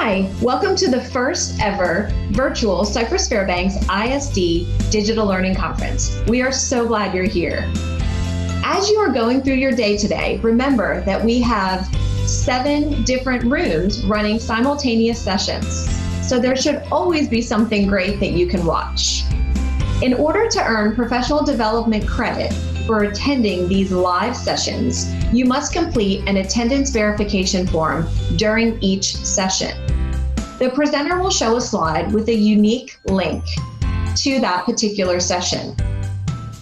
Hi, welcome to the first ever virtual Cypress Fairbanks ISD Digital Learning Conference. We are so glad you're here. As you are going through your day today, remember that we have 7 different rooms running simultaneous sessions. So there should always be something great that you can watch. In order to earn professional development credit for attending these live sessions, you must complete an attendance verification form during each session. The presenter will show a slide with a unique link to that particular session.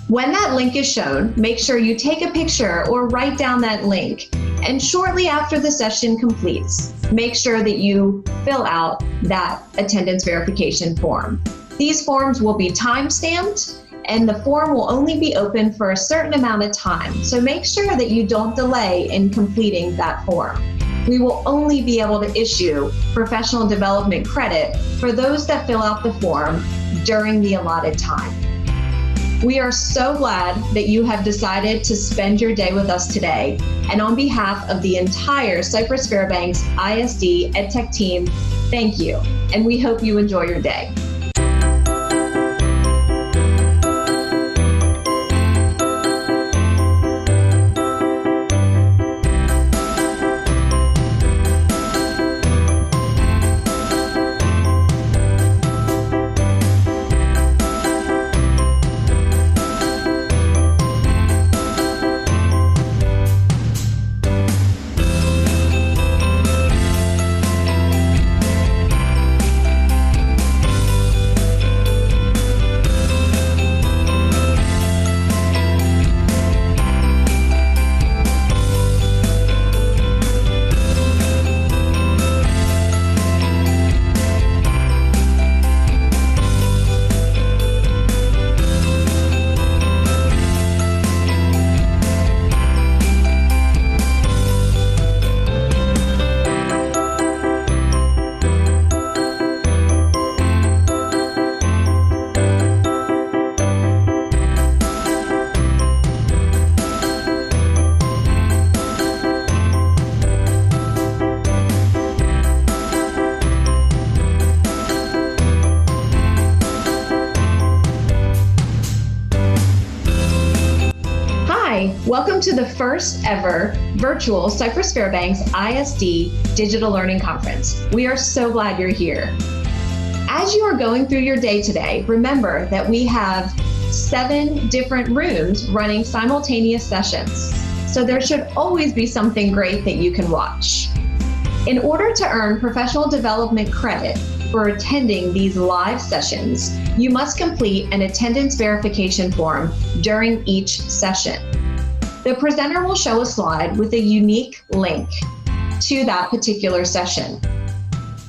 When that link is shown, make sure you take a picture or write down that link. And shortly after the session completes, make sure that you fill out that attendance verification form. These forms will be time-stamped, and the form will only be open for a certain amount of time. So make sure that you don't delay in completing that form. We will only be able to issue professional development credit for those that fill out the form during the allotted time. We are so glad that you have decided to spend your day with us today. And on behalf of the entire Cypress Fairbanks ISD EdTech team, thank you. And we hope you enjoy your day. Welcome to the first ever virtual Cypress Fairbanks ISD Digital Learning Conference. We are so glad you're here. As you are going through your day today, remember that we have 7 different rooms running simultaneous sessions. So there should always be something great that you can watch. In order to earn professional development credit for attending these live sessions, you must complete an attendance verification form during each session. The presenter will show a slide with a unique link to that particular session.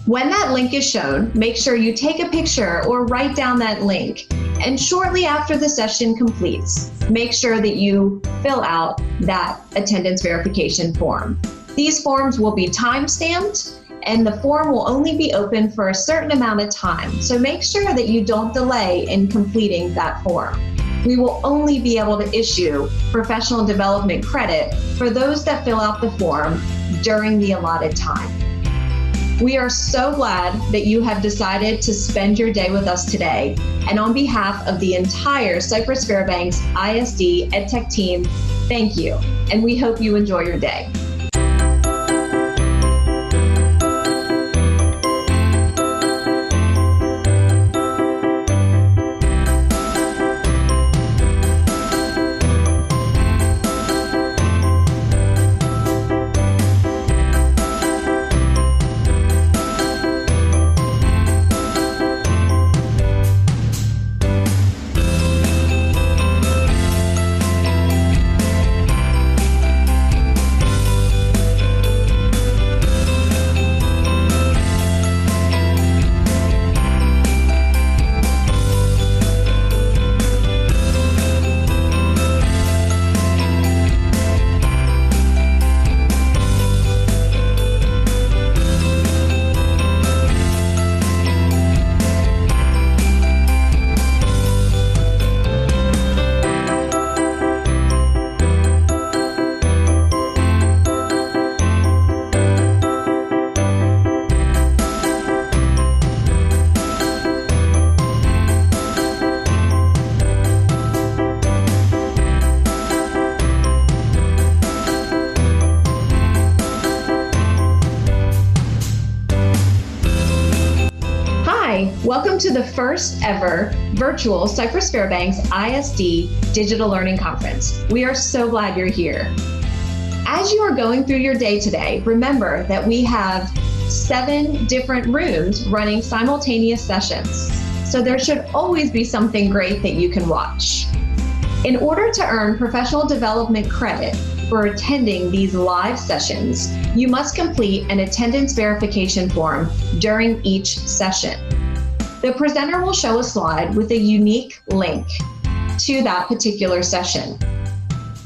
When that link is shown, make sure you take a picture or write down that link. And shortly after the session completes, make sure that you fill out that attendance verification form. These forms will be time-stamped, and the form will only be open for a certain amount of time. So make sure that you don't delay in completing that form. We will only be able to issue professional development credit for those that fill out the form during the allotted time. We are so glad that you have decided to spend your day with us today. And on behalf of the entire Cypress Fairbanks ISD EdTech team, thank you. And we hope you enjoy your day. Welcome to the first ever virtual Cypress Fairbanks ISD Digital Learning Conference. We are so glad you're here. As you are going through your day today, remember that we have 7 different rooms running simultaneous sessions. So there should always be something great that you can watch. In order to earn professional development credit for attending these live sessions, you must complete an attendance verification form during each session. The presenter will show a slide with a unique link to that particular session.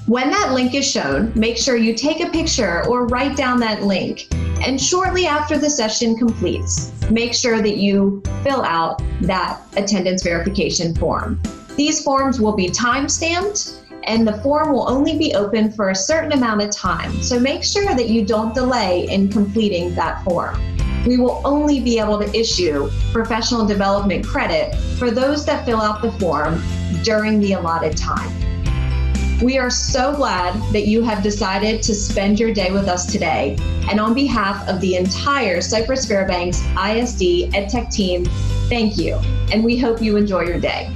When that link is shown, make sure you take a picture or write down that link. And shortly after the session completes, make sure that you fill out that attendance verification form. These forms will be time-stamped, and the form will only be open for a certain amount of time. So make sure that you don't delay in completing that form. We will only be able to issue professional development credit for those that fill out the form during the allotted time. We are so glad that you have decided to spend your day with us today. And on behalf of the entire Cypress Fairbanks ISD EdTech team, thank you. And we hope you enjoy your day.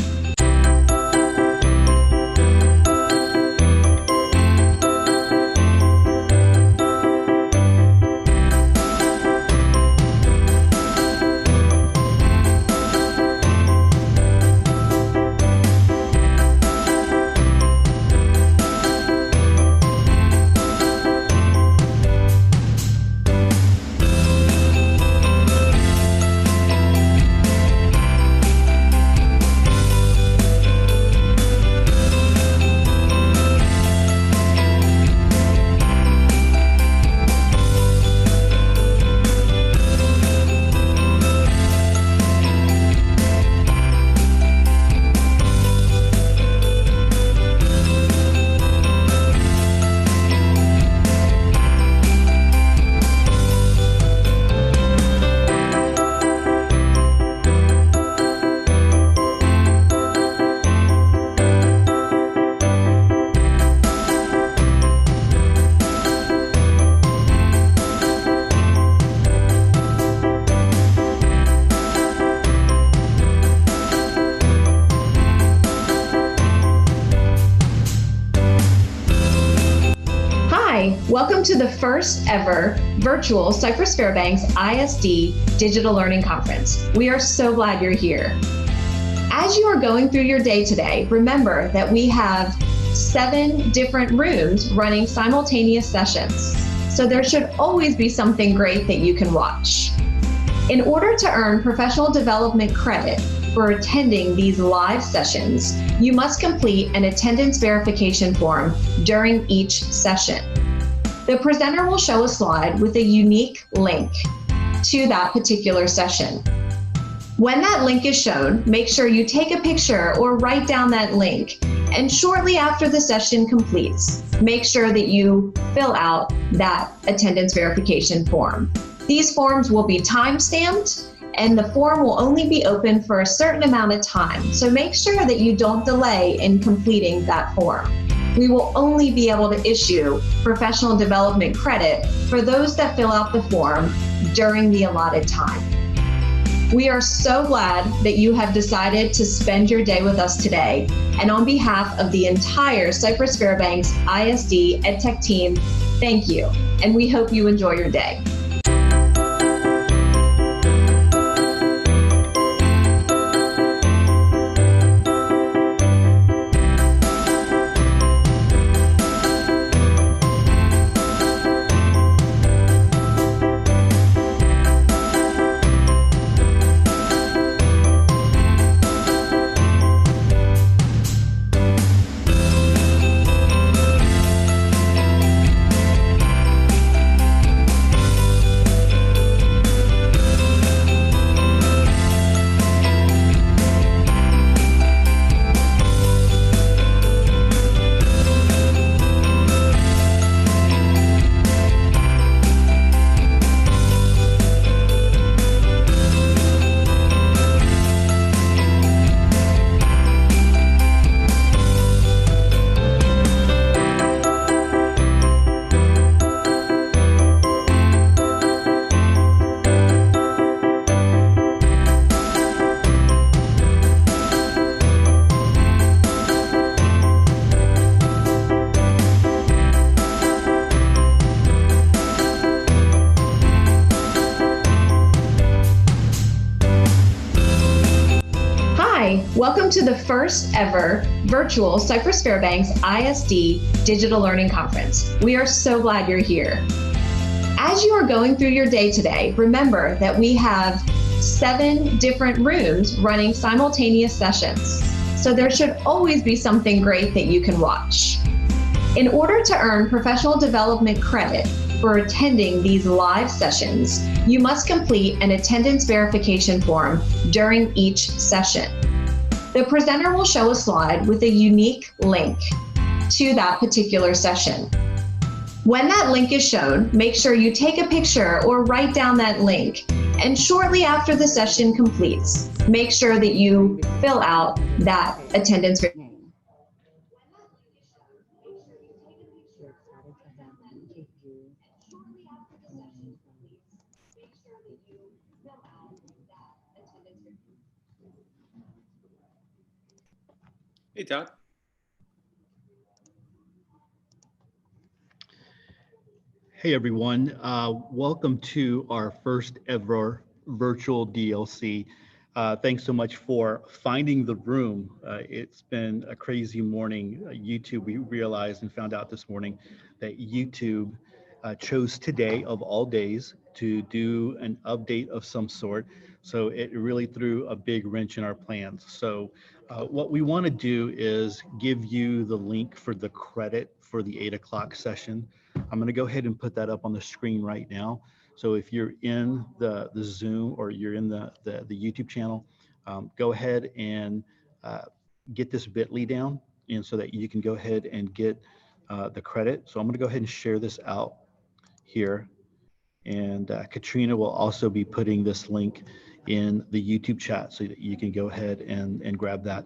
Welcome to the first ever virtual Cypress Fairbanks ISD Digital Learning Conference. We are so glad you're here. As you are going through your day today, remember that we have 7 different rooms running simultaneous sessions. So there should always be something great that you can watch. In order to earn professional development credit for attending these live sessions, you must complete an attendance verification form during each session. The presenter will show a slide with a unique link to that particular session. When that link is shown, make sure you take a picture or write down that link. And shortly after the session completes, make sure that you fill out that attendance verification form. These forms will be time-stamped, and the form will only be open for a certain amount of time. So make sure that you don't delay in completing that form. We will only be able to issue professional development credit for those that fill out the form during the allotted time. We are so glad that you have decided to spend your day with us today. And on behalf of the entire Cypress Fairbanks ISD EdTech team, thank you. And we hope you enjoy your day. Welcome to the first ever virtual Cypress Fairbanks ISD Digital Learning Conference. We are so glad you're here. As you are going through your day today, remember that we have 7 different rooms running simultaneous sessions. So there should always be something great that you can watch. In order to earn professional development credit for attending these live sessions, you must complete an attendance verification form during each session. The presenter will show a slide with a unique link to that particular session. When that link is shown, make sure you take a picture or write down that link. And shortly after the session completes, make sure that you fill out that attendance verification. Hey, Todd. Hey, everyone. Welcome to our first ever virtual DLC. Thanks so much for finding the room. It's been a crazy morning. YouTube, we realized and found out this morning that YouTube chose today of all days to do an update of some sort. So it really threw a big wrench in our plans. So what we want to do is give you the link for the credit for the 8 o'clock session. I'm going to go ahead and put that up on the screen right now. So if you're in the Zoom or you're in the YouTube channel, go ahead and get this bit.ly down, and so that you can go ahead and get the credit. So I'm going to go ahead and share this out here. And Katrina will also be putting this link in the YouTube chat so that you can go ahead and grab that.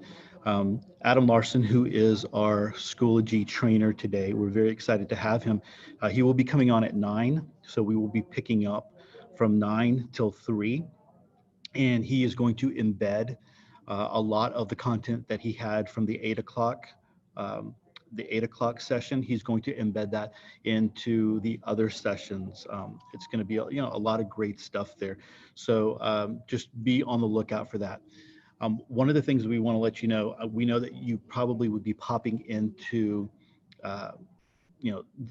Adam Larson, who is our Schoology trainer today, we're very excited to have him. He will be coming on at 9, so we will be picking up from 9 till 3. And he is going to embed a lot of the content that he had from the 8 o'clock session. He's going to embed that into the other sessions. It's going to be a lot of great stuff there. So just be on the lookout for that. One of the things we want to let you know, we know that you probably would be popping into the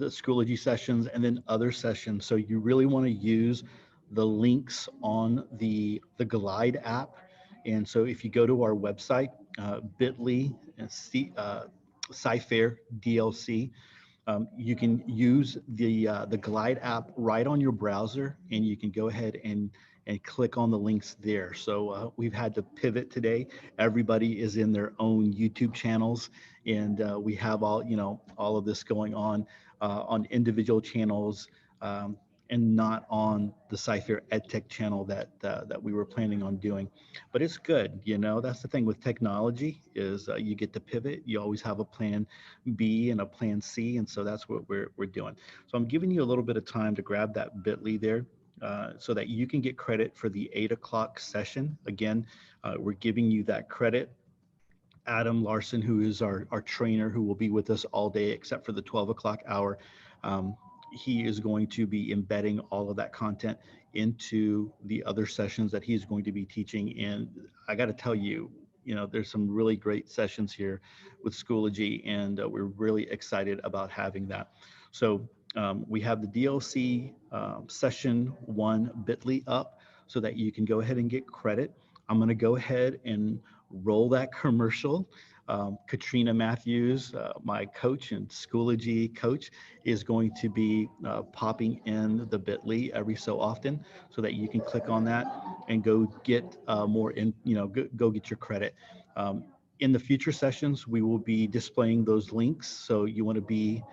Schoology sessions and then other sessions. So you really want to use the links on the Glide app. And so if you go to our website, bit.ly and Cyfair DLC, you can use the Glide app right on your browser, and you can go ahead and click on the links there. So we've had to pivot today. Everybody is in their own YouTube channels, and we have all of this going on individual channels, and not on the Cyfair EdTech channel that we were planning on doing. But it's good, that's the thing with technology is you get to pivot. You always have a plan B and a plan C, and so that's what we're doing. So I'm giving you a little bit of time to grab that bit.ly there so that you can get credit for the 8 o'clock session. Again, we're giving you that credit. Adam Larson, who is our trainer, who will be with us all day except for the 12 o'clock hour, he is going to be embedding all of that content into the other sessions that he's going to be teaching. And I got to tell you, there's some really great sessions here with Schoology, and we're really excited about having that. So we have the DLC session 1 bit.ly up so that you can go ahead and get credit. I'm going to go ahead and roll that commercial. Katrina Matthews, my coach and Schoology coach, is going to be popping in the bit.ly every so often so that you can click on that and go get go get your credit. In the future sessions, we will be displaying those links. So you want to be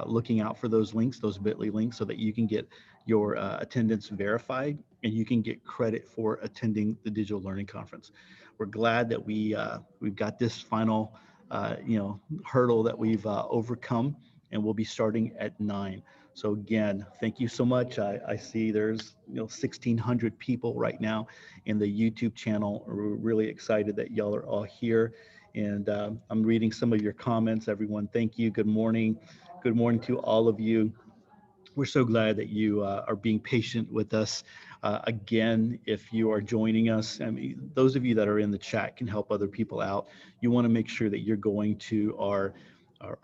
looking out for those links, those bit.ly links, so that you can get your attendance verified and you can get credit for attending the Digital Learning Conference. We're glad that we've got this final hurdle that we've overcome, and we'll be starting at 9. So again, thank you so much. I see there's 1,600 people right now in the YouTube channel. We're really excited that y'all are all here, and I'm reading some of your comments. Everyone, thank you. Good morning. Good morning to all of you. We're so glad that you are being patient with us. Again, if you are joining us, I mean, those of you that are in the chat can help other people out. You want to make sure that you're going to our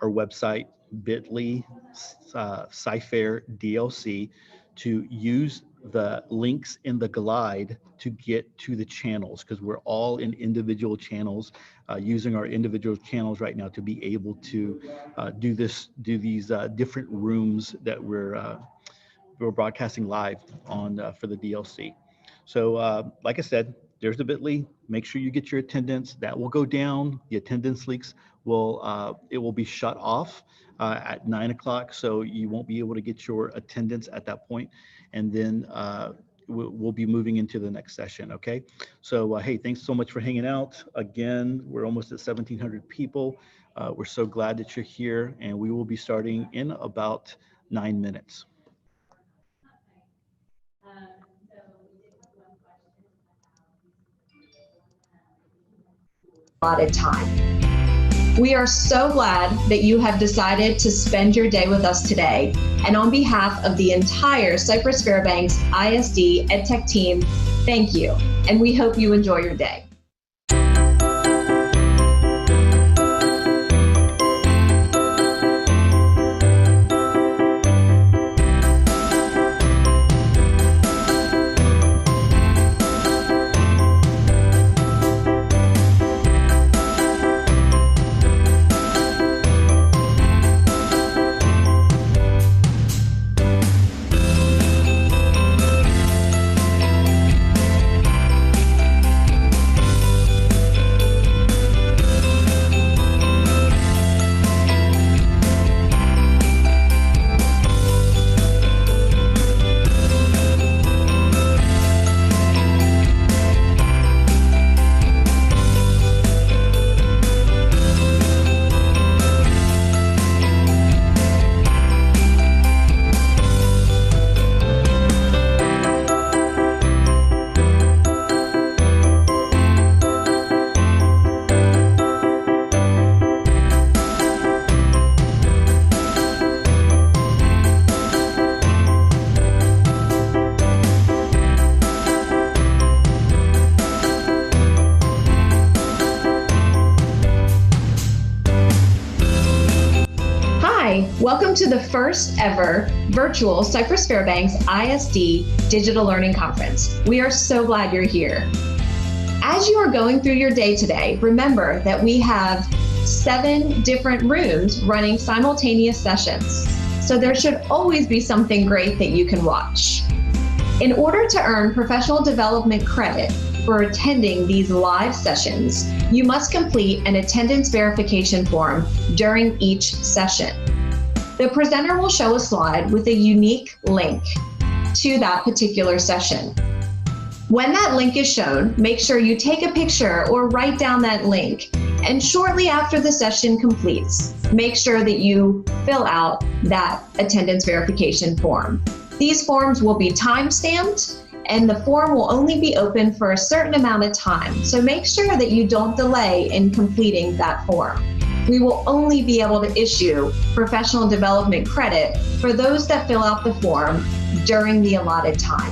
website, bit.ly, Cyfair DLC, to use the links in the glide to get to the channels, because we're all in individual channels, using our individual channels right now to be able to do these different rooms that we're broadcasting live on for the DLC. So like I said, there's the bit.ly. Make sure you get your attendance. That will go down. The attendance leaks will be shut off at 9 o'clock, so you won't be able to get your attendance at that point. And then we'll be moving into the next session, okay? So hey, thanks so much for hanging out. Again, we're almost at 1,700 people. We're so glad that you're here, and we will be starting in about 9 minutes. Allotted time. We are so glad that you have decided to spend your day with us today. And on behalf of the entire Cypress Fairbanks ISD EdTech team, thank you. And we hope you enjoy your day. Welcome to the first ever virtual Cypress Fairbanks ISD Digital Learning Conference. We are so glad you're here. As you are going through your day today, remember that we have 7 different rooms running simultaneous sessions. So there should always be something great that you can watch. In order to earn professional development credit for attending these live sessions, you must complete an attendance verification form during each session. The presenter will show a slide with a unique link to that particular session. When that link is shown, make sure you take a picture or write down that link. And shortly after the session completes, make sure that you fill out that attendance verification form. These forms will be time-stamped, and the form will only be open for a certain amount of time. So make sure that you don't delay in completing that form. We will only be able to issue professional development credit for those that fill out the form during the allotted time.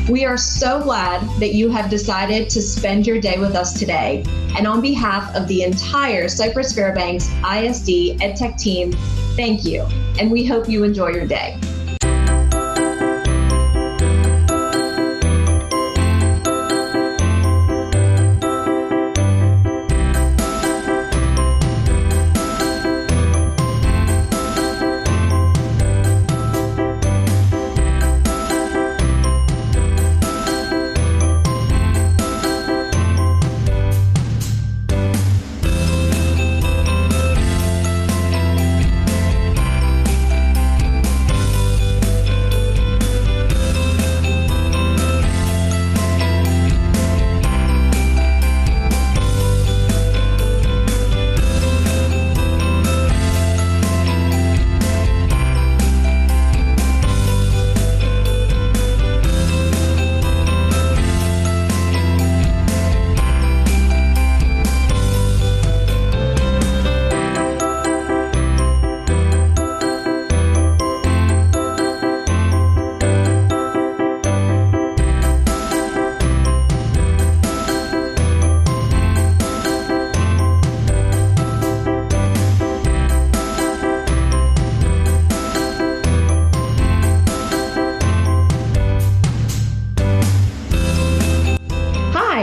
We are so glad that you have decided to spend your day with us today. And on behalf of the entire Cypress Fairbanks ISD EdTech team, thank you. And we hope you enjoy your day.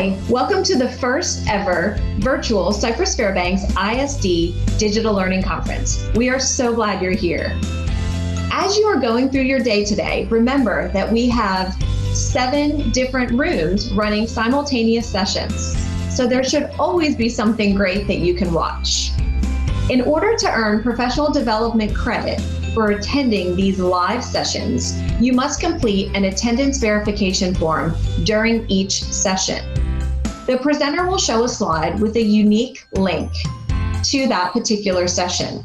Hi, welcome to the first ever virtual Cypress Fairbanks ISD Digital Learning Conference. We are so glad you're here. As you are going through your day today, remember that we have 7 different rooms running simultaneous sessions. So there should always be something great that you can watch. In order to earn professional development credit for attending these live sessions, you must complete an attendance verification form during each session. The presenter will show a slide with a unique link to that particular session.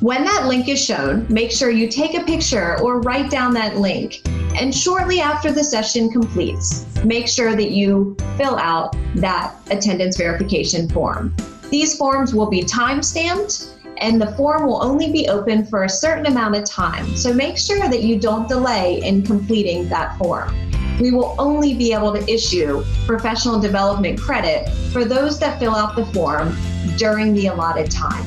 When that link is shown, make sure you take a picture or write down that link. And shortly after the session completes, make sure that you fill out that attendance verification form. These forms will be time-stamped, and the form will only be open for a certain amount of time. So make sure that you don't delay in completing that form. We will only be able to issue professional development credit for those that fill out the form during the allotted time.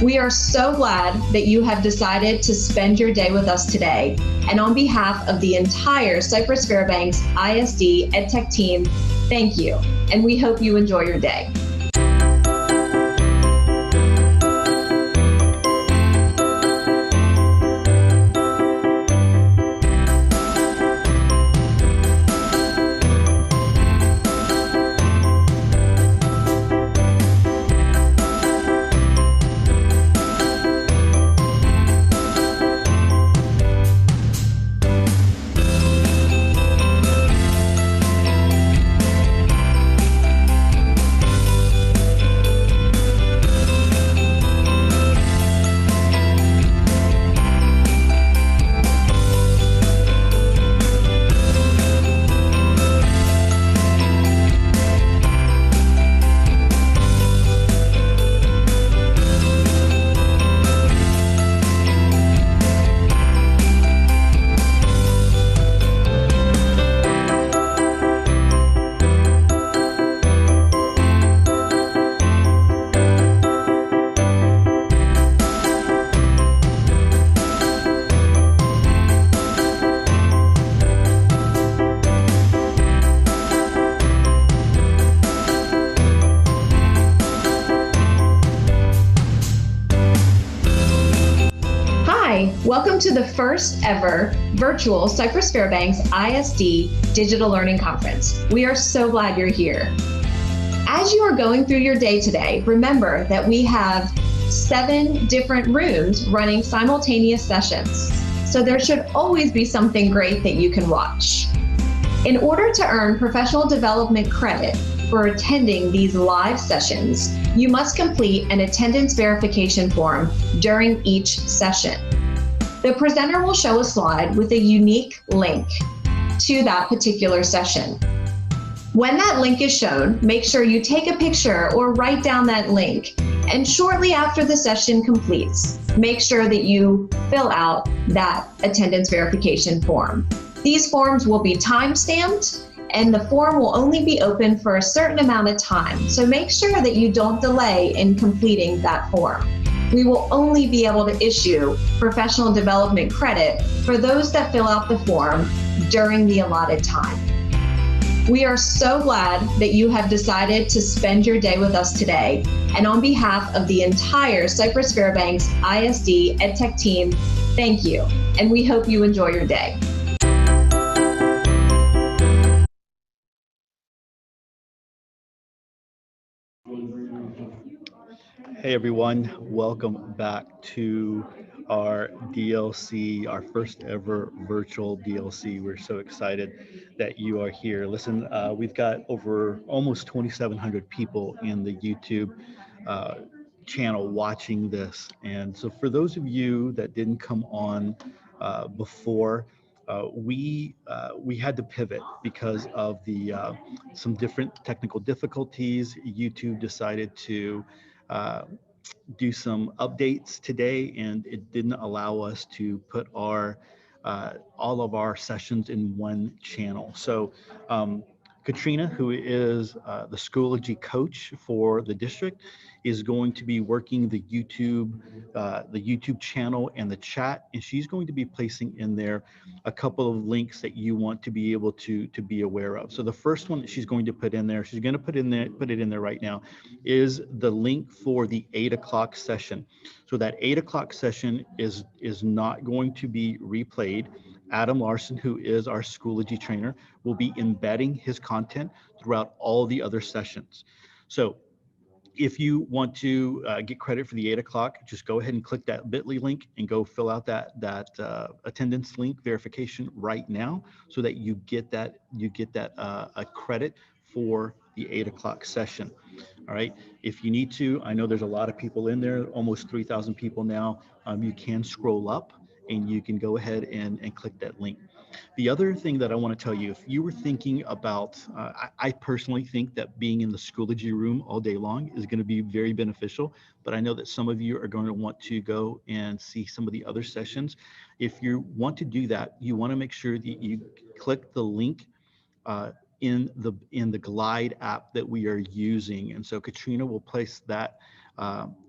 We are so glad that you have decided to spend your day with us today. And on behalf of the entire Cypress Fairbanks ISD EdTech team, thank you. And we hope you enjoy your day. Welcome to the first ever virtual Cypress Fairbanks ISD Digital Learning Conference. We are so glad you're here. As you are going through your day today, remember that we have 7 different rooms running simultaneous sessions. So there should always be something great that you can watch. In order to earn professional development credit for attending these live sessions, you must complete an attendance verification form during each session. The presenter will show a slide with a unique link to that particular session. When that link is shown, make sure you take a picture or write down that link. And shortly after the session completes, make sure that you fill out that attendance verification form. These forms will be time-stamped, and the form will only be open for a certain amount of time. So make sure that you don't delay in completing that form. We will only be able to issue professional development credit for those that fill out the form during the allotted time. We are so glad that you have decided to spend your day with us today. And on behalf of the entire Cypress Fairbanks ISD EdTech team, thank you. And we hope you enjoy your day. Hey everyone, welcome back to our DLC, our first ever virtual DLC. We're so excited that you are here. Listen, we've got over almost 2,700 people in the YouTube channel watching this. And so for those of you that didn't come on before, we had to pivot because of the some different technical difficulties. YouTube decided to do some updates today, and it didn't allow us to put our all of our sessions in one channel. So Katrina, who is the Schoology coach for the district, is going to be working the YouTube channel and the chat, and she's going to be placing in there a couple of links that you want to be able to be aware of. So the first one that she's going to put in there, she's going to put it in there right now, is the link for the 8 o'clock session. So that 8 o'clock session is not going to be replayed. Adam Larson, who is our Schoology trainer, will be embedding his content throughout all the other sessions. So if you want to get credit for the 8 o'clock, just go ahead and click that bit.ly link and go fill out that attendance link verification right now, so that you get that a credit for the 8 o'clock session. All right. If you need to, I know there's a lot of people in there, almost 3,000 people now. You can scroll up and you can go ahead and click that link. The other thing that I want to tell you, if you were thinking about, I personally think that being in the Schoology room all day long is going to be very beneficial, but I know that some of you are going to want to go and see some of the other sessions. If you want to do that, you want to make sure that you click the link uh, in the Glide app that we are using. And so Katrina will place that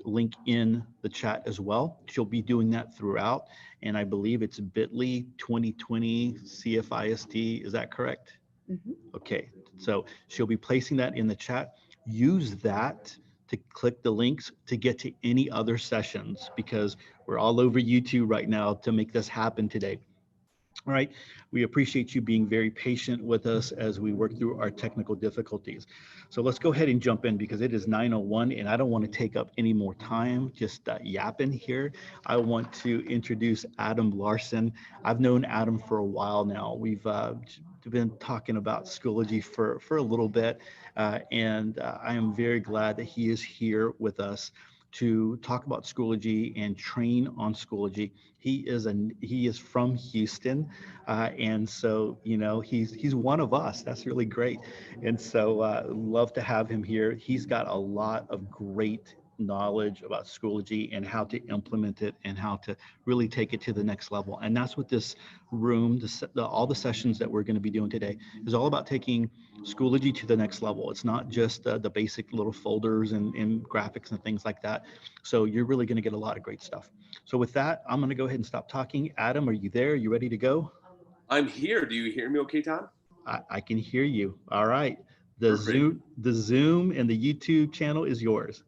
link in the chat as well. She'll be doing that throughout. And I believe it's bit.ly 2020 CFISD. Is that correct? Mm-hmm. Okay. So she'll be placing that in the chat. Use that to click the links to get to any other sessions, because we're all over YouTube right now to make this happen today. All right, we appreciate you being very patient with us as we work through our technical difficulties. So let's go ahead and jump in, because it is 9:01 and I don't want to take up any more time just yapping here. I want to introduce Adam Larson. I've known Adam for a while now. We've been talking about Schoology for a little bit, and I am very glad that he is here with us to talk about Schoology and train on Schoology. He is from Houston, and so he's one of us. That's really great, and so love to have him here. He's got a lot of great knowledge about Schoology and how to implement it and how to really take it to the next level. And that's what this room, all the sessions that we're going to be doing today, is all about taking Schoology to the next level. It's not just the basic little folders and graphics and things like that. So you're really going to get a lot of great stuff. So with that, I'm going to go ahead and stop talking. Adam, are you there? Are you ready to go? I'm here. Do you hear me okay, Todd? I can hear you. All right. The Perfect. Zoom and the YouTube channel is yours.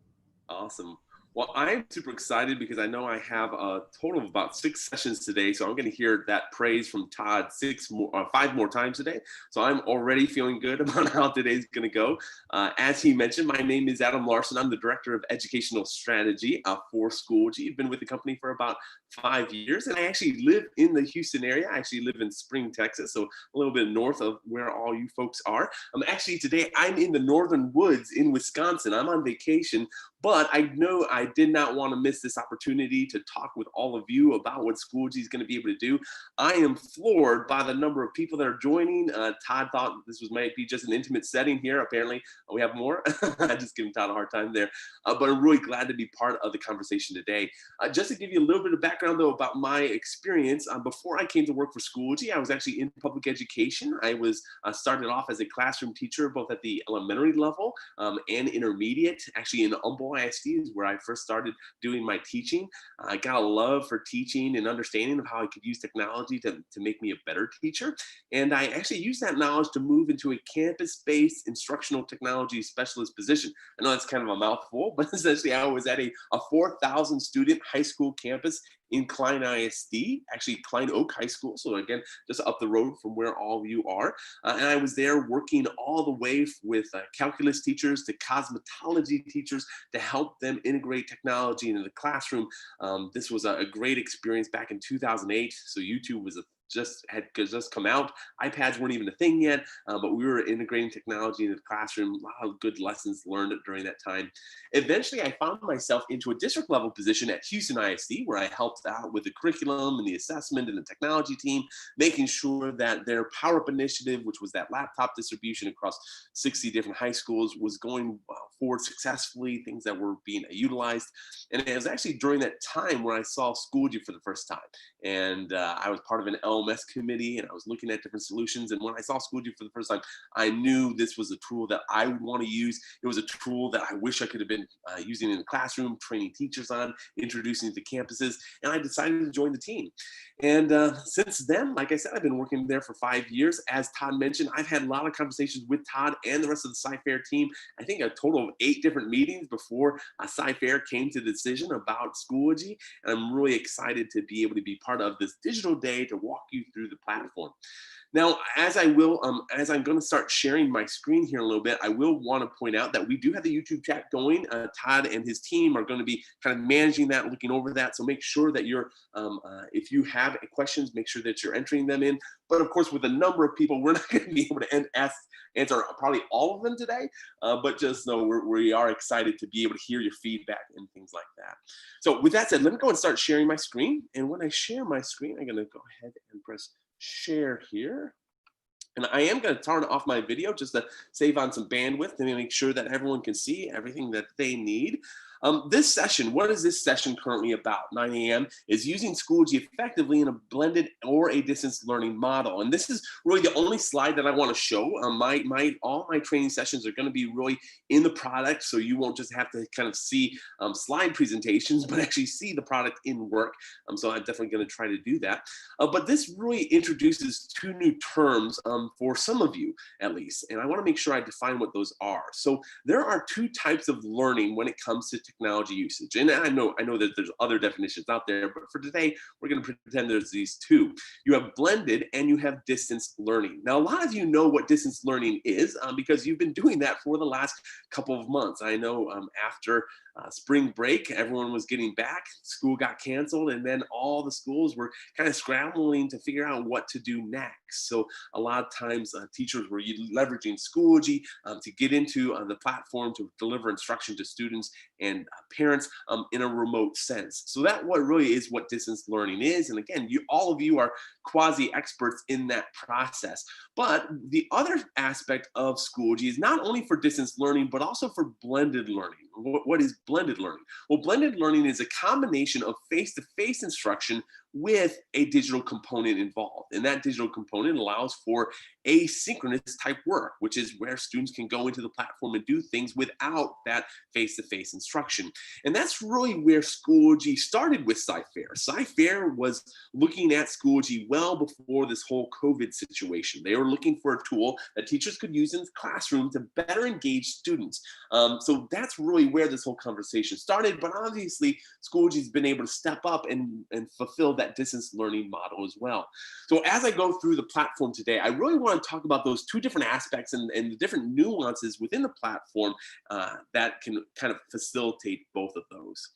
Awesome. Well, I'm super excited because I know I have a total of about 6 sessions today. So I'm going to hear that praise from Todd 5 more times today. So I'm already feeling good about how today's going to go. As he mentioned, my name is Adam Larson. I'm the Director of Educational Strategy for Schoology. I've been with the company for about 5 years, and I actually live in the Houston area. I actually live in Spring, Texas, so a little bit north of where all you folks are. Actually, today I'm in the northern woods in Wisconsin. I'm on vacation, but I know I did not want to miss this opportunity to talk with all of you about what Schoology is going to be able to do. I am floored by the number of people that are joining. Todd thought this might be just an intimate setting here. Apparently, we have more. I just giving Todd a hard time there. But I'm really glad to be part of the conversation today. Just to give you a little bit of background, though, about my experience, before I came to work for Schoology, I was actually in public education. I was started off as a classroom teacher, both at the elementary level and intermediate. Actually, in Humboldt ISD is where I first started doing my teaching. I got a love for teaching and understanding of how I could use technology to make me a better teacher. And I actually used that knowledge to move into a campus-based instructional technology specialist position. I know that's kind of a mouthful, but essentially I was at a 4,000 student high school campus in Klein ISD, actually Klein Oak High School. So again, just up the road from where all of you are. And I was there working all the way with calculus teachers to cosmetology teachers to help them integrate technology into the classroom. This was a great experience back in 2008. So YouTube was had just come out. iPads weren't even a thing yet, but we were integrating technology into the classroom. A lot of good lessons learned during that time. Eventually, I found myself into a district level position at Houston ISD, where I helped out with the curriculum and the assessment and the technology team, making sure that their Power Up initiative, which was that laptop distribution across 60 different high schools, was going forward successfully, things that were being utilized. And it was actually during that time where I saw Schoology for the first time. And I was part of an LMS committee, and I was looking at different solutions. And when I saw Schoology for the first time, I knew this was a tool that I would want to use. It was a tool that I wish I could have been using in the classroom, training teachers on, introducing to campuses, and I decided to join the team. And since then, like I said, I've been working there for 5 years. As Todd mentioned, I've had a lot of conversations with Todd and the rest of the Sci-Fair team. I think a total of 8 different meetings before Sci-Fair came to the decision about Schoology. And I'm really excited to be able to be part of this digital day to walk you through the platform. Now, as I'm going to start sharing my screen here a little bit, I will want to point out that we do have the YouTube chat going. Todd and his team are going to be kind of managing that, looking over that. So make sure that you're, if you have questions, make sure that you're entering them in. But of course, with a number of people, we're not going to be able to answer probably all of them today. But just know we are excited to be able to hear your feedback and things like that. So with that said, let me go and start sharing my screen. And when I share my screen, I'm going to go ahead and press share here. And I am going to turn off my video just to save on some bandwidth and make sure that everyone can see everything that they need. This session, what is this session currently about? 9 a.m. is using Schoology effectively in a blended or a distance learning model. And this is really the only slide that I want to show. All my training sessions are going to be really in the product, so you won't just have to kind of see slide presentations, but actually see the product in work. So I'm definitely going to try to do that. But this really introduces 2 new terms for some of you, at least. And I want to make sure I define what those are. So there are 2 types of learning when it comes to technology usage. And I know that there's other definitions out there, but for today, we're going to pretend there's these 2. You have blended and you have distance learning. Now, a lot of you know what distance learning is because you've been doing that for the last couple of months. I know after spring break, everyone was getting back, school got canceled, and then all the schools were kind of scrambling to figure out what to do next. So a lot of times teachers were leveraging Schoology to get into the platform to deliver instruction to students and parents in a remote sense. So that really is what distance learning is. And again, all of you are quasi experts in that process. But the other aspect of Schoology is not only for distance learning, but also for blended learning. What is blended learning? Well, blended learning is a combination of face-to-face instruction with a digital component involved. And that digital component allows for asynchronous type work, which is where students can go into the platform and do things without that face-to-face instruction. And that's really where Schoology started with Sci-Fair. Sci-Fair was looking at Schoology well before this whole COVID situation. They were looking for a tool that teachers could use in the classroom to better engage students. So that's really where this whole conversation started. But obviously, Schoology's been able to step up and fulfill that distance learning model as well. So as I go through the platform today, I really want to talk about those 2 different aspects and the different nuances within the platform that can kind of facilitate both of those.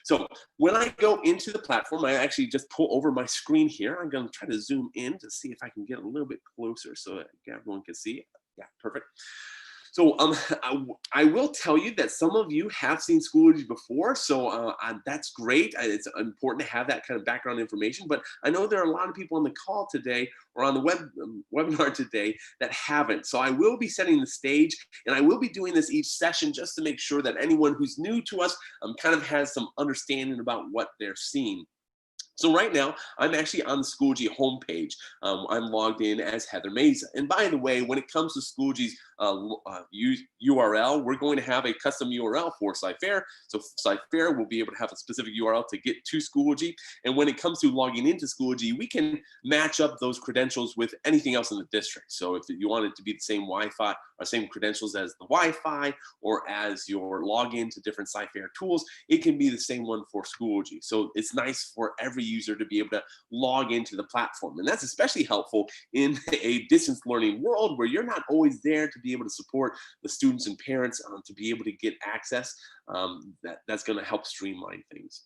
So when I go into the platform, I actually just pull over my screen here. I'm going to try to zoom in to see if I can get a little bit closer so that everyone can see it. Yeah, perfect. So I will tell you that some of you have seen Schoology before, so that's great. It's important to have that kind of background information, but I know there are a lot of people on the call today or on the webinar today that haven't. So I will be setting the stage, and I will be doing this each session just to make sure that anyone who's new to us kind of has some understanding about what they're seeing. So right now, I'm actually on the Schoology homepage. I'm logged in as Heather Meza. And by the way, when it comes to Schoology's URL, we're going to have a custom URL for Sci-Fair. So Sci-Fair will be able to have a specific URL to get to Schoology. And when it comes to logging into Schoology, we can match up those credentials with anything else in the district. So if you want it to be the same Wi-Fi or same credentials as the Wi-Fi or as your login to different Sci-Fair tools, it can be the same one for Schoology. So it's nice for every user to be able to log into the platform. And that's especially helpful in a distance learning world where you're not always there to be able to support the students and parents to be able to get access. That's going to help streamline things.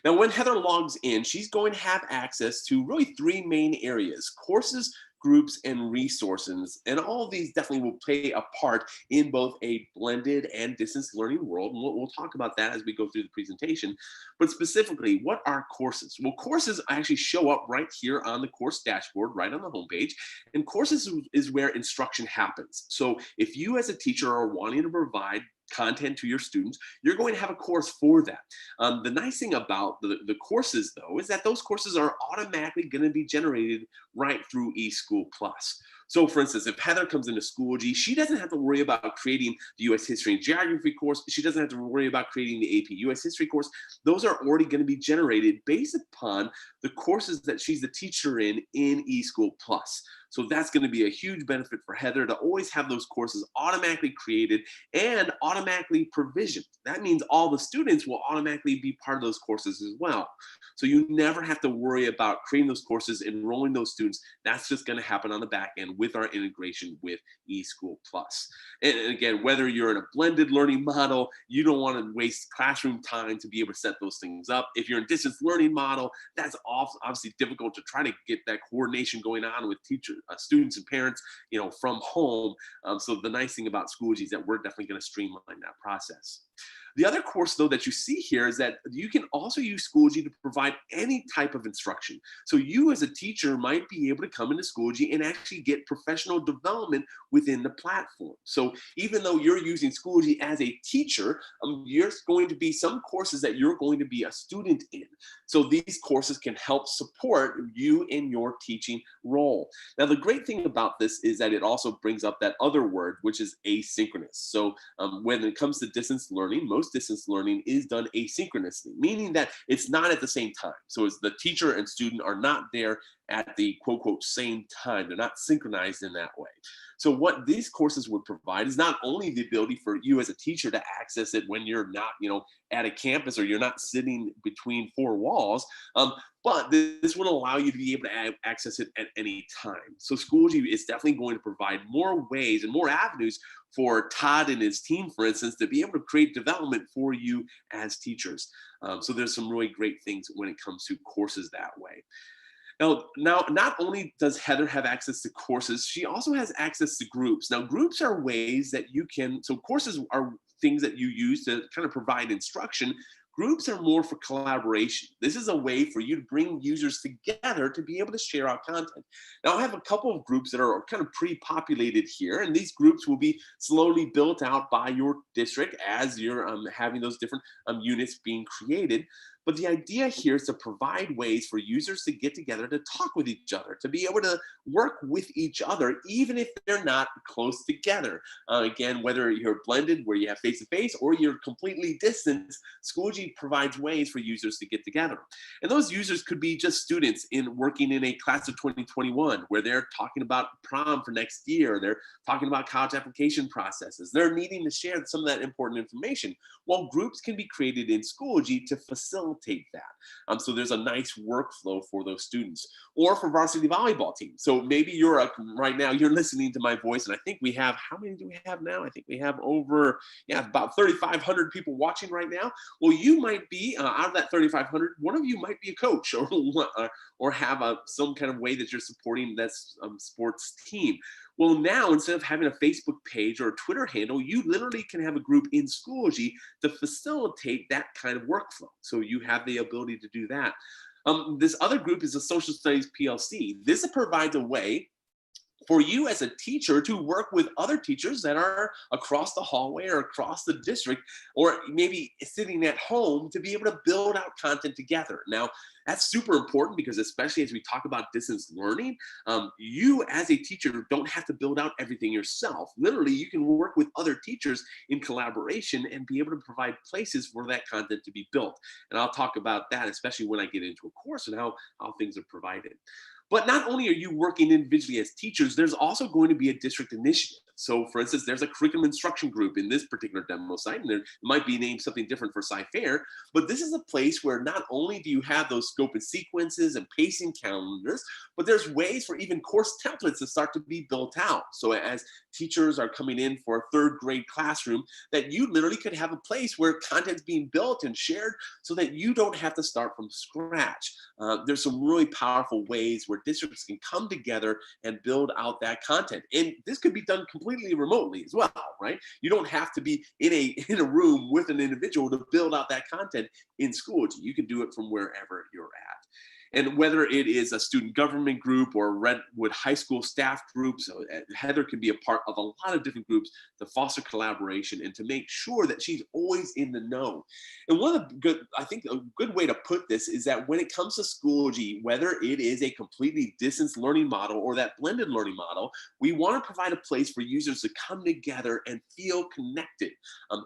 Now, when Heather logs in, she's going to have access to really 3 main areas: courses, groups, and resources. And all of these definitely will play a part in both a blended and distance learning world. And we'll talk about that as we go through the presentation. But specifically, what are courses? Well, courses actually show up right here on the course dashboard, right on the homepage. And courses is where instruction happens. So if you as a teacher are wanting to provide content to your students, you're going to have a course for that. The nice thing about the courses, though, is that those courses are automatically going to be generated right through eSchool Plus. So for instance, if Heather comes into Schoology, she doesn't have to worry about creating the US History and Geography course. She doesn't have to worry about creating the AP US History course. Those are already going to be generated based upon the courses that she's the teacher in eSchool Plus. So that's going to be a huge benefit for Heather to always have those courses automatically created and automatically provisioned. That means all the students will automatically be part of those courses as well. So you never have to worry about creating those courses, enrolling those students. That's just going to happen on the back end with our integration with eSchool Plus. And again, whether you're in a blended learning model, you don't want to waste classroom time to be able to set those things up. If you're in distance learning model, that's obviously difficult to try to get that coordination going on with teachers, students and parents, from home. So the nice thing about Schoology is that we're definitely going to streamline that process. The other course, though, that you see here is that you can also use Schoology to provide any type of instruction. So you as a teacher might be able to come into Schoology and actually get professional development within the platform. So even though you're using Schoology as a teacher, there's going to be some courses that you're going to be a student in. So these courses can help support you in your teaching role. Now, the great thing about this is that it also brings up that other word, which is asynchronous. So when it comes to distance learning, most distance learning is done asynchronously, meaning that it's not at the same time. So it's the teacher and student are not there at the quote, quote, same time. They're not synchronized in that way. So what these courses would provide is not only the ability for you as a teacher to access it when you're not, at a campus or you're not sitting between four walls, but this will allow you to be able to access it at any time. So Schoology is definitely going to provide more ways and more avenues for Todd and his team, for instance, to be able to create development for you as teachers. So there's some really great things when it comes to courses that way. Now, not only does Heather have access to courses, she also has access to groups. Now, groups are ways that you can, so courses are things that you use to kind of provide instruction. Groups are more for collaboration. This is a way for you to bring users together to be able to share our content. Now, I have a couple of groups that are kind of pre-populated here, and these groups will be slowly built out by your district as you're having those different units being created. But the idea here is to provide ways for users to get together, to talk with each other, to be able to work with each other, even if they're not close together. Again, whether you're blended, where you have face-to-face, or you're completely distant, Schoology provides ways for users to get together. And those users could be just students working in a class of 2021, where they're talking about prom for next year, they're talking about college application processes, they're needing to share some of that important information. Well, groups can be created in Schoology to facilitate that. So there's a nice workflow for those students, or for varsity volleyball team. So maybe you're right now, you're listening to my voice, and I think we have, how many do we have now? I think we have over, about 3,500 people watching right now. Well, you might be, out of that 3,500, one of you might be a coach or have some kind of way that you're supporting that sports team. Well, now, instead of having a Facebook page or a Twitter handle, you literally can have a group in Schoology to facilitate that kind of workflow. So you have the ability to do that. This other group is a Social Studies PLC. This provides a way for you as a teacher to work with other teachers that are across the hallway or across the district, or maybe sitting at home, to be able to build out content together. Now, that's super important because, especially as we talk about distance learning, you as a teacher don't have to build out everything yourself. Literally, you can work with other teachers in collaboration and be able to provide places for that content to be built. And I'll talk about that, especially when I get into a course and how things are provided. But not only are you working individually as teachers, there's also going to be a district initiative. So for instance, there's a curriculum instruction group in this particular demo site, and there might be named something different for Sci-Fair, but this is a place where not only do you have those scope and sequences and pacing calendars, but there's ways for even course templates to start to be built out. So as teachers are coming in for a third grade classroom, that you literally could have a place where content's being built and shared so that you don't have to start from scratch. There's some really powerful ways where districts can come together and build out that content. And this could be done completely remotely as well, right? You don't have to be in a room with an individual to build out that content in Schoology. You can do it from wherever you're at. And whether it is a student government group or Redwood High School staff group, so Heather can be a part of a lot of different groups to foster collaboration and to make sure that she's always in the know. And one of the I think a good way to put this is that when it comes to Schoology, whether it is a completely distance learning model or that blended learning model, we want to provide a place for users to come together and feel connected.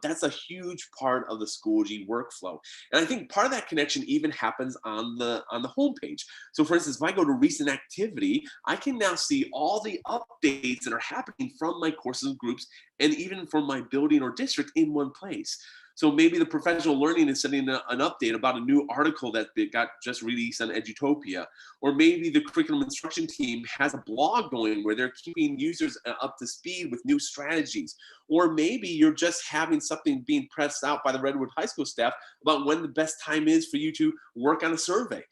That's a huge part of the Schoology workflow. And I think part of that connection even happens on the homepage. So for instance, if I go to recent activity, I can now see all the updates that are happening from my courses and groups and even from my building or district in one place. So maybe the professional learning is sending an update about a new article that got just released on Edutopia. Or maybe the curriculum instruction team has a blog going where they're keeping users up to speed with new strategies. Or maybe you're just having something being pressed out by the Redwood High School staff about when the best time is for you to work on a survey.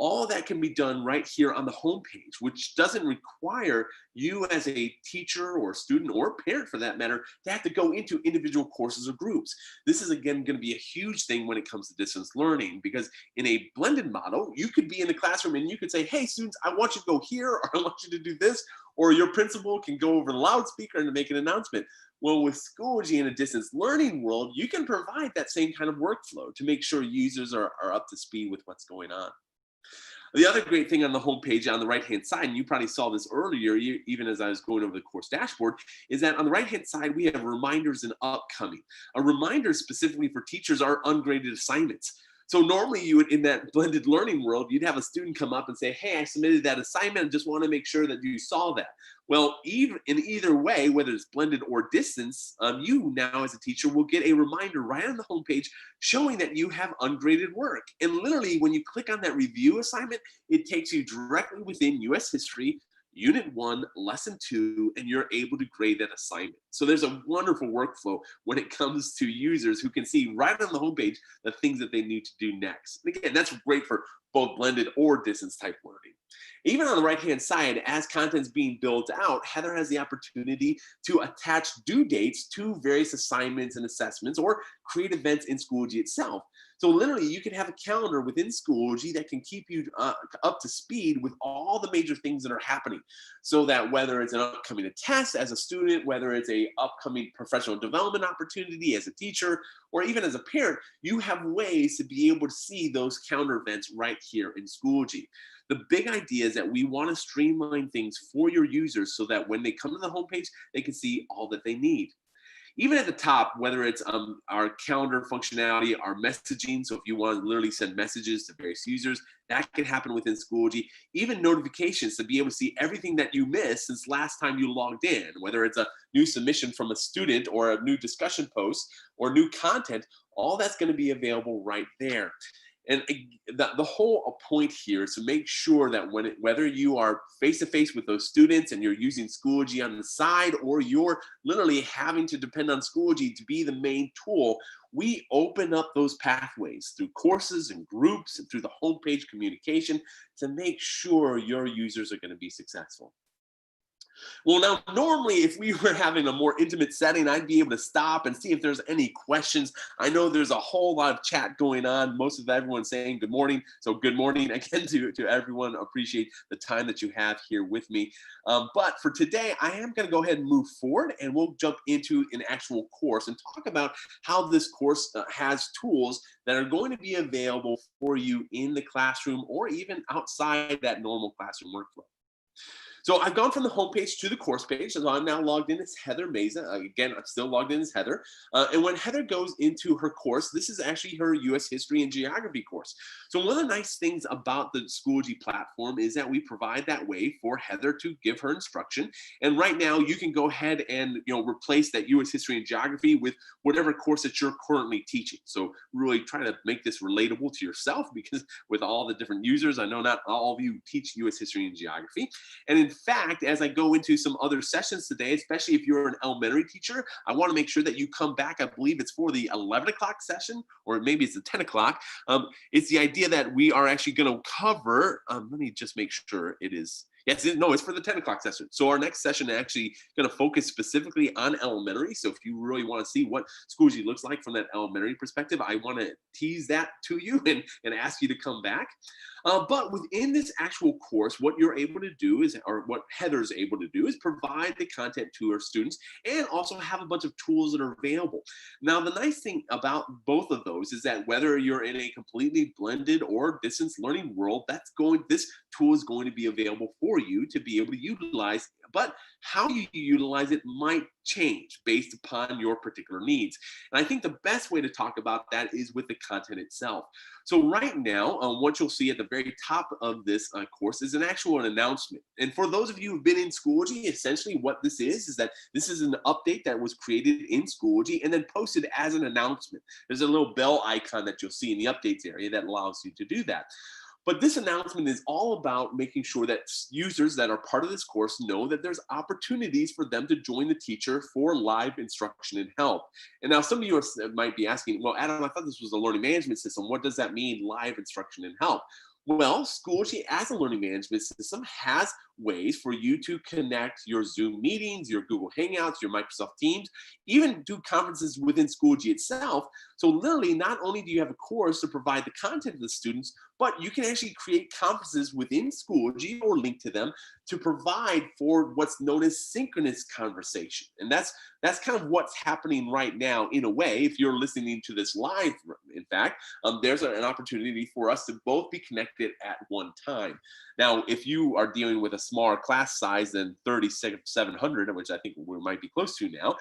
All that can be done right here on the homepage, which doesn't require you as a teacher or student or parent for that matter to have to go into individual courses or groups. This is again going to be a huge thing when it comes to distance learning, because in a blended model, you could be in the classroom and you could say, hey students, I want you to go here, or I want you to do this, or your principal can go over the loudspeaker and make an announcement. Well, with Schoology in a distance learning world, you can provide that same kind of workflow to make sure users are up to speed with what's going on. The other great thing on the homepage on the right-hand side, and you probably saw this earlier, even as I was going over the course dashboard, is that on the right-hand side, we have reminders and upcoming. A reminder specifically for teachers are ungraded assignments. So normally you would, in that blended learning world, you'd have a student come up and say, hey, I submitted that assignment and just want to make sure that you saw that. Well, in either way, whether it's blended or distance, you now as a teacher will get a reminder right on the homepage showing that you have ungraded work. And literally when you click on that review assignment, it takes you directly within US History, Unit 1, Lesson 2, and you're able to grade that assignment. So there's a wonderful workflow when it comes to users who can see right on the homepage the things that they need to do next. And again, that's great for both blended or distance type learning. Even on the right-hand side, as content's being built out, Heather has the opportunity to attach due dates to various assignments and assessments or create events in Schoology itself. So literally, you can have a calendar within Schoology that can keep you up to speed with all the major things that are happening. So that whether it's an upcoming test as a student, whether it's an upcoming professional development opportunity as a teacher, or even as a parent, you have ways to be able to see those calendar events right here in Schoology. The big idea is that we want to streamline things for your users so that when they come to the homepage, they can see all that they need. Even at the top, whether it's our calendar functionality, our messaging, so if you want to literally send messages to various users, that can happen within Schoology. Even notifications to be able to see everything that you missed since last time you logged in, whether it's a new submission from a student or a new discussion post or new content, all that's going to be available right there. And the whole point here is to make sure that whether you are face-to-face with those students and you're using Schoology on the side, or you're literally having to depend on Schoology to be the main tool, we open up those pathways through courses and groups and through the homepage communication to make sure your users are going to be successful. Well, now, normally, if we were having a more intimate setting, I'd be able to stop and see if there's any questions. I know there's a whole lot of chat going on. Most of everyone saying good morning. So good morning again to everyone. Appreciate the time that you have here with me. But for today, I am going to go ahead and move forward, and we'll jump into an actual course and talk about how this course has tools that are going to be available for you in the classroom or even outside that normal classroom workflow. So I've gone from the homepage to the course page, so I'm now logged in as Heather Meza. Again, I'm still logged in as Heather. And when Heather goes into her course, this is actually her US History and Geography course. So one of the nice things about the Schoology platform is that we provide that way for Heather to give her instruction. And right now, you can go ahead and replace that US History and Geography with whatever course that you're currently teaching. So really try to make this relatable to yourself, because with all the different users, I know not all of you teach US History and Geography. And in fact, as I go into some other sessions today, especially if you're an elementary teacher, I want to make sure that you come back. I believe it's for the 11 o'clock session, or maybe it's the 10 o'clock. It's the idea that we are actually going to cover, let me just make sure it is. Yes, no, it's for the 10 o'clock session. So our next session is actually going to focus specifically on elementary. So if you really want to see what Schoology looks like from that elementary perspective, I want to tease that to you and ask you to come back. But within this actual course, what you're able to do is, or what Heather's able to do, is provide the content to her students and also have a bunch of tools that are available. Now, the nice thing about both of those is that whether you're in a completely blended or distance learning world, this tool is going to be available for you to be able to utilize. But how you utilize it might change based upon your particular needs. And I think the best way to talk about that is with the content itself. So right now, what you'll see at the very top of this course is an announcement. And for those of you who've been in Schoology, essentially what this is that this is an update that was created in Schoology and then posted as an announcement. There's a little bell icon that you'll see in the updates area that allows you to do that. But this announcement is all about making sure that users that are part of this course know that there's opportunities for them to join the teacher for live instruction and help. And now some of you might be asking, well, Adam, I thought this was a learning management system. What does that mean, live instruction and help? Well, Schoology as a learning management system has ways for you to connect your Zoom meetings, your Google Hangouts, your Microsoft Teams, even do conferences within Schoology itself. So literally, not only do you have a course to provide the content to the students, but you can actually create conferences within Schoology or link to them to provide for what's known as synchronous conversation. And that's kind of what's happening right now in a way. If you're listening to this live, in fact, there's an opportunity for us to both be connected at one time. Now, if you are dealing with a smaller class size than 3,700, which I think we might be close to now,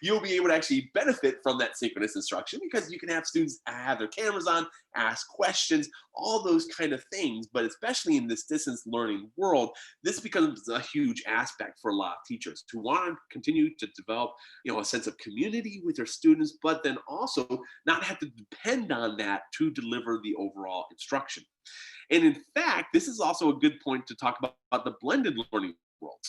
you'll be able to actually benefit from that synchronous instruction because you can have students have their cameras on, ask questions, all those kind of things. But especially in this distance learning world, this becomes a huge aspect for a lot of teachers who want to continue to develop, a sense of community with their students, but then also not have to depend on that to deliver the overall instruction. And in fact, this is also a good point to talk about the blended learning world.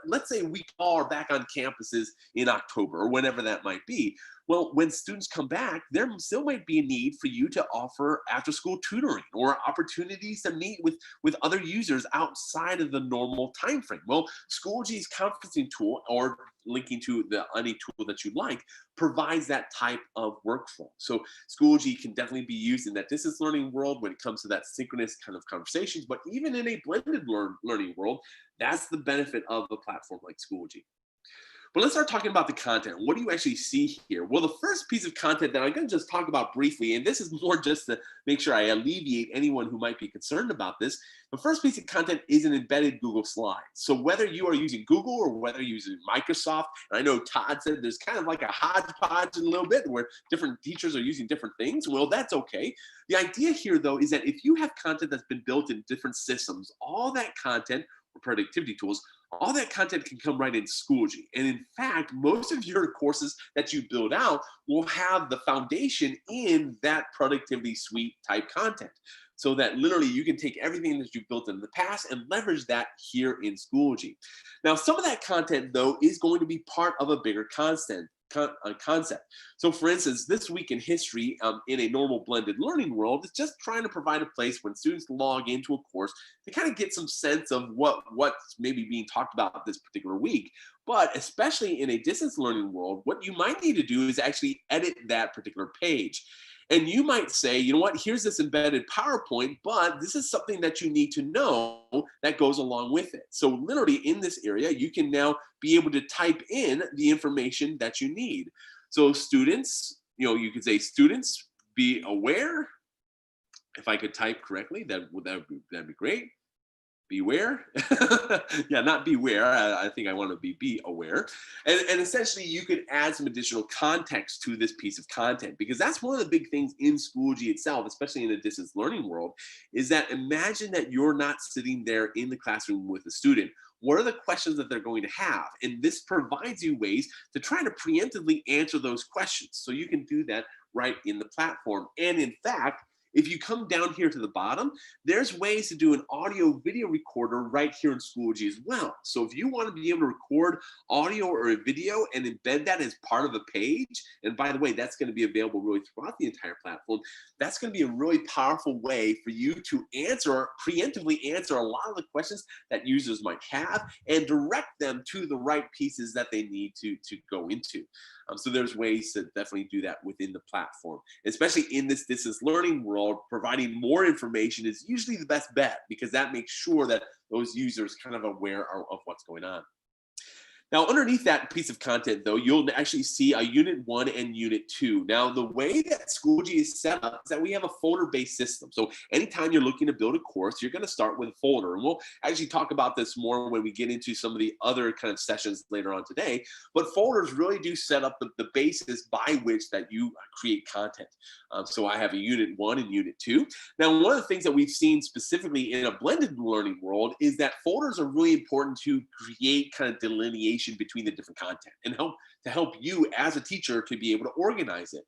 Let's say we all are back on campuses in October or whenever that might be. Well, when students come back, there still might be a need for you to offer after-school tutoring or opportunities to meet with other users outside of the normal time frame. Well, Schoology's conferencing tool, or linking to any tool that you like, provides that type of workflow. So Schoology can definitely be used in that distance learning world when it comes to that synchronous kind of conversations, but even in a blended learning world, that's the benefit of a platform like Schoology. But let's start talking about the content. What do you actually see here? Well, the first piece of content that I'm going to just talk about briefly, and this is more just to make sure I alleviate anyone who might be concerned about this. The first piece of content is an embedded Google slide. So whether you are using Google or whether you're using Microsoft, and I know Todd said there's kind of like a hodgepodge a little bit where different teachers are using different things. Well, that's okay. The idea here, though, is that if you have content that's been built in different systems, all that content or productivity tools, all that content can come right in Schoology. And in fact, most of your courses that you build out will have the foundation in that productivity suite type content. So that literally you can take everything that you've built in the past and leverage that here in Schoology. Now, some of that content, though, is going to be part of a bigger concept. So for instance, this week in history in a normal blended learning world is just trying to provide a place when students log into a course to kind of get some sense of what's maybe being talked about this particular week. But especially in a distance learning world, what you might need to do is actually edit that particular page. And you might say, you know what, here's this embedded PowerPoint, but this is something that you need to know that goes along with it. So literally in this area, you can now be able to type in the information that you need. So students, you could say students be aware. If I could type correctly, that'd be great. Beware. Yeah, not beware. I think I want to be aware. And essentially you could add some additional context to this piece of content, because that's one of the big things in Schoology itself, especially in the distance learning world, is that imagine that you're not sitting there in the classroom with a student. What are the questions that they're going to have? And this provides you ways to try to preemptively answer those questions. So you can do that right in the platform. And in fact, if you come down here to the bottom, there's ways to do an audio video recorder right here in Schoology as well. So if you want to be able to record audio or a video and embed that as part of a page, and by the way, that's going to be available really throughout the entire platform, that's going to be a really powerful way for you to preemptively answer a lot of the questions that users might have and direct them to the right pieces that they need to go into. So there's ways to definitely do that within the platform, especially in this distance learning world. world, providing more information is usually the best bet, because that makes sure that those users kind of aware of what's going on. Now, underneath that piece of content, though, you'll actually see a Unit 1 and Unit 2. Now, the way that Schoology is set up is that we have a folder-based system. So anytime you're looking to build a course, you're going to start with a folder. And we'll actually talk about this more when we get into some of the other kind of sessions later on today. But folders really do set up the basis by which that you create content. So I have a Unit 1 and Unit 2. Now, one of the things that we've seen specifically in a blended learning world is that folders are really important to create kind of delineation between the different content and help you as a teacher to be able to organize it.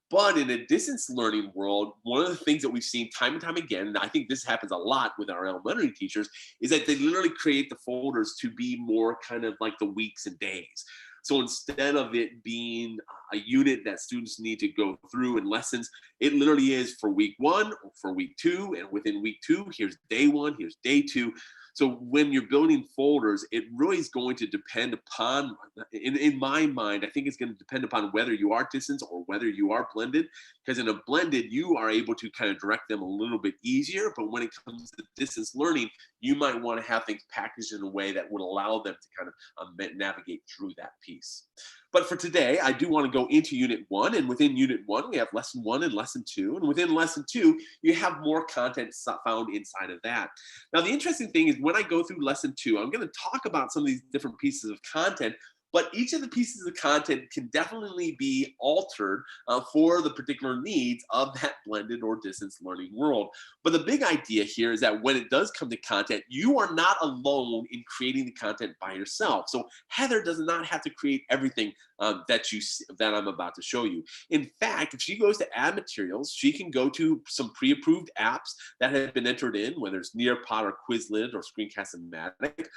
But in a distance learning world, one of the things that we've seen time and time again, and I think this happens a lot with our elementary teachers, is that they literally create the folders to be more kind of like the weeks and days. So instead of it being a unit that students need to go through in lessons, it literally is for week 1 or for week 2. And within week 2, here's day 1, here's day 2. So when you're building folders, it really is going to depend upon, in my mind, I think it's going to depend upon whether you are distance or whether you are blended. Because in a blended, you are able to kind of direct them a little bit easier. But when it comes to distance learning, you might want to have things packaged in a way that would allow them to kind of navigate through that piece. But for today, I do want to go into Unit 1. And within Unit 1, we have Lesson 1 and Lesson 2. And within Lesson 2, you have more content found inside of that. Now, the interesting thing is when I go through Lesson 2, I'm going to talk about some of these different pieces of content. But each of the pieces of content can definitely be altered for the particular needs of that blended or distance learning world. But the big idea here is that when it does come to content, you are not alone in creating the content by yourself. So Heather does not have to create everything that I'm about to show you. In fact, if she goes to add materials, she can go to some pre-approved apps that have been entered in, whether it's Nearpod or Quizlet or Screencast-O-Matic,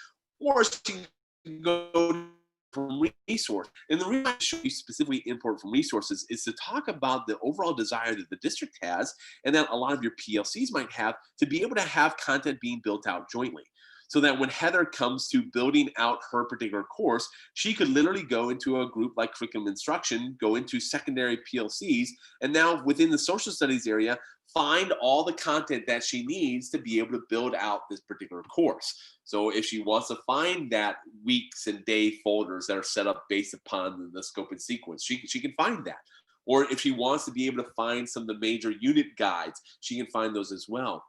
or she can go from resource. And the reason I show you specifically import from resources is to talk about the overall desire that the district has and that a lot of your PLCs might have to be able to have content being built out jointly. So that when Heather comes to building out her particular course, she could literally go into a group like curriculum instruction, go into secondary PLCs, and now within the social studies area, find all the content that she needs to be able to build out this particular course. So if she wants to find that weeks and day folders that are set up based upon the scope and sequence, she can find that. Or if she wants to be able to find some of the major unit guides, she can find those as well.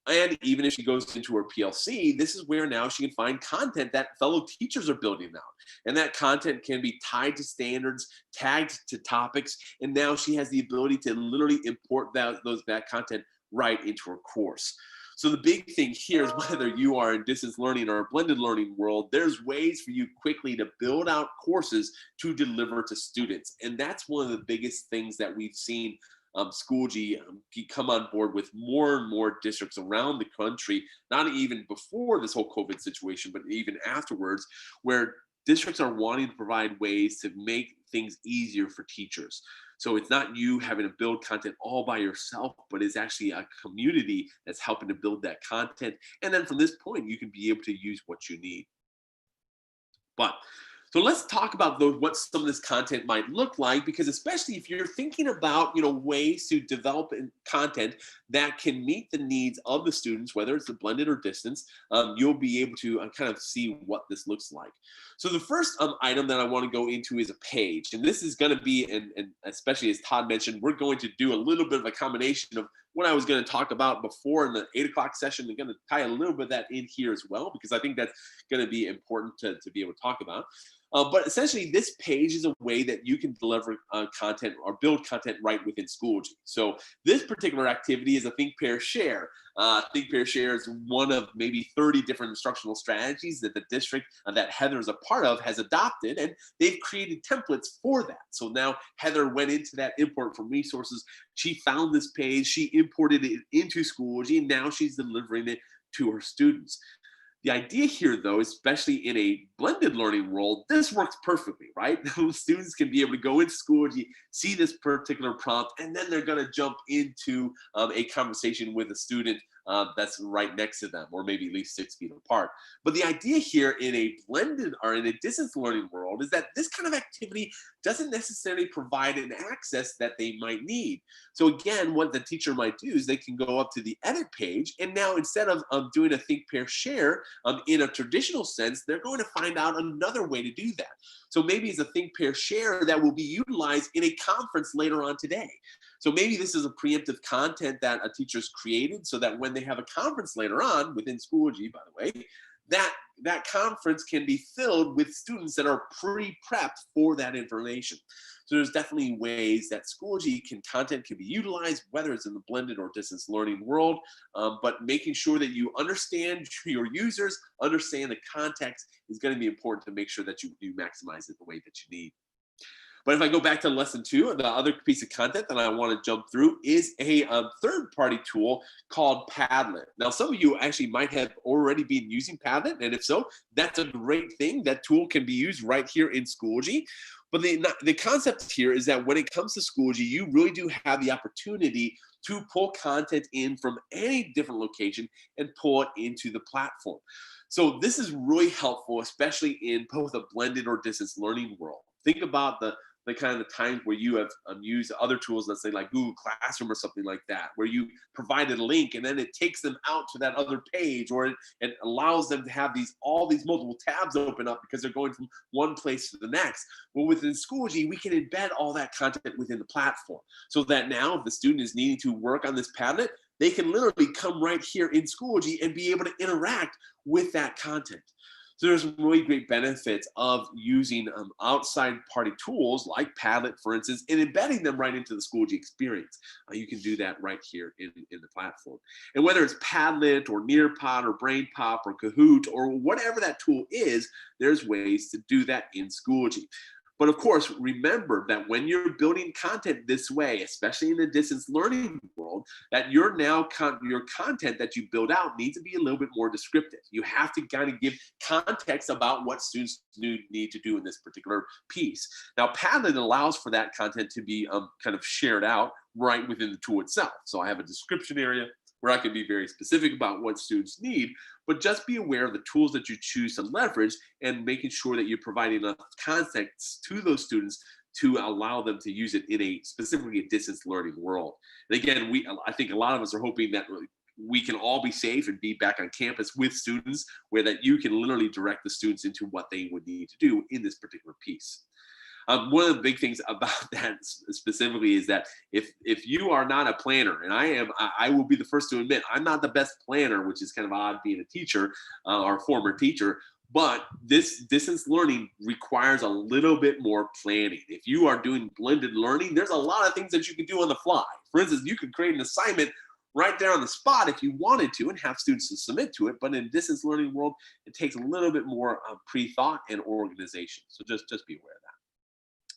And even if she goes into her PLC, this is where now she can find content that fellow teachers are building out. And that content can be tied to standards, tagged to topics, and now she has the ability to literally import that content right into her course. So the big thing here is whether you are in distance learning or a blended learning world, there's ways for you quickly to build out courses to deliver to students. And that's one of the biggest things that we've seen Schoology come on board with more and more districts around the country, not even before this whole COVID situation, but even afterwards, where districts are wanting to provide ways to make things easier for teachers. So it's not you having to build content all by yourself, but it's actually a community that's helping to build that content. And then from this point, you can be able to use what you need. So let's talk about what some of this content might look like, because especially if you're thinking about ways to develop content that can meet the needs of the students, whether it's a blended or distance, you'll be able to kind of see what this looks like. So the first item that I want to go into is a page, and this is going to be, and especially as Todd mentioned, we're going to do a little bit of a combination of what I was going to talk about before in the 8 o'clock session. I'm going to tie a little bit of that in here as well, because I think that's going to be important to be able to talk about. But essentially, this page is a way that you can deliver content or build content right within Schoology. So this particular activity is a Think, Pair, Share. Think, Pair, Share is one of maybe 30 different instructional strategies that the district that Heather is a part of has adopted, and they've created templates for that. So now Heather went into that import from resources. She found this page, she imported it into Schoology, and now she's delivering it to her students. The idea here, though, especially in a blended learning world, this works perfectly, right? Students can be able to go into Schoology, see this particular prompt, and then they're going to jump into a conversation with a student that's right next to them, or maybe at least 6 feet apart. But the idea here in a blended or in a distance learning world world is that this kind of activity doesn't necessarily provide an access that they might need. So again, what the teacher might do is they can go up to the edit page, and now instead of doing a think, pair, share in a traditional sense, they're going to find out another way to do that. So maybe it's a think, pair, share that will be utilized in a conference later on today. So maybe this is a preemptive content that a teacher's created so that when they have a conference later on within Schoology, by the way, that conference can be filled with students that are pre-prepped for that information. So there's definitely ways that Schoology content can be utilized, whether it's in the blended or distance learning world, but making sure that you understand your users, understand the context is going to be important to make sure that you maximize it the way that you need. But if I go back to lesson 2, the other piece of content that I want to jump through is a third-party tool called Padlet. Now, some of you actually might have already been using Padlet, and if so, that's a great thing. That tool can be used right here in Schoology. But the concept here is that when it comes to Schoology, you really do have the opportunity to pull content in from any different location and pull it into the platform. So this is really helpful, especially in both a blended or distance learning world. Think about the kind of times where you have used other tools, let's say like Google Classroom or something like that, where you provided a link and then it takes them out to that other page, or it allows them to have all these multiple tabs open up because they're going from one place to the next. Well, within Schoology, we can embed all that content within the platform so that now if the student is needing to work on this Padlet, they can literally come right here in Schoology and be able to interact with that content. So there's really great benefits of using outside party tools like Padlet, for instance, and embedding them right into the Schoology experience. You can do that right here in the platform. And whether it's Padlet or Nearpod or BrainPop or Kahoot or whatever that tool is, there's ways to do that in Schoology. But of course, remember that when you're building content this way, especially in the distance learning world, that your content that you build out needs to be a little bit more descriptive. You have to kind of give context about what students need to do in this particular piece. Now, Padlet allows for that content to be kind of shared out right within the tool itself. So I have a description area where I can be very specific about what students need, but just be aware of the tools that you choose to leverage and making sure that you're providing enough context to those students to allow them to use it in specifically a distance learning world. And again, I think a lot of us are hoping that we can all be safe and be back on campus with students, where that you can literally direct the students into what they would need to do in this particular piece. One of the big things about that specifically is that if you are not a planner, and I will be the first to admit, I'm not the best planner, which is kind of odd being a teacher or a former teacher, but this distance learning requires a little bit more planning. If you are doing blended learning, there's a lot of things that you can do on the fly. For instance, you could create an assignment right there on the spot if you wanted to and have students to submit to it. But in distance learning world, it takes a little bit more pre-thought and organization. So just be aware of that.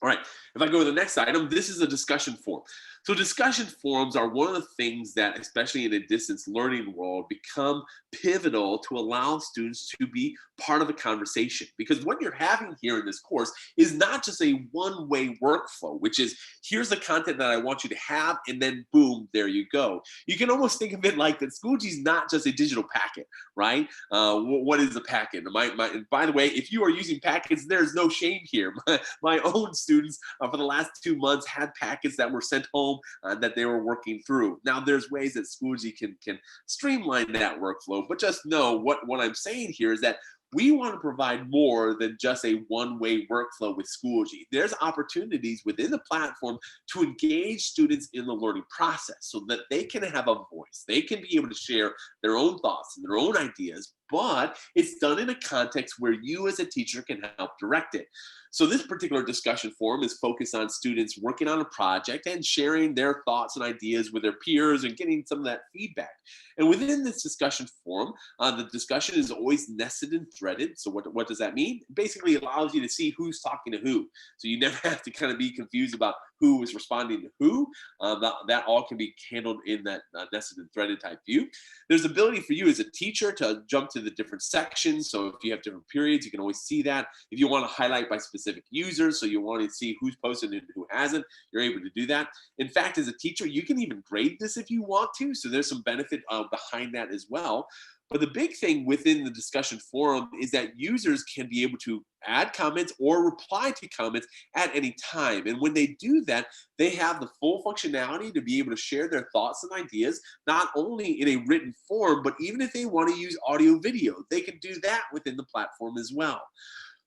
All right, if I go to the next item, this is a discussion forum. So discussion forums are one of the things that, especially in a distance learning world, become pivotal to allow students to be part of a conversation. Because what you're having here in this course is not just a one-way workflow, which is here's the content that I want you to have, and then boom, there you go. You can almost think of it like that Schoology is not just a digital packet, right? What is a packet? And by the way, if you are using packets, there's no shame here. My own students for the last 2 months had packets that were sent home that they were working through. Now, there's ways that Schoology can streamline that workflow, but just know what I'm saying here is that we want to provide more than just a one-way workflow with Schoology. There's opportunities within the platform to engage students in the learning process so that they can have a voice. They can be able to share their own thoughts and their own ideas, but it's done in a context where you as a teacher can help direct it. So this particular discussion forum is focused on students working on a project and sharing their thoughts and ideas with their peers and getting some of that feedback. And within this discussion forum, the discussion is always nested and threaded. So what does that mean? Basically, it allows you to see who's talking to who. So you never have to kind of be confused about who is responding to who. That all can be handled in that nested and threaded type view. There's the ability for you as a teacher to jump to the different sections. So if you have different periods, you can always see that. If you want to highlight by specific users, so you want to see who's posted and who hasn't, you're able to do that. In fact, as a teacher, you can even grade this if you want to. So there's some benefit behind that as well. But the big thing within the discussion forum is that users can be able to add comments or reply to comments at any time. And when they do that, they have the full functionality to be able to share their thoughts and ideas, not only in a written form, but even if they want to use audio video, they can do that within the platform as well.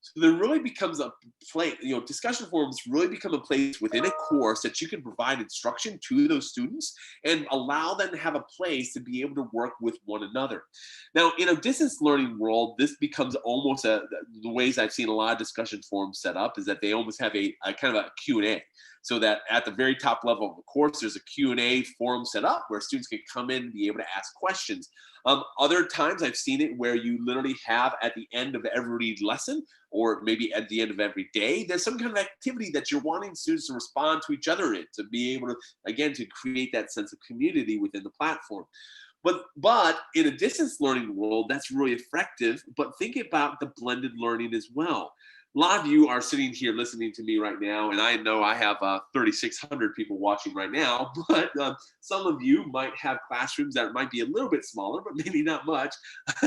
So there really becomes a place, discussion forums really become a place within a course that you can provide instruction to those students and allow them to have a place to be able to work with one another. Now, in a distance learning world, this becomes almost the ways I've seen a lot of discussion forums set up is that they almost have a kind of a Q&A. So that at the very top level of the course, there's a Q&A forum set up where students can come in and be able to ask questions. Other times I've seen it where you literally have at the end of every lesson, or maybe at the end of every day, there's some kind of activity that you're wanting students to respond to each other in, to be able to, again, to create that sense of community within the platform. But in a distance learning world, that's really effective, but think about the blended learning as well. A lot of you are sitting here listening to me right now, and I know I have 3,600 people watching right now, but some of you might have classrooms that might be a little bit smaller, but maybe not much.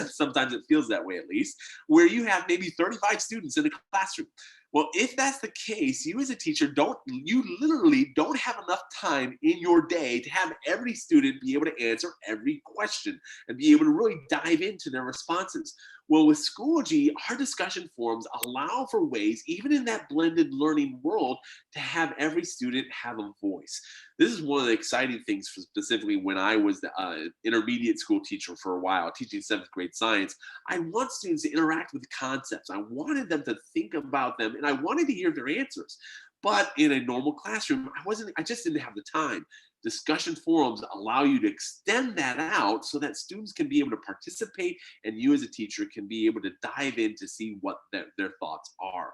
Sometimes it feels that way at least, where you have maybe 35 students in a classroom. Well, if that's the case, you as a teacher you literally don't have enough time in your day to have every student be able to answer every question and be able to really dive into their responses. Well, with Schoology, our discussion forums allow for ways, even in that blended learning world, to have every student have a voice. This is one of the exciting things, specifically when I was the intermediate school teacher for a while, teaching 7th grade science. I want students to interact with the concepts. I wanted them to think about them, and I wanted to hear their answers. But in a normal classroom, I just didn't have the time. Discussion forums allow you to extend that out so that students can be able to participate, and you as a teacher can be able to dive in to see what their thoughts are.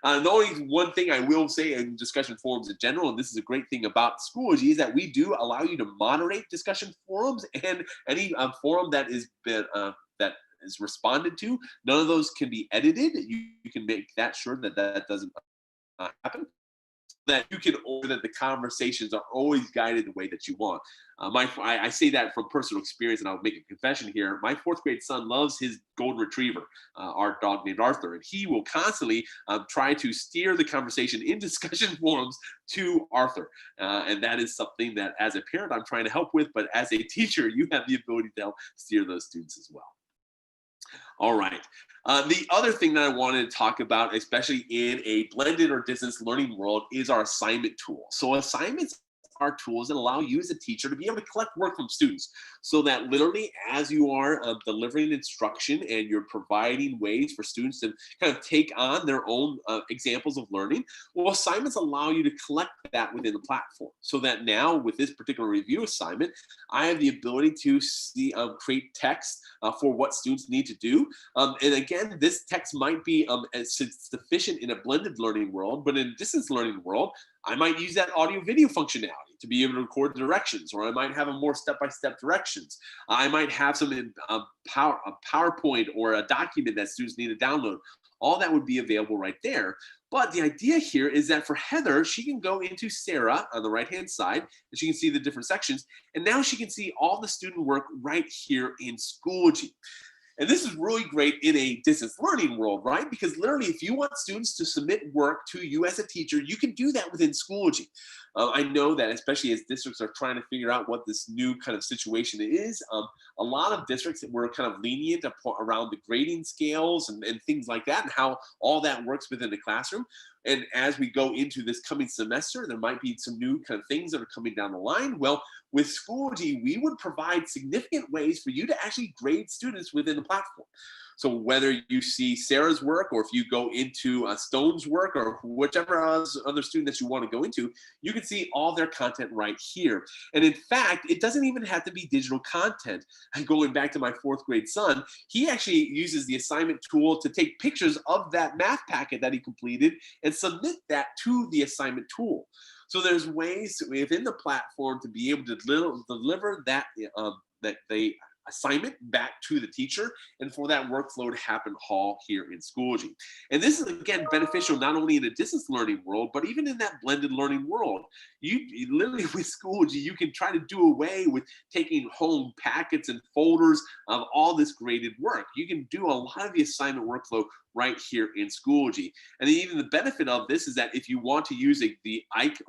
The only one thing I will say in discussion forums in general, and this is a great thing about Schoology, is that we do allow you to moderate discussion forums, and any forum that is responded to, none of those can be edited. You can make that sure that doesn't happen. That you can, or that the conversations are always guided the way that you want. I say that from personal experience, and I'll make a confession here. My 4th grade son loves his golden retriever, our dog named Arthur, and he will constantly try to steer the conversation in discussion forums to Arthur. And that is something that as a parent, I'm trying to help with, but as a teacher, you have the ability to help steer those students as well. All right. The other thing that I wanted to talk about, especially in a blended or distance learning world, is our assignment tool. So assignments are tools that allow you as a teacher to be able to collect work from students, so that literally as you are delivering instruction and you're providing ways for students to kind of take on their own examples of learning, well, assignments allow you to collect that within the platform, so that now with this particular review assignment, I have the ability to create text for what students need to do. And again, this text might be sufficient in a blended learning world, but in a distance learning world, I might use that audio video functionality to be able to record the directions, or I might have a more step-by-step directions. I might have some a PowerPoint or a document that students need to download. All that would be available right there. But the idea here is that for Heather, she can go into Sarah on the right-hand side, and she can see the different sections. And now she can see all the student work right here in Schoology. And this is really great in a distance learning world, right? Because literally, if you want students to submit work to you as a teacher, you can do that within Schoology. I know that especially as districts are trying to figure out what this new kind of situation is, a lot of districts were kind of lenient around the grading scales and things like that, and how all that works within the classroom. And as we go into this coming semester, there might be some new kind of things that are coming down the line. Well, with Schoology, we would provide significant ways for you to actually grade students within the platform. So whether you see Sarah's work, or if you go into Stone's work, or whichever other student that you want to go into, you can see all their content right here. And in fact, it doesn't even have to be digital content. Going back to my 4th grade son, he actually uses the assignment tool to take pictures of that math packet that he completed and submit that to the assignment tool. So there's ways within the platform to be able to deliver that assignment back to the teacher and for that workflow to happen all here in Schoology. And this is, again, beneficial not only in a distance learning world, but even in that blended learning world. You literally, with Schoology, you can try to do away with taking home packets and folders of all this graded work. You can do a lot of the assignment workflow right here in Schoology. And even the benefit of this is that if you want to use the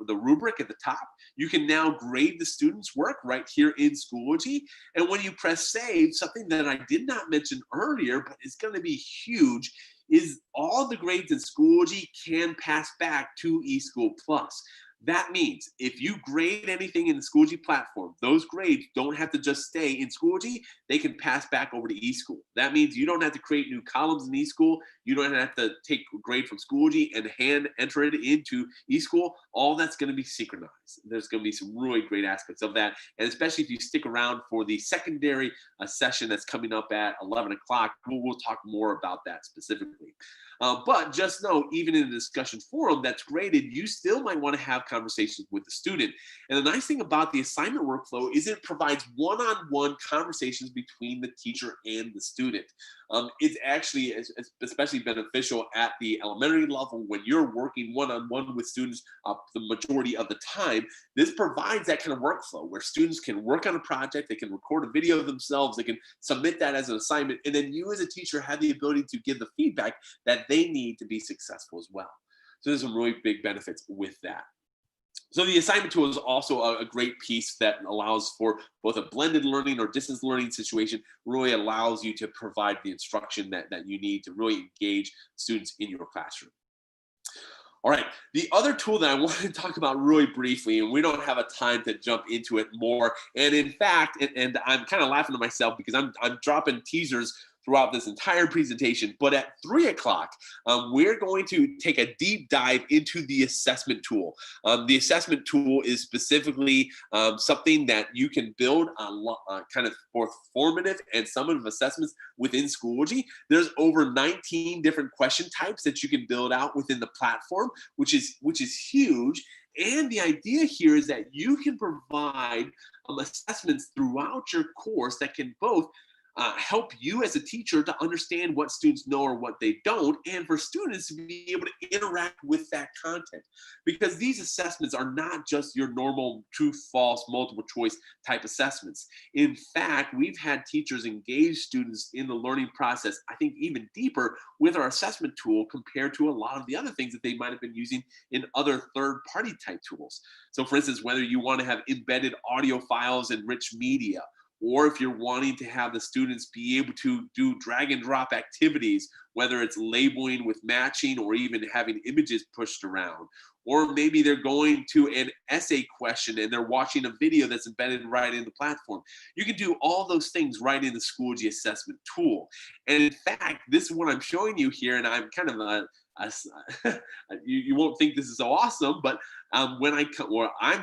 rubric at the top, you can now grade the students' work right here in Schoology. And when you press save, something that I did not mention earlier, but is going to be huge, is all the grades in Schoology can pass back to eSchool Plus. That means if you grade anything in the Schoology platform, those grades don't have to just stay in Schoology, they can pass back over to eSchool. That means you don't have to create new columns in eSchool, you don't have to take a grade from Schoology and hand enter it into eSchool. All that's going to be synchronized. There's going to be some really great aspects of that, and especially if you stick around for the secondary session that's coming up at 11 o'clock, we'll talk more about that specifically. But just know, even in the discussion forum that's graded, you still might want to have conversations with the student. And the nice thing about the assignment workflow is it provides one-on-one conversations between the teacher and the student. It's actually especially beneficial at the elementary level when you're working one-on-one with students the majority of the time. This provides that kind of workflow where students can work on a project, they can record a video of themselves, they can submit that as an assignment, and then you as a teacher have the ability to give the feedback that they need to be successful as well. So there's some really big benefits with that. So the assignment tool is also a great piece that allows for both a blended learning or distance learning situation, really allows you to provide the instruction that you need to really engage students in your classroom. All right, the other tool that I wanted to talk about really briefly, and we don't have a time to jump into it more, and in fact, and I'm kind of laughing to myself because I'm dropping teasers throughout this entire presentation, but at 3 o'clock, we're going to take a deep dive into the assessment tool. The assessment tool is specifically something that you can build kind of for formative and summative assessments within Schoology. There's over 19 different question types that you can build out within the platform, which is huge. And the idea here is that you can provide assessments throughout your course that can both help you as a teacher to understand what students know or what they don't, and for students to be able to interact with that content. Because these assessments are not just your normal true, false, multiple choice type assessments. In fact, we've had teachers engage students in the learning process, I think even deeper, with our assessment tool compared to a lot of the other things that they might have been using in other third-party type tools. So for instance, whether you want to have embedded audio files and rich media, or if you're wanting to have the students be able to do drag and drop activities, whether it's labeling with matching or even having images pushed around, or maybe they're going to an essay question and they're watching a video that's embedded right in the platform. You can do all those things right in the Schoology assessment tool. And in fact, this is what I'm showing you here, and I'm kind of you won't think this is so awesome, but I'm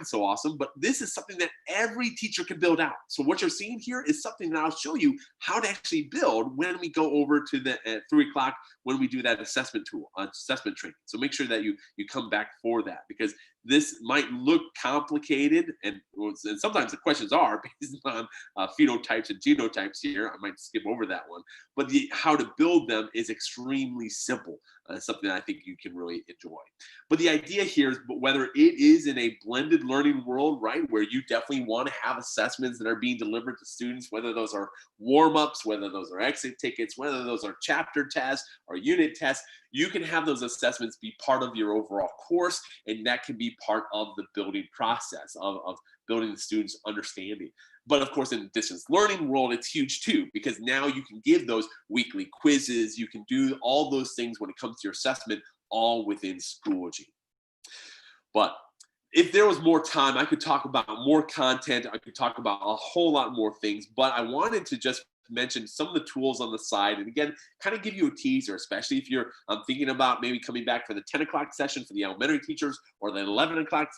so awesome, but this is something that every teacher can build out. So what you're seeing here is something that I'll show you how to actually build when we go over to the at 3 o'clock when we do that assessment tool, assessment training. So make sure that you come back for that, because this might look complicated, and sometimes the questions are based on phenotypes and genotypes here. I might skip over that one, but how to build them is extremely simple. Something I think you can really enjoy. But the idea here is whether it is in a blended learning world, right, where you definitely want to have assessments that are being delivered to students, whether those are warm-ups, whether those are exit tickets, whether those are chapter tests or unit tests, you can have those assessments be part of your overall course, and that can be part of the building process of building the students' understanding. But of course, in the distance learning world, it's huge too, because now you can give those weekly quizzes, you can do all those things when it comes to your assessment, all within Schoology. But if there was more time, I could talk about more content, I could talk about a whole lot more things, but I wanted to just mention some of the tools on the side, and again, kind of give you a teaser, especially if you're thinking about maybe coming back for the 10 o'clock session for the elementary teachers or the 11 o'clock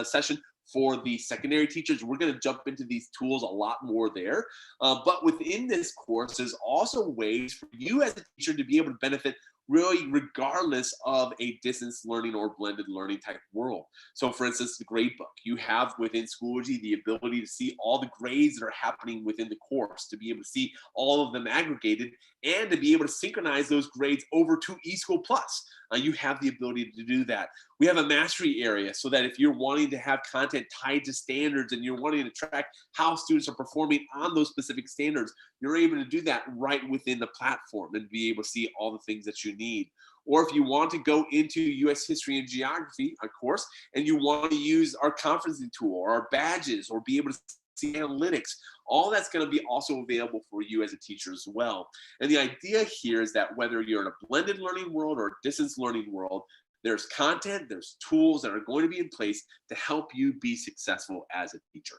session for the secondary teachers. We're going to jump into these tools a lot more there. But within this course, there's also ways for you as a teacher to be able to benefit really regardless of a distance learning or blended learning type world. So for instance, the gradebook, you have within Schoology the ability to see all the grades that are happening within the course, to be able to see all of them aggregated, and to be able to synchronize those grades over to eSchool Plus. You have the ability to do that. We have a mastery area so that if you're wanting to have content tied to standards and you're wanting to track how students are performing on those specific standards, you're able to do that right within the platform and be able to see all the things that you need. Or if you want to go into US history and geography, of course, and you want to use our conferencing tool or our badges or be able to see analytics, all that's going to be also available for you as a teacher as well. And the idea here is that whether you're in a blended learning world or a distance learning world, there's content, there's tools that are going to be in place to help you be successful as a teacher.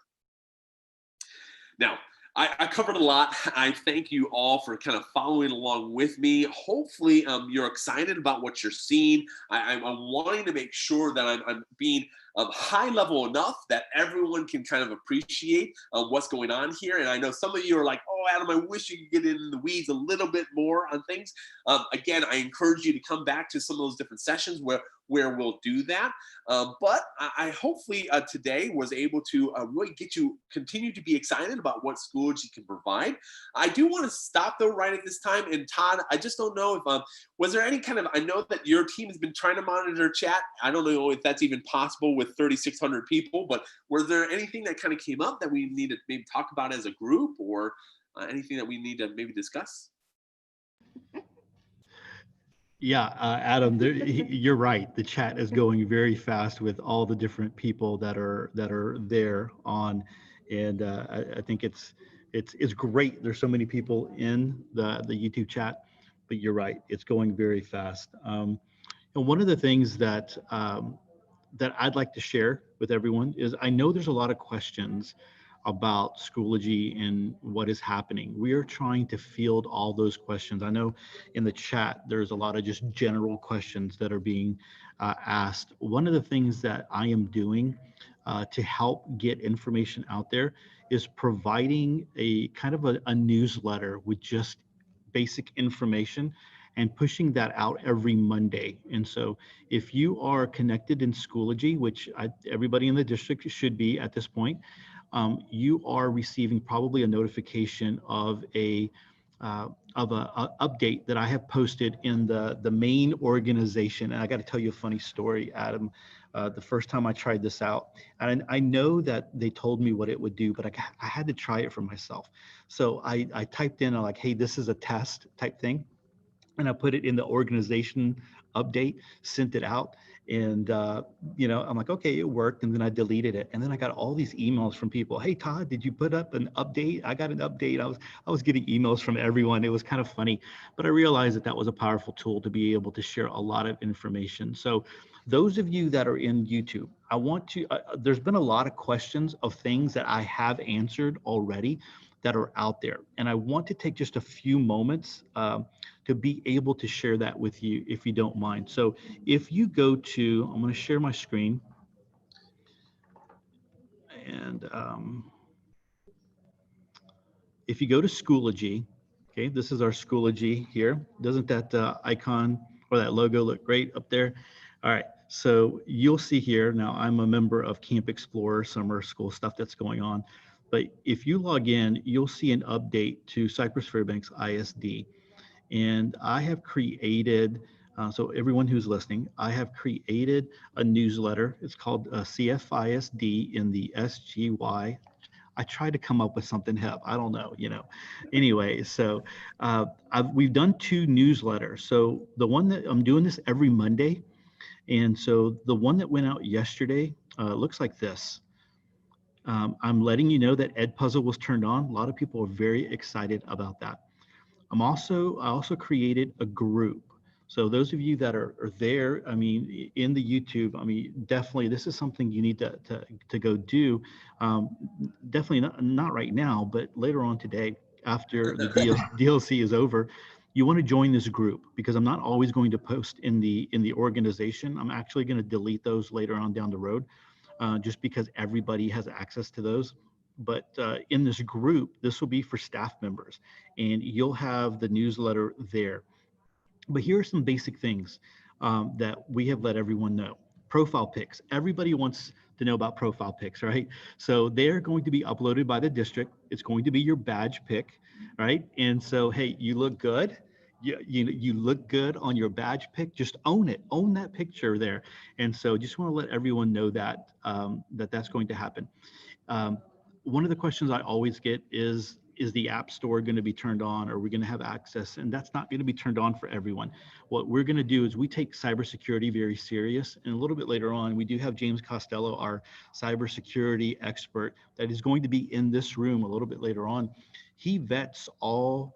Now, I covered a lot. I thank you all for kind of following along with me. Hopefully, you're excited about what you're seeing. I'm wanting to make sure that I'm being high level enough that everyone can kind of appreciate what's going on here. And I know some of you are like, oh, Adam, I wish you could get in the weeds a little bit more on things. Again, I encourage you to come back to some of those different sessions where we'll do that. But I hopefully today was able to really get you continue to be excited about what Schoology can provide. I do want to stop though right at this time. And Todd, I just don't know if, was there any kind of, I know that your team has been trying to monitor chat. I don't know if that's even possible with 3,600 people, but was there anything that kind of came up that we need to maybe talk about as a group, or anything that we need to maybe discuss? Yeah, Adam, you're right. The chat is going very fast with all the different people that are there on, and I think it's great. There's so many people in the YouTube chat, but you're right. It's going very fast. And one of the things that that I'd like to share with everyone is I know there's a lot of questions about Schoology and what is happening. We are trying to field all those questions. I know in the chat, there's a lot of just general questions that are being asked. One of the things that I am doing to help get information out there is providing a kind of a newsletter with just basic information and pushing that out every Monday. And so if you are connected in Schoology, which everybody in the district should be at this point, you are receiving probably a notification of a update that I have posted in the main organization. And I got to tell you a funny story, Adam. The first time I tried this out, and I know that they told me what it would do, but I had to try it for myself. So I typed in like, hey, this is a test type thing. And I put it in the organization update, sent it out. And, I'm like, okay, it worked. And then I deleted it. And then I got all these emails from people. Hey, Todd, did you put up an update? I got an update. I was getting emails from everyone. It was kind of funny, but I realized that was a powerful tool to be able to share a lot of information. So those of you that are in YouTube, I want to, there's been a lot of questions of things that I have answered already that are out there. And I want to take just a few moments to be able to share that with you, if you don't mind. So if you go to, I'm going to share my screen. And if you go to Schoology, okay, this is our Schoology here. Doesn't that icon or that logo look great up there? All right, so you'll see here, now I'm a member of Camp Explorer, summer school stuff that's going on. But if you log in, you'll see an update to Cypress Fairbanks ISD. And I have created, so everyone who's listening, I have created a newsletter. It's called CFISD in the SGY. I tried to come up with something hip. I don't know, Anyway, so we've done 2 newsletters. So the one that I'm doing this every Monday. And so the one that went out yesterday looks like this. I'm letting you know that Edpuzzle was turned on. A lot of people are very excited about that. I also created a group. So those of you that are there, I mean, in the YouTube, I mean, definitely this is something you need to go do. Definitely not right now, but later on today, after the DLC is over, you want to join this group, because I'm not always going to post in the organization. I'm actually going to delete those later on down the road, just because everybody has access to those. But in this group, this will be for staff members, and you'll have the newsletter there. But here are some basic things that we have let everyone know. Profile pics. Everybody wants to know about profile pics, right? So they're going to be uploaded by the district. It's going to be your badge pic, right? And so, hey, you look good. You look good on your badge pic. Just own it. Own that picture there. And so, just want to let everyone know that that's going to happen. Um, One of the questions I always get is the app store going to be turned on? Are we going to have access? And that's not going to be turned on for everyone. What we're going to do is we take cybersecurity very serious. And a little bit later on, we do have James Costello, our cybersecurity expert, that is going to be in this room a little bit later on. He vets all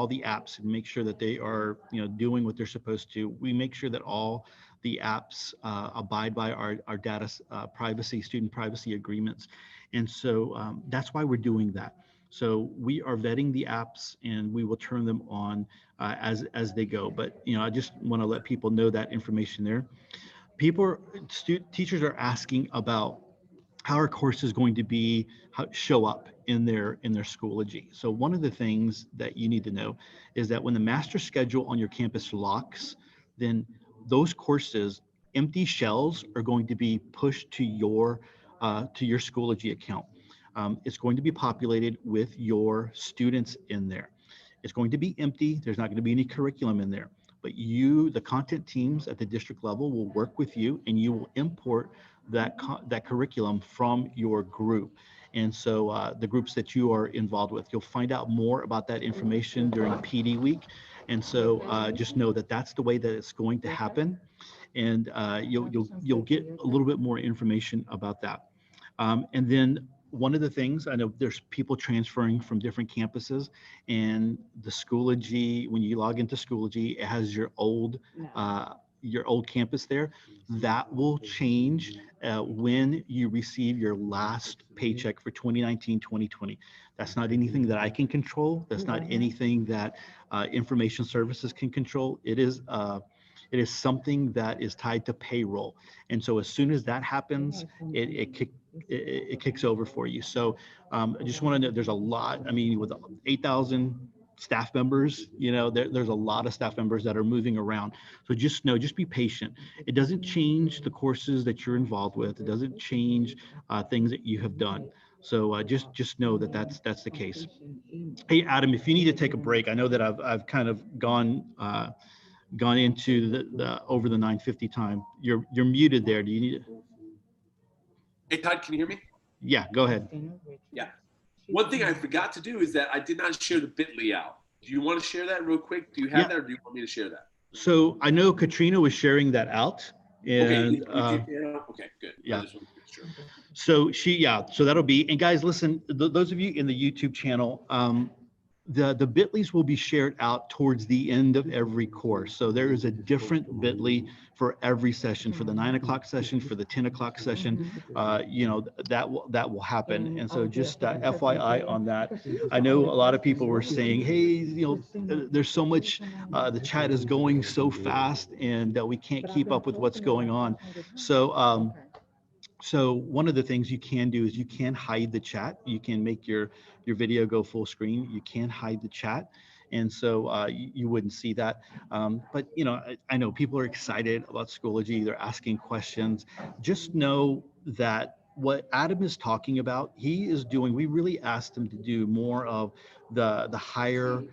the apps and make sure that they are doing what they're supposed to. We make sure that all the apps abide by our data privacy, student privacy agreements. And so that's why we're doing that. So we are vetting the apps and we will turn them on as they go. But I just want to let people know that information there. Teachers are asking about how our course is going to show up in their Schoology. So one of the things that you need to know is that when the master schedule on your campus locks, then those courses, empty shells are going to be pushed to your Schoology account. It's going to be populated with your students in there. It's going to be empty. There's not going to be any curriculum in there. But the content teams at the district level will work with you and you will import that curriculum from your group. And so the groups that you are involved with, you'll find out more about that information during PD week. And so just know that that's the way that it's going to happen. And you'll get a little bit more information about that. And then one of the things, I know there's people transferring from different campuses, and the Schoology, when you log into Schoology, it has your old campus there. That will change when you receive your last paycheck for 2019, 2020. That's not anything that I can control. That's not anything that information services can control. It is something that is tied to payroll. And so as soon as that happens, it kicks over for you. So I just want to know, there's a lot, I mean, with 8,000 staff members, there's a lot of staff members that are moving around. So just be patient. It doesn't change the courses that you're involved with. It doesn't change things that you have done. So just know that that's the case. Hey, Adam, if you need to take a break, I know that I've kind of gone into the over the 9:50 time. You're muted there. Do you need it? Hey, Todd, can you hear me? Yeah, go ahead. Yeah. One thing I forgot to do is that I did not share the bit.ly out. Do you want to share that real quick? Do you have that, or do you want me to share that? So I know Katrina was sharing that out. And okay, good. Yeah. I just want to make sure. So that'll be, and guys, listen, those of you in the YouTube channel, the bit.lys will be shared out towards the end of every course. So there is a different bit.ly for every session, for the 9 o'clock session, for the 10 o'clock session, that will happen. And so just FYI on that. I know a lot of people were saying, hey, there's so much, the chat is going so fast and we can't keep up with what's going on. So one of the things you can do is you can hide the chat. You can make your video go full screen. You can hide the chat. And so you wouldn't see that. But I know people are excited about Schoology. They're asking questions. Just know that what Adam is talking about, he is doing, we really asked him to do more of the higher,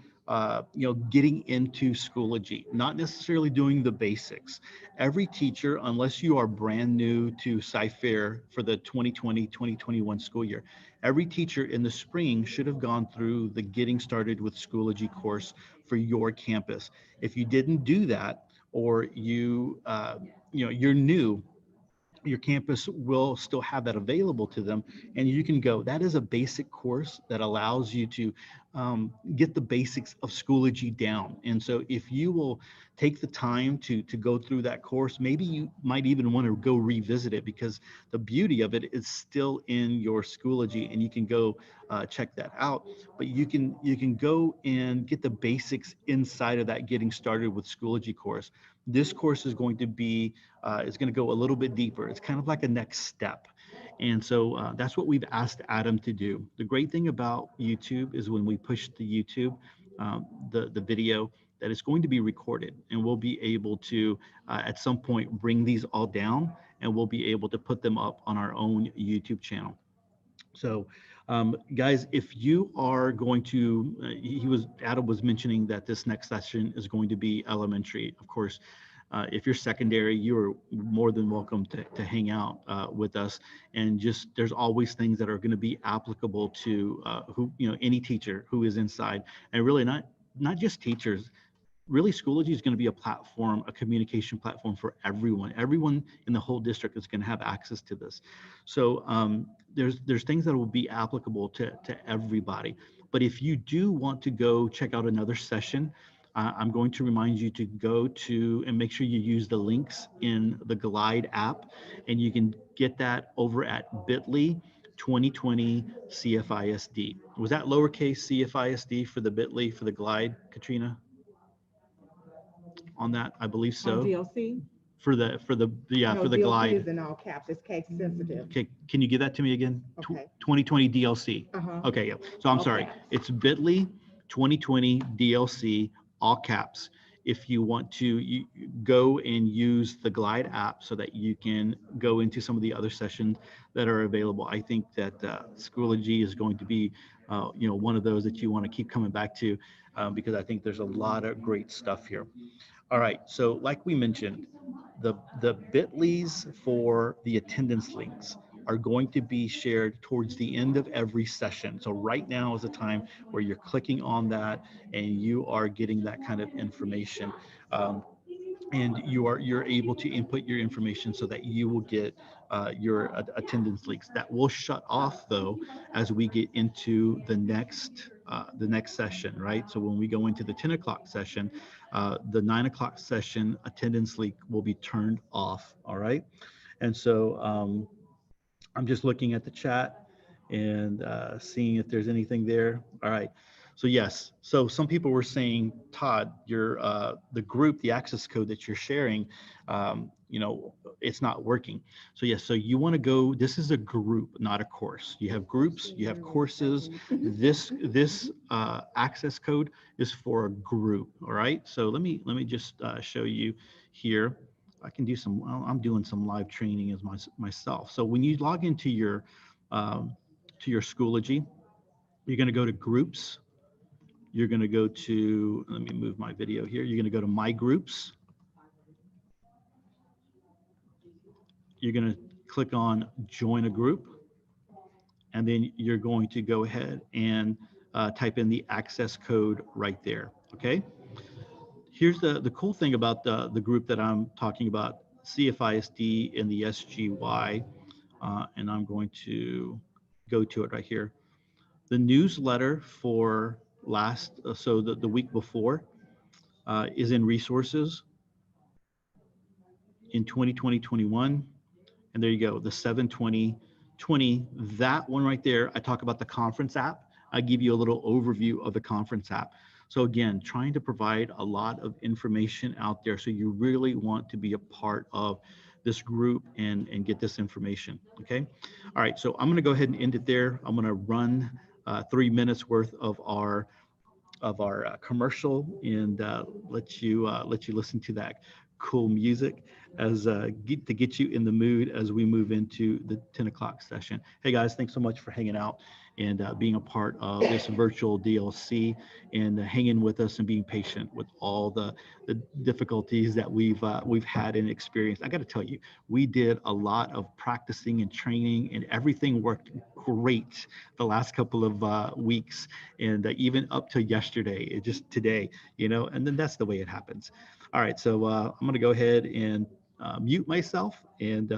getting into Schoology, not necessarily doing the basics. Every teacher, unless you are brand new to Cyfair for the 2020-2021 school year, every teacher in the spring should have gone through the Getting Started with Schoology course for your campus. If you didn't do that, or you're new, your campus will still have that available to them, and you can go. That is a basic course that allows you to get the basics of Schoology down. And so if you will take the time to go through that course, maybe you might even want to go revisit it, because the beauty of it is still in your Schoology, and you can go check that out. But you can go and get the basics inside of that Getting Started with Schoology course. This course is going to be go a little bit deeper. It's kind of like a next step. And so that's what we've asked Adam to do. The great thing about YouTube is when we push the YouTube, the video, that it's going to be recorded, and we'll be able to at some point bring these all down, and we'll be able to put them up on our own YouTube channel. So guys, if you are going to, Adam was mentioning that this next session is going to be elementary. Of course, if you're secondary, you're more than welcome to hang out with us. And just, there's always things that are going to be applicable to any teacher who is inside, and really not just teachers. Really, Schoology is going to be a platform, a communication platform for everyone. Everyone in the whole district is going to have access to this. So there's things that will be applicable to everybody. But if you do want to go check out another session, I'm going to remind you to go to and make sure you use the links in the Glide app, and you can get that over at bit.ly 2020 CFISD. Was that lowercase CFISD for the bit.ly for the Glide, Katrina? On that, I believe so. On DLC? For the for the Glide. DLC is in all caps. It's case sensitive. Okay, can you give that to me again? Okay. 2020 DLC. Okay, yeah. So I'm sorry. caps. It's bit.ly 2020 DLC, all caps. If you want to go and use the Glide app so that you can go into some of the other sessions that are available. I think that Schoology is going to be one of those that you want to keep coming back to because I think there's a lot of great stuff here. All right, so like we mentioned, the bit.lys for the attendance links are going to be shared towards the end of every session. So right now is the time where you're clicking on that and you are getting that kind of information. And you're able to input your information so that you will get your attendance links. That will shut off though as we get into the next session, right? So when we go into the 10 o'clock session, the 9 o'clock session attendance link will be turned off. All right, and so I'm just looking at the chat and seeing if there's anything there. All right. So yes, so some people were saying, Todd, the group, the access code that you're sharing, it's not working. So yes, so you want to go, this is a group, not a course. You have groups, you have courses. This access code is for a group. All right. So let me just show you here. I can do I'm doing some live training as myself. So when you log into your Schoology, you're going to go to groups. You're going to go to, let me move my video here. You're going to go to my groups. You're going to click on join a group. And then you're going to go ahead and type in the access code right there. Okay. Here's the cool thing about the group that I'm talking about, CFISD and the SGY. And I'm going to go to it right here. The newsletter for the week before is in resources in 2020-21, and there you go, the 7/20/20. That one right there, I talk about the conference app. I give you a little overview of the conference app. So again, trying to provide a lot of information out there, so you really want to be a part of this group and get this information. Okay. All right. So I'm going to go ahead and end it there. I'm going to run 3 minutes worth of our commercial and let you listen to that cool music as to get you in the mood as we move into the 10 o'clock session. Hey guys, thanks so much for hanging out and being a part of this virtual DLC and hanging with us and being patient with all the difficulties that we've had and experienced. I got to tell you, we did a lot of practicing and training, and everything worked great the last couple of weeks, and even up to yesterday, just today, and then that's the way it happens. All right, so I'm going to go ahead and mute myself and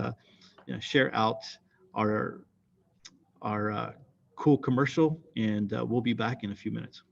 share out our cool commercial, and we'll be back in a few minutes.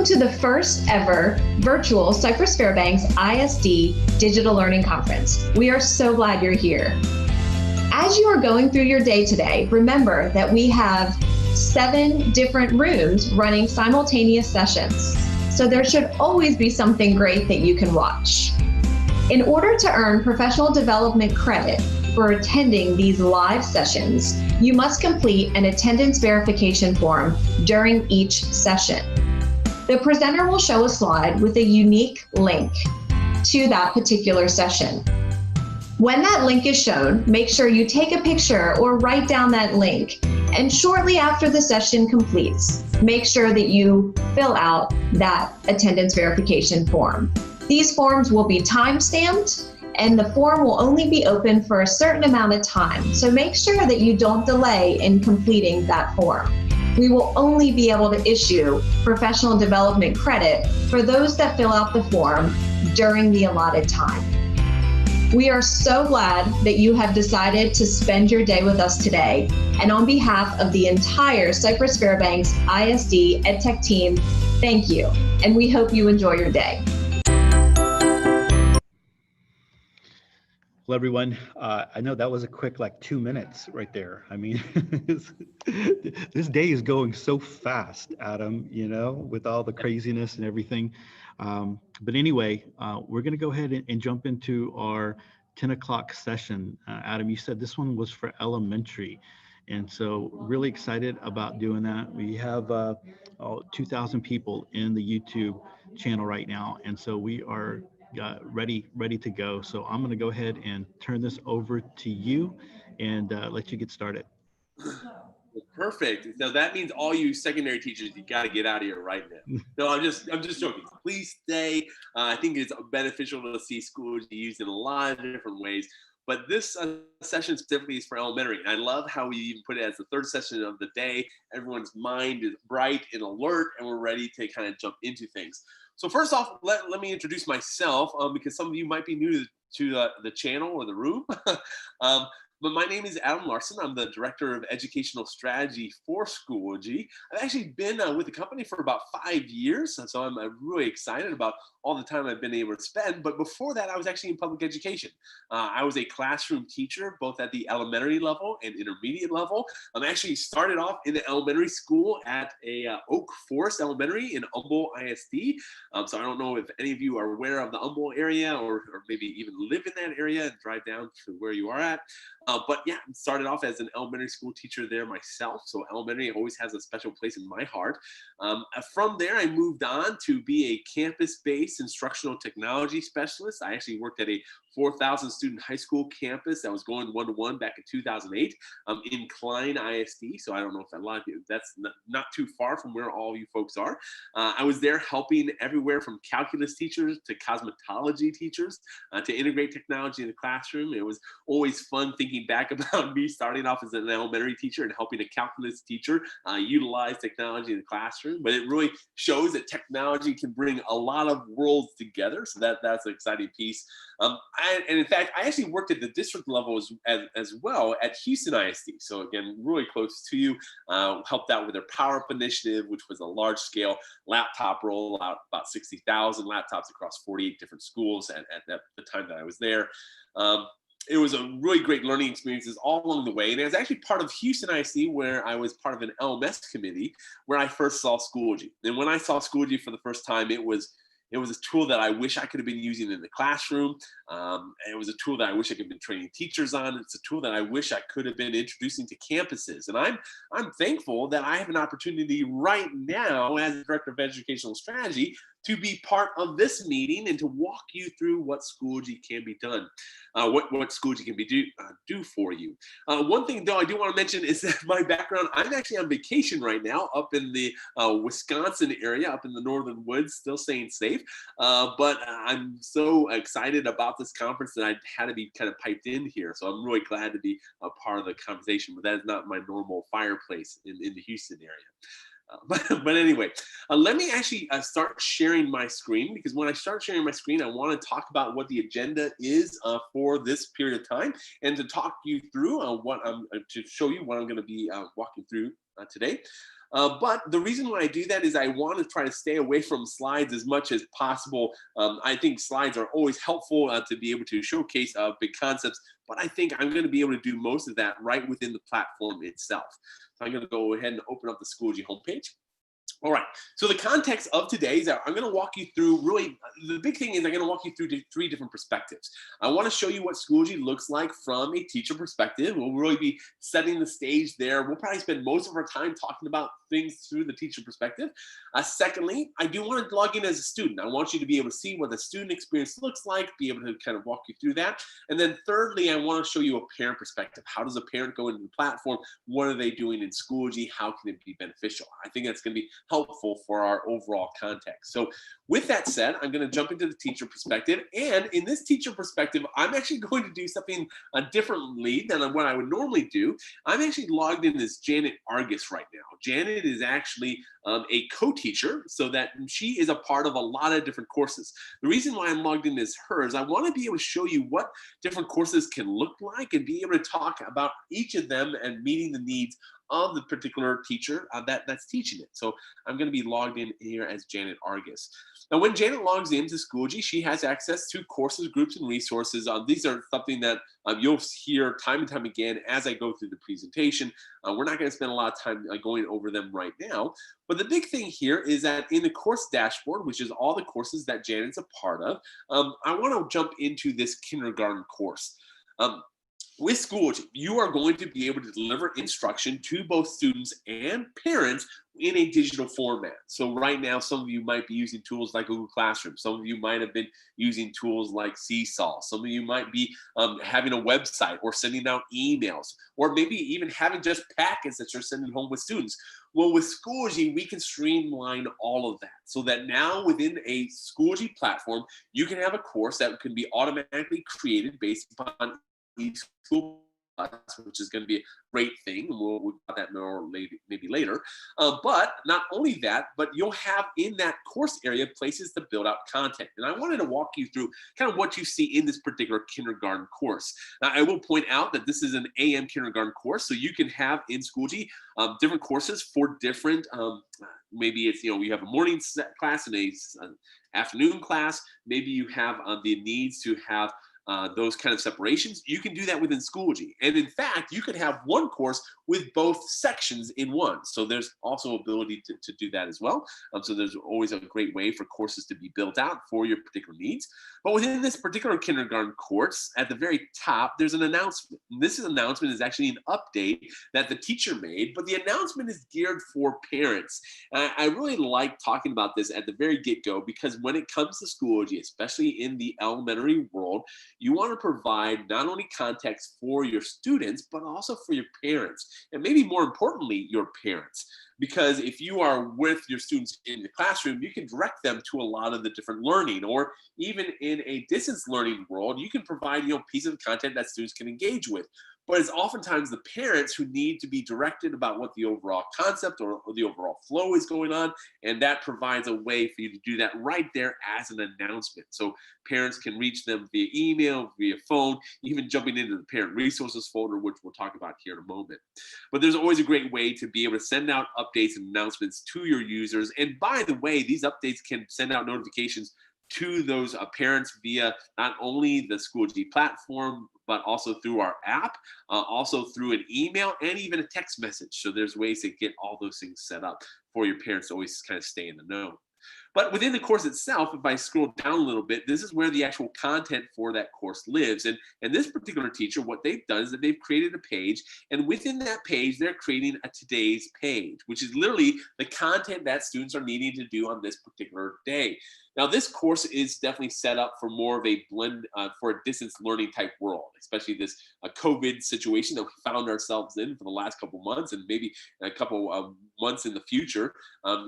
Welcome to the first ever virtual Cypress Fairbanks ISD Digital Learning Conference. We are so glad you're here. As you are going through your day today, remember that we have 7 different rooms running simultaneous sessions. So there should always be something great that you can watch. In order to earn professional development credit for attending these live sessions, you must complete an attendance verification form during each session. The presenter will show a slide with a unique link to that particular session. When that link is shown, make sure you take a picture or write down that link. And shortly after the session completes, make sure that you fill out that attendance verification form. These forms will be time-stamped, and the form will only be open for a certain amount of time. So make sure that you don't delay in completing that form. We will only be able to issue professional development credit for those that fill out the form during the allotted time. We are so glad that you have decided to spend your day with us today. And on behalf of the entire Cypress Fairbanks ISD EdTech team, thank you. And we hope you enjoy your day. Well, everyone, I know that was a quick, 2 minutes right there. I mean, this day is going so fast, Adam, with all the craziness and everything. But anyway, we're going to go ahead and jump into our 10 o'clock session. Adam, you said this one was for elementary. And so really excited about doing that. We have 2,000 people in the YouTube channel right now. And so we are ready to go. So I'm going to go ahead and turn this over to you and let you get started. Perfect. So that means all you secondary teachers, you got to get out of here right now. No, I'm just joking. Please stay. I think it's beneficial to see Schoology used in a lot of different ways. But this session specifically is for elementary. And I love how we even put it as the third session of the day. Everyone's mind is bright and alert, and we're ready to kind of jump into things. So first off, let me introduce myself because some of you might be new to the channel or the room. But my name is Adam Larson. I'm the Director of Educational Strategy for Schoology. I've actually been with the company for about 5 years, and so I'm really excited about all the time I've been able to spend. But before that, I was actually in public education. I was a classroom teacher, both at the elementary level and intermediate level. I actually started off in the elementary school at a Oak Forest Elementary in Humboldt ISD. So I don't know if any of you are aware of the Humboldt area or maybe even live in that area and drive down to where you are at. But yeah, started off as an elementary school teacher there myself. So elementary always has a special place in my heart. From there, I moved on to be a campus-based instructional technology specialist. I actually worked at a 4,000 student high school campus that was going one-to-one back in 2008 in Klein ISD. So I don't know if a lot of you, that's not too far from where all you folks are. I was there helping everywhere from calculus teachers to cosmetology teachers to integrate technology in the classroom. It was always fun thinking back about me starting off as an elementary teacher and helping a calculus teacher utilize technology in the classroom. But it really shows that technology can bring a lot of worlds together. So that's an exciting piece. And in fact, I actually worked at the district level as well at Houston ISD. So again, really close to you, helped out with their Power Up initiative, which was a large scale laptop rollout, about 60,000 laptops across 48 different schools at the time that I was there. It was a really great learning experiences all along the way. And it was actually part of Houston ISD where I was part of an LMS committee where I first saw Schoology. And when I saw Schoology for the first time, it was a tool that I wish I could have been using in the classroom. It was a tool that I wish I could have been training teachers on. It's a tool that I wish I could have been introducing to campuses. And I'm thankful that I have an opportunity right now as the Director of Educational Strategy to be part of this meeting and to walk you through what Schoology can be done, what Schoology can be do for you. One thing though I do want to mention is that my background, I'm actually on vacation right now up in the Wisconsin area, up in the northern woods, still staying safe. But I'm so excited about this conference that I had to be kind of piped in here. So I'm really glad to be a part of the conversation, but that is not my normal fireplace in the Houston area. But anyway, let me actually start sharing my screen, because when I start sharing my screen, I want to talk about what the agenda is for this period of time, and to talk you through to show you what I'm going to be walking through today. But the reason why I do that is I want to try to stay away from slides as much as possible. I think slides are always helpful to be able to showcase big concepts, but I think I'm going to be able to do most of that right within the platform itself. So I'm going to go ahead and open up the Schoology homepage. All right, so the context of today is that I'm going to walk you through, really, the big thing is I'm going to walk you through three different perspectives. I want to show you what Schoology looks like from a teacher perspective. We'll really be setting the stage there. We'll probably spend most of our time talking about things through the teacher perspective. Secondly, I do want to log in as a student. I want you to be able to see what the student experience looks like, be able to kind of walk you through that. And then thirdly, I want to show you a parent perspective. How does a parent go into the platform? What are they doing in Schoology? How can it be beneficial? I think that's going to be helpful for our overall context. So with that said, I'm going to jump into the teacher perspective. And in this teacher perspective, I'm actually going to do something differently than what I would normally do. I'm actually logged in as Janet Argus right now. Janet is actually a co-teacher, so that she is a part of a lot of different courses. The reason why I'm logged in as her is I want to be able to show you what different courses can look like and be able to talk about each of them and meeting the needs of the particular teacher that's teaching it. So I'm going to be logged in here as Janet Argus. Now, when Janet logs into Schoology, she has access to courses, groups, and resources. These are something that you'll hear time and time again as I go through the presentation. We're not going to spend a lot of time going over them right now. But the big thing here is that in the course dashboard, which is all the courses that Janet's a part of, I want to jump into this kindergarten course. With Schoology, you are going to be able to deliver instruction to both students and parents in a digital format. So right now, some of you might be using tools like Google Classroom. Some of you might have been using tools like Seesaw. Some of you might be having a website or sending out emails, or maybe even having just packets that you're sending home with students. Well, with Schoology, we can streamline all of that so that now within a Schoology platform, you can have a course that can be automatically created based upon each school, which is going to be a great thing. We'll talk about that more maybe later. But not only that, but you'll have in that course area places to build out content. And I wanted to walk you through kind of what you see in this particular kindergarten course. Now, I will point out that this is an AM kindergarten course, so you can have in Schoology different courses for different, maybe it's, you have a morning class and an afternoon class. Maybe you have the needs to have those kind of separations. You can do that within Schoology. And in fact, you could have one course with both sections in one. So there's also ability to do that as well. So there's always a great way for courses to be built out for your particular needs. But within this particular kindergarten course, at the very top, there's an announcement. And this announcement is actually an update that the teacher made, but the announcement is geared for parents. I really like talking about this at the very get-go, because when it comes to Schoology, especially in the elementary world, you want to provide not only context for your students, but also for your parents, and maybe more importantly, your parents. Because if you are with your students in the classroom, you can direct them to a lot of the different learning, or even in a distance learning world, you can provide pieces of content that students can engage with. But it's oftentimes the parents who need to be directed about what the overall concept or the overall flow is going on. And that provides a way for you to do that right there as an announcement. So parents can reach them via email, via phone, even jumping into the parent resources folder, which we'll talk about here in a moment. But there's always a great way to be able to send out updates and announcements to your users. And by the way, these updates can send out notifications to those parents via not only the Schoology platform, but also through our app, also through an email, and even a text message. So there's ways to get all those things set up for your parents to always kind of stay in the know. But within the course itself, if I scroll down a little bit, this is where the actual content for that course lives. And this particular teacher, what they've done is that they've created a page, and within that page, they're creating a today's page, which is literally the content that students are needing to do on this particular day. Now, this course is definitely set up for more of a blend for a distance learning type world, especially this COVID situation that we found ourselves in for the last couple months, and maybe a couple of months in the future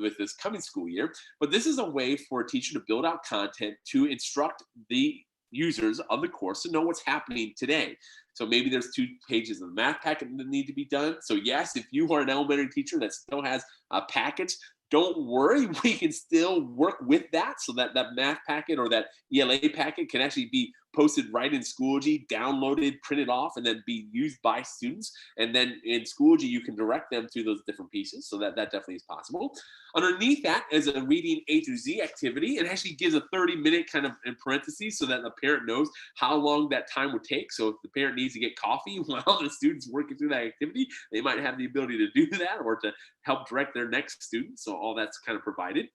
with this coming school year. But this is a way for a teacher to build out content to instruct the users of the course to know what's happening today. So maybe there's 2 pages of the math packet that need to be done. So yes, if you are an elementary teacher that still has packets, don't worry, we can still work with that so that that math packet or that ELA packet can actually be posted right in Schoology, downloaded, printed off, and then be used by students. And then in Schoology, you can direct them to those different pieces. So that definitely is possible. Underneath that is a reading A through Z activity. It actually gives a 30-minute kind of in parentheses so that the parent knows how long that time would take. So if the parent needs to get coffee while the student's working through that activity, they might have the ability to do that or to help direct their next student. So all that's kind of provided.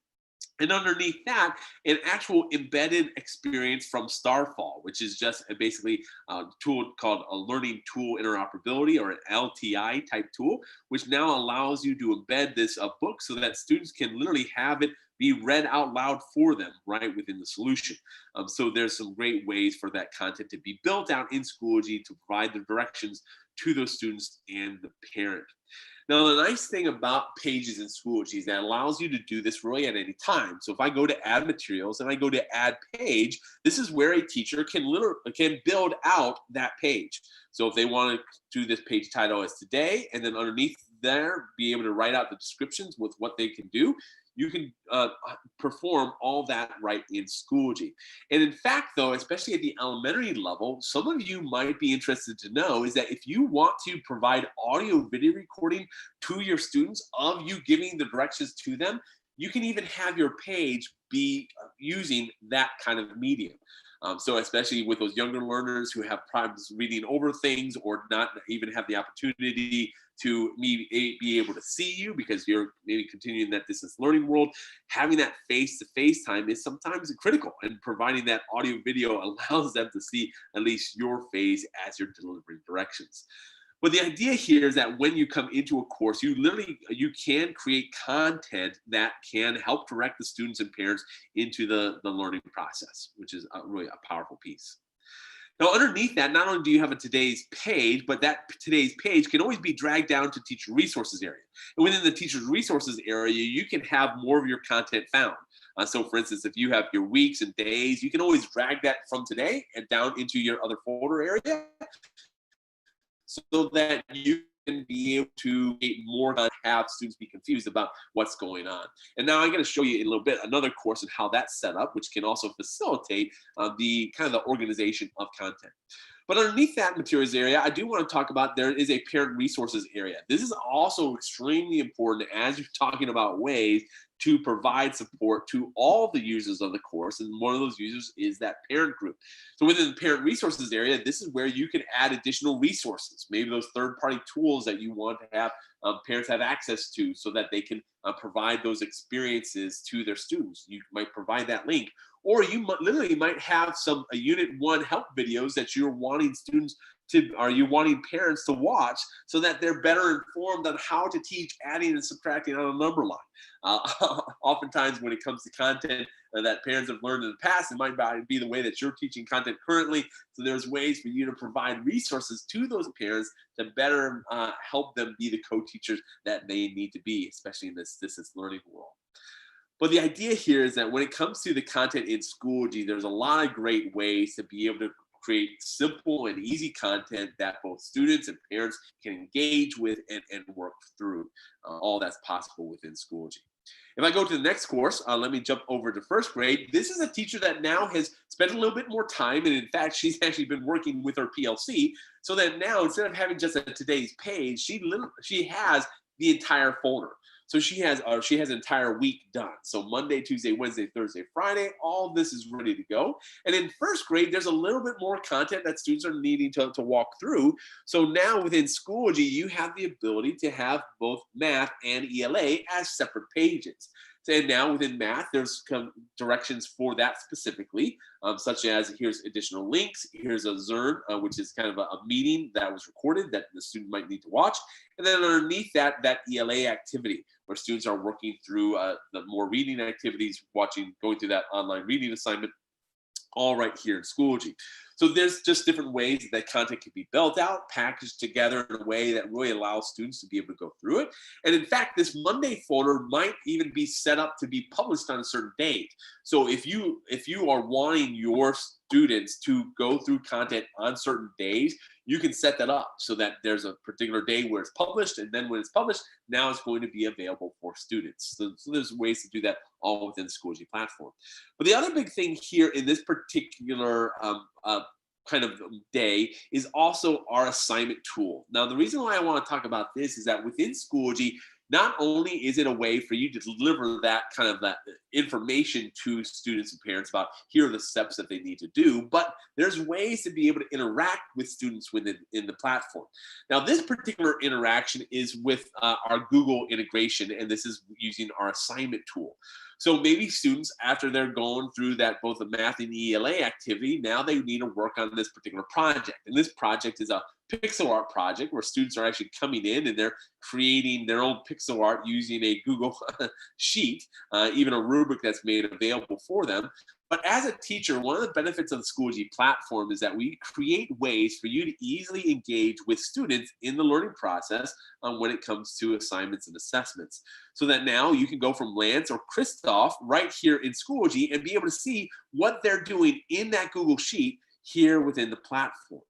And underneath that, an actual embedded experience from Starfall, which is just basically a tool called a learning tool interoperability, or an LTI type tool, which now allows you to embed this book so that students can literally have it be read out loud for them right within the solution. So there's some great ways for that content to be built out in Schoology to provide the directions to those students and the parent. Now, the nice thing about Pages in Schoology is that it allows you to do this really at any time. So if I go to add materials and I go to add page, this is where a teacher can build out that page. So if they want to do this page title as today, and then underneath there, be able to write out the descriptions with what they can do, you can perform all that right in Schoology. And in fact, though, especially at the elementary level, some of you might be interested to know is that if you want to provide audio video recording to your students of you giving the directions to them, you can even have your page be using that kind of medium. So especially with those younger learners who have problems reading over things or not even have the opportunity to be able to see you because you're maybe continuing that distance learning world, having that face-to-face time is sometimes critical, and providing that audio video allows them to see at least your face as you're delivering directions. But the idea here is that when you come into a course, you can create content that can help direct the students and parents into the learning process, which is really a powerful piece. Now, underneath that, not only do you have a today's page, but that today's page can always be dragged down to teacher resources area. And within the teacher resources area, you can have more of your content found. So for instance, if you have your weeks and days, you can always drag that from today and down into your other folder area, so that you can be able to get more, have students be confused about what's going on. And now I'm going to show you in a little bit another course and how that's set up, which can also facilitate the kind of the organization of content. But underneath that materials area, I do want to talk about there is a parent resources area. This is also extremely important as you're talking about ways to provide support to all the users of the course. And one of those users is that parent group. So within the parent resources area, this is where you can add additional resources, maybe those third-party tools that you want to have parents have access to so that they can provide those experiences to their students. You might provide that link. Or you literally might have some Unit 1 help videos that you're wanting students to, or you wanting parents to watch so that they're better informed on how to teach adding and subtracting on a number line. Oftentimes when it comes to content that parents have learned in the past, it might be the way that you're teaching content currently. So there's ways for you to provide resources to those parents to better help them be the co-teachers that they need to be, especially in this distance learning world. But the idea here is that when it comes to the content in Schoology, there's a lot of great ways to be able to create simple and easy content that both students and parents can engage with and work through. All that's possible within Schoology. If I go to the next course, let me jump over to first grade. This is a teacher that now has spent a little bit more time, and in fact, she's actually been working with her PLC, so that now instead of having just a today's page, she has the entire folder. So she has an entire week done. So Monday, Tuesday, Wednesday, Thursday, Friday, all of this is ready to go. And in first grade, there's a little bit more content that students are needing to walk through. So now within Schoology, you have the ability to have both math and ELA as separate pages. And now within math, there's directions for that specifically, such as here's additional links, here's a Zern, which is kind of a meeting that was recorded that the student might need to watch. And then underneath that ELA activity, where students are working through the more reading activities, going through that online reading assignment, all right here in Schoology. So there's just different ways that content can be built out, packaged together in a way that really allows students to be able to go through it. And in fact, this Monday folder might even be set up to be published on a certain date. So if you are wanting your students to go through content on certain days, you can set that up so that there's a particular day where it's published, and then when it's published, now it's going to be available for students. So there's ways to do that all within the Schoology platform. But the other big thing here in this particular kind of day is also our assignment tool. Now, the reason why I want to talk about this is that within Schoology, not only is it a way for you to deliver that kind of that information to students and parents about here are the steps that they need to do, but there's ways to be able to interact with students within the platform. Now, this particular interaction is with our Google integration, and this is using our assignment tool. So maybe students, after they're going through that both the math and ELA activity, now they need to work on this particular project. And this project is a pixel art project where students are actually coming in and they're creating their own pixel art using a Google sheet, even a rubric that's made available for them. But as a teacher, one of the benefits of the Schoology platform is that we create ways for you to easily engage with students in the learning process when it comes to assignments and assessments. So that now you can go from Lance or Christoph right here in Schoology and be able to see what they're doing in that Google Sheet here within the platform.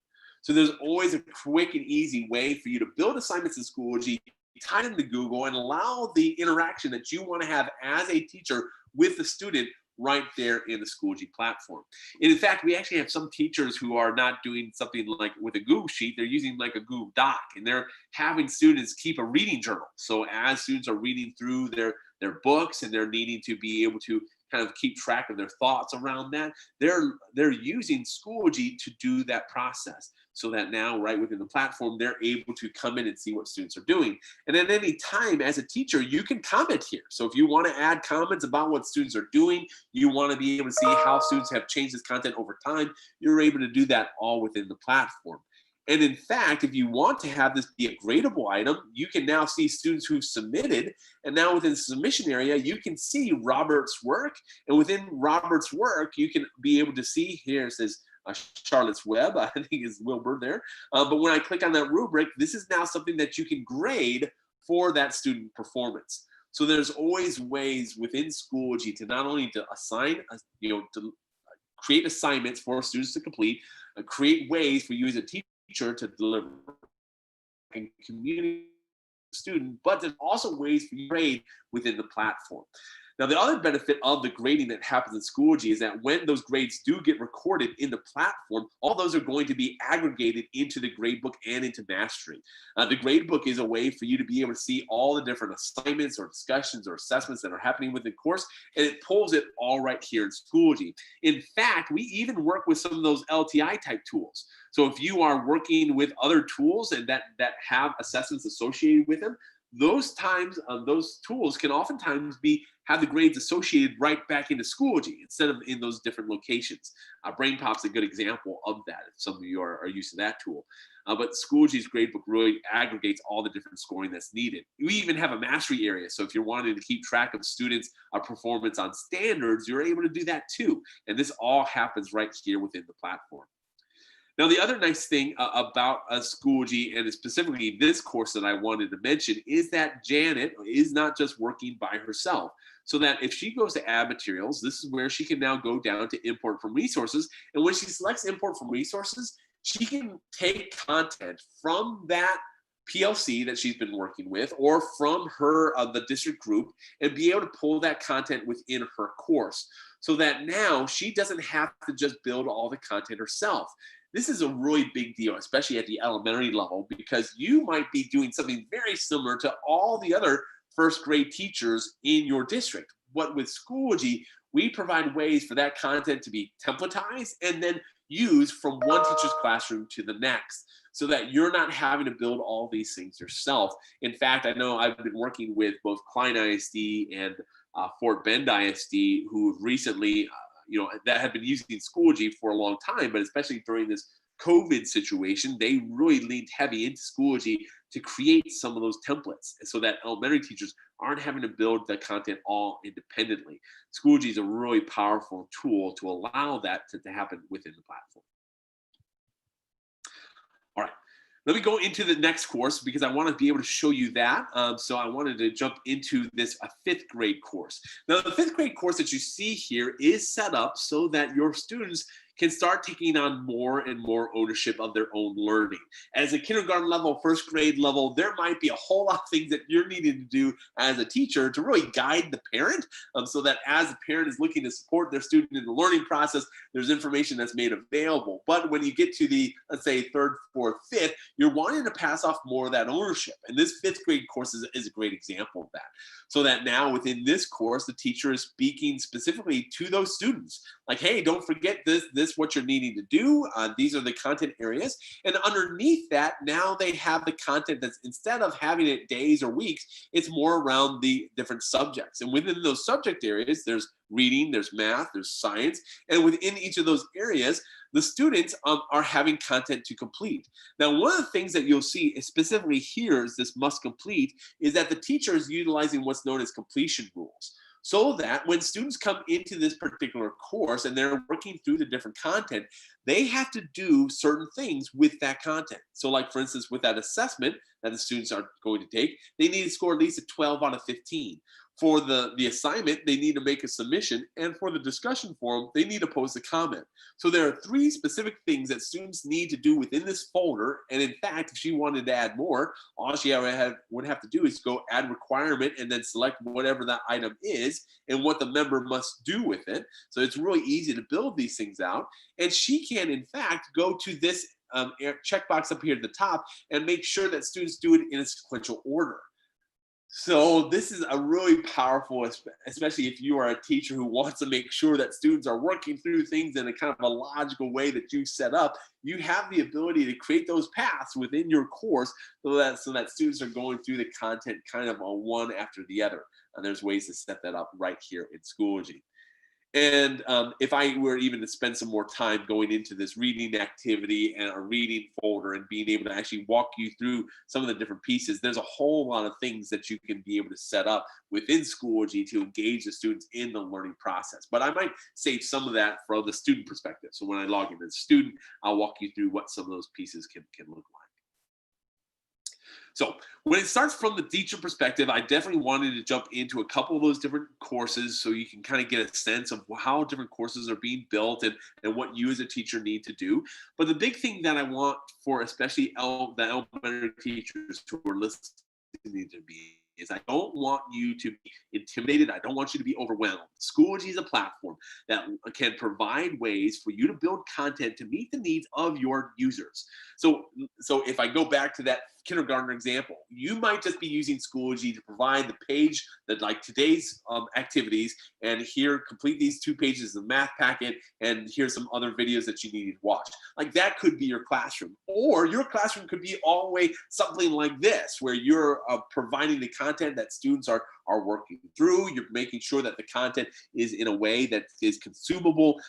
So there's always a quick and easy way for you to build assignments in Schoology, tie them to Google, and allow the interaction that you want to have as a teacher with the student right there in the Schoology platform. And in fact, we actually have some teachers who are not doing something like with a Google Sheet, they're using like a Google Doc, and they're having students keep a reading journal. So as students are reading through their books and they're needing to be able to kind of keep track of their thoughts around that, they're using Schoology to do that process. So that now right within the platform, they're able to come in and see what students are doing. And at any time as a teacher, you can comment here. So if you want to add comments about what students are doing, you want to be able to see how students have changed this content over time, you're able to do that all within the platform. And in fact, if you want to have this be a gradable item, you can now see students who've submitted. And now within the submission area, you can see Robert's work. And within Robert's work, you can be able to see here, it says Charlotte's Web, I think is Wilbur there. But when I click on that rubric, this is now something that you can grade for that student performance. So there's always ways within Schoology to not only to assign, to create assignments for students to complete, create ways for you as a teacher to deliver and communicate with the student, but there's also ways for you to grade within the platform. Now, the other benefit of the grading that happens in Schoology is that when those grades do get recorded in the platform, all those are going to be aggregated into the gradebook and into Mastery. The gradebook is a way for you to be able to see all the different assignments or discussions or assessments that are happening within the course, and it pulls it all right here in Schoology. In fact, we even work with some of those LTI type tools. So if you are working with other tools and that have assessments associated with them, those tools can oftentimes have the grades associated right back into Schoology instead of in those different locations. BrainPop's a good example of that if some of you are used to that tool. But Schoology's gradebook really aggregates all the different scoring that's needed. We even have a mastery area. So if you're wanting to keep track of students' performance on standards, you're able to do that too. And this all happens right here within the platform. Now, the other nice thing about Schoology, and specifically this course that I wanted to mention, is that Janet is not just working by herself. So that if she goes to add materials, this is where she can now go down to import from resources. And when she selects import from resources, she can take content from that PLC that she's been working with or from her the district group and be able to pull that content within her course. So that now she doesn't have to just build all the content herself. This is a really big deal, especially at the elementary level, because you might be doing something very similar to all the other first grade teachers in your district. But with Schoology, we provide ways for that content to be templatized and then used from one teacher's classroom to the next, so that you're not having to build all these things yourself. In fact, I know I've been working with both Klein ISD and Fort Bend ISD, who recently that have been using Schoology for a long time, but especially during this COVID situation, they really leaned heavy into Schoology to create some of those templates so that elementary teachers aren't having to build the content all independently. Schoology is a really powerful tool to allow that to happen within the platform. All right. Let me go into the next course because I want to be able to show you that. So I wanted to jump into this fifth grade course. Now, the fifth grade course that you see here is set up so that your students can start taking on more and more ownership of their own learning. As a kindergarten level, first grade level, there might be a whole lot of things that you're needing to do as a teacher to really guide the parent, so that as the parent is looking to support their student in the learning process, there's information that's made available. But when you get to the, let's say, third, fourth, fifth, you're wanting to pass off more of that ownership. And this fifth grade course is a great example of that. So that now within this course, the teacher is speaking specifically to those students. Like, hey, don't forget this what you're needing to do. These are the content areas. And underneath that, now they have the content that's, instead of having it days or weeks, it's more around the different subjects. And within those subject areas, there's reading, there's math, there's science. And within each of those areas, the students are having content to complete. Now, one of the things that you'll see specifically here is this must complete, is that the teacher is utilizing what's known as completion rules. So that when students come into this particular course and they're working through the different content, they have to do certain things with that content. So like, for instance, with that assessment that the students are going to take, they need to score at least a 12 out of 15. For the assignment, they need to make a submission, and for the discussion forum, they need to post a comment. So there are 3 specific things that students need to do within this folder, and in fact, if she wanted to add more, all she would have to do is go add requirement and then select whatever that item is and what the member must do with it. So it's really easy to build these things out, and she can, in fact, go to this checkbox up here at the top and make sure that students do it in a sequential order. So this is a really powerful, especially if you are a teacher who wants to make sure that students are working through things in a kind of a logical way that you set up. You have the ability to create those paths within your course so that students are going through the content kind of on one after the other. And there's ways to set that up right here in Schoology. And if I were even to spend some more time going into this reading activity and a reading folder and being able to actually walk you through some of the different pieces, there's a whole lot of things that you can be able to set up within Schoology to engage the students in the learning process. But I might save some of that from the student perspective. So when I log in as a student, I'll walk you through what some of those pieces can look like. So when it starts from the teacher perspective, I definitely wanted to jump into a couple of those different courses so you can kind of get a sense of how different courses are being built and what you as a teacher need to do. But the big thing that I want for especially the elementary teachers who are listening to me is I don't want you to be intimidated. I don't want you to be overwhelmed. Schoology is a platform that can provide ways for you to build content to meet the needs of your users. So if I go back to that kindergarten example, you might just be using Schoology to provide the page that, like today's activities, and here complete these 2 pages of math packet, and here's some other videos that you need to watch. Like that could be your classroom, or your classroom could be all the way something like this, where you're providing the content that students are working through. You're making sure that the content is in a way that is consumable,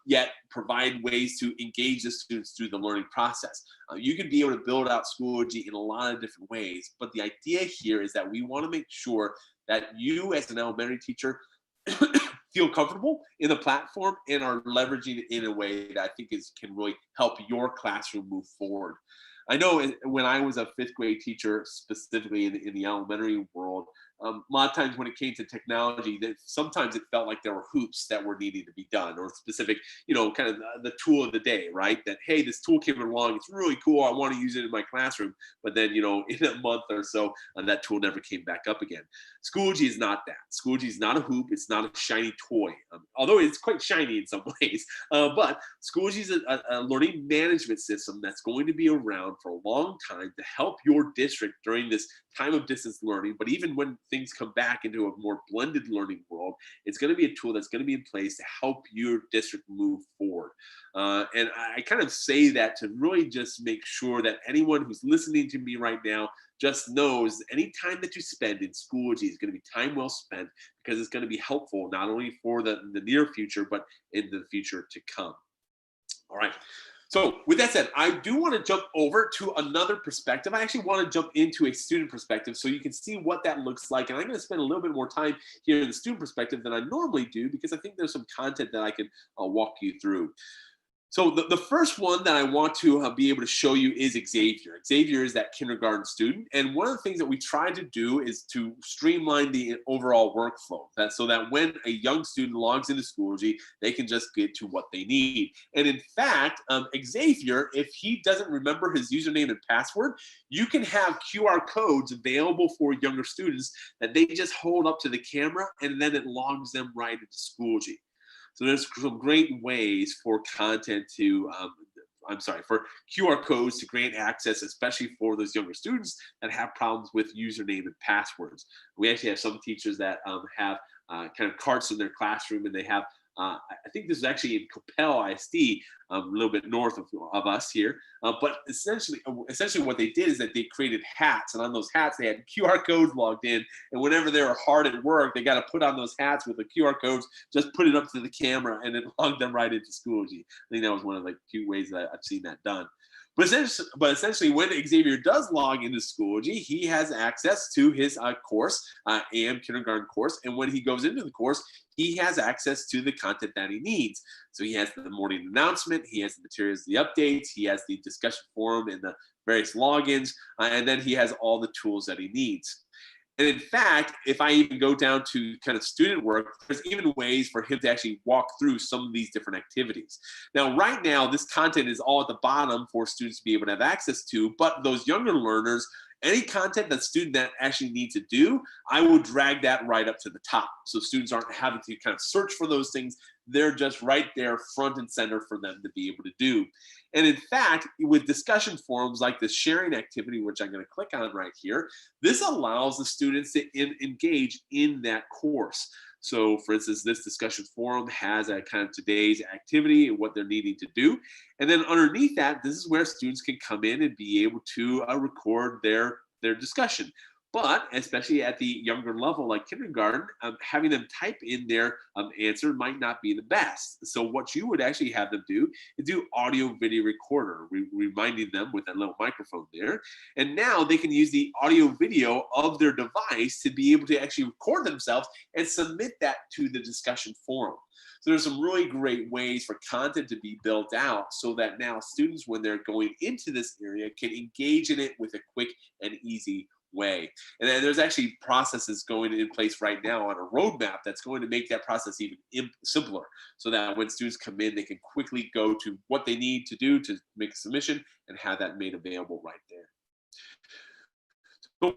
yet provide ways to engage the students through the learning process. You can be able to build out Schoology in a lot of different ways, but the idea here is that we want to make sure that you as an elementary teacher feel comfortable in the platform and are leveraging it in a way that I think can really help your classroom move forward. I know when I was a 5th grade teacher, specifically in the elementary world, a lot of times when it came to technology, that sometimes it felt like there were hoops that were needing to be done, or specific, kind of the tool of the day, right? That, hey, this tool came along, it's really cool, I want to use it in my classroom. But then, in a month or so, that tool never came back up again. Schoology is not that. Schoology is not a hoop, it's not a shiny toy, although it's quite shiny in some ways. But Schoology is a learning management system that's going to be around for a long time to help your district during this time of distance learning. But even when things come back into a more blended learning world, it's going to be a tool that's going to be in place to help your district move forward. And I kind of say that to really just make sure that anyone who's listening to me right now just knows any time that you spend in Schoology is going to be time well spent, because it's going to be helpful not only for the near future, but in the future to come. All right. So with that said, I do want to jump over to another perspective. I actually want to jump into a student perspective so you can see what that looks like. And I'm going to spend a little bit more time here in the student perspective than I normally do, because I think there's some content that I can walk you through. So the first one that I want to be able to show you is Xavier. Xavier is that kindergarten student. And one of the things that we try to do is to streamline the overall workflow so that when a young student logs into Schoology, they can just get to what they need. And in fact, Xavier, if he doesn't remember his username and password, you can have QR codes available for younger students that they just hold up to the camera and then it logs them right into Schoology. So there's some great ways for content to, for QR codes to grant access, especially for those younger students that have problems with username and passwords. We actually have some teachers that have kind of carts in their classroom, and they have, I think this is actually in Coppell ISD, a little bit north of us here. But essentially what they did is that they created hats, and on those hats they had QR codes logged in. And whenever they were hard at work, they got to put on those hats with the QR codes, just put it up to the camera, and it logged them right into Schoology. I think that was one of the few ways that I've seen that done. But essentially, when Xavier does log into Schoology, he has access to his course, AM kindergarten course. And when he goes into the course, he has access to the content that he needs. So he has the morning announcement, he has the materials, the updates, he has the discussion forum and the various logins, and then he has all the tools that he needs. And in fact, if I even go down to kind of student work, there's even ways for him to actually walk through some of these different activities. Now, right now, this content is all at the bottom for students to be able to have access to, but those younger learners, any content that student that actually needs to do, I would drag that right up to the top. So students aren't having to kind of search for those things. They're just right there front and center for them to be able to do. And in fact, with discussion forums like the sharing activity, which I'm going to click on right here, this allows the students to engage in that course. So for instance, this discussion forum has a kind of today's activity and what they're needing to do. And then underneath that, this is where students can come in and be able to record their discussion. But especially at the younger level, like kindergarten, having them type in their answer might not be the best. So what you would actually have them do is do audio video recorder, reminding them with a little microphone there. And now they can use the audio video of their device to be able to actually record themselves and submit that to the discussion forum. So there's some really great ways for content to be built out so that now students, when they're going into this area, can engage in it with a quick and easy way. And then there's actually processes going in place right now on a roadmap that's going to make that process even simpler, so that when students come in, they can quickly go to what they need to do to make a submission and have that made available right there. But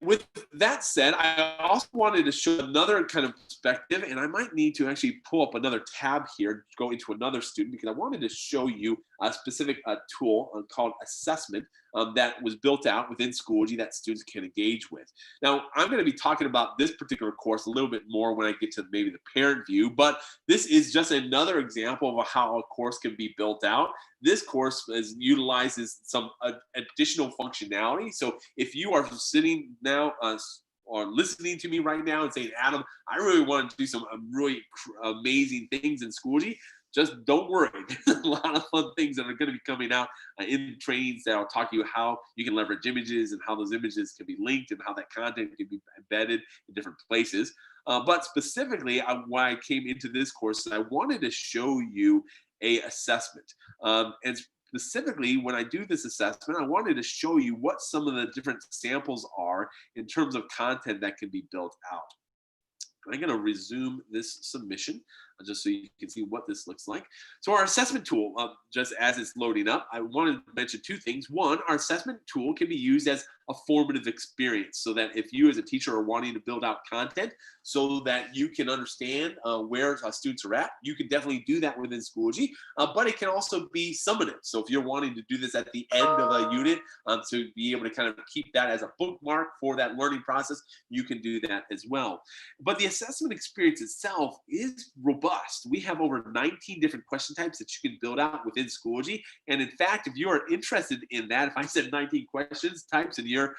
with that said, I also wanted to show another kind of perspective, and I might need to actually pull up another tab here, go into another student, because I wanted to show you a specific tool called assessment that was built out within Schoology that students can engage with. Now, I'm going to be talking about this particular course a little bit more when I get to maybe the parent view, but this is just another example of how a course can be built out. This course utilizes some additional functionality. So if you are sitting now or listening to me right now and saying, Adam, I really want to do some really amazing things in Schoology, just don't worry. There's a lot of fun things that are going to be coming out in trainings that will talk to you how you can leverage images and how those images can be linked and how that content can be embedded in different places. But specifically, why I came into this course, I wanted to show you a assessment. And specifically, when I do this assessment, I wanted to show you what some of the different samples are in terms of content that can be built out. I'm going to resume this submission just so you can see what this looks like. So our assessment tool, just as it's loading up, I wanted to mention two things. One, our assessment tool can be used as a formative experience, so that if you as a teacher are wanting to build out content so that you can understand where students are at, you can definitely do that within Schoology, but it can also be summative. So if you're wanting to do this at the end of a unit to be able to kind of keep that as a bookmark for that learning process, you can do that as well. But the assessment experience itself is robust. We have over 19 different question types that you can build out within Schoology. And in fact, if you are interested in that, if I said 19 questions types and your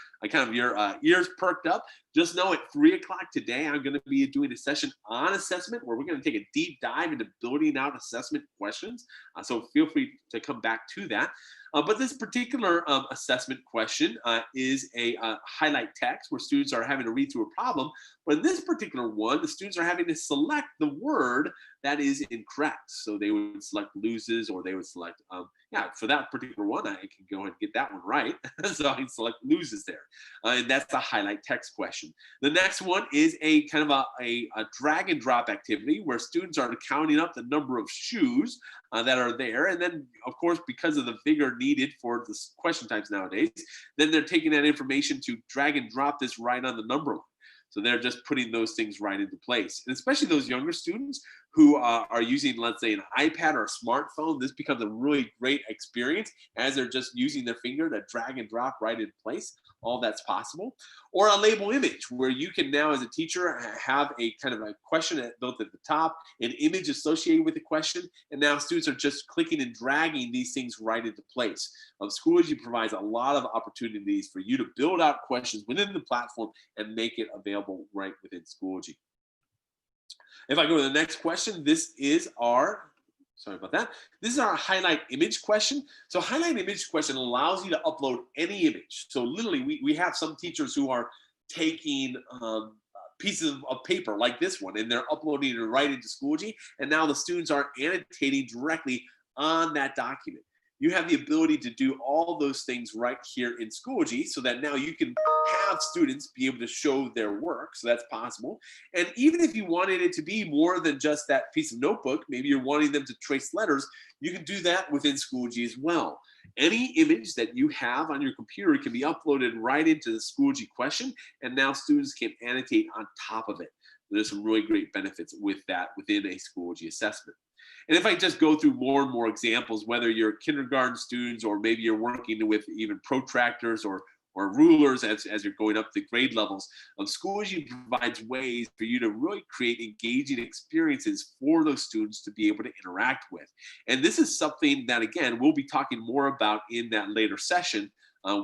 ears perked up, just know at 3 o'clock today, I'm going to be doing a session on assessment where we're going to take a deep dive into building out assessment questions. So feel free to come back to that. But this particular assessment question is a highlight text where students are having to read through a problem. But in this particular one, the students are having to select the word that is incorrect. So they would select loses, or they would select, for that particular one, I can go ahead and get that one right. So I can select loses there. And that's the highlight text question. The next one is a kind of a drag and drop activity where students are counting up the number of shoes that are there. And then, of course, because of the vigor needed for the question types nowadays, then they're taking that information to drag and drop this right on the number line. So they're just putting those things right into place. And especially those younger students who are using, let's say, an iPad or a smartphone, this becomes a really great experience as they're just using their finger to drag and drop right in place. All that's possible. Or a label image, where you can now, as a teacher, have a kind of a question built at the top, an image associated with the question, and now students are just clicking and dragging these things right into place. Schoology provides a lot of opportunities for you to build out questions within the platform and make it available right within Schoology. If I go to the next question, this is our, sorry about that. This is our highlight image question. So highlight image question allows you to upload any image. So literally we have some teachers who are taking pieces of paper like this one, and they're uploading it right into Schoology. And now the students are annotating directly on that document. You have the ability to do all those things right here in Schoology, so that now you can have students be able to show their work. So that's possible. And even if you wanted it to be more than just that piece of notebook, maybe you're wanting them to trace letters, you can do that within Schoology as well. Any image that you have on your computer can be uploaded right into the Schoology question, and now students can annotate on top of it. There's some really great benefits with that within a Schoology assessment. And if I just go through more and more examples, whether you're kindergarten students or maybe you're working with even protractors or rulers as you're going up the grade levels, Schoology provides ways for you to really create engaging experiences for those students to be able to interact with. And this is something that, again, we'll be talking more about in that later session.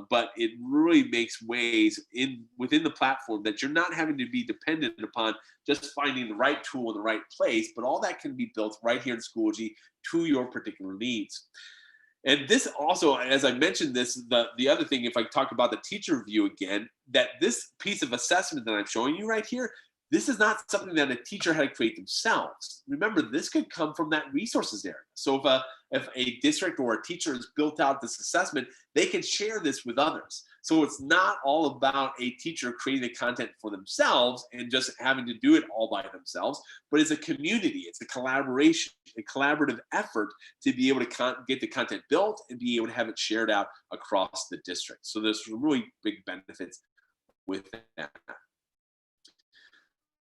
But it really makes ways within the platform that you're not having to be dependent upon just finding the right tool in the right place, but all that can be built right here in Schoology to your particular needs. And this also, as I mentioned this, the other thing, if I talk about the teacher view again, that this piece of assessment that I'm showing you right here, this is not something that a teacher had to create themselves. Remember, this could come from that resources area. So if a district or a teacher has built out this assessment, they can share this with others. So it's not all about a teacher creating the content for themselves and just having to do it all by themselves, but it's a community, it's a collaboration, a collaborative effort to be able to get the content built and be able to have it shared out across the district. So there's some really big benefits with that.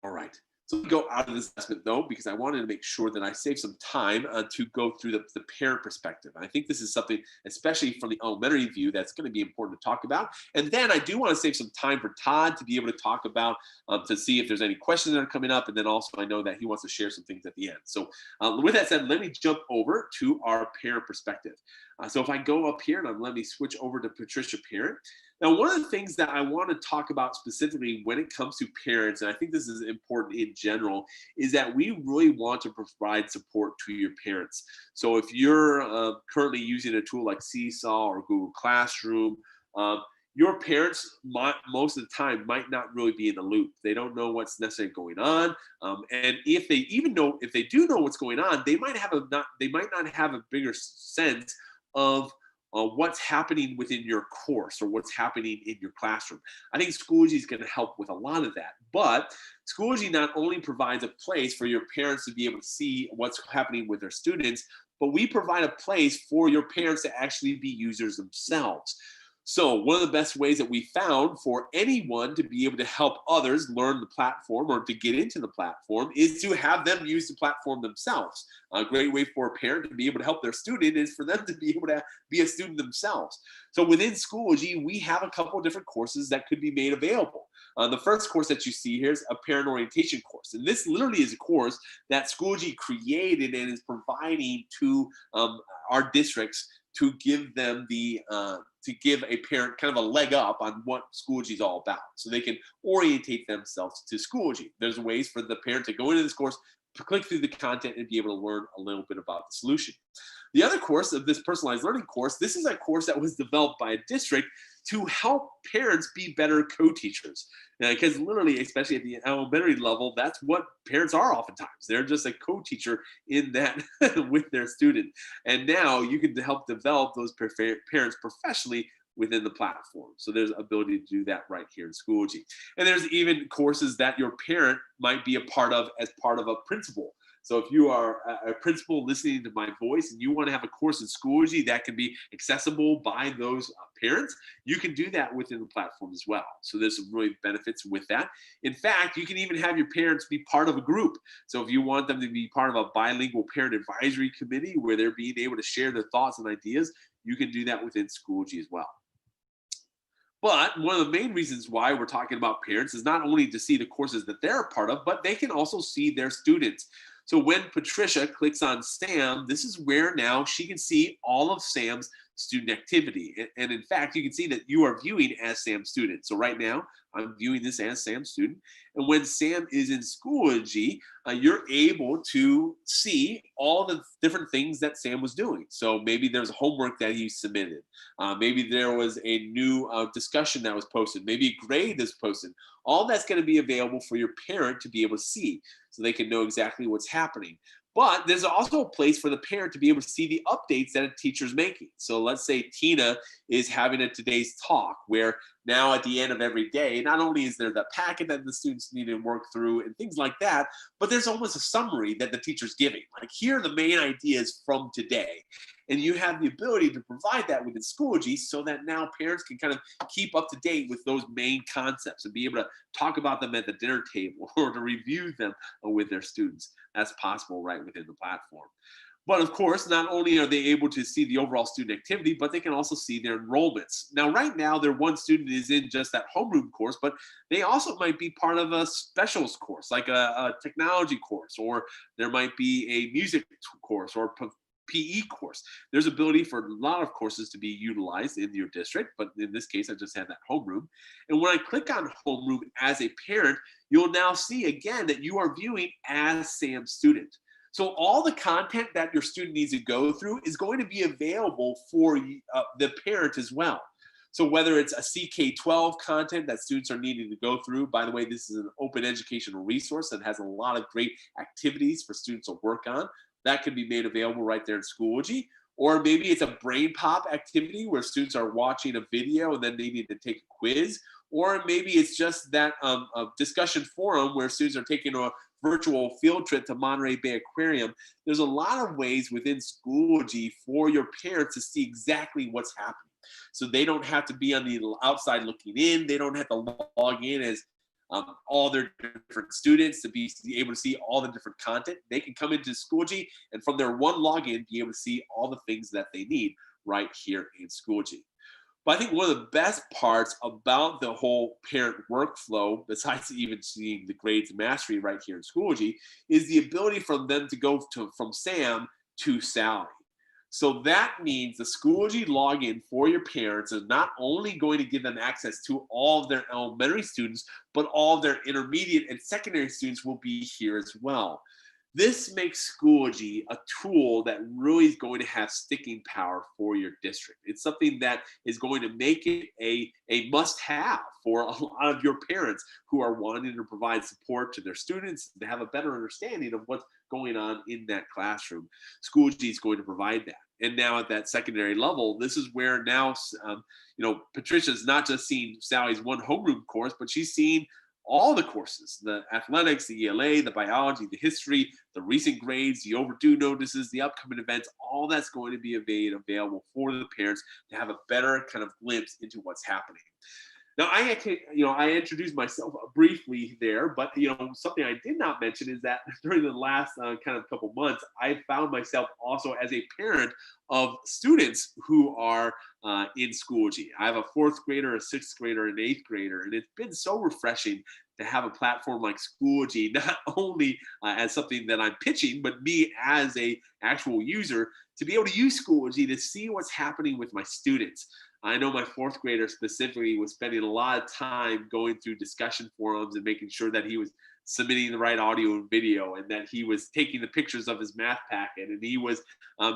All right, so we go out of this assessment though, because I wanted to make sure that I save some time to go through the parent perspective. And I think this is something, especially from the elementary view, that's going to be important to talk about. And then I do want to save some time for Todd to be able to talk about, to see if there's any questions that are coming up. And then also I know that he wants to share some things at the end. So with that said, let me jump over to our parent perspective. So if I go up here and let me switch over to Patricia Parent. Now, one of the things that I want to talk about specifically when it comes to parents, and I think this is important in general, is that we really want to provide support to your parents. So if you're currently using a tool like Seesaw or Google Classroom, your parents most of the time might not really be in the loop. They don't know what's necessarily going on, and if they do know what's going on, they might not have a bigger sense of what's happening within your course or what's happening in your classroom. I think Schoology is going to help with a lot of that. But Schoology not only provides a place for your parents to be able to see what's happening with their students, but we provide a place for your parents to actually be users themselves. So one of the best ways that we found for anyone to be able to help others learn the platform or to get into the platform is to have them use the platform themselves. A great way for a parent to be able to help their student is for them to be able to be a student themselves. So within Schoology, we have a couple of different courses that could be made available. The first course that you see here is a parent orientation course. And this literally is a course that Schoology created and is providing to our districts to give them to give a parent kind of a leg up on what Schoology is all about, so they can orientate themselves to Schoology. There's ways for the parent to go into this course, click through the content and be able to learn a little bit about the solution. The other course of this personalized learning course, this is a course that was developed by a district to help parents be better co-teachers. Because literally, especially at the elementary level, that's what parents are oftentimes. They're just a co-teacher in that with their student. And now you can help develop those parents professionally within the platform. So there's ability to do that right here in Schoology. And there's even courses that your parent might be a part of as part of a principal. So if you are a principal listening to my voice and you want to have a course in Schoology that can be accessible by those parents, you can do that within the platform as well. So there's some really benefits with that. In fact, you can even have your parents be part of a group. So if you want them to be part of a bilingual parent advisory committee where they're being able to share their thoughts and ideas, you can do that within Schoology as well. But one of the main reasons why we're talking about parents is not only to see the courses that they're a part of, but they can also see their students. So when Patricia clicks on Sam, this is where now she can see all of Sam's student activity. And in fact, you can see that you are viewing as Sam's student. So right now, I'm viewing this as Sam's student. And when Sam is in Schoology, you're able to see all the different things that Sam was doing. So maybe there's homework that he submitted. Maybe there was a new discussion that was posted. Maybe a grade is posted. All that's going to be available for your parent to be able to see so they can know exactly what's happening. But there's also a place for the parent to be able to see the updates that a teacher's making. So let's say Tina is having a today's talk where now at the end of every day, not only is there the packet that the students need to work through and things like that, but there's almost a summary that the teacher's giving. Like, here are the main ideas from today. And you have the ability to provide that within Schoology so that now parents can kind of keep up to date with those main concepts and be able to talk about them at the dinner table or to review them with their students. That's possible right within the platform. But of course, not only are they able to see the overall student activity, but they can also see their enrollments. Now, right now, their one student is in just that homeroom course, but they also might be part of a specials course, like a technology course, or there might be a music course or PE course. There's ability for a lot of courses to be utilized in your district, but in this case, I just have that homeroom. And when I click on homeroom as a parent, you'll now see again that you are viewing as Sam's student. So all the content that your student needs to go through is going to be available for the parent as well. So whether it's a CK12 content that students are needing to go through, by the way, this is an open educational resource that has a lot of great activities for students to work on. That can be made available right there in Schoology. Or maybe it's a brain pop activity where students are watching a video and then they need to take a quiz. Or maybe it's just that a discussion forum where students are taking a virtual field trip to Monterey Bay Aquarium. There's a lot of ways within Schoology for your parents to see exactly what's happening. So they don't have to be on the outside looking in. They don't have to log in as all their different students to be able to see all the different content. They can come into Schoology and from their one login be able to see all the things that they need right here in Schoology. But I think one of the best parts about the whole parent workflow, besides even seeing the grades and mastery right here in Schoology, is the ability for them to go from Sam to Sally. So that means the Schoology login for your parents is not only going to give them access to all of their elementary students, but all of their intermediate and secondary students will be here as well. This makes Schoology a tool that really is going to have sticking power for your district. It's something that is going to make it a must-have for a lot of your parents who are wanting to provide support to their students to have a better understanding of what's going on in that classroom. Schoology is going to provide that. And now at that secondary level, this is where now, Patricia's not just seeing Sally's one homeroom course, but she's seeing all the courses, the athletics, the ELA, the biology, the history, the recent grades, the overdue notices, the upcoming events, all that's going to be available for the parents to have a better kind of glimpse into what's happening. Now, I introduced myself briefly there, but something I did not mention is that during the last kind of couple months, I found myself also as a parent of students who are in Schoology. I have a 4th grader, a 6th grader, and an 8th grader, and it's been so refreshing to have a platform like Schoology, not only as something that I'm pitching, but me as a actual user to be able to use Schoology to see what's happening with my students. I know my 4th grader specifically was spending a lot of time going through discussion forums and making sure that he was submitting the right audio and video, and that he was taking the pictures of his math packet, and he was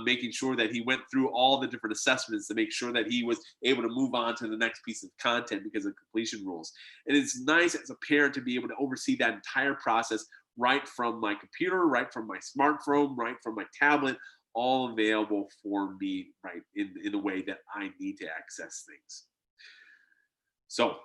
making sure that he went through all the different assessments to make sure that he was able to move on to the next piece of content because of completion rules. And it's nice as a parent to be able to oversee that entire process right from my computer, right from my smartphone, right from my tablet, all available for me, right, in the way that I need to access things. So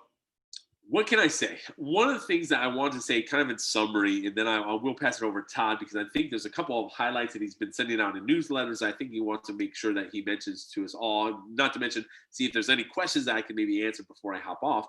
what can I say? One of the things that I want to say kind of in summary, and then I will pass it over to Todd, because I think there's a couple of highlights that he's been sending out in newsletters. I think he wants to make sure that he mentions to us all, not to mention, see if there's any questions that I can maybe answer before I hop off.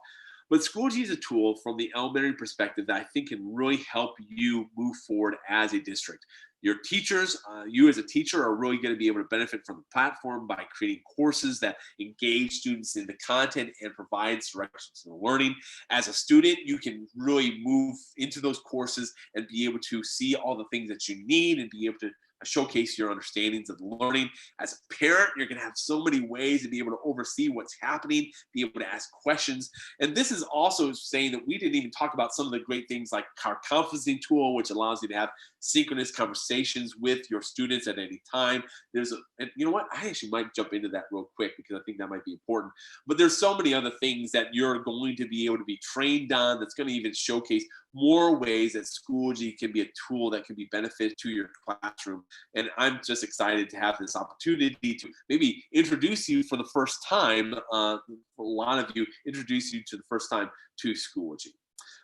But Schoology is a tool from the elementary perspective that I think can really help you move forward as a district. Your teachers, you as a teacher are really going to be able to benefit from the platform by creating courses that engage students in the content and provides directions to the learning. As a student, you can really move into those courses and be able to see all the things that you need and be able to showcase your understandings of learning. As a parent, you're going to have so many ways to be able to oversee what's happening, be able to ask questions. And this is also saying that we didn't even talk about some of the great things like our conferencing tool, which allows you to have synchronous conversations with your students at any time. And you know what? I actually might jump into that real quick because I think that might be important. But there's so many other things that you're going to be able to be trained on that's going to even showcase more ways that Schoology can be a tool that can be beneficial to your classroom. And I'm just excited to have this opportunity to maybe introduce you for the first time, for a lot of you, introduce you to the first time to Schoology.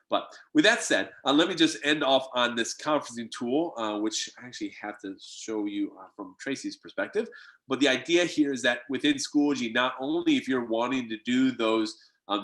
But with that said, let me just end off on this conferencing tool, which I actually have to show you from Tracy's perspective. But the idea here is that within Schoology, not only if you're wanting to do those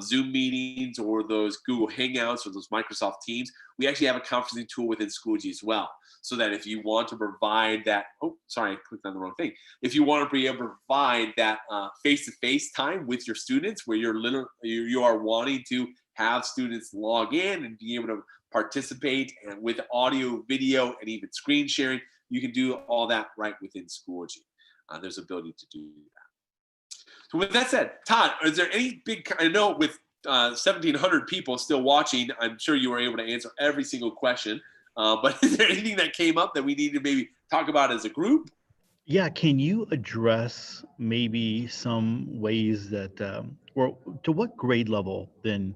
Zoom meetings or those Google Hangouts or those Microsoft Teams, we actually have a conferencing tool within Schoology as well. So that if you want to provide that, oh, sorry, I clicked on the wrong thing. If you want to be able to provide that face-to-face time with your students where you are wanting to have students log in and be able to participate and with audio, video, and even screen sharing, you can do all that right within Schoology. There's ability to do that. So with that said, Todd, is there any I know with 1,700 people still watching, I'm sure you were able to answer every single question, but is there anything that came up that we need to maybe talk about as a group? Yeah, can you address maybe some ways that, or to what grade level then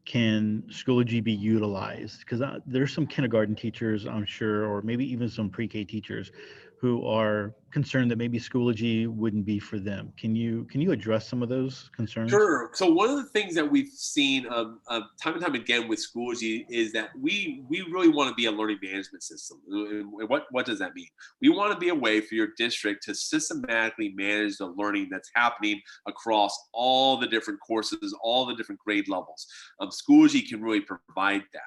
can Schoology be utilized? Because there's some kindergarten teachers, I'm sure, or maybe even some pre-K teachers who are concerned that maybe Schoology wouldn't be for them. Can you address some of those concerns? Sure. So one of the things that we've seen time and time again with Schoology is that we really want to be a learning management system. And what does that mean? We want to be a way for your district to systematically manage the learning that's happening across all the different courses, all the different grade levels. Schoology can really provide that,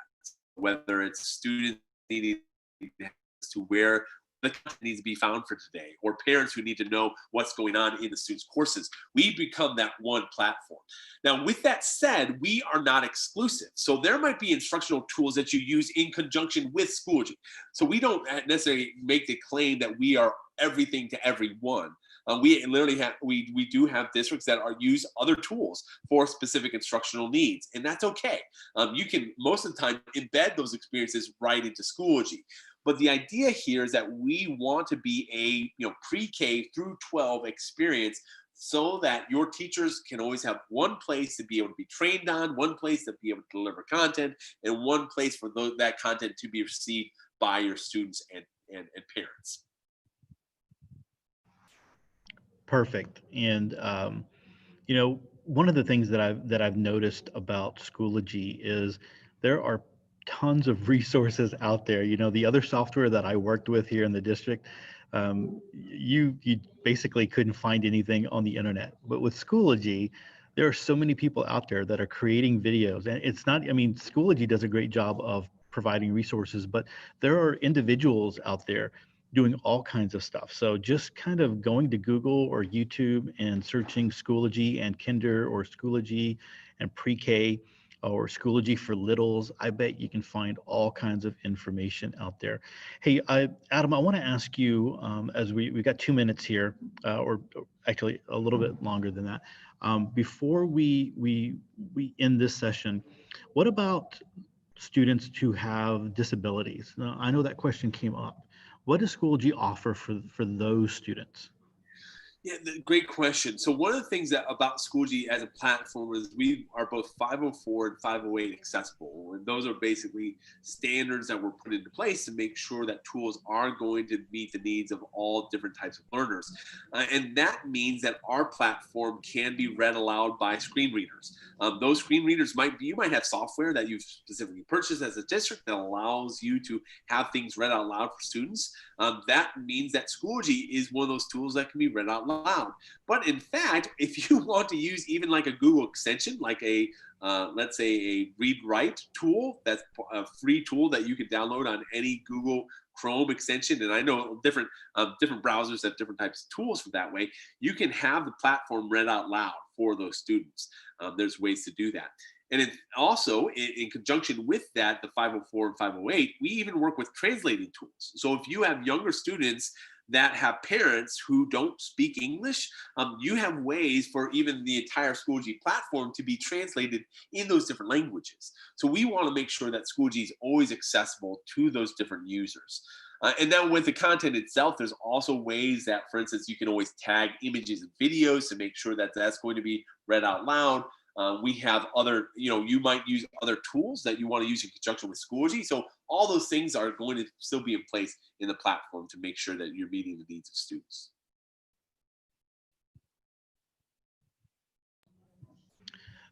whether it's students needing to where the content needs to be found for today, or parents who need to know what's going on in the students' courses. We become that one platform. Now, with that said, we are not exclusive. So there might be instructional tools that you use in conjunction with Schoology. So we don't necessarily make the claim that we are everything to everyone. We literally have, we do have districts that use other tools for specific instructional needs, and that's okay. You can most of the time embed those experiences right into Schoology. But the idea here is that we want to be a pre-K through 12 experience so that your teachers can always have one place to be able to be trained on, one place to be able to deliver content, and one place for that content to be received by your students and parents. Perfect. And one of the things that I've noticed about Schoology is there are tons of resources out there. The other software that I worked with here in the district, you basically couldn't find anything on the internet. But with Schoology, there are so many people out there that are creating videos, and it's not. Schoology does a great job of providing resources, but there are individuals out there doing all kinds of stuff. So just kind of going to Google or YouTube and searching Schoology and Kinder, or Schoology and pre-K, or Schoology for littles, I bet you can find all kinds of information out there. Hey, Adam, I want to ask you, as we got 2 minutes here, or actually a little bit longer than that, before we end this session, what about students who have disabilities? Now, I know that question came up. What does Schoology offer for those students? Yeah, great question. So one of the things that about Schoology as a platform is we are both 504 and 508 accessible. And those are basically standards that were put into place to make sure that tools are going to meet the needs of all different types of learners. And that means that our platform can be read aloud by screen readers. Those screen readers you might have software that you've specifically purchased as a district that allows you to have things read out loud for students. That means that Schoology is one of those tools that can be read out loud. But in fact, if you want to use even like a Google extension, like let's say a read write tool, that's a free tool that you can download on any Google Chrome extension, and I know different browsers have different types of tools for that way. You can have the platform read out loud for those students. There's ways to do that. And also, in conjunction with that, the 504 and 508, we even work with translating tools. So if you have younger students that have parents who don't speak English, you have ways for even the entire Schoology platform to be translated in those different languages. So we want to make sure that Schoology is always accessible to those different users. And then with the content itself, there's also ways that, for instance, you can always tag images and videos to make sure that that's going to be read out loud. We have other, you might use other tools that you want to use in conjunction with Schoology. So all those things are going to still be in place in the platform to make sure that you're meeting the needs of students.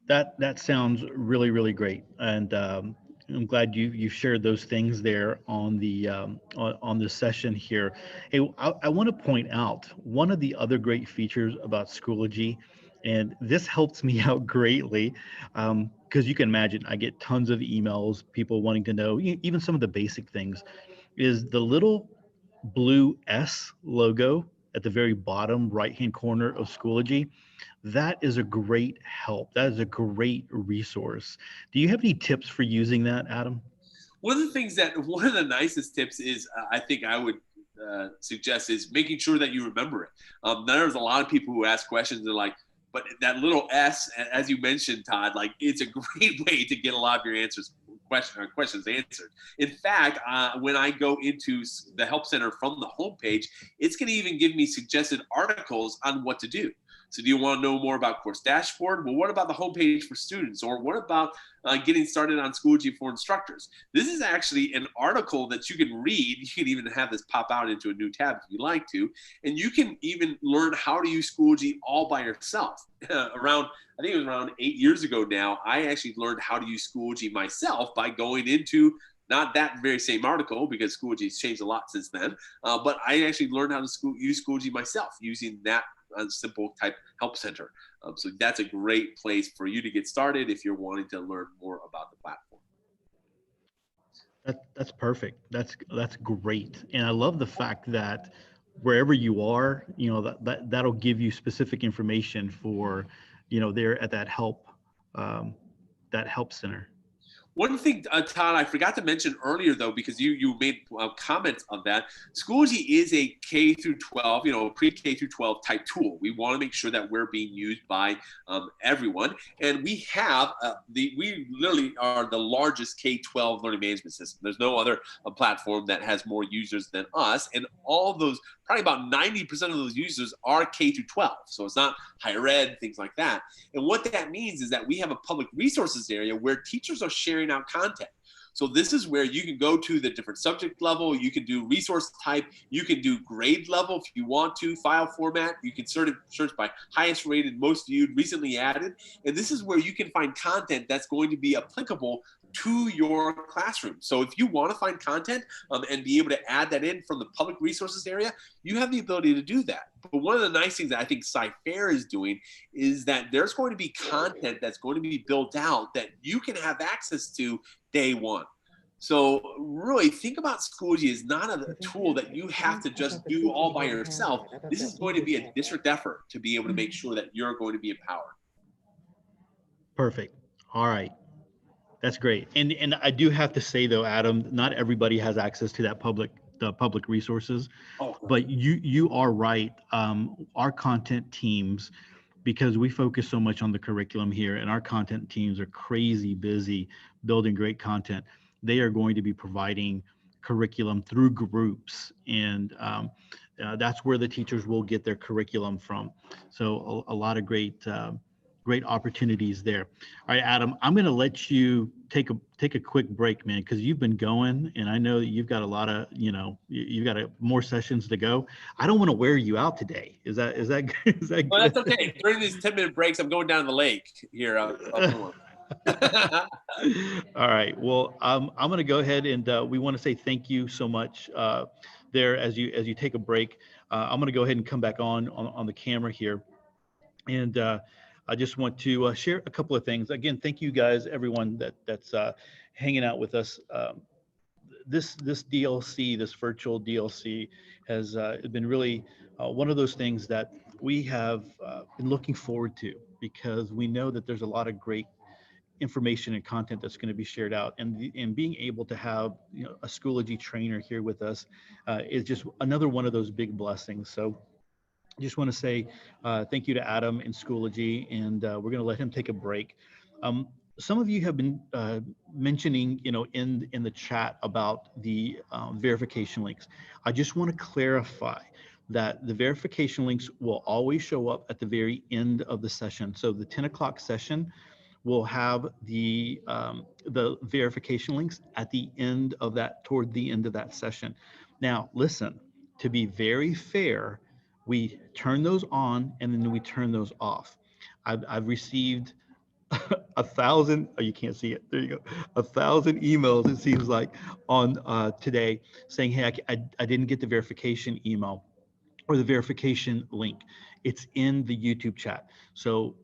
That sounds really, really great. And I'm glad you shared those things there on the on the session here. Hey, I want to point out one of the other great features about Schoology, and this helps me out greatly because you can imagine I get tons of emails, people wanting to know even some of the basic things. Is the little blue S logo at the very bottom right-hand corner of Schoology? That is a great help. That is a great resource. Do you have any tips for using that, Adam? One of the nicest tips is, I think I would suggest, is making sure that you remember it. There's a lot of people who ask questions and they're like, but that little S, as you mentioned, Todd, like it's a great way to get a lot of your questions answered. In fact, when I go into the Help Center from the homepage, it's going to even give me suggested articles on what to do. So do you want to know more about Course Dashboard? Well, what about the homepage for students? Or what about getting started on Schoology for instructors? This is actually an article that you can read. You can even have this pop out into a new tab if you like to. And you can even learn how to use Schoology all by yourself. I think it was around 8 years ago now, I actually learned how to use Schoology myself by going into not that very same article, because Schoology has changed a lot since then, but I actually learned how to use Schoology myself using that simple type help center. So that's a great place for you to get started if you're wanting to learn more about the platform. That's perfect. That's great. And I love the fact that wherever you are, that'll give you specific information for, there at that help center. One thing, Todd, I forgot to mention earlier, though, because you made comments on that. Schoology is a K through 12, pre-K through 12 type tool. We want to make sure that we're being used by everyone, and we have we literally are the largest K-12 learning management system. There's no other platform that has more users than us, and all of those, probably about 90% of those users are K through 12. So it's not higher ed, things like that. And what that means is that we have a public resources area where teachers are sharing out content. So this is where you can go to the different subject level, you can do resource type, you can do grade level if you want to, file format, you can search by highest rated, most viewed, recently added. And this is where you can find content that's going to be applicable to your classroom. So if you want to find content and be able to add that in from the public resources area, you have the ability to do that. But one of the nice things that I think Sci-Fair is doing is that there's going to be content that's going to be built out that you can have access to day one. So really think about Schoology as not a tool that you have to just do all by yourself. This is going to be a district effort to be able to make sure that you're going to be empowered. Perfect. All right. That's great. And I do have to say though, Adam, not everybody has access to the public resources, but you are right. Our content teams because we focus so much on the curriculum here, and our content teams are crazy busy building great content. They are going to be providing curriculum through groups, and that's where the teachers will get their curriculum from. So a lot of great opportunities there. All right, Adam, I'm going to let you take a quick break, man, because you've been going, and I know that you've got a lot of, you've got more sessions to go. I don't want to wear you out today. Is that is that good? Well, that's okay. During these 10-minute breaks, I'm going down to the lake here. All right. Well, I'm going to go ahead and we want to say thank you so much there as you take a break. I'm going to go ahead and come back on the camera here. And I just want to share a couple of things. Again, thank you guys, everyone that's hanging out with us. This DLC, this virtual DLC, has been really one of those things that we have been looking forward to, because we know that there's a lot of great information and content that's going to be shared out, and being able to have a Schoology trainer here with us is just another one of those big blessings. So I just want to say thank you to Adam and Schoology, and we're going to let him take a break. Some of you have been mentioning, in the chat about the verification links. I just want to clarify that the verification links will always show up at the very end of the session. So the 10 o'clock session will have the verification links at the end of that, toward the end of that session. Now, listen, to be very fair, we turn those on and then we turn those off. I've received 1,000, oh, you can't see it, there you go, 1,000 emails, it seems like, on today saying, hey, I didn't get the verification email or the verification link. It's in the YouTube chat. So,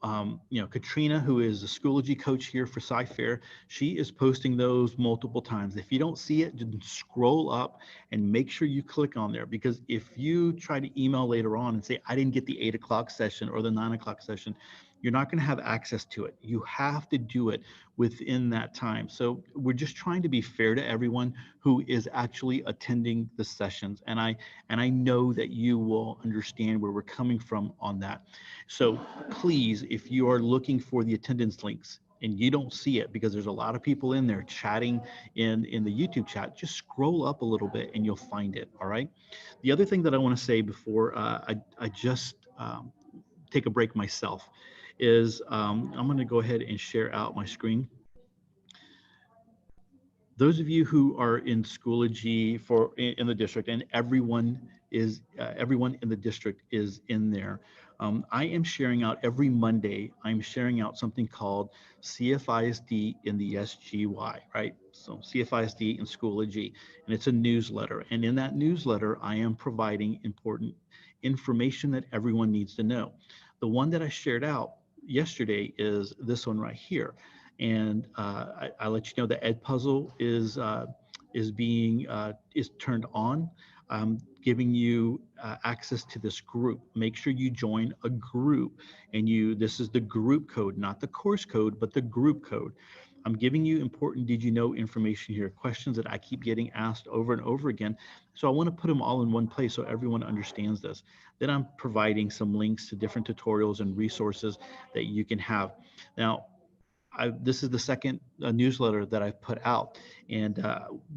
Katrina, who is a Schoology coach here for Sci-Fair, she is posting those multiple times. If you don't see it, just scroll up and make sure you click on there, because if you try to email later on and say, I didn't get the 8 o'clock session or the 9 o'clock session, you're not going to have access to it. You have to do it within that time. So we're just trying to be fair to everyone who is actually attending the sessions. And I know that you will understand where we're coming from on that. So please, if you are looking for the attendance links and you don't see it because there's a lot of people in there chatting in the YouTube chat, just scroll up a little bit and you'll find it. All right. The other thing that I want to say before I just take a break myself is I'm going to go ahead and share out my screen. Those of you who are in Schoology in the district, and everyone in the district is in there. I am sharing out every Monday. I'm sharing out something called CFISD in the SGY, right? So CFISD in Schoology, and it's a newsletter. And in that newsletter, I am providing important information that everyone needs to know. The one that I shared out yesterday is this one right here. And I let you know that Edpuzzle is turned on. I'm giving you access to this group. Make sure you join a group, and this is the group code, not the course code, but the group code. I'm giving you important did you know information here, questions that I keep getting asked over and over again. So I want to put them all in one place so everyone understands this. Then I'm providing some links to different tutorials and resources that you can have. Now, this is the second newsletter that I've put out. And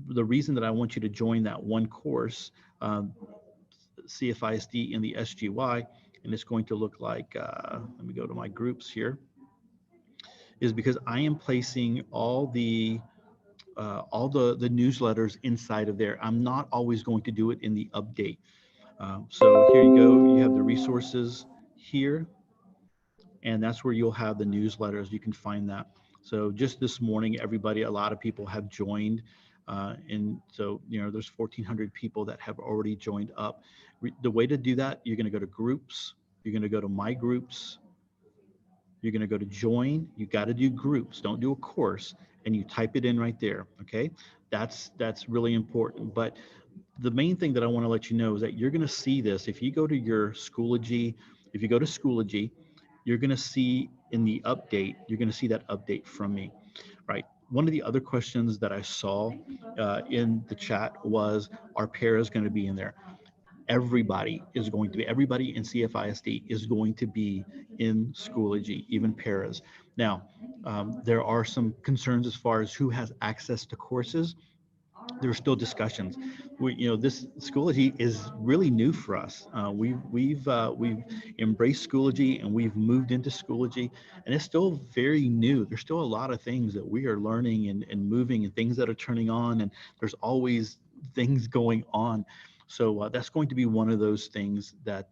the reason that I want you to join that one course, CFISD in the SGY, and it's going to look like, let me go to my groups here, is because I am placing all the newsletters inside of there. I'm not always going to do it in the update. So here you go. You have the resources here, and that's where you'll have the newsletters. You can find that. So just this morning, a lot of people have joined. And so, there's 1,400 people that have already joined up. The way to do that, you're going to go to groups. You're going to go to my groups. You're going to go to join. You got to do groups. Don't do a course. And you type it in right there. Okay. That's really important. But the main thing that I want to let you know is that you're going to see this. If you go to your Schoology, you're going to see in the update, you're going to see that update from me, right? One of the other questions that I saw in the chat was, are paras going to be in there? everybody in CFISD is going to be in Schoology, even paras. Now, there are some concerns as far as who has access to courses. There are still discussions. This Schoology is really new for us. We've embraced Schoology and we've moved into Schoology, and it's still very new. There's still a lot of things that we are learning and moving, and things that are turning on, and there's always things going on. So that's going to be one of those things that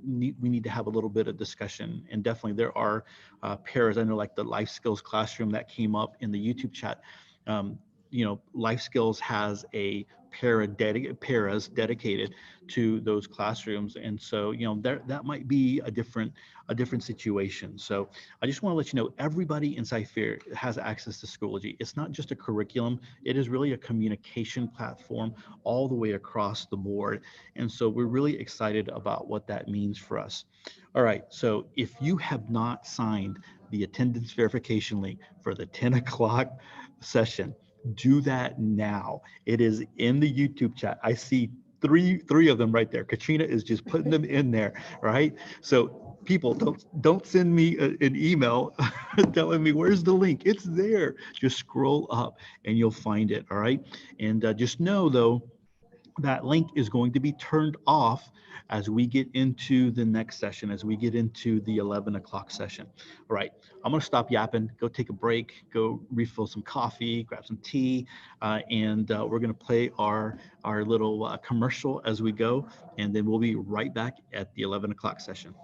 we need to have a little bit of discussion. And definitely there are pairs. I know, like the life skills classroom that came up in the YouTube chat. Life skills has a paras dedicated to those classrooms, and so that might be a different situation. So I just want to let you know, everybody in Cypher has access to Schoology. It's not just a curriculum; it is really a communication platform all the way across the board. And so we're really excited about what that means for us. All right, so if you have not signed the attendance verification link for the 10 o'clock session, do that now. It is in the YouTube chat. I see three of them right there. Katrina is just putting them in there, right? So people, don't send me an email telling me where's the link. It's there. Just scroll up and you'll find it. All right. And just know though, that link is going to be turned off as we get into the next session, as we get into the 11 o'clock session. All right, I'm gonna stop yapping, go take a break, go refill some coffee, grab some tea, and we're gonna play our little commercial as we go, and then we'll be right back at the 11 o'clock session.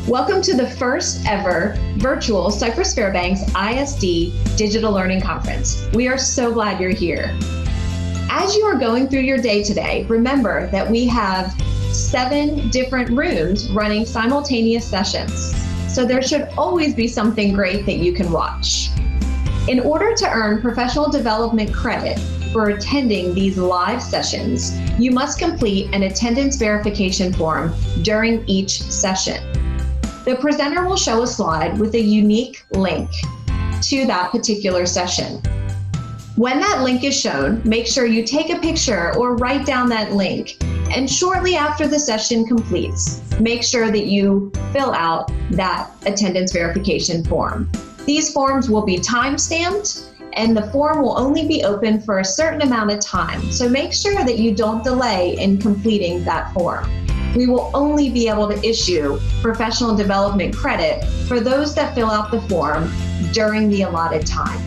Welcome to the first ever virtual Cypress Fairbanks ISD Digital Learning Conference. We are so glad you're here. As you are going through your day today, remember that we have 7 different rooms running simultaneous sessions. So there should always be something great that you can watch. In order to earn professional development credit for attending these live sessions, you must complete an attendance verification form during each session. The presenter will show a slide with a unique link to that particular session. When that link is shown, make sure you take a picture or write down that link. And shortly after the session completes, make sure that you fill out that attendance verification form. These forms will be time-stamped, and the form will only be open for a certain amount of time. So make sure that you don't delay in completing that form. We will only be able to issue professional development credit for those that fill out the form during the allotted time.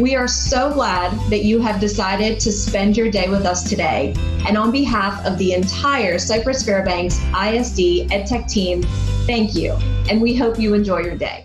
We are so glad that you have decided to spend your day with us today. And on behalf of the entire Cypress Fairbanks ISD EdTech team, thank you. And we hope you enjoy your day.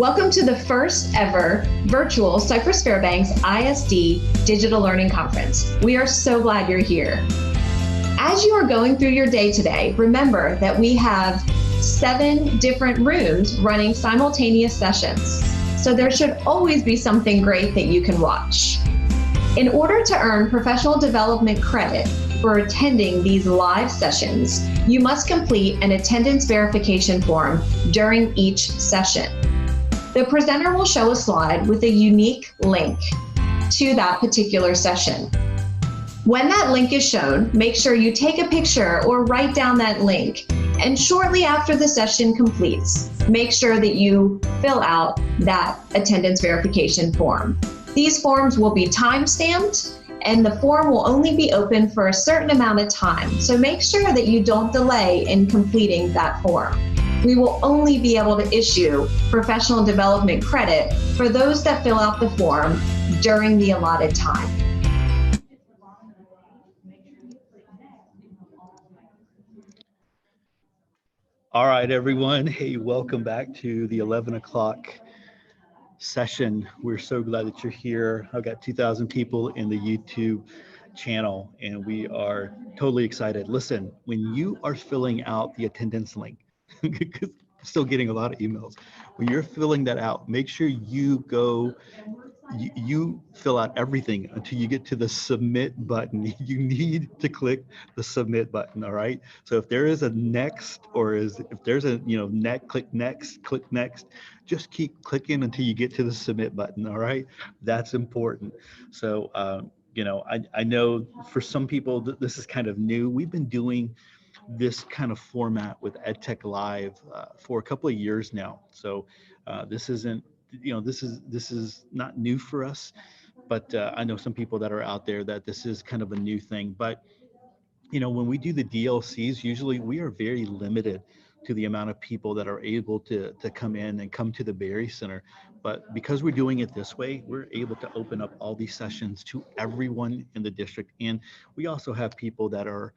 Welcome to the first ever virtual Cypress Fairbanks ISD Digital Learning Conference. We are so glad you're here. As you are going through your day today, remember that we have 7 different rooms running simultaneous sessions. So there should always be something great that you can watch. In order to earn professional development credit for attending these live sessions, you must complete an attendance verification form during each session. The presenter will show a slide with a unique link to that particular session. When that link is shown, make sure you take a picture or write down that link. And shortly after the session completes, make sure that you fill out that attendance verification form. These forms will be time-stamped, and the form will only be open for a certain amount of time. So make sure that you don't delay in completing that form. We will only be able to issue professional development credit for those that fill out the form during the allotted time. All right, everyone. Hey, welcome back to the 11 o'clock session. We're so glad that you're here. I've got 2,000 people in the YouTube channel, and we are totally excited. Listen, when you are filling out the attendance link, because I'm still getting a lot of emails, when you're filling that out, make sure you go, you fill out everything until you get to the submit button. You need to click the submit button. All right. So if there is a next, or if there's a, click next, just keep clicking until you get to the submit button. All right. That's important. So, I know for some people this is kind of new. We've been doing this kind of format with EdTech Live for a couple of years now. So this isn't, this is not new for us, but I know some people that are out there that this is kind of a new thing. But when we do the DLCs, usually we are very limited to the amount of people that are able to come in and come to the Berry Center. But because we're doing it this way, we're able to open up all these sessions to everyone in the district. And we also have people that are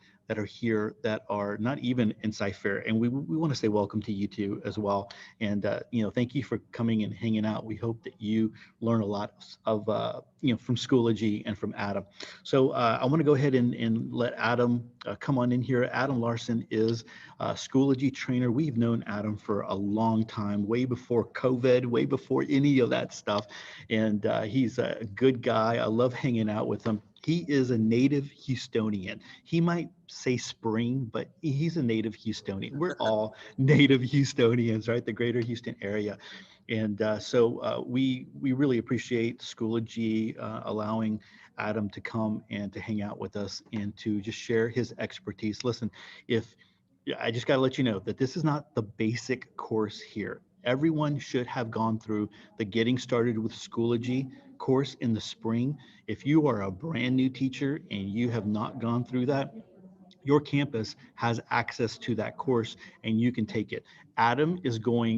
here that are not even in Cypher. And we want to say welcome to you too as well. And thank you for coming and hanging out. We hope that you learn a lot of from Schoology and from Adam. So I want to go ahead and let Adam come on in here. Adam Larson is a Schoology trainer. We've known Adam for a long time, way before COVID, way before any of that stuff. And he's a good guy. I love hanging out with him. He is a native Houstonian. He might say spring, but he's a native Houstonian. We're all native Houstonians, right? The greater Houston area. And so we really appreciate Schoology allowing Adam to come and to hang out with us and to just share his expertise. Listen, I just got to let you know that this is not the basic course here. Everyone should have gone through the Getting Started with Schoology course in the spring. If you are a brand new teacher and you have not gone through that, your campus has access to that course and you can take it. Adam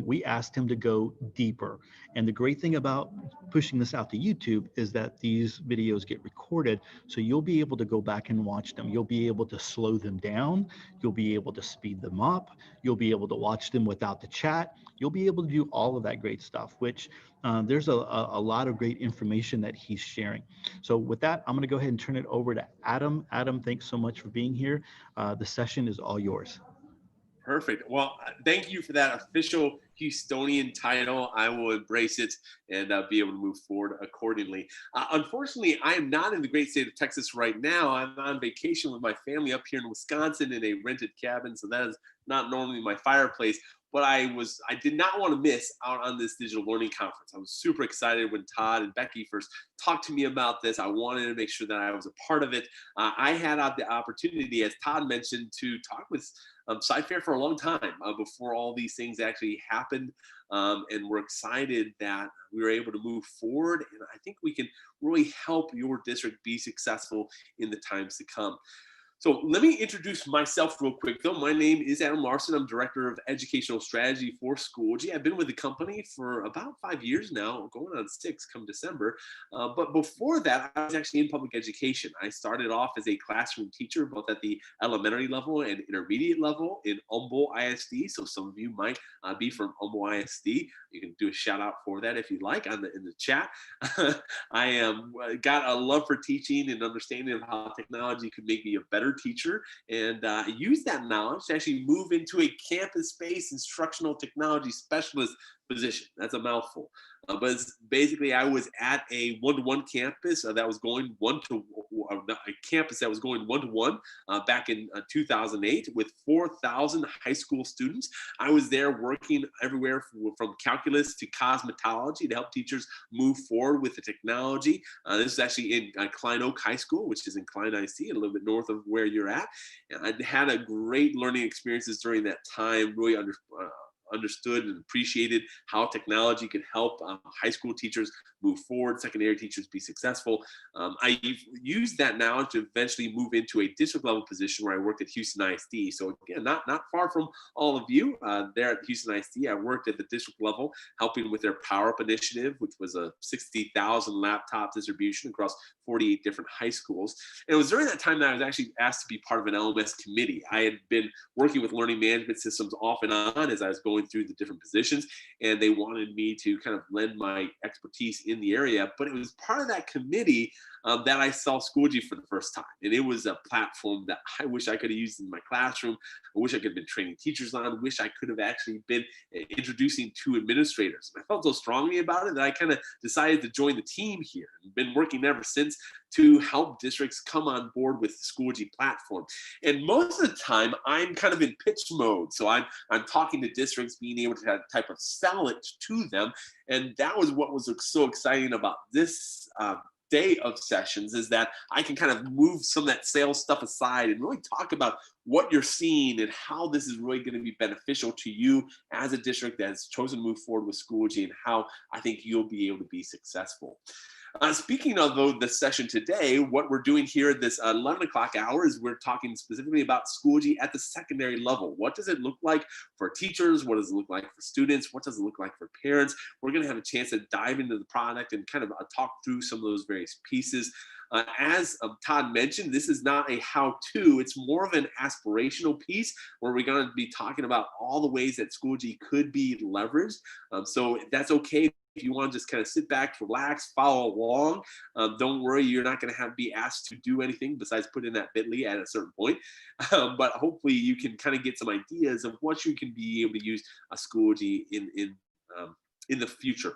we asked him to go deeper. And the great thing about pushing this out to YouTube is that these videos get recorded. So you'll be able to go back and watch them. You'll be able to slow them down. You'll be able to speed them up. You'll be able to watch them without the chat. You'll be able to do all of that great stuff, which there's a lot of great information that he's sharing. So with that, I'm going to go ahead and turn it over to Adam. Adam, thanks so much for being here. The session is all yours. Perfect. Well, thank you for that official Houstonian title. I will embrace it and be able to move forward accordingly. Unfortunately, I am not in the great state of Texas right now. I'm on vacation with my family up here in Wisconsin in a rented cabin, so that is not normally my fireplace. But I did not want to miss out on this digital learning conference. I was super excited when Todd and Becky first talked to me about this. I wanted to make sure that I was a part of it. I had the opportunity, as Todd mentioned, to talk with Cypher for a long time before all these things actually happened. And we're excited that we were able to move forward. And I think we can really help your district be successful in the times to come. So let me introduce myself real quick, though. My name is Adam Larson. I'm Director of Educational Strategy for Schoology. I've been with the company for about 5 years now, going on 6 come December. But before that, I was actually in public education. I started off as a classroom teacher, both at the elementary level and intermediate level in Humble ISD. So some of you might be from Humble ISD. You can do a shout out for that if you like in the chat. I got a love for teaching and understanding of how technology could make me a better teacher, and use that knowledge to actually move into a campus-based instructional technology specialist position. That's a mouthful. But basically, I was at a one-to-one campus that was going a campus that was going one-to-one back in 2008 with 4,000 high school students. I was there working everywhere from calculus to cosmetology to help teachers move forward with the technology. This is actually in Klein Oak High School, which is in Klein IC, a little bit north of where you're at. And I had a great learning experiences during that time. Really understood and appreciated how technology could help high school teachers move forward, secondary teachers be successful. I used that knowledge to eventually move into a district level position where I worked at Houston ISD. So again, not far from all of you there at Houston ISD. I worked at the district level, helping with their Power Up initiative, which was a 60,000 laptop distribution across 48 different high schools. And it was during that time that I was actually asked to be part of an LMS committee. I had been working with learning management systems off and on as I was going through the different positions, and they wanted me to kind of lend my expertise in the area. But it was part of that committee that I saw Schoology for the first time. And it was a platform that I wish I could have used in my classroom. I wish I could have been training teachers on. I wish I could have actually been introducing to administrators. And I felt so strongly about it that I kind of decided to join the team here and been working ever since to help districts come on board with the Schoology platform. And most of the time, I'm kind of in pitch mode. So I'm talking to districts, being able to type of sell it to them. And that was what was so exciting about this day of sessions, is that I can kind of move some of that sales stuff aside and really talk about what you're seeing and how this is really going to be beneficial to you as a district that has chosen to move forward with Schoology, and how I think you'll be able to be successful. Speaking of the session today, what we're doing here at this 11 o'clock hour is we're talking specifically about Schoology at the secondary level. What does it look like for teachers? What does it look like for students? What does it look like for parents? We're going to have a chance to dive into the product and kind of talk through some of those various pieces. As Todd mentioned, this is not a how-to, it's more of an aspirational piece where we're going to be talking about all the ways that Schoology could be leveraged. So that's okay. If you want to just kind of sit back, relax, follow along, don't worry, you're not going to be asked to do anything besides put in that bit.ly at a certain point. But hopefully you can kind of get some ideas of what you can be able to use a Schoology in the future.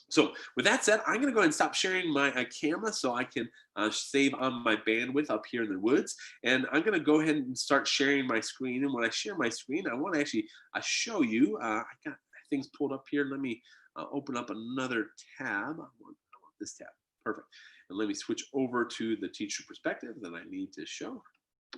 So with that said, I'm going to go ahead and stop sharing my camera so I can save on my bandwidth up here in the woods. And I'm going to go ahead and start sharing my screen. And when I share my screen, I want to actually show you, I got things pulled up here. Let me open up another tab. I want this tab. Perfect. And let me switch over to the teacher perspective that I need to show.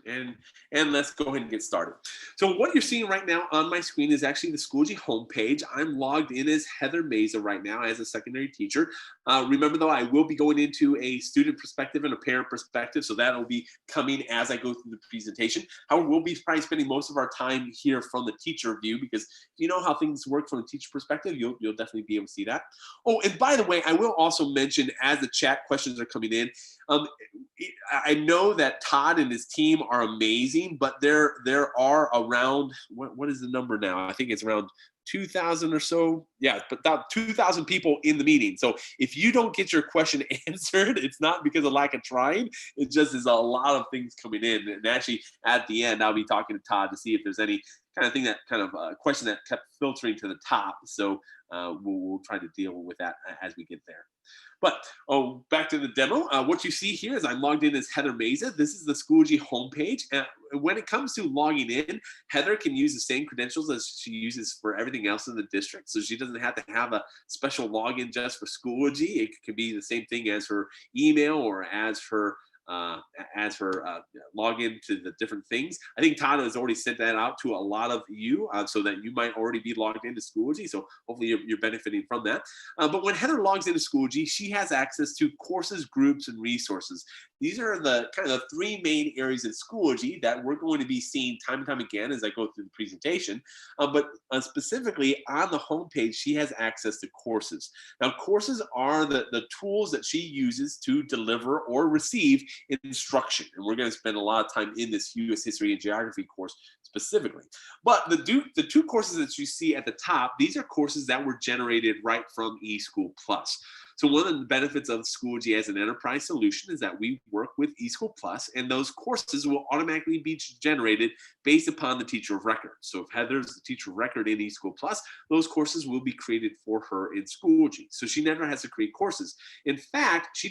And let's go ahead and get started. So what you're seeing right now on my screen is actually the Schoology homepage. I'm logged in as Heather Meza right now as a secondary teacher. Remember though, I will be going into a student perspective and a parent perspective, so that'll be coming as I go through the presentation. However, we'll be probably spending most of our time here from the teacher view, because you know how things work from a teacher perspective, you'll definitely be able to see that. Oh, and by the way, I will also mention, as the chat questions are coming in, I know that Todd and his team are amazing, but there are around, what is the number now? I think it's around 2,000 or so. Yeah, but about 2,000 people in the meeting. So if you don't get your question answered, it's not because of lack of trying. It just is a lot of things coming in. And actually, at the end, I'll be talking to Todd to see if there's any kind of thing, that kind of question that kept filtering to the top. So we'll try to deal with that as we get there. But back to the demo. What you see here is I'm logged in as Heather Meza. This is the Schoology homepage. When it comes to logging in, Heather can use the same credentials as she uses for everything else in the district. So she doesn't have to have a special login just for Schoology. It could be the same thing as her email or as her login to the different things. I think Todd has already sent that out to a lot of you, so that you might already be logged into Schoology. So hopefully you're benefiting from that. But when Heather logs into Schoology, she has access to courses, groups, and resources. these are the kind of the three main areas in Schoology that we're going to be seeing time and time again as I go through the presentation. But specifically on the homepage, she has access to courses. Now, courses are the tools that she uses to deliver or receive instruction. And we're going to spend a lot of time in this U.S. History and Geography course specifically. But the two courses that you see at the top, these are courses that were generated right from eSchool Plus. So one of the benefits of Schoology as an enterprise solution is that we work with eSchool Plus, and those courses will automatically be generated based upon the teacher of record. So if Heather's the teacher of record in eSchool Plus, those courses will be created for her in Schoology. So she never has to create courses. In fact,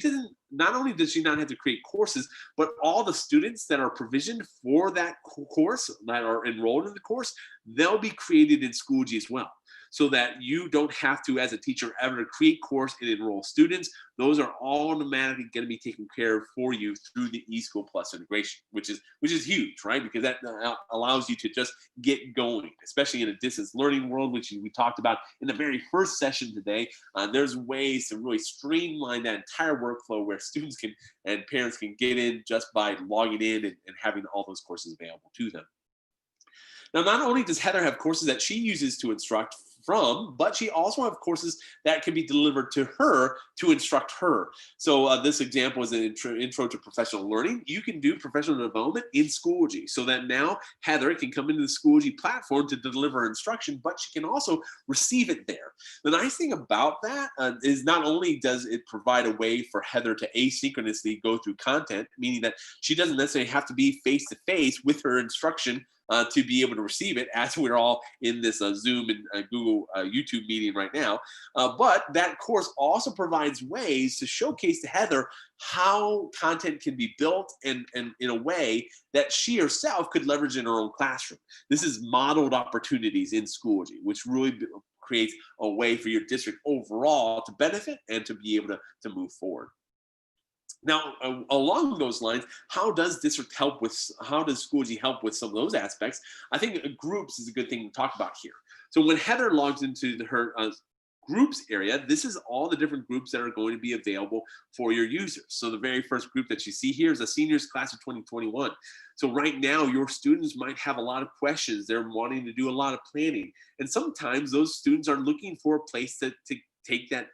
not only does she not have to create courses, but all the students that are provisioned for that course, that are enrolled in the course, they'll be created in Schoology as well, so that you don't have to, as a teacher, ever create course and enroll students. Those are all automatically going to be taken care of for you through the eSchool Plus integration, which is huge, right? Because that allows you to just get going, especially in a distance learning world, which we talked about in the very first session today. There's ways to really streamline that entire workflow where students and parents can get in just by logging in and having all those courses available to them. Now, not only does Heather have courses that she uses to instruct from, but she also has courses that can be delivered to her to instruct her. So this example is an intro to professional learning. You can do professional development in Schoology, so that now Heather can come into the Schoology platform to deliver instruction, but she can also receive it there. The nice thing about that is not only does it provide a way for Heather to asynchronously go through content, meaning that she doesn't necessarily have to be face-to-face with her instruction to be able to receive it, as we're all in this Zoom and Google YouTube meeting right now. But that course also provides ways to showcase to Heather how content can be built and in a way that she herself could leverage in her own classroom. This is modeled opportunities in Schoology, which really creates a way for your district overall to benefit and to be able to move forward. Now, along those lines, how does Schoology help with some of those aspects? I think groups is a good thing to talk about here. So when Heather logs into her groups area, this is all the different groups that are going to be available for your users. So the very first group that you see here is a seniors class of 2021. So right now, your students might have a lot of questions. They're wanting to do a lot of planning. And sometimes those students are looking for a place to take that,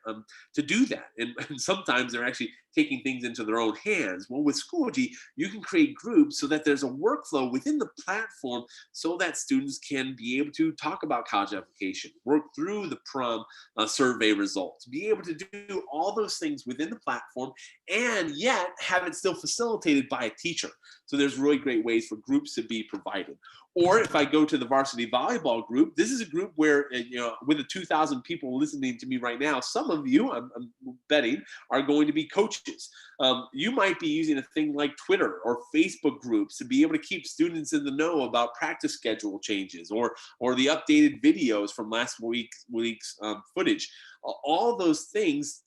to do that. And sometimes they're actually taking things into their own hands. Well, with Schoology, you can create groups so that there's a workflow within the platform so that students can be able to talk about college application, work through the prom survey results, be able to do all those things within the platform, and yet have it still facilitated by a teacher. So there's really great ways for groups to be provided. Or if I go to the varsity volleyball group, this is a group where, with the 2,000 people listening to me right now, some of you, I'm betting, are going to be coaches. You might be using a thing like Twitter or Facebook groups to be able to keep students in the know about practice schedule changes or the updated videos from last week's footage. All those things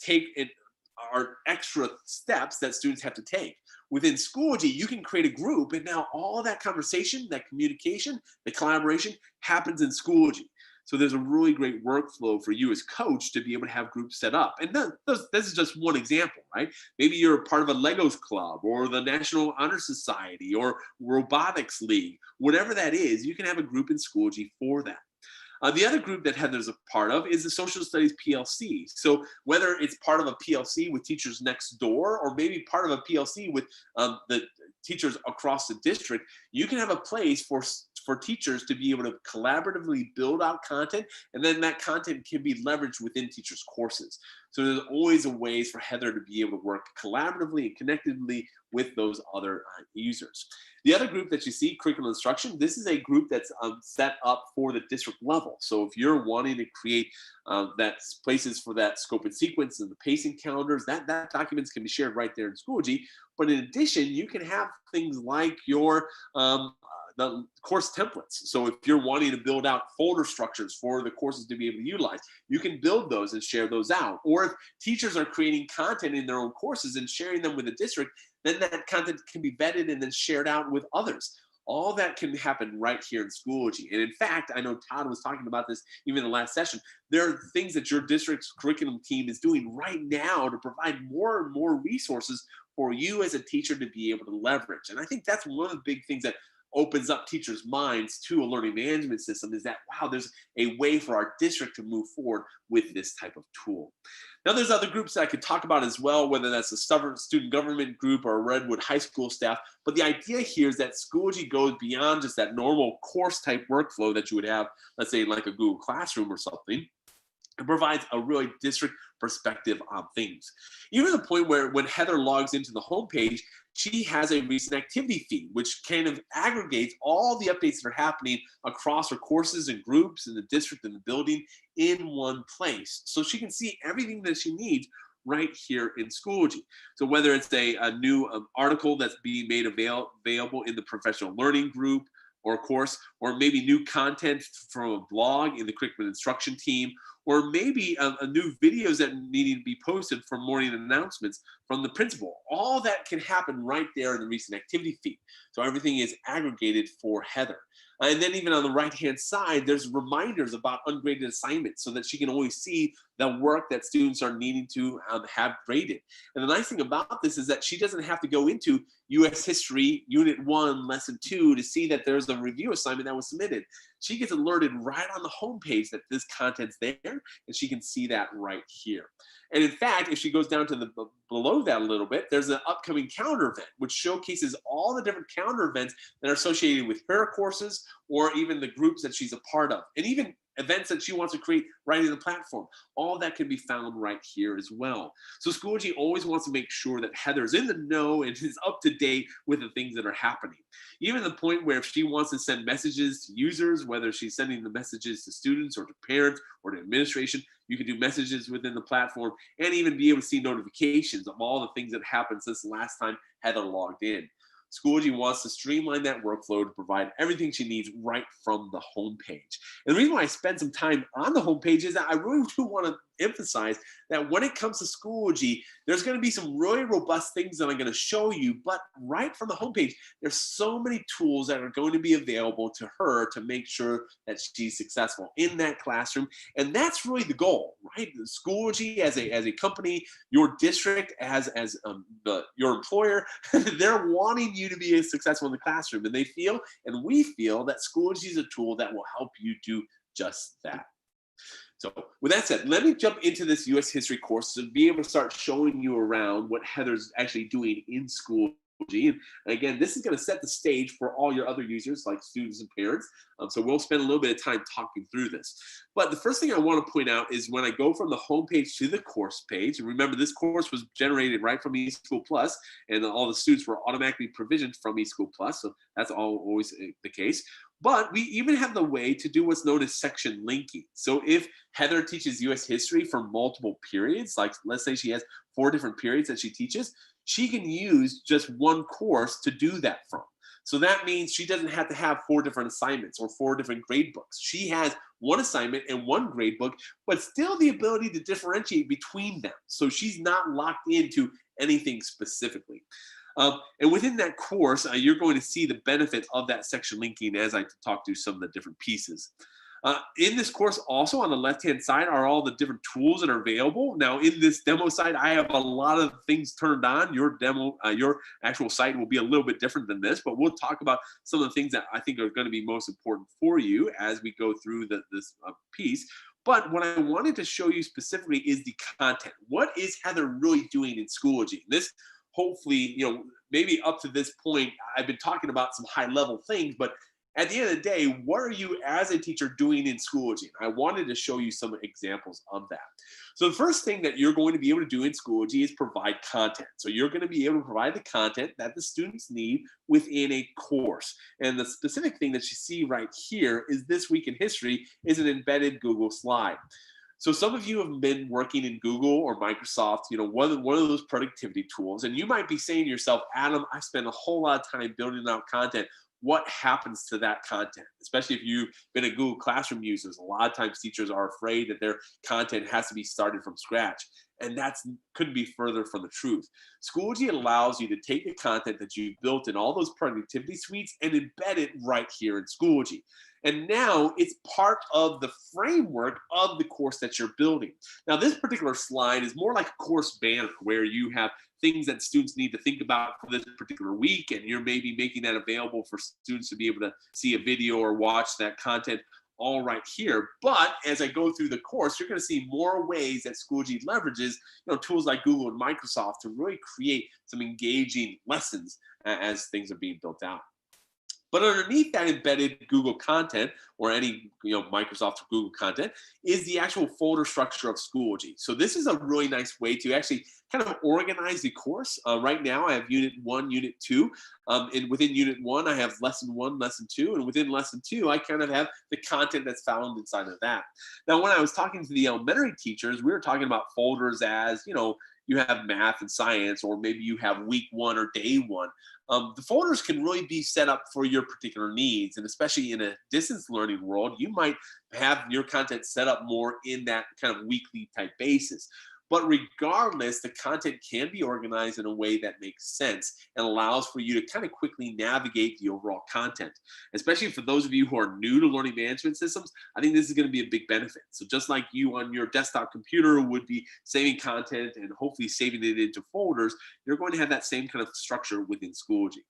are extra steps that students have to take. Within Schoology, you can create a group, and now all that conversation, that communication, the collaboration happens in Schoology. So there's a really great workflow for you as coach to be able to have groups set up. And this is just one example, right? Maybe you're part of a Legos club or the National Honor Society or Robotics League. Whatever that is, you can have a group in Schoology for that. The other group that Heather's a part of is the Social Studies PLC. So whether it's part of a PLC with Teachers Next Door or maybe part of a PLC with the teachers across the district, you can have a place for teachers to be able to collaboratively build out content, and then that content can be leveraged within teachers' courses. So there's always a ways for Heather to be able to work collaboratively and connectively with those other users. The other group that you see, curriculum instruction, this is a group that's set up for the district level. So if you're wanting to create places for that scope and sequence and the pacing calendars, that documents can be shared right there in Schoology. But in addition, you can have things like your the course templates. So if you're wanting to build out folder structures for the courses to be able to utilize, you can build those and share those out. Or if teachers are creating content in their own courses and sharing them with the district, then that content can be vetted and then shared out with others. All that can happen right here in Schoology. And in fact, I know Todd was talking about this even in the last session. There are things that your district's curriculum team is doing right now to provide more and more resources for you as a teacher to be able to leverage. And I think that's one of the big things that opens up teachers' minds to a learning management system, is that, wow, there's a way for our district to move forward with this type of tool. Now, there's other groups that I could talk about as well, whether that's a student government group or a Redwood High School staff. But the idea here is that Schoology goes beyond just that normal course type workflow that you would have, let's say like a Google Classroom or something. It provides a really district perspective on things. Even to the point where when Heather logs into the homepage, she has a recent activity feed, which kind of aggregates all the updates that are happening across her courses and groups in the district and the building in one place. So she can see everything that she needs right here in Schoology. So whether it's a new article that's being made available in the professional learning group or course, or maybe new content from a blog in the curriculum instruction team, or maybe a new videos that needing to be posted for morning announcements from the principal. All that can happen right there in the recent activity feed. So everything is aggregated for Heather. And then even on the right-hand side, there's reminders about ungraded assignments so that she can always see the work that students are needing to have graded. And the nice thing about this is that she doesn't have to go into U.S. History, Unit 1, Lesson 2 to see that there's a review assignment that was submitted. She gets alerted right on the homepage that this content's there, and she can see that right here. And in fact, if she goes down to the below that a little bit, there's an upcoming calendar event, which showcases all the different calendar events that are associated with her courses or even the groups that she's a part of, and even events that she wants to create right in the platform. All that can be found right here as well. So Schoology always wants to make sure that Heather's in the know and is up to date with the things that are happening. Even to the point where if she wants to send messages to users, whether she's sending the messages to students or to parents or to administration, you can do messages within the platform and even be able to see notifications of all the things that happened since the last time Heather logged in. Schoology wants to streamline that workflow to provide everything she needs right from the homepage. And the reason why I spend some time on the homepage is that I really do want to emphasize that when it comes to Schoology, there's going to be some really robust things that I'm going to show you, but right from the homepage, there's so many tools that are going to be available to her to make sure that she's successful in that classroom. And that's really the goal, right? Schoology as a company, your district as your employer, they're wanting you to be successful in the classroom, and they feel, and we feel, that Schoology is a tool that will help you do just that. So with that said, let me jump into this U.S. history course to be able to start showing you around what Heather's actually doing in Schoology. And again, this is going to set the stage for all your other users like students and parents. So we'll spend a little bit of time talking through this. But the first thing I want to point out is when I go from the home page to the course page, and remember this course was generated right from eSchool Plus, and all the students were automatically provisioned from eSchool Plus. So that's always the case. But we even have the way to do what's known as section linking. So if Heather teaches U.S. history for multiple periods, like let's say she has 4 different periods that she teaches, she can use just one course to do that from. So that means she doesn't have to have 4 different assignments or 4 different grade books. She has one assignment and one grade book, but still the ability to differentiate between them. So she's not locked into anything specifically. And within that course, you're going to see the benefit of that section linking as I talk through some of the different pieces. In this course, also on the left-hand side are all the different tools that are available. Now, in this demo site, I have a lot of things turned on. Your demo, your actual site will be a little bit different than this, but we'll talk about some of the things that I think are going to be most important for you as we go through this piece. But what I wanted to show you specifically is the content. What is Heather really doing in Schoology? This, hopefully, maybe up to this point, I've been talking about some high-level things, but at the end of the day, what are you as a teacher doing in Schoology? I wanted to show you some examples of that. So the first thing that you're going to be able to do in Schoology is provide content. So you're going to be able to provide the content that the students need within a course. And the specific thing that you see right here is This Week in History is an embedded Google slide. So some of you have been working in Google or Microsoft, one of those productivity tools, and you might be saying to yourself, Adam, I spend a whole lot of time building out content. What happens to that content? Especially if you've been a Google Classroom user, a lot of times teachers are afraid that their content has to be started from scratch. And that couldn't be further from the truth. Schoology allows you to take the content that you've built in all those productivity suites and embed it right here in Schoology. And now it's part of the framework of the course that you're building. Now, this particular slide is more like a course banner where you have things that students need to think about for this particular week, and you're maybe making that available for students to be able to see a video or watch that content all right here. But as I go through the course, you're going to see more ways that Schoology leverages tools like Google and Microsoft to really create some engaging lessons as things are being built out. But underneath that embedded Google content, or any Microsoft or Google content, is the actual folder structure of Schoology. So this is a really nice way to actually kind of organize the course. Right now I have Unit 1, Unit 2. And within Unit 1, I have Lesson 1, Lesson 2. And within Lesson 2, I kind of have the content that's found inside of that. Now, when I was talking to the elementary teachers, we were talking about folders as, you have math and science, or maybe you have week 1 or day 1. The folders can really be set up for your particular needs, and especially in a distance learning world, you might have your content set up more in that kind of weekly type basis. But regardless, the content can be organized in a way that makes sense and allows for you to kind of quickly navigate the overall content. Especially for those of you who are new to learning management systems, I think this is going to be a big benefit. So just like you on your desktop computer would be saving content and hopefully saving it into folders, you're going to have that same kind of structure within Schoology.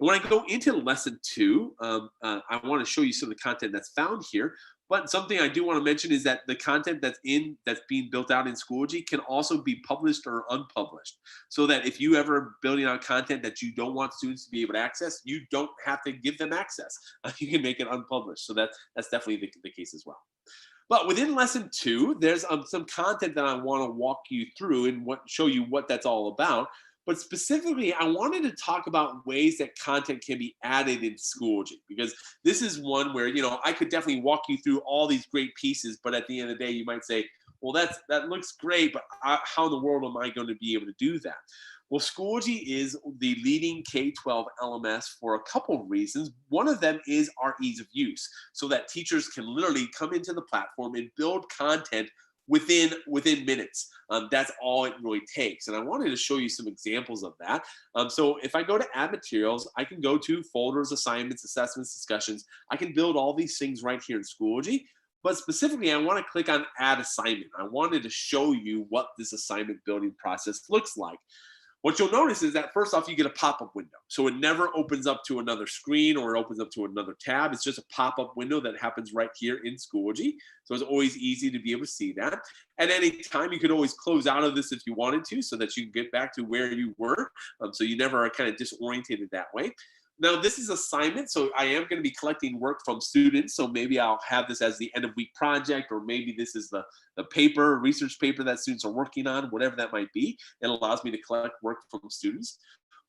And when I go into Lesson 2, I want to show you some of the content that's found here. But something I do want to mention is that the content that's being built out in Schoology can also be published or unpublished. So that if you ever are building out content that you don't want students to be able to access, you don't have to give them access. You can make it unpublished. So that's definitely the case as well. But within Lesson 2, there's some content that I want to walk you through and show you what that's all about. But specifically, I wanted to talk about ways that content can be added in Schoology, because this is one where, I could definitely walk you through all these great pieces, but at the end of the day, you might say, well, that looks great, but how in the world am I going to be able to do that? Well, Schoology is the leading K-12 LMS for a couple of reasons. One of them is our ease of use, so that teachers can literally come into the platform and build content within minutes. That's all it really takes. And I wanted to show you some examples of that. So if I go to Add Materials, I can go to Folders, Assignments, Assessments, Discussions. I can build all these things right here in Schoology. But specifically, I want to click on Add Assignment. I wanted to show you what this assignment building process looks like. What you'll notice is that first off, you get a pop-up window. So it never opens up to another screen or it opens up to another tab. It's just a pop-up window that happens right here in Schoology. So it's always easy to be able to see that. At any time, you could always close out of this if you wanted to, so that you can get back to where you were. So you never are kind of disoriented that way. Now, this is assignment, so I am going to be collecting work from students. So maybe I'll have this as the end of week project, or maybe this is the research paper that students are working on, whatever that might be. It allows me to collect work from students.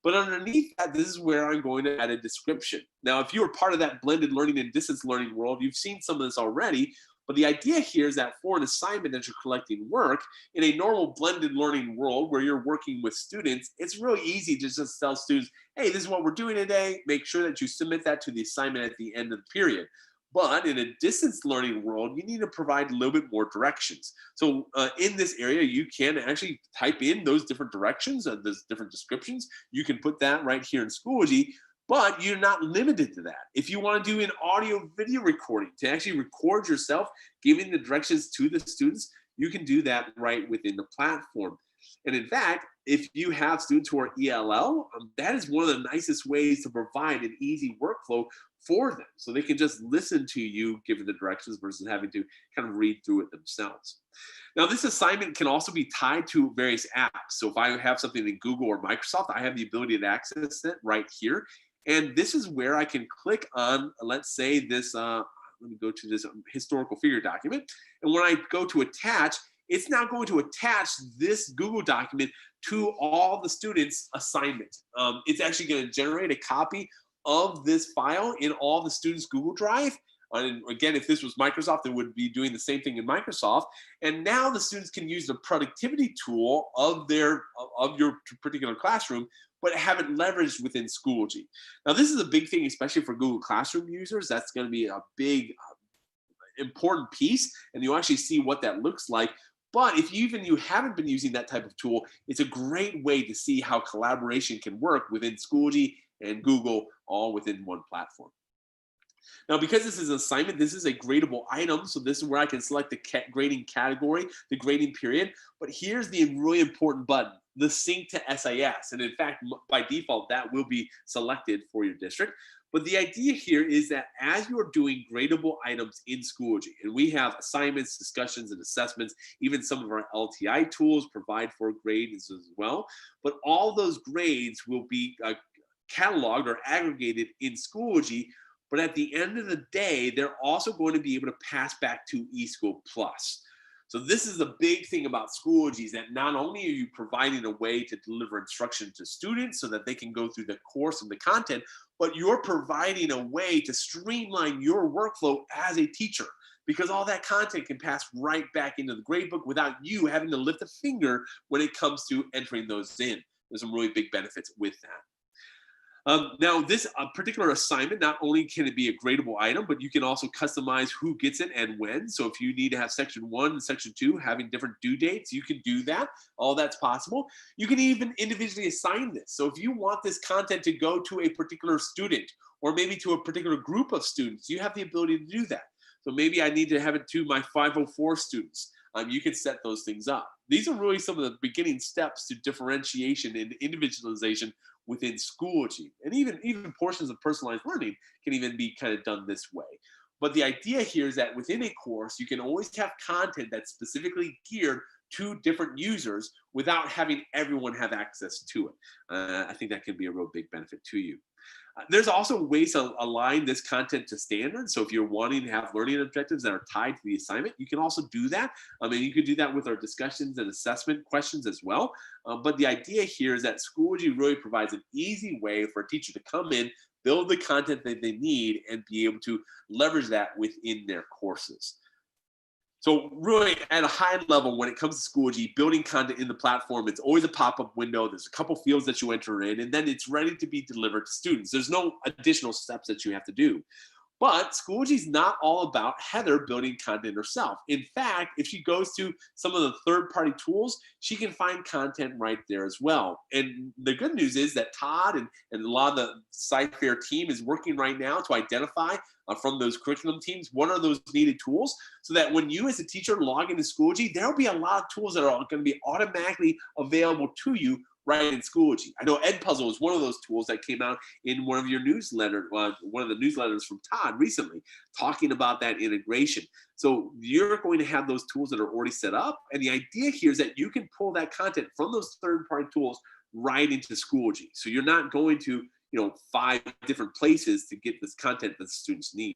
But underneath that, this is where I'm going to add a description. Now, if you were part of that blended learning and distance learning world, you've seen some of this already. But the idea here is that for an assignment that you're collecting work, in a normal blended learning world where you're working with students, it's really easy to just tell students, hey, this is what we're doing today. Make sure that you submit that to the assignment at the end of the period. But in a distance learning world, you need to provide a little bit more directions. So in this area, you can actually type in those different directions, those different descriptions. You can put that right here in Schoology. But you're not limited to that. If you want to do an audio video recording to actually record yourself, giving the directions to the students, you can do that right within the platform. And in fact, if you have students who are ELL, that is one of the nicest ways to provide an easy workflow for them. So they can just listen to you giving the directions versus having to kind of read through it themselves. Now, this assignment can also be tied to various apps. So if I have something in Google or Microsoft, I have the ability to access it right here. And this is where I can click on, let's say this, let me go to this historical figure document. And when I go to attach, it's now going to attach this Google document to all the students' assignment. It's actually going to generate a copy of this file in all the students' Google Drive. And again, if this was Microsoft, it would be doing the same thing in Microsoft. And now the students can use the productivity tool of your particular classroom, but have it leveraged within Schoology. Now, this is a big thing, especially for Google Classroom users. That's going to be a big, important piece, and you'll actually see what that looks like. But if you haven't been using that type of tool, it's a great way to see how collaboration can work within Schoology and Google, all within one platform. Now, because this is an assignment, this is a gradable item. So this is where I can select the grading category, the grading period. But here's the really important button. the sync to SIS. And in fact, by default, that will be selected for your district. But the idea here is that as you are doing gradable items in Schoology, and we have assignments, discussions, and assessments, even some of our LTI tools provide for grades as well. But all those grades will be cataloged or aggregated in Schoology. But at the end of the day, they're also going to be able to pass back to eSchool Plus. So this is the big thing about Schoology, is that not only are you providing a way to deliver instruction to students so that they can go through the course and the content, but you're providing a way to streamline your workflow as a teacher, because all that content can pass right back into the gradebook without you having to lift a finger when it comes to entering those in. There's some really big benefits with that. Now, this particular assignment, not only can it be a gradable item, but you can also customize who gets it and when. So if you need to have section 1 and section 2 having different due dates, you can do that. All that's possible. You can even individually assign this. So if you want this content to go to a particular student, or maybe to a particular group of students, you have the ability to do that. So maybe I need to have it to my 504 students. You can set those things up. These are really some of the beginning steps to differentiation and individualization within Schoology. And even portions of personalized learning can even be kind of done this way. But the idea here is that within a course, you can always have content that's specifically geared to different users without having everyone have access to it. I think that can be a real big benefit to you. There's also ways to align this content to standards. So if you're wanting to have learning objectives that are tied to the assignment, you can also do that. And you could do that with our discussions and assessment questions as well. But the idea here is that Schoology really provides an easy way for a teacher to come in, build the content that they need, and be able to leverage that within their courses. So really, at a high level, when it comes to Schoology, building content in the platform, it's always a pop-up window. There's a couple fields that you enter in, and then it's ready to be delivered to students. There's no additional steps that you have to do. But Schoology is not all about Heather building content herself. In fact, if she goes to some of the third-party tools, she can find content right there as well. And the good news is that Todd and a lot of the Cybersecurity team is working right now to identify from those curriculum teams what are those needed tools, so that when you as a teacher log into Schoology, there will be a lot of tools that are going to be automatically available to you right in Schoology. I know Edpuzzle is one of those tools that came out in one of your newsletters, one of the newsletters from Todd recently, talking about that integration. So you're going to have those tools that are already set up, and the idea here is that you can pull that content from those third-party tools right into Schoology. So you're not going to 5 different places to get this content that the students need.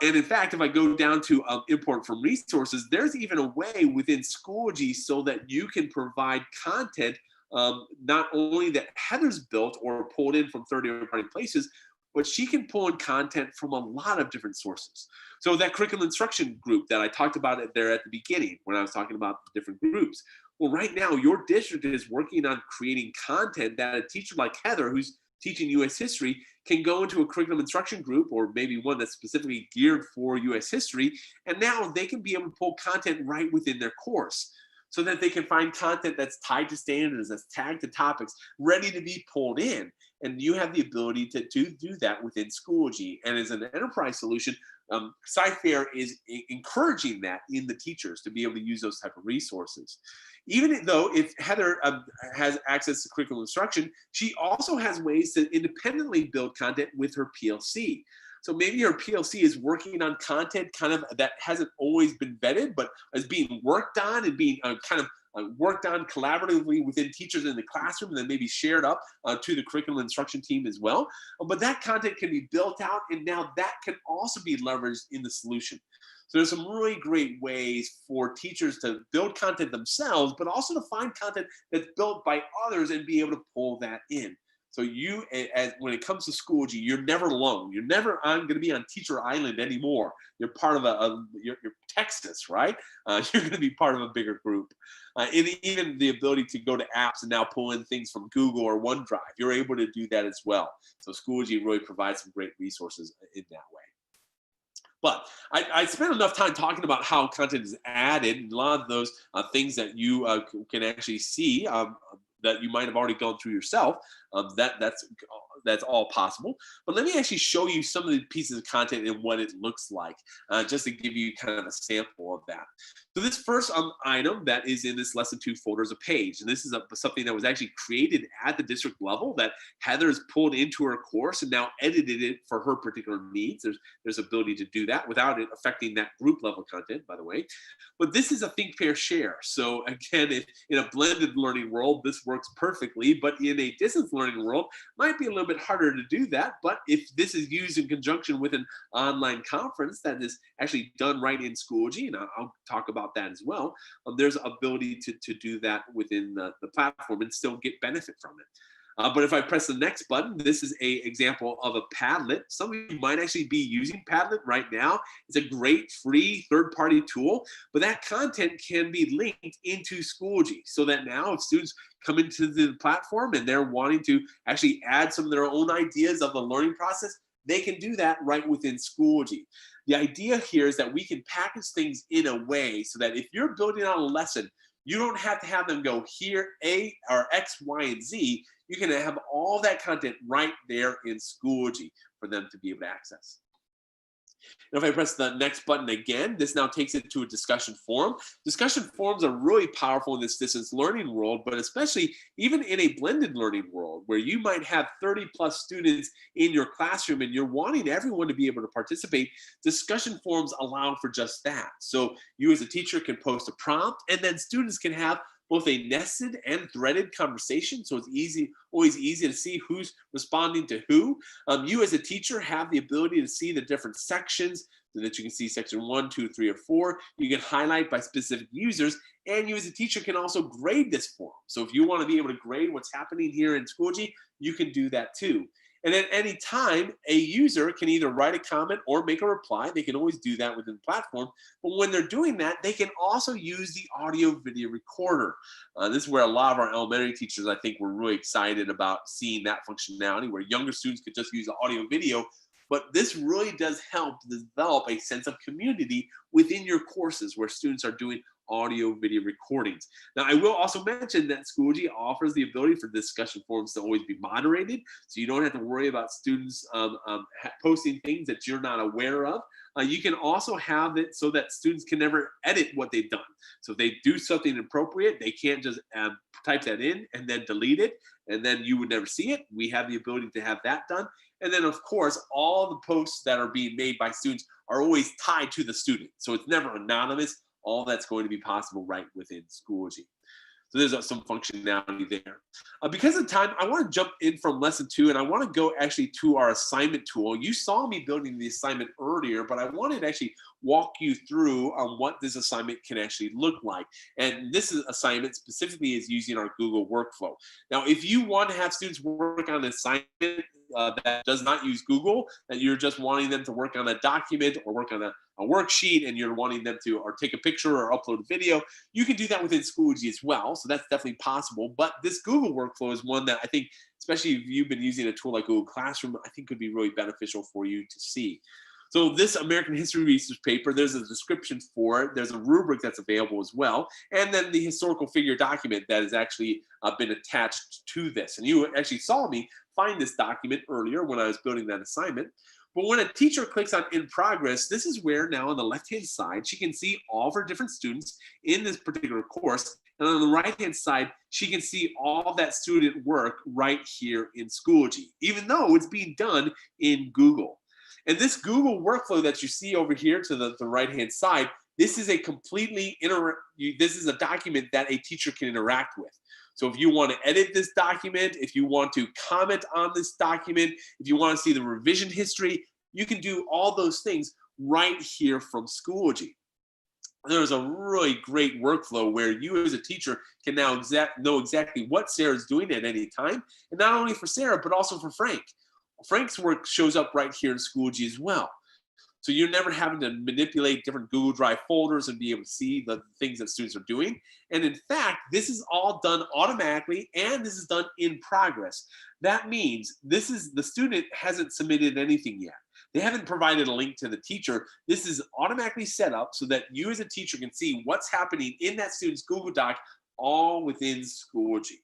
And in fact, if I go down to import from resources, there's even a way within Schoology so that you can provide content not only that Heather's built or pulled in from third-party places, but she can pull in content from a lot of different sources. So that curriculum instruction group that I talked about there at the beginning when I was talking about the different groups. Well, right now, your district is working on creating content that a teacher like Heather, who's teaching U.S. history, can go into a curriculum instruction group, or maybe one that's specifically geared for U.S. history, and now they can be able to pull content right within their course, so that they can find content that's tied to standards, that's tagged to topics, ready to be pulled in. And you have the ability to do that within Schoology. And as an enterprise solution, Cyfair is encouraging that in the teachers to be able to use those type of resources. Even though if Heather has access to curriculum instruction, she also has ways to independently build content with her PLC. So maybe your PLC is working on content kind of that hasn't always been vetted, but is being worked on and being worked on collaboratively within teachers in the classroom, and then maybe shared up to the curriculum instruction team as well. But that content can be built out, and now that can also be leveraged in the solution. So there's some really great ways for teachers to build content themselves, but also to find content that's built by others and be able to pull that in. So you, when it comes to Schoology, you're never alone. You're never going to be on Teacher Island anymore. You're part of you're Texas, right? You're going to be part of a bigger group. And even the ability to go to apps and now pull in things from Google or OneDrive, you're able to do that as well. So Schoology really provides some great resources in that way. But I spent enough time talking about how content is added, and a lot of those things that you can actually see that you might have already gone through yourself. That's that's all possible. But let me actually show you some of the pieces of content and what it looks like, just to give you kind of a sample of that. So this first item that is in this lesson 2 folder is a page, and this is something that was actually created at the district level that Heather's pulled into her course and now edited it for her particular needs. There's ability to do that without it affecting that group level content, by the way. But this is a think, pair, share. So again, if in a blended learning world, this works perfectly, but in a distance learning world, might be a little bit harder to do that. But if this is used in conjunction with an online conference that is actually done right in Schoology, and I'll talk about that as well, there's ability to do that within the platform and still get benefit from it. But if I press the next button, this is an example of a Padlet. Some of you might actually be using Padlet right now. It's a great free third-party tool, but that content can be linked into Schoology so that now if students come into the platform and they're wanting to actually add some of their own ideas of the learning process, they can do that right within Schoology. The idea here is that we can package things in a way so that if you're building out a lesson, you don't have to have them go here, A or X, Y, and Z. You can have all that content right there in Schoology for them to be able to access. And if I press the next button again, this now takes it to a discussion forum. Discussion forums are really powerful in this distance learning world, but especially even in a blended learning world where you might have 30 plus students in your classroom and you're wanting everyone to be able to participate. Discussion forums allow for just that. So you as a teacher can post a prompt and then students can have both a nested and threaded conversation. So it's always easy to see who's responding to who. You as a teacher have the ability to see the different sections so that you can see section 1, 2, 3, or 4. You can highlight by specific users, and you as a teacher can also grade this forum. So if you want to be able to grade what's happening here in Schoology, you can do that too. And at any time, a user can either write a comment or make a reply. They can always do that within the platform. But when they're doing that, they can also use the audio video recorder. This is where a lot of our elementary teachers, I think, were really excited about seeing that functionality where younger students could just use the audio video. But this really does help develop a sense of community within your courses where students are doing audio video recordings. Now, I will also mention that Schoology offers the ability for discussion forums to always be moderated, so you don't have to worry about students posting things that you're not aware of. You can also have it so that students can never edit what they've done. So if they do something inappropriate, they can't just type that in and then delete it, and then you would never see it. We have the ability to have that done. And then, of course, all the posts that are being made by students are always tied to the student. So it's never anonymous. All that's going to be possible right within Schoology. So there's some functionality there. Because of time, I want to jump in from lesson 2, and I want to go actually to our assignment tool. You saw me building the assignment earlier, but I wanted to actually walk you through what this assignment can actually look like. And this assignment specifically is using our Google workflow. Now, if you want to have students work on an assignment that does not use Google, that you're just wanting them to work on a document or work on a worksheet, and you're wanting them to or take a picture or upload a video, you can do that within Schoology as well. So that's definitely possible. But this Google workflow is one that I think, especially if you've been using a tool like Google Classroom, I think could be really beneficial for you to see. So this American History Research paper, there's a description for it. There's a rubric that's available as well. And then the historical figure document that has actually been attached to this. And you actually saw me find this document earlier when I was building that assignment. But when a teacher clicks on in progress, this is where now on the left-hand side, she can see all of her different students in this particular course. And on the right-hand side, she can see all that student work right here in Schoology, even though it's being done in Google. And this Google workflow that you see over here to the right-hand side, this is a this is a document that a teacher can interact with. So if you want to edit this document, if you want to comment on this document, if you want to see the revision history, you can do all those things right here from Schoology. There's a really great workflow where you as a teacher can now know exactly what Sarah's doing at any time. And not only for Sarah, but also for Frank. Frank's work shows up right here in Schoology as well. So you're never having to manipulate different Google Drive folders and be able to see the things that students are doing. And in fact, this is all done automatically, and this is done in progress. That means the student hasn't submitted anything yet. They haven't provided a link to the teacher. This is automatically set up so that you as a teacher can see what's happening in that student's Google Doc all within Schoology.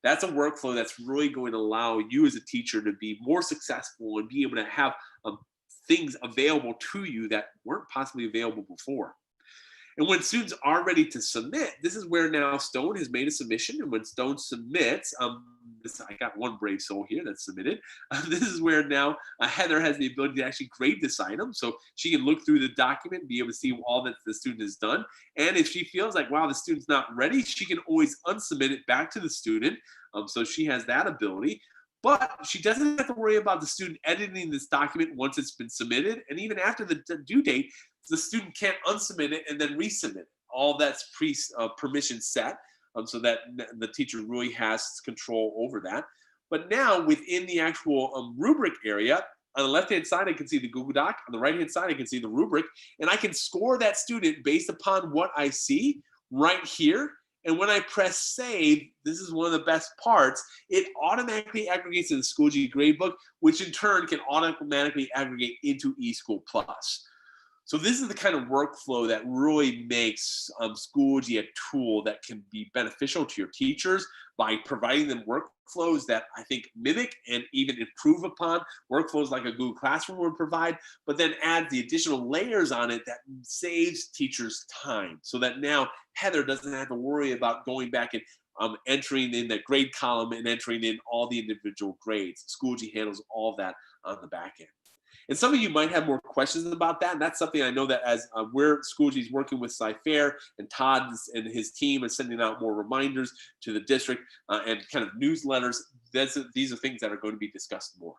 That's a workflow that's really going to allow you as a teacher to be more successful and be able to have things available to you that weren't possibly available before. And when students are ready to submit, this is where now Stone has made a submission. And when Stone submits, I got one brave soul here that submitted. This is where now Heather has the ability to actually grade this item. So she can look through the document, be able to see all that the student has done. And if she feels like, wow, the student's not ready, she can always unsubmit it back to the student. So she has that ability. But she doesn't have to worry about the student editing this document once it's been submitted. And even after the due date, the student can't unsubmit it and then resubmit it. All that's permission set, so that the teacher really has control over that. But now within the actual rubric area, on the left-hand side, I can see the Google Doc. On the right-hand side, I can see the rubric. And I can score that student based upon what I see right here. And when I press save, this is one of the best parts, it automatically aggregates to the Schoology gradebook, which in turn can automatically aggregate into eSchool Plus. So this is the kind of workflow that really makes Schoology a tool that can be beneficial to your teachers by providing them workflows that I think mimic and even improve upon workflows like a Google Classroom would provide, but then add the additional layers on it that saves teachers time, so that now Heather doesn't have to worry about going back and entering in the grade column and entering in all the individual grades. Schoology handles all of that on the back end. And some of you might have more questions about that. And that's something I know that as Schoology is working with Cyfair and Todd and his team and sending out more reminders to the district and kind of newsletters, these are things that are going to be discussed more.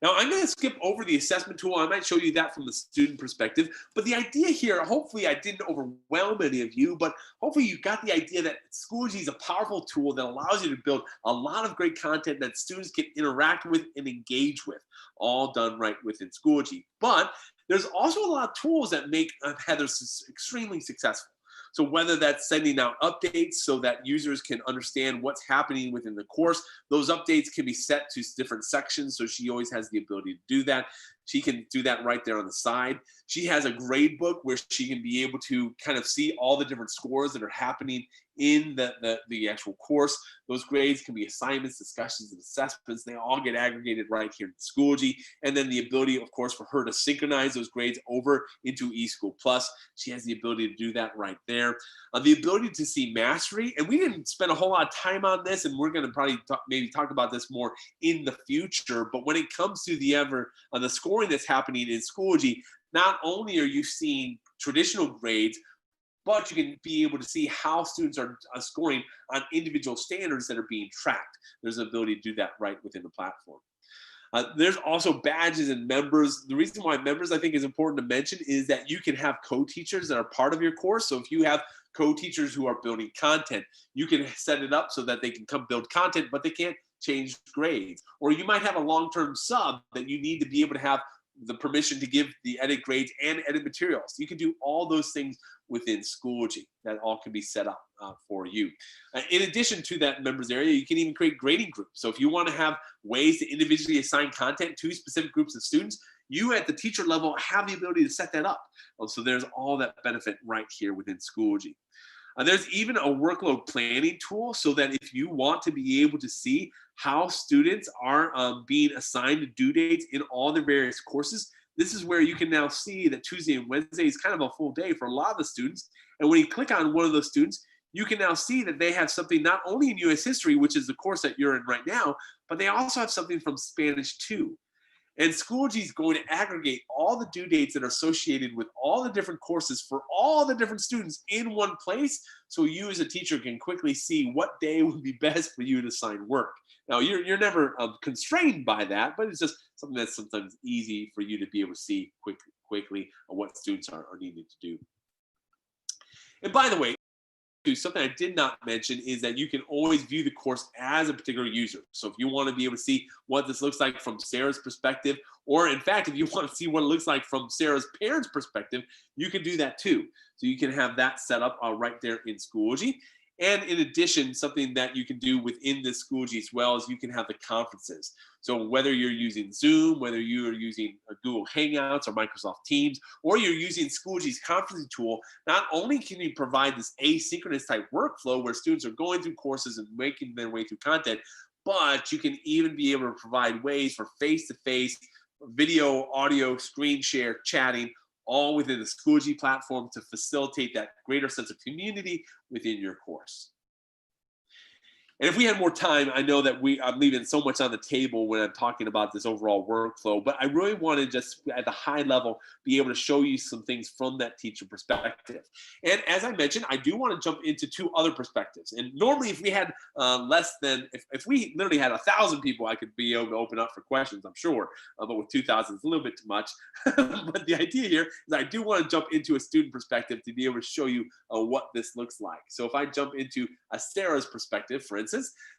Now, I'm going to skip over the assessment tool. I might show you that from the student perspective. But the idea here, hopefully I didn't overwhelm any of you, but hopefully you got the idea that Schoology is a powerful tool that allows you to build a lot of great content that students can interact with and engage with, all done right within Schoology. But there's also a lot of tools that make Heather extremely successful. So whether that's sending out updates so that users can understand what's happening within the course, those updates can be set to different sections, so she always has the ability to do that. She can do that right there on the side. She has a grade book where she can be able to kind of see all the different scores that are happening in the actual course. Those grades can be assignments, discussions, and assessments. They all get aggregated right here in Schoology. And then the ability, of course, for her to synchronize those grades over into eSchool Plus. She has the ability to do that right there. The ability to see mastery. And we didn't spend a whole lot of time on this, and we're going to probably maybe talk about this more in the future. But when it comes to the scoring that's happening in Schoology, not only are you seeing traditional grades, but you can be able to see how students are scoring on individual standards that are being tracked. There's an ability to do that right within the platform. There's also badges and members. The reason why members I think is important to mention is that you can have co-teachers that are part of your course. So if you have co-teachers who are building content, you can set it up so that they can come build content, but they can't change grades. Or you might have a long-term sub that you need to be able to have the permission to give the edit grades and edit materials. You can do all those things within Schoology. That all can be set up for you. In addition to that members area, you can even create grading groups. So if you want to have ways to individually assign content to specific groups of students, you at the teacher level have the ability to set that up. So there's all that benefit right here within Schoology. There's even a workload planning tool so that if you want to be able to see how students are being assigned due dates in all their various courses, this is where you can now see that Tuesday and Wednesday is kind of a full day for a lot of the students. And when you click on one of those students, you can now see that they have something not only in U.S. history, which is the course that you're in right now, but they also have something from Spanish too. And Schoology is going to aggregate all the due dates that are associated with all the different courses for all the different students in one place, so you as a teacher can quickly see what day would be best for you to assign work. Now, you're never constrained by that, but it's just something that's sometimes easy for you to be able to see quickly what students are needing to do. And by the way, something I did not mention is that you can always view the course as a particular user. So if you want to be able to see what this looks like from Sarah's perspective, or in fact, if you want to see what it looks like from Sarah's parents' perspective, you can do that too. So you can have that set up right there in Schoology. And in addition, something that you can do within this Schoology as well is you can have the conferences. So whether you're using Zoom, whether you are using Google Hangouts or Microsoft Teams, or you're using Schoology's conferencing tool, not only can you provide this asynchronous type workflow where students are going through courses and making their way through content, but you can even be able to provide ways for face-to-face video, audio, screen share, chatting, all within the Schoology platform to facilitate that greater sense of community within your course. And if we had more time, I know that I'm leaving so much on the table when I'm talking about this overall workflow, but I really want to just at the high level be able to show you some things from that teacher perspective. And as I mentioned, I do want to jump into two other perspectives. And normally if we had if we literally had 1,000 people, I could be able to open up for questions, I'm sure, but with 2,000 it's a little bit too much. But the idea here is I do want to jump into a student perspective to be able to show you what this looks like. So if I jump into Sarah's perspective, for instance,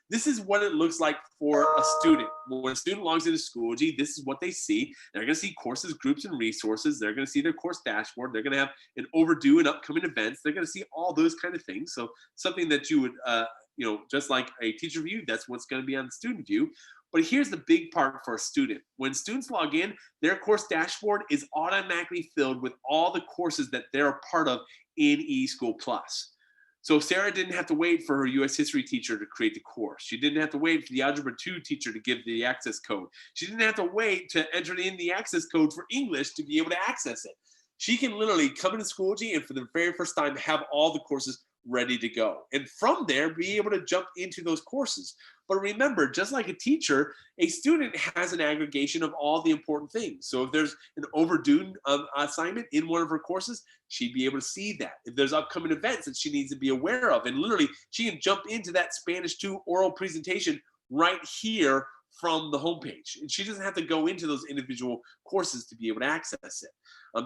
this is what it looks like for a student. When a student logs into Schoology, this is what they see. They're going to see courses, groups, and resources. They're going to see their course dashboard. They're going to have an overdue and upcoming events. They're going to see all those kind of things. So something that you would, just like a teacher view, that's what's going to be on the student view. But here's the big part for a student. When students log in, their course dashboard is automatically filled with all the courses that they're a part of in eSchool Plus. So Sarah didn't have to wait for her US history teacher to create the course. She didn't have to wait for the Algebra 2 teacher to give the access code. She didn't have to wait to enter in the access code for English to be able to access it. She can literally come into Schoology and for the very first time have all the courses ready to go. And from there, be able to jump into those courses. But remember, just like a teacher, a student has an aggregation of all the important things. So if there's an overdue assignment in one of her courses, she'd be able to see that. If there's upcoming events that she needs to be aware of, and literally she can jump into that Spanish 2 oral presentation right here from the homepage. And she doesn't have to go into those individual courses to be able to access it.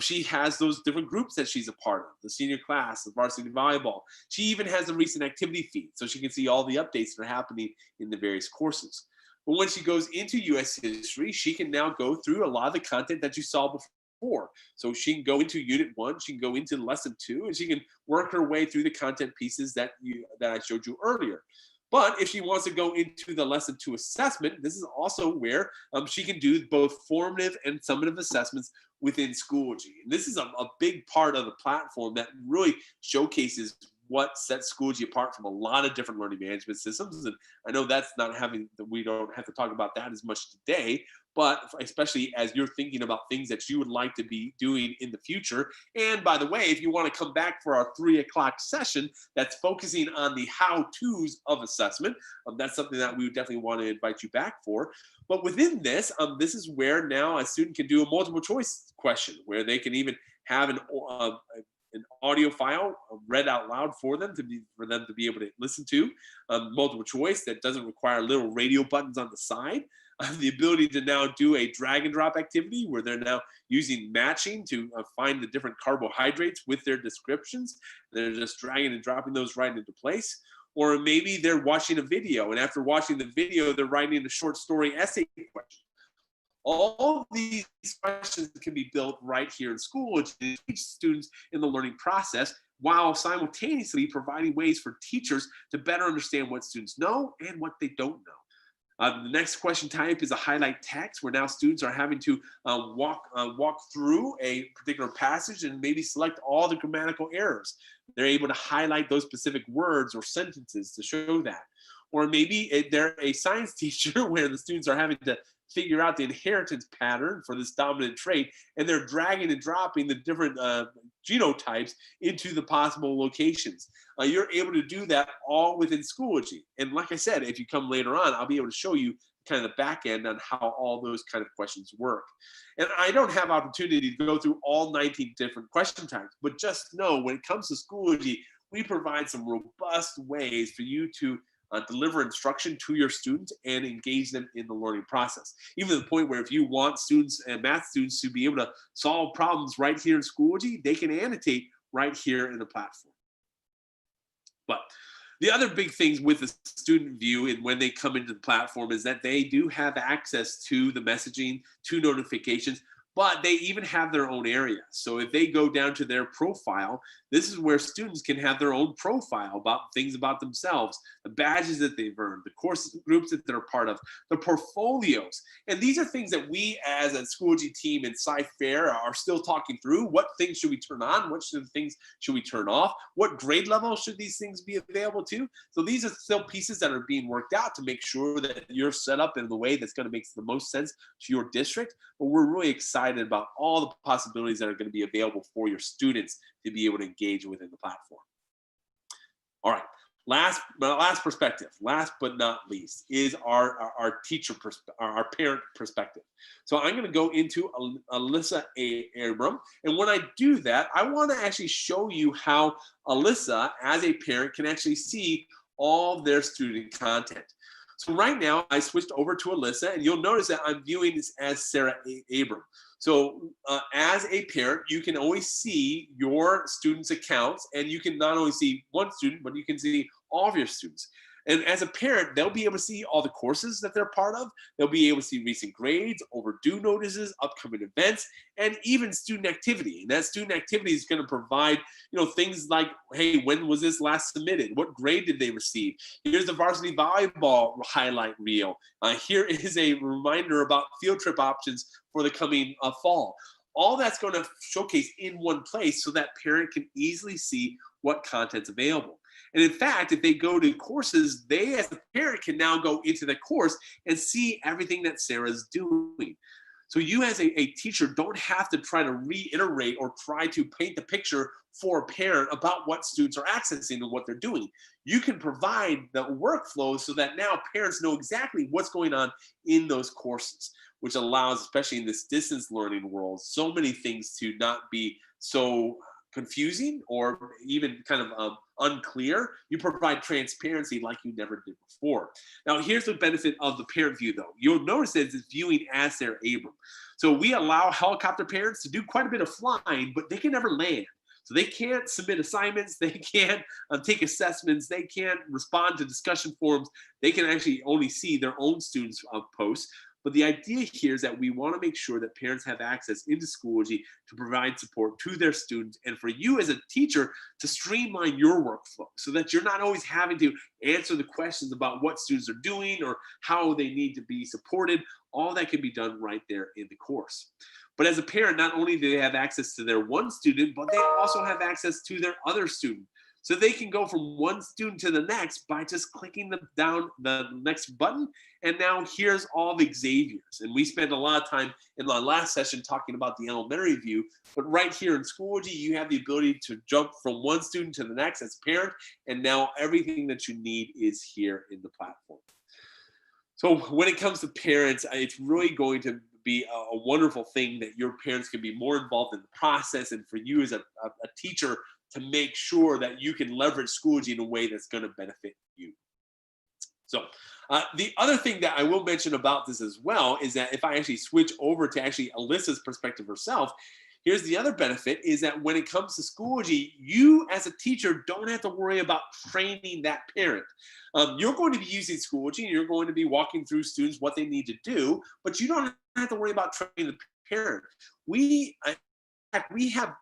She has those different groups that she's a part of, the senior class, the varsity volleyball. She even has a recent activity feed, so she can see all the updates that are happening in the various courses. But when she goes into US history, she can now go through a lot of the content that you saw before. So she can go into Unit 1, she can go into Lesson 2, and she can work her way through the content pieces that I showed you earlier. But if she wants to go into the Lesson 2 assessment, this is also where she can do both formative and summative assessments within Schoology. And this is a big part of the platform that really showcases what sets Schoology apart from a lot of different learning management systems. And I know we don't have to talk about that as much today, but especially as you're thinking about things that you would like to be doing in the future. And by the way, if you want to come back for our 3 o'clock session that's focusing on the how-tos of assessment, that's something that we would definitely want to invite you back for. But within this, this is where now a student can do a multiple choice question, where they can even have an audio file read out loud for them to be able to listen to, multiple choice that doesn't require little radio buttons on the side. The ability to now do a drag and drop activity where they're now using matching to find the different carbohydrates with their descriptions. They're just dragging and dropping those right into place. Or maybe they're watching a video, and after watching the video, they're writing a short story essay question. All these questions can be built right here in Schoology to teach students in the learning process, while simultaneously providing ways for teachers to better understand what students know and what they don't know. The next question type is a highlight text, where now students are having to walk through a particular passage and maybe select all the grammatical errors. They're able to highlight those specific words or sentences to show that. Or maybe they're a science teacher where the students are having to figure out the inheritance pattern for this dominant trait, and they're dragging and dropping the different genotypes into the possible locations. You're able to do that all within Schoology. And like I said, if you come later on, I'll be able to show you kind of the back end on how all those kind of questions work. And I don't have opportunity to go through all 19 different question types, but just know when it comes to Schoology, we provide some robust ways for you to deliver instruction to your students and engage them in the learning process. Even to the point where if you want students and math students to be able to solve problems right here in Schoology, they can annotate right here in the platform. But the other big things with the student view and when they come into the platform is that they do have access to the messaging, to notifications, but they even have their own area. So if they go down to their profile, this is where students can have their own profile about things about themselves, the badges that they've earned, the course groups that they're a part of, the portfolios. And these are things that we as a Schoology team in Sci-Fair are still talking through. What things should we turn on? What things should we turn off? What grade level should these things be available to? So these are still pieces that are being worked out to make sure that you're set up in the way that's going to make the most sense to your district. But we're really excited about all the possibilities that are going to be available for your students to be able to engage within the platform. All right, last perspective, last but not least, is our teacher our parent perspective. So I'm going to go into Alyssa Abram, and when I do that, I want to actually show you how Alyssa, as a parent, can actually see all their student content. So right now, I switched over to Alyssa, and you'll notice that I'm viewing this as Sarah Abram. So as a parent, you can always see your students' accounts, and you can not only see one student, but you can see all of your students. And as a parent, they'll be able to see all the courses that they're part of. They'll be able to see recent grades, overdue notices, upcoming events, and even student activity. And that student activity is going to provide, things like, hey, when was this last submitted? What grade did they receive? Here's the varsity volleyball highlight reel. Here is a reminder about field trip options for the coming fall. All that's going to showcase in one place so that parent can easily see what content's available. And in fact, if they go to courses, they as a parent can now go into the course and see everything that Sarah's doing. So you as a teacher don't have to try to reiterate or try to paint the picture for a parent about what students are accessing and what they're doing. You can provide the workflow so that now parents know exactly what's going on in those courses, which allows, especially in this distance learning world, so many things to not be so confusing or even kind of unclear. You provide transparency like you never did before. Now, here's the benefit of the parent view, though. You'll notice that it's viewing as Sarah Abram. So we allow helicopter parents to do quite a bit of flying, but they can never land. So they can't submit assignments, they can't take assessments, they can't respond to discussion forums. They can actually only see their own students' posts. But the idea here is that we want to make sure that parents have access into Schoology to provide support to their students, and for you as a teacher to streamline your workflow so that you're not always having to answer the questions about what students are doing or how they need to be supported. All that can be done right there in the course. But as a parent, not only do they have access to their one student, but they also have access to their other student. So they can go from one student to the next by just clicking down the next button. And now here's all the Xaviers. And we spent a lot of time in the last session talking about the elementary view, but right here in Schoology, you have the ability to jump from one student to the next as a parent. And now everything that you need is here in the platform. So when it comes to parents, it's really going to be a wonderful thing that your parents can be more involved in the process, and for you as a teacher to make sure that you can leverage Schoology in a way that's going to benefit you. So the other thing that I will mention about this as well is that if I actually switch over to actually Alyssa's perspective herself, here's the other benefit is that when it comes to Schoology, you as a teacher don't have to worry about training that parent. You're going to be using Schoology and you're going to be walking through students what they need to do, but you don't have to worry about training the parent. We have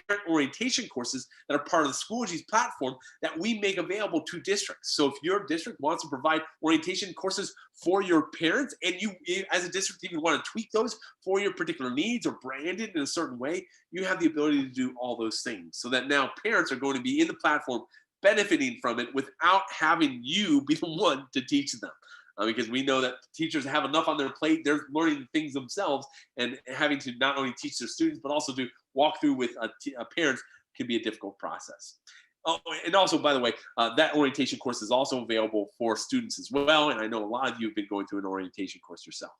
parent orientation courses that are part of the Schoology's platform that we make available to districts. So if your district wants to provide orientation courses for your parents, and you as a district even want to tweak those for your particular needs or brand it in a certain way, you have the ability to do all those things so that now parents are going to be in the platform benefiting from it without having you be the one to teach them. Because we know that teachers have enough on their plate, they're learning things themselves, and having to not only teach their students, but also to walk through with parents can be a difficult process. Oh, and also, by the way, that orientation course is also available for students as well, and I know a lot of you have been going through an orientation course yourself.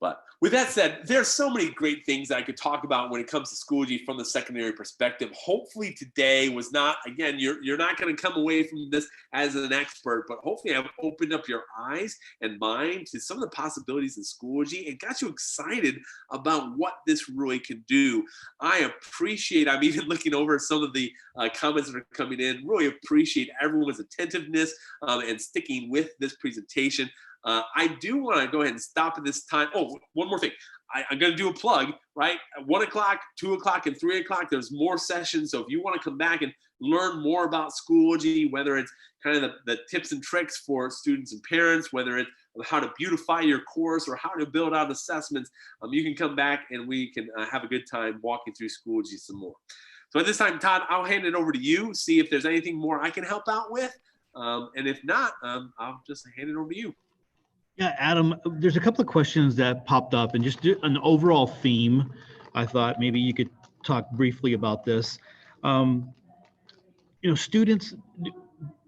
But with that said, there's so many great things I could talk about when it comes to Schoology from the secondary perspective. Hopefully today was not, again, you're not going to come away from this as an expert, but hopefully I've opened up your eyes and mind to some of the possibilities in Schoology and got you excited about what this really can do. I'm even looking over some of the comments that are coming in, really appreciate everyone's attentiveness and sticking with this presentation. I do want to go ahead and stop at this time. Oh, one more thing. I'm going to do a plug, right? At 1 o'clock, 2 o'clock, and 3 o'clock, there's more sessions. So if you want to come back and learn more about Schoology, whether it's kind of the tips and tricks for students and parents, whether it's how to beautify your course or how to build out assessments, you can come back and we can have a good time walking through Schoology some more. So at this time, Todd, I'll hand it over to you, see if there's anything more I can help out with. And if not, I'll just hand it over to you. Yeah, Adam, there's a couple of questions that popped up, and just an overall theme. I thought maybe you could talk briefly about this. Students,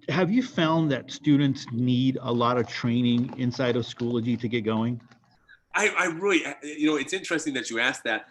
have you found that students need a lot of training inside of Schoology to get going? I really, it's interesting that you asked that.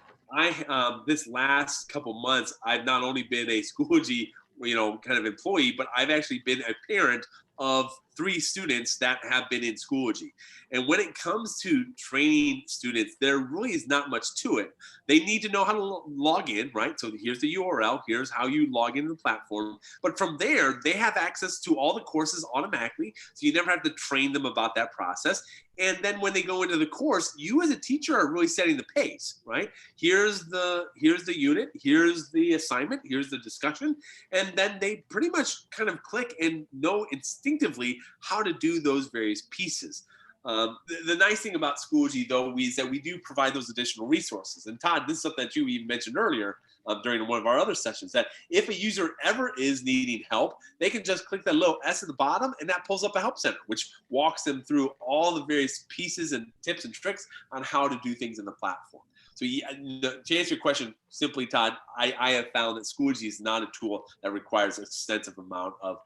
This last couple months, I've not only been a Schoology, kind of employee, but I've actually been a parent of 3 students that have been in Schoology. And when it comes to training students, there really is not much to it. They need to know how to log in, right? So here's the URL, here's how you log into the platform. But from there, they have access to all the courses automatically. So you never have to train them about that process. And then when they go into the course, you as a teacher are really setting the pace, right? Here's the unit, here's the assignment, here's the discussion. And then they pretty much kind of click and know instinctively how to do those various pieces. The nice thing about Schoology, though, is that we do provide those additional resources. And Todd, this is something that you even mentioned earlier during one of our other sessions, that if a user ever is needing help, they can just click that little S at the bottom, and that pulls up a help center, which walks them through all the various pieces and tips and tricks on how to do things in the platform. So to answer your question simply, Todd, I have found that Schoology is not a tool that requires an extensive amount of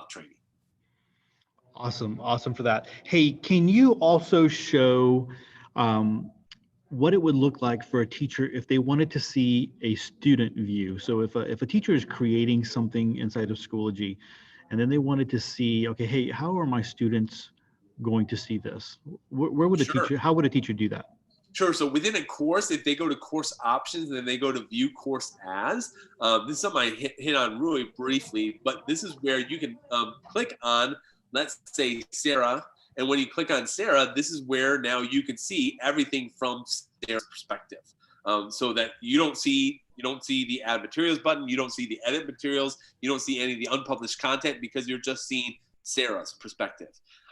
training. Awesome for that. Hey, can you also show what it would look like for a teacher if they wanted to see a student view? So if a teacher is creating something inside of Schoology, and then they wanted to see, okay, hey, how are my students going to see this? Where would a teacher? How would a teacher do that? Sure. So within a course, if they go to course options and then they go to view course as, this is something I hit on really briefly, but this is where you can click on, let's say, Sarah. And when you click on Sarah, this is where now you can see everything from Sarah's perspective. So that you don't see the add materials button, you don't see the edit materials, you don't see any of the unpublished content, because you're just seeing Sarah's perspective.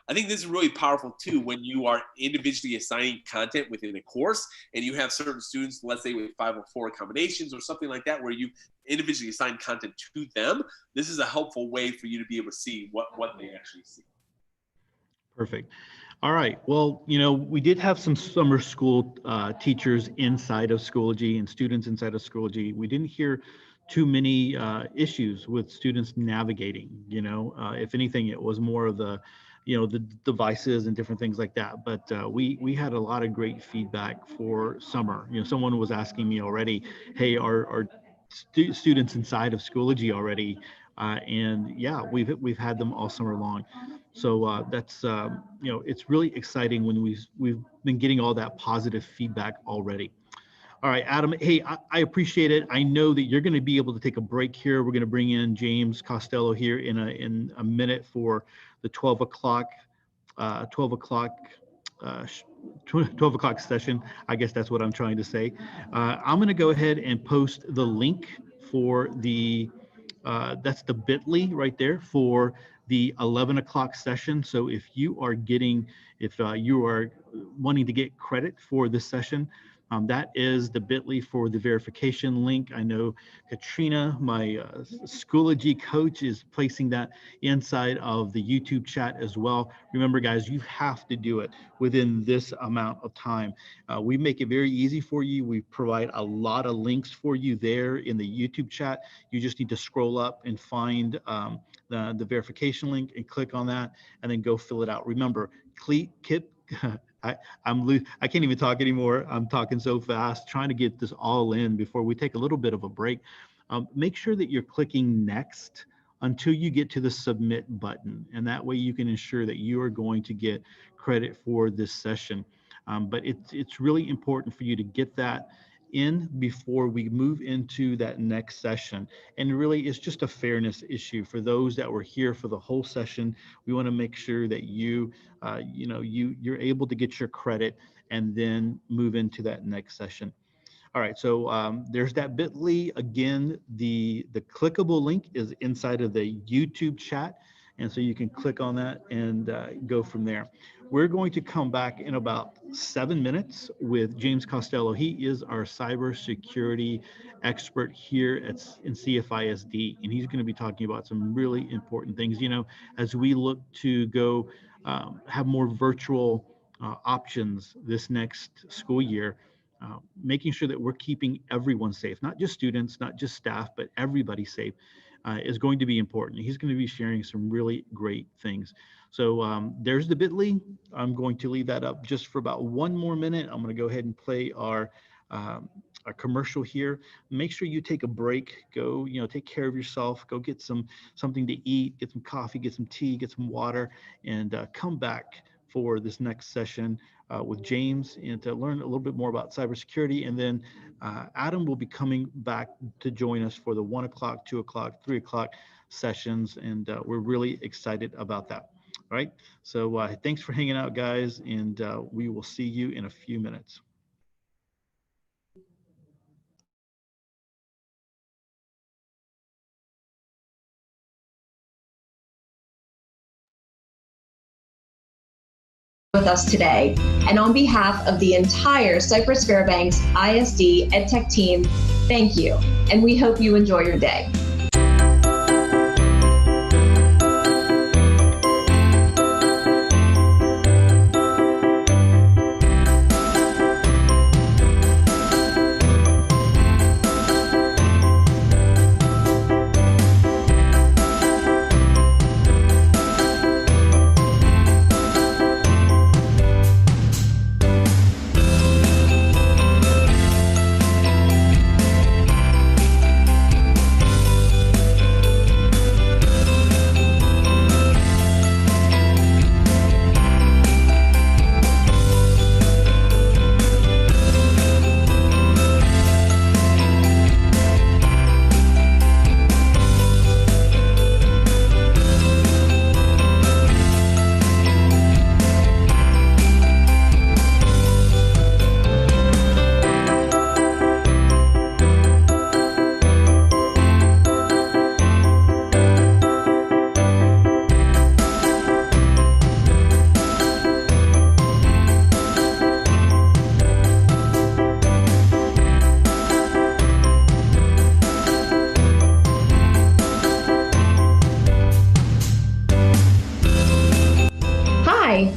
I think this is really powerful too when you are individually assigning content within a course and you have certain students, let's say with 504 accommodations or something like that, where you individually assign content to them. This is a helpful way for you to be able to see what they actually see. Perfect. All right. Well, we did have some summer school teachers inside of Schoology and students inside of Schoology. We didn't hear too many issues with students navigating. If anything, it was more of the devices and different things like that. But we had a lot of great feedback for summer. Someone was asking me already, hey, are students inside of Schoology already? And yeah, we've had them all summer long. So that's it's really exciting when we've been getting all that positive feedback already. All right, Adam, hey, I appreciate it. I know that you're going to be able to take a break here. We're going to bring in James Costello here in a minute for the 12 o'clock session. I guess that's what I'm trying to say. I'm going to go ahead and post the link for that's the bit.ly right there for the 11 o'clock session. So if you are wanting to get credit for this session, that is the bit.ly for the verification link. I know Katrina, my Schoology coach, is placing that inside of the YouTube chat as well. Remember, guys, you have to do it within this amount of time. We make it very easy for you. We provide a lot of links for you there in the YouTube chat. You just need to scroll up and find the verification link and click on that, and then go fill it out. Remember, I can't even talk anymore. I'm talking so fast, trying to get this all in before we take a little bit of a break. Make sure that you're clicking next until you get to the submit button. And that way you can ensure that you are going to get credit for this session. But it's really important for you to get that in before we move into that next session. And really, it's just a fairness issue for those that were here for the whole session. We want to make sure that you're able to get your credit and then move into that next session. All right, so there's that bit.ly. Again, the clickable link is inside of the YouTube chat. And so you can click on that and go from there. We're going to come back in about 7 minutes with James Costello. He is our cybersecurity expert here in CFISD, and he's going to be talking about some really important things. As we look to go have more virtual options this next school year, making sure that we're keeping everyone safe, not just students, not just staff, but everybody safe. Is going to be important. He's going to be sharing some really great things. So there's the bit.ly. I'm going to leave that up just for about 1 more minute. I'm going to go ahead and play our commercial here. Make sure you take a break. Go, take care of yourself. Go get something to eat, get some coffee, get some tea, get some water, and come back for this next session with James and to learn a little bit more about cybersecurity. And then Adam will be coming back to join us for the 1 o'clock, 2 o'clock, 3 o'clock sessions. And we're really excited about that. All right. So thanks for hanging out, guys. And we will see you in a few minutes. With us today. And on behalf of the entire Cypress Fairbanks ISD EdTech team, thank you. And we hope you enjoy your day.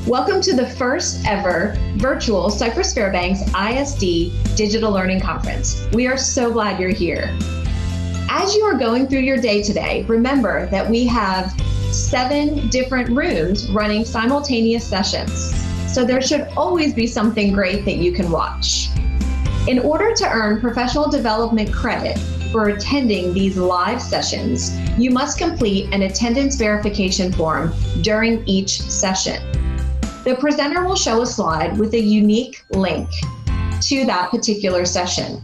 Welcome to the first ever virtual Cypress Fairbanks ISD Digital Learning Conference. We are so glad you're here. As you are going through your day today, remember that we have 7 different rooms running simultaneous sessions. So there should always be something great that you can watch. In order to earn professional development credit for attending these live sessions, you must complete an attendance verification form during each session. The presenter will show a slide with a unique link to that particular session.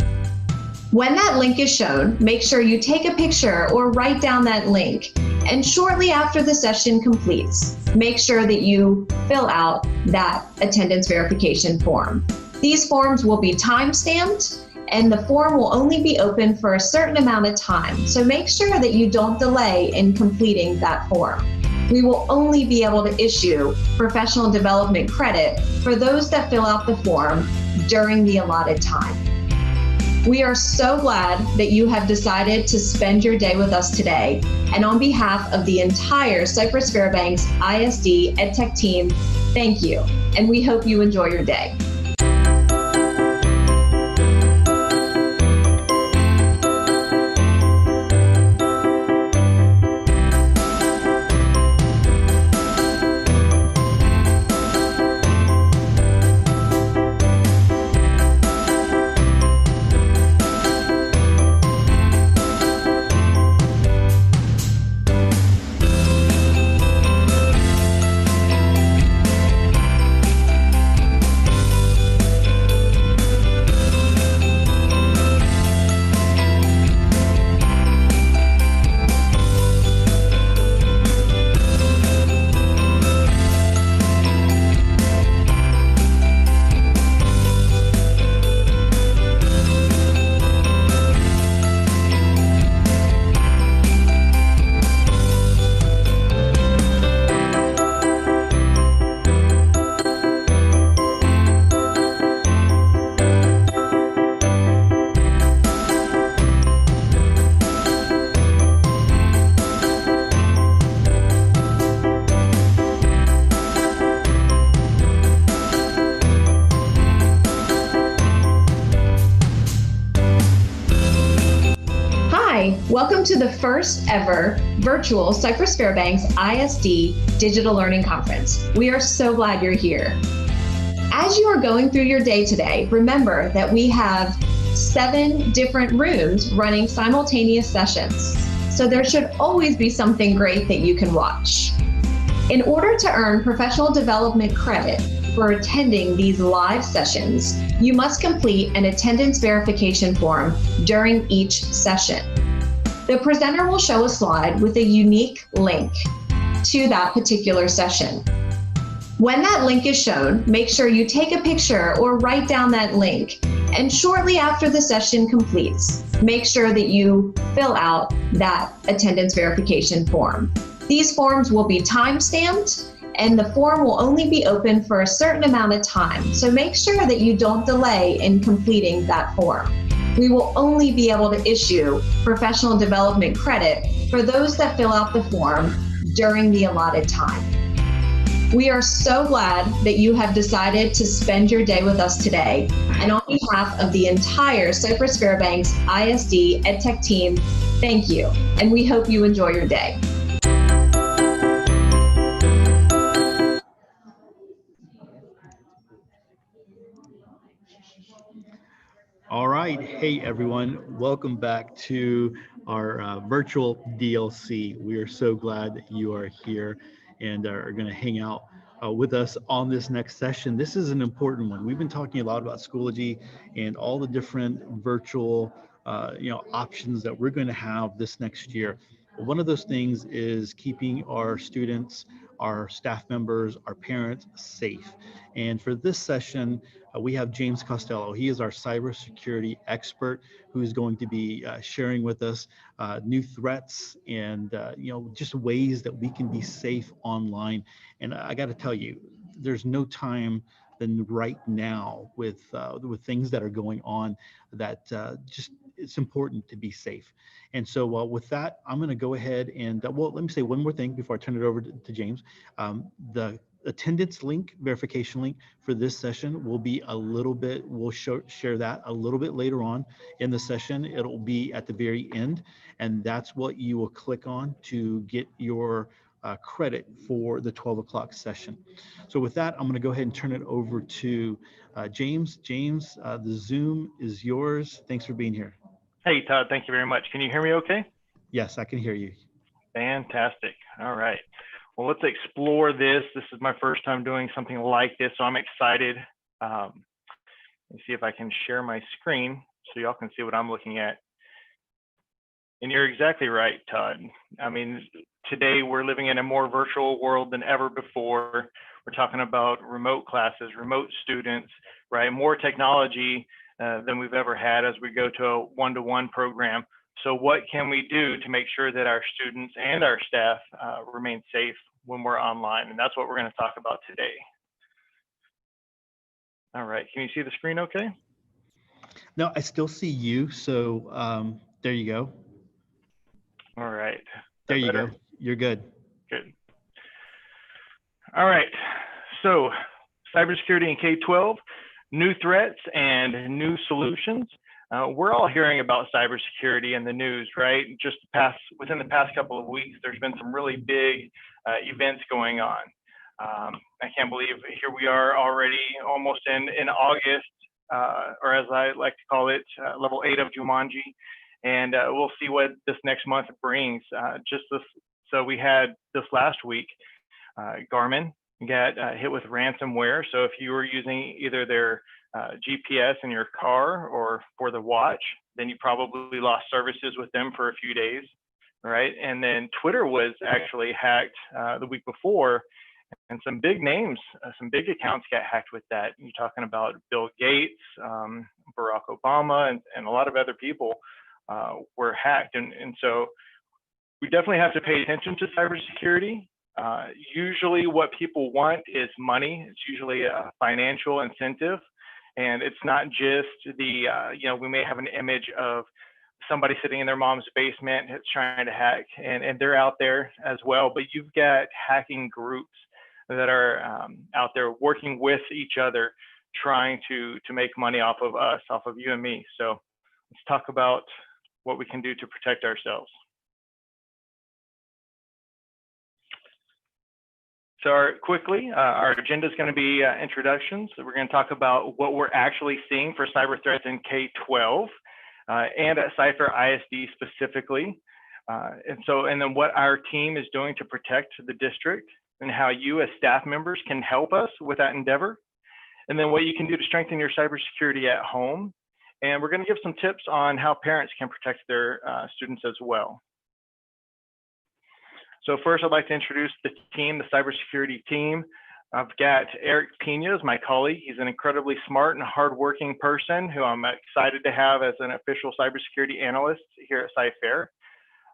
When that link is shown, make sure you take a picture or write down that link. And shortly after the session completes, make sure that you fill out that attendance verification form. These forms will be time-stamped, and the form will only be open for a certain amount of time. So make sure that you don't delay in completing that form. We will only be able to issue professional development credit for those that fill out the form during the allotted time. We are so glad that you have decided to spend your day with us today. And on behalf of the entire Cypress Fairbanks ISD EdTech team, thank you. And we hope you enjoy your day. Hi, welcome to the first ever virtual Cypress Fairbanks ISD Digital Learning Conference. We are so glad you're here. As you are going through your day today, remember that we have 7 different rooms running simultaneous sessions. So there should always be something great that you can watch. In order to earn professional development credit for attending these live sessions, you must complete an attendance verification form during each session. The presenter will show a slide with a unique link to that particular session. When that link is shown, make sure you take a picture or write down that link. And shortly after the session completes, make sure that you fill out that attendance verification form. These forms will be time-stamped, and the form will only be open for a certain amount of time. So make sure that you don't delay in completing that form. We will only be able to issue professional development credit for those that fill out the form during the allotted time. We are so glad that you have decided to spend your day with us today. And on behalf of the entire Cypress Fairbanks ISD EdTech team, thank you. And we hope you enjoy your day. All right. Hey, everyone. Welcome back to our virtual DLC. We are so glad that you are here and are going to hang out with us on this next session. This is an important one. We've been talking a lot about Schoology and all the different virtual options that we're going to have this next year. One of those things is keeping our students, our staff members, our parents safe. And for this session, we have James Costello. He is our cybersecurity expert who's going to be sharing with us new threats and just ways that we can be safe online. And I got to tell you, there's no time than right now with things that are going on that just it's important to be safe. And so with that, I'm going to go ahead and let me say one more thing before I turn it over to James. The attendance link, verification link for this session will be a little bit, we'll share that a little bit later on in the session. It'll be at the very end, and that's what you will click on to get your credit for the 12 o'clock session. So with that, I'm going to go ahead and turn it over to James. James, the Zoom is yours. Thanks for being here. Hey, Todd, thank you very much. Can you hear me okay? Yes, I can hear you. Fantastic. All right. Well, let's explore this. This is my first time doing something like this, so I'm excited. Let me see if I can share my screen so y'all can see what I'm looking at. And you're exactly right, Todd. I mean, today we're living in a more virtual world than ever before. We're talking about remote classes, remote students, right? More technology than we've ever had as we go to a one-to-one program. So what can we do to make sure that our students and our staff remain safe when we're online? And that's what we're going to talk about today. All right, can you see the screen okay? No, I still see you. So there you go. All right. There you go. You're good. Good. All right. So cybersecurity in K-12, new threats and new solutions. We're all hearing about cybersecurity in the news, right? Just within the past couple of weeks, there's been some really big events going on. I can't believe here we are already almost in August, or as I like to call it, level 8 of Jumanji. And we'll see what this next month brings. So we had this last week, Garmin got hit with ransomware. So if you were using either their GPS in your car or for the watch, then you probably lost services with them for a few days, right? And then Twitter was actually hacked the week before, and some big names, some big accounts got hacked with that. You're talking about Bill Gates, Barack Obama, and a lot of other people were hacked. And so we definitely have to pay attention to cybersecurity. Usually what people want is money. It's usually a financial incentive. And it's not just the, we may have an image of somebody sitting in their mom's basement trying to hack, and they're out there as well. But you've got hacking groups that are out there working with each other, trying to make money off of us, off of you and me. So let's talk about what we can do to protect ourselves. So our agenda is going to be introductions. So we're going to talk about what we're actually seeing for cyber threats in K-12 and at CyFair-ISD specifically. And then what our team is doing to protect the district and how you as staff members can help us with that endeavor. And then what you can do to strengthen your cybersecurity at home. And we're going to give some tips on how parents can protect their students as well. So first, I'd like to introduce the team, the cybersecurity team. I've got Eric Pena as my colleague. He's an incredibly smart and hardworking person who I'm excited to have as an official cybersecurity analyst here at CyFair.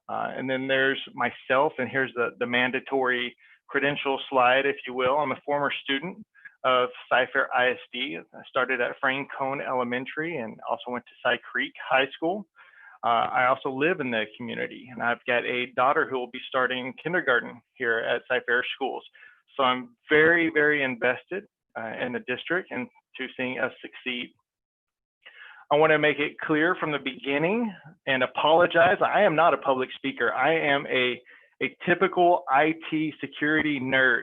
And then there's myself, and here's the mandatory credential slide, if you will. I'm a former student of CyFair-ISD. I started at Frayne Cone Elementary and also went to Cy Creek High School. I also live in the community, and I've got a daughter who will be starting kindergarten here at CyFair Schools. So I'm very, very invested in the district and to seeing us succeed. I want to make it clear from the beginning and apologize. I am not a public speaker. I am a typical IT security nerd.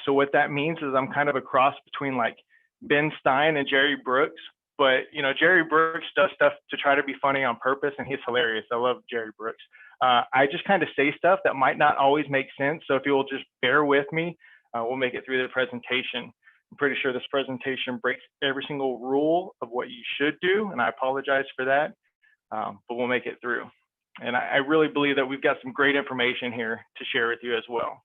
So what that means is I'm kind of a cross between like Ben Stein and Jerry Brooks. But you know, Jerry Brooks does stuff to try to be funny on purpose, and he's hilarious. I love Jerry Brooks. I just kind of say stuff that might not always make sense. So if you will just bear with me, we'll make it through the presentation. I'm pretty sure this presentation breaks every single rule of what you should do, and I apologize for that, but we'll make it through. And I really believe that we've got some great information here to share with you as well.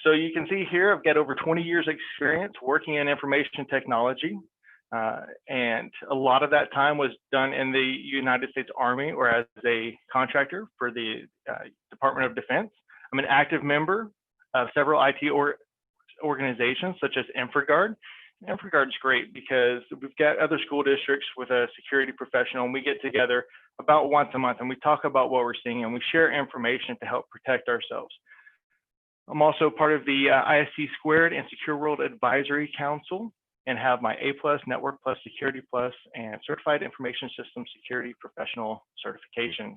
So you can see here, I've got over 20 years experience working in information technology. And a lot of that time was done in the United States Army or as a contractor for the Department of Defense. I'm an active member of several IT organizations such as InfraGard. InfraGard is great because we've got other school districts with a security professional, and we get together about once a month and we talk about what we're seeing and we share information to help protect ourselves. I'm also part of the ISC Squared and Secure World Advisory Council, and have my A+, Network+, Security+, and Certified Information System Security Professional certifications.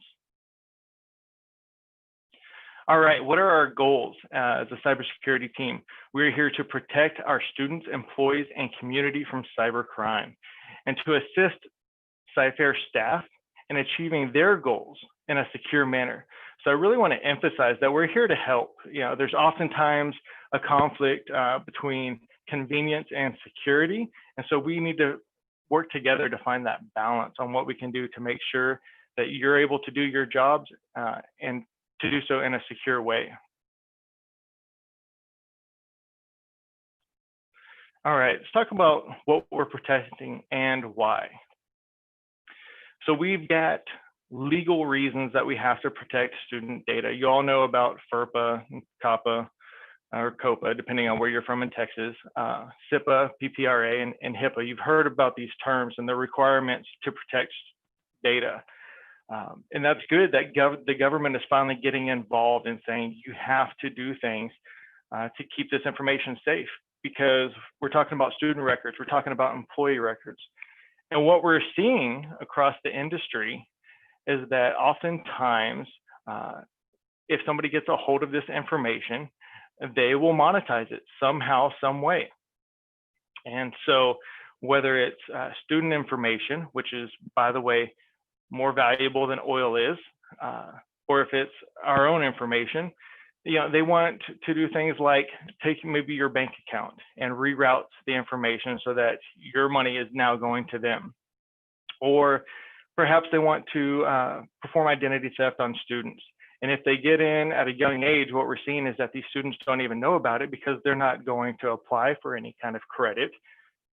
All right, what are our goals as a cybersecurity team? We're here to protect our students, employees, and community from cybercrime, and to assist CyFair staff in achieving their goals in a secure manner. So I really want to emphasize that we're here to help. You know, there's oftentimes a conflict between convenience and security. And so we need to work together to find that balance on what we can do to make sure that you're able to do your jobs and to do so in a secure way. All right, let's talk about what we're protecting and why. So we've got legal reasons that we have to protect student data. You all know about FERPA, COPPA, or COPA, depending on where you're from in Texas, CIPA, PPRA, and HIPAA. You've heard about these terms and the requirements to protect data. And that's good that the government is finally getting involved in saying you have to do things to keep this information safe, because we're talking about student records, we're talking about employee records. And what we're seeing across the industry is that oftentimes, if somebody gets a hold of this information, they will monetize it somehow, some way. And so whether it's student information, which is, by the way, more valuable than oil is, or if it's our own information, you know, they want to do things like take maybe your bank account and reroute the information so that your money is now going to them. Or perhaps they want to perform identity theft on students. And if they get in at a young age, what we're seeing is that these students don't even know about it because they're not going to apply for any kind of credit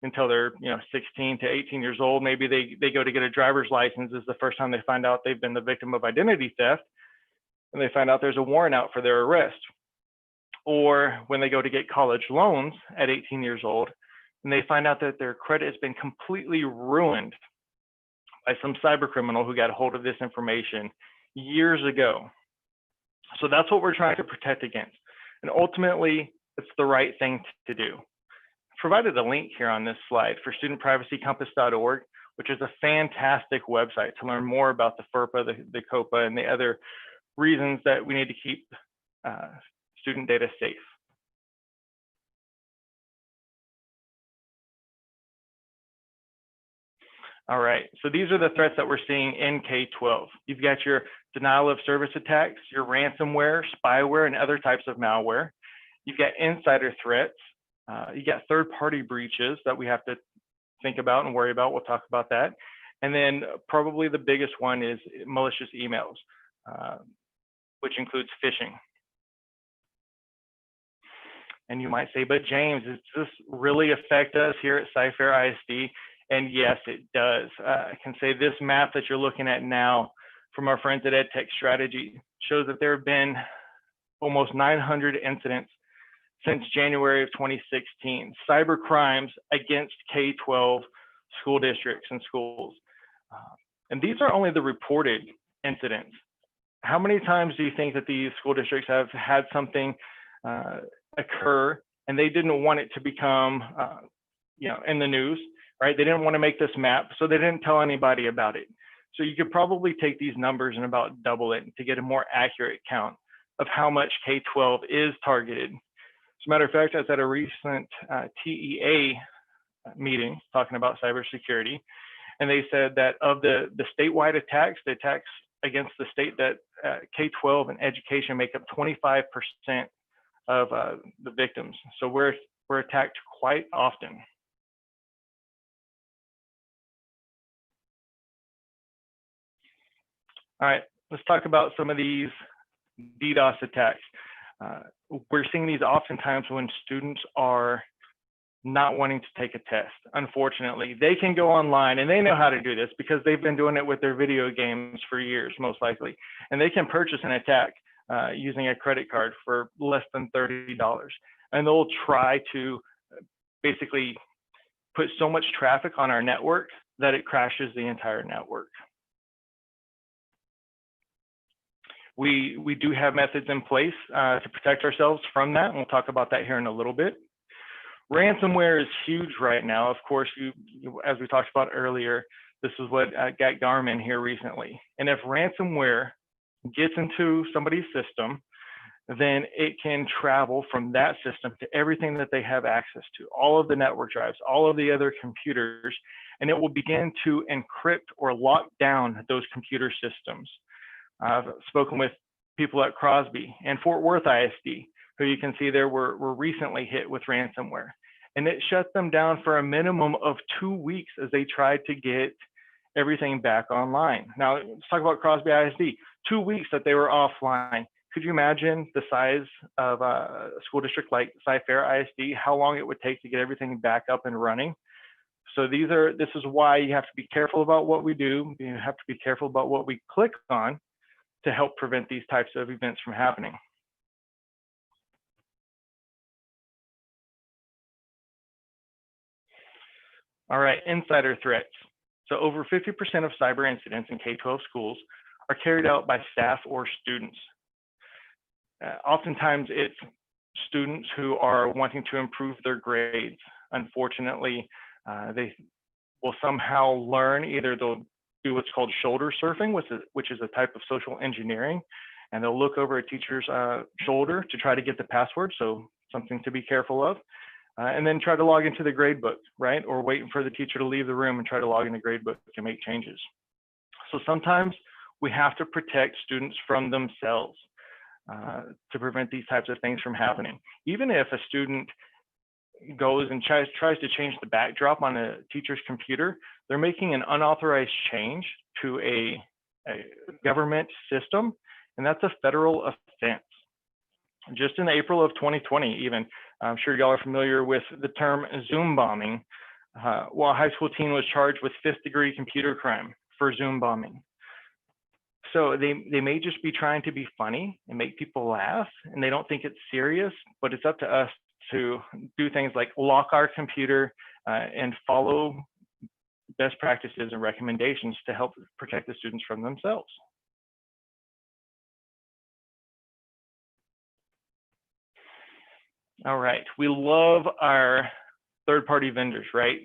until they're 16 to 18 years old. Maybe they go to get a driver's license is the first time they find out they've been the victim of identity theft, and they find out there's a warrant out for their arrest. Or when they go to get college loans at 18 years old, and they find out that their credit has been completely ruined by some cyber criminal who got a hold of this information years ago. So that's what we're trying to protect against. And ultimately, it's the right thing to do. Provided a link here on this slide for studentprivacycompass.org. which is a fantastic website to learn more about the FERPA, the COPA, and the other reasons that we need to keep student data safe. All right, so these are the threats that we're seeing in K-12. You've got your denial of service attacks, your ransomware, spyware, and other types of malware. You've got insider threats. You got third-party breaches that we have to think about and worry about. We'll talk about that. And then probably the biggest one is malicious emails, which includes phishing. And you might say, but James, does this really affect us here at Cyfair ISD? And yes, it does. I can say this map that you're looking at now from our friends at EdTech Strategy shows that there have been almost 900 incidents since January of 2016, cyber crimes against K-12 school districts and schools. And these are only the reported incidents. How many times do you think that these school districts have had something occur and they didn't want it to become in the news, right? They didn't want to make this map, so they didn't tell anybody about it. So you could probably take these numbers and about double it to get a more accurate count of how much K-12 is targeted. As a matter of fact, I was at a recent TEA meeting talking about cybersecurity, and they said that of the statewide attacks, the attacks against the state, that K-12 and education make up 25% of the victims. So we're attacked quite often. All right, let's talk about some of these DDoS attacks. We're seeing these oftentimes when students are not wanting to take a test. Unfortunately, they can go online and they know how to do this because they've been doing it with their video games for years, most likely. And they can purchase an attack using a credit card for less than $30. And they'll try to basically put so much traffic on our network that it crashes the entire network. We do have methods in place to protect ourselves from that, and we'll talk about that here in a little bit. Ransomware is huge right now. Of course, as we talked about earlier, this is what got Garmin here recently. And if ransomware gets into somebody's system, then it can travel from that system to everything that they have access to, all of the network drives, all of the other computers, and it will begin to encrypt or lock down those computer systems. I've spoken with people at Crosby and Fort Worth ISD, who you can see there were recently hit with ransomware. And it shut them down for a minimum of 2 weeks as they tried to get everything back online. Now, let's talk about Crosby ISD. 2 weeks that they were offline. Could you imagine the size of a school district like Cyfair ISD, how long it would take to get everything back up and running? So this is why you have to be careful about what we do. You have to be careful about what we click on to help prevent these types of events from happening. All right, insider threats. So over 50% of cyber incidents in K-12 schools are carried out by staff or students. Oftentimes it's students who are wanting to improve their grades. Unfortunately, they will somehow learn, either they'll do what's called shoulder surfing, which is a type of social engineering, and they'll look over a teacher's shoulder to try to get the password, so something to be careful of, and then try to log into the gradebook, right? Or waiting for the teacher to leave the room and try to log in the gradebook and make changes. So sometimes we have to protect students from themselves to prevent these types of things from happening. Even if a student goes and tries to change the backdrop on a teacher's computer, they're making an unauthorized change to a government system, and that's a federal offense. Just in April of 2020, even, I'm sure y'all are familiar with the term Zoom bombing. Well, a high school teen was charged with 5th-degree computer crime for Zoom bombing. So they may just be trying to be funny and make people laugh, and they don't think it's serious, but it's up to us to do things like lock our computer and follow best practices and recommendations to help protect the students from themselves. All right, we love our third-party vendors, right?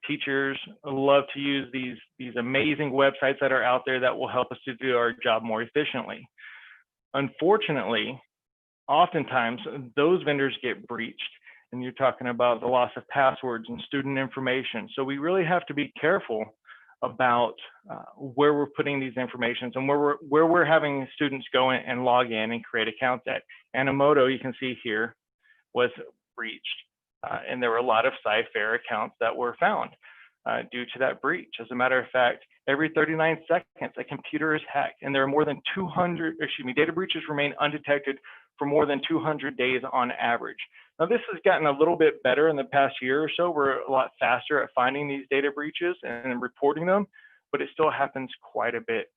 Teachers love to use these amazing websites that are out there that will help us to do our job more efficiently. Unfortunately, oftentimes those vendors get breached, and you're talking about the loss of passwords and student information. So we really have to be careful about where we're putting these informations and where we're having students go in and log in and create accounts at. Animoto, you can see here, was breached. And there were a lot of Cyfair accounts that were found due to that breach. As a matter of fact, every 39 seconds, a computer is hacked, and there are more than 200, data breaches remain undetected for more than 200 days on average. Now, this has gotten a little bit better in the past year or so. We're a lot faster at finding these data breaches and reporting them, but it still happens quite a bit.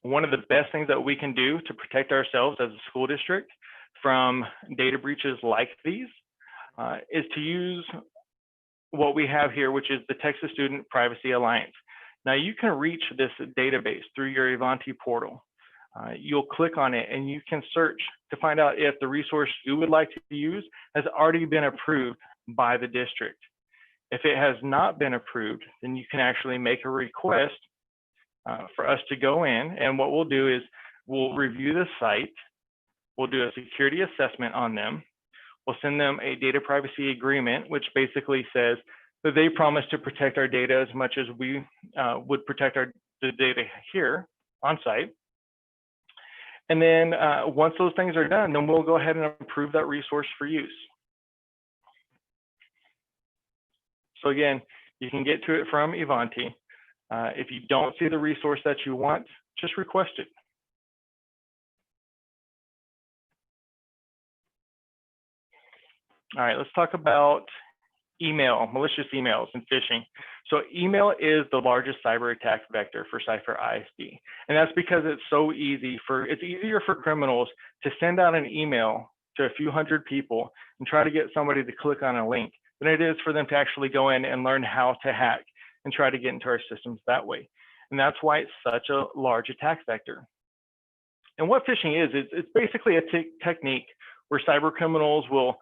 One of the best things that we can do to protect ourselves as a school district from data breaches like these is to use what we have here, which is the Texas Student Privacy Alliance. Now, you can reach this database through your Ivanti portal. You'll click on it and you can search to find out if the resource you would like to use has already been approved by the district. If it has not been approved, then you can actually make a request for us to go in, and what we'll do is we'll review the site, we'll do a security assessment on them, we'll send them a data privacy agreement, which basically says that they promise to protect our data as much as we would protect the data here on site. And then once those things are done, then we'll go ahead and approve that resource for use. So again, you can get to it from Ivanti. If you don't see the resource that you want, just request it. All right, let's talk about email, malicious emails and phishing. So email is the largest cyber attack vector for CFISD. And that's because it's so easy it's easier for criminals to send out an email to a few hundred people and try to get somebody to click on a link than it is for them to actually go in and learn how to hack and try to get into our systems that way. And that's why it's such a large attack vector. And what phishing is, it's basically a technique where cyber criminals will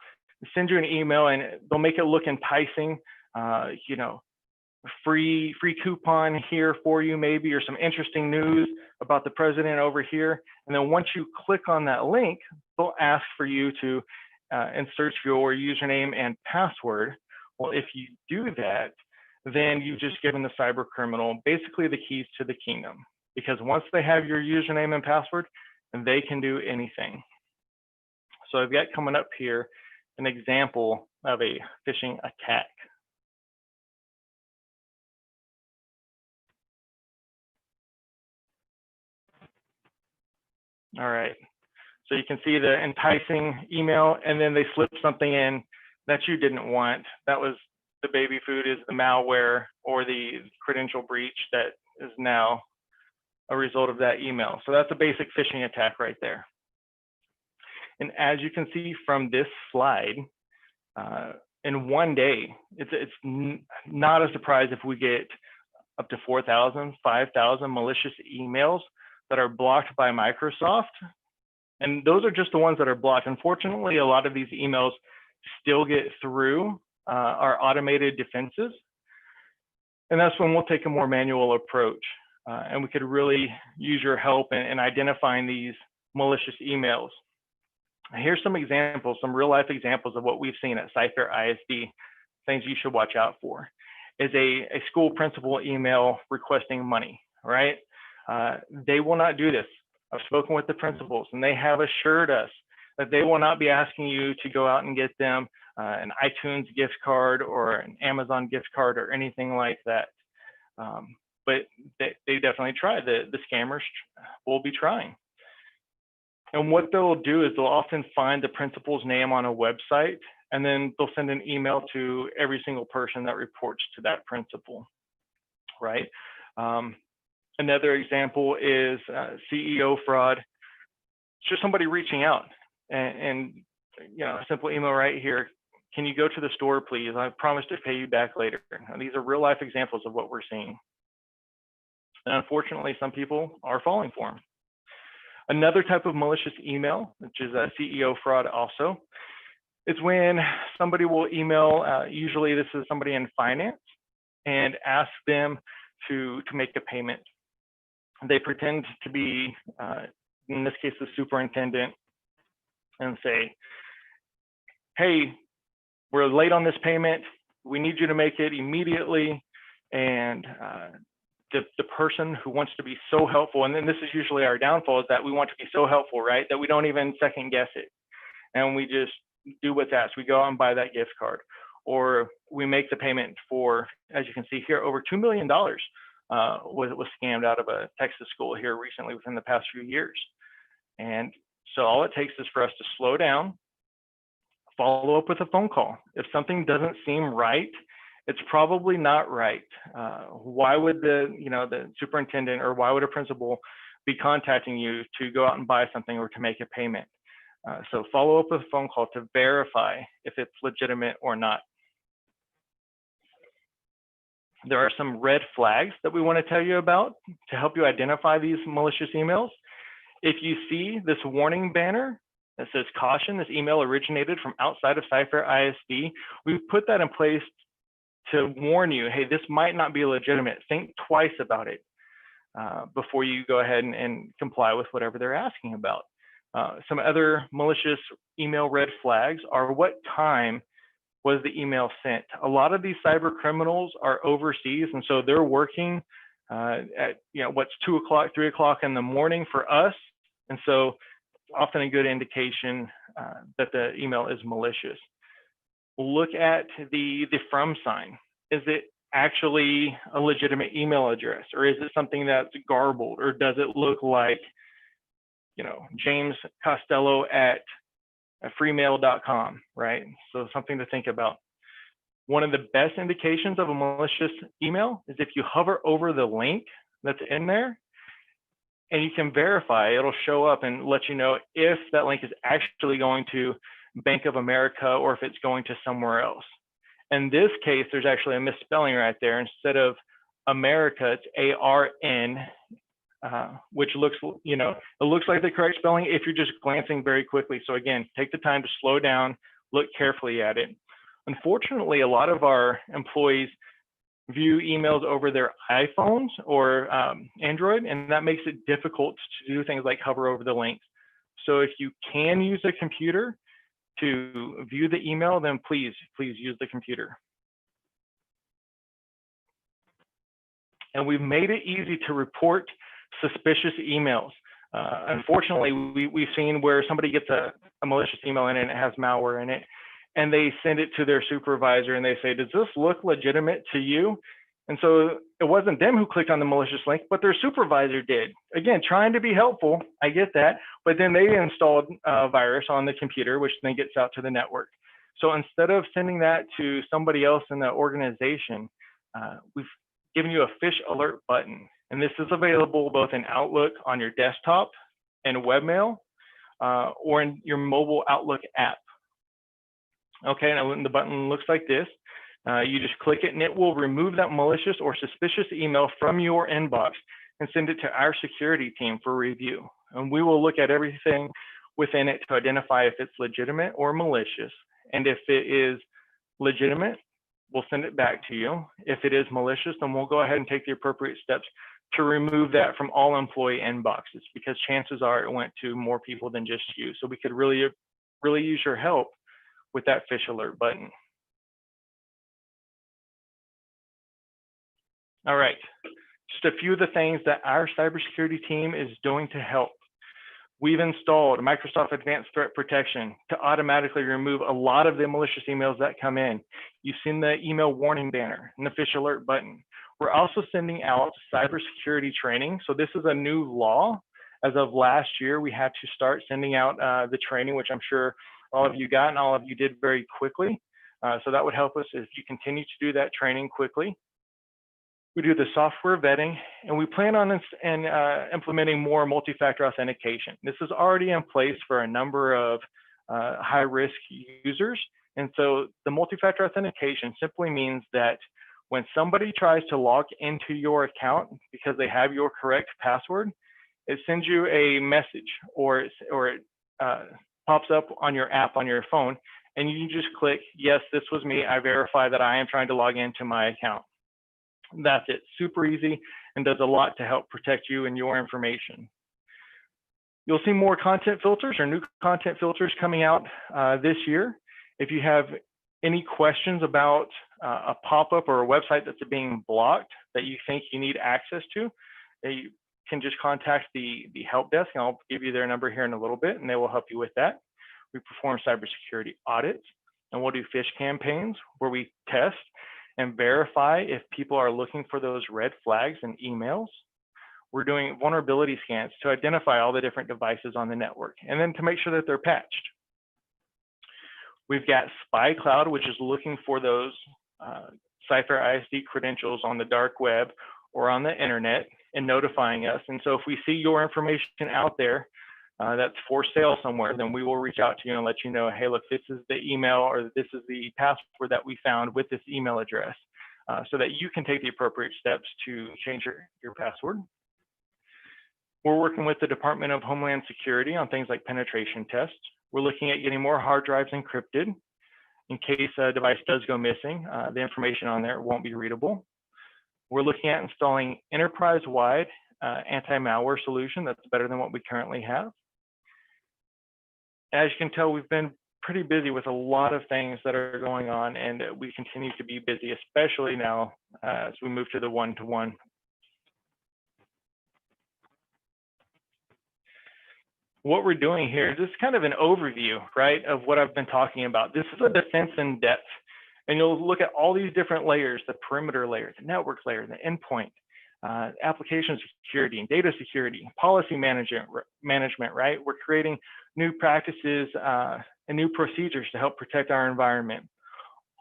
send you an email and they'll make it look enticing, you know, free coupon here for you maybe, or some interesting news about the president over here. And then once you click on that link, they'll ask for you to insert your username and password. Well, if you do that, then you've just given the cyber criminal basically the keys to the kingdom, because once they have your username and password, they can do anything. So I've got coming up here an example of a phishing attack. All right, so you can see the enticing email, and then they slip something in that you didn't want. That was the baby food is the malware or the credential breach that is now a result of that email. So that's a basic phishing attack right there. And as you can see from this slide, in one day, it's not a surprise if we get up to 4,000, 5,000 malicious emails that are blocked by Microsoft. And those are just the ones that are blocked. Unfortunately, a lot of these emails still get through our automated defenses. And that's when we'll take a more manual approach. And we could really use your help in identifying these malicious emails. Here's some examples, some real life examples of what we've seen at CFISD, things you should watch out for. Is a school principal email requesting money, right? They will not do this. I've spoken with the principals and they have assured us that they will not be asking you to go out and get them an iTunes gift card or an Amazon gift card or anything like that. But they definitely try. The scammers will be trying. And what they'll do is they'll often find the principal's name on a website, and then they'll send an email to every single person that reports to that principal, right? Another example is CEO fraud. It's just somebody reaching out and you know, a simple email right here. Can you go to the store, please? I promise to pay you back later. Now, these are real life examples of what we're seeing. And unfortunately, some people are falling for them. Another type of malicious email, which is a CEO fraud also, is when somebody will email, usually this is somebody in finance, and ask them to make a payment. They pretend to be, in this case, the superintendent, and say, hey, we're late on this payment. We need you to make it immediately. And the person who wants to be so helpful, and then this is usually our downfall, is that we want to be so helpful, right, that we don't even second guess it. And we just do what's asked. We go out and buy that gift card, or we make the payment for, as you can see here, over $2 million was scammed out of a Texas school here recently within the past few years. And so all it takes is for us to slow down, follow up with a phone call. If something doesn't seem right, it's probably not right. Why would the superintendent, or why would a principal be contacting you to go out and buy something or to make a payment? So follow up with a phone call to verify if it's legitimate or not. There are some red flags that we want to tell you about to help you identify these malicious emails. If you see this warning banner that says caution, this email originated from outside of CFISD, we've put that in place to warn you, hey, this might not be legitimate. Think twice about it before you go ahead and comply with whatever they're asking about. Some other malicious email red flags are what time was the email sent. A lot of these cyber criminals are overseas, and so they're working at what's 2 o'clock, 3 o'clock in the morning for us, and so often a good indication that the email is malicious. Look at the from sign. Is it actually a legitimate email address, or is it something that's garbled, or does it look like James Costello at freemail.com, right? So something to think about. One of the best indications of a malicious email is if you hover over the link that's in there, and you can verify, it'll show up and let you know if that link is actually going to Bank of America or if it's going to somewhere else. In this case, there's actually a misspelling right there. Instead of America, it's ARN, which looks, it looks like the correct spelling if you're just glancing very quickly. So again, take the time to slow down, look carefully at it. Unfortunately, a lot of our employees view emails over their iPhones or Android, and that makes it difficult to do things like hover over the links. So if you can use a computer to view the email, then please use the computer. And we've made it easy to report suspicious emails. Unfortunately, we've seen where somebody gets a malicious email in it and it has malware in it, and they send it to their supervisor and they say, does this look legitimate to you? And so it wasn't them who clicked on the malicious link, but their supervisor did. Again, trying to be helpful, I get that, but then they installed a virus on the computer, which then gets out to the network. So instead of sending that to somebody else in the organization, we've given you a fish alert button. And this is available both in Outlook on your desktop and webmail, or in your mobile Outlook app. Okay, now the button looks like this. You just click it and it will remove that malicious or suspicious email from your inbox and send it to our security team for review. And we will look at everything within it to identify if it's legitimate or malicious. And if it is legitimate, we'll send it back to you. If it is malicious, then we'll go ahead and take the appropriate steps to remove that from all employee inboxes, because chances are it went to more people than just you. So we could really use your help with that fish alert button. All right, just a few of the things that our cybersecurity team is doing to help. We've installed Microsoft Advanced Threat Protection to automatically remove a lot of the malicious emails that come in. You've seen the email warning banner and the fish alert button. We're also sending out cybersecurity training. So this is a new law. As of last year, we had to start sending out the training, which I'm sure all of you got and all of you did very quickly. So that would help us if you continue to do that training quickly. We do the software vetting, and we plan on implementing more multi-factor authentication. This is already in place for a number of high-risk users. And so the multi-factor authentication simply means that when somebody tries to log into your account because they have your correct password, it sends you a message, or it pops up on your app on your phone, and you just click, yes, this was me. I verify that I am trying to log into my account. That's it. Super easy, and does a lot to help protect you and your information. You'll see more content filters or new content filters coming out this year. If you have any questions about a pop-up or a website that's being blocked that you think you need access to, you can just contact the help desk, and I'll give you their number here in a little bit, and they will help you with that. We perform cybersecurity audits, and we'll do phish campaigns where we test and verify if people are looking for those red flags in emails. We're doing vulnerability scans to identify all the different devices on the network, and then to make sure that they're patched. We've got Spy Cloud, which is looking for those CypherISD credentials on the dark web or on the internet and notifying us. And so if we see your information out there that's for sale somewhere, then we will reach out to you and let you know, hey, look, this is the email or this is the password that we found with this email address, so that you can take the appropriate steps to change your password. We're working with the Department of Homeland Security on things like penetration tests. We're looking at getting more hard drives encrypted in case a device does go missing. The information on there won't be readable. We're looking at installing enterprise-wide anti-malware solution that's better than what we currently have. As you can tell, we've been pretty busy with a lot of things that are going on, and we continue to be busy, especially now as we move to the one-to-one. What we're doing here is just kind of an overview, right, of what I've been talking about. This is a defense in depth, and you'll look at all these different layers: the perimeter layer, the network layer, the endpoint, application security and data security, policy management, right? We're creating new practices and new procedures to help protect our environment.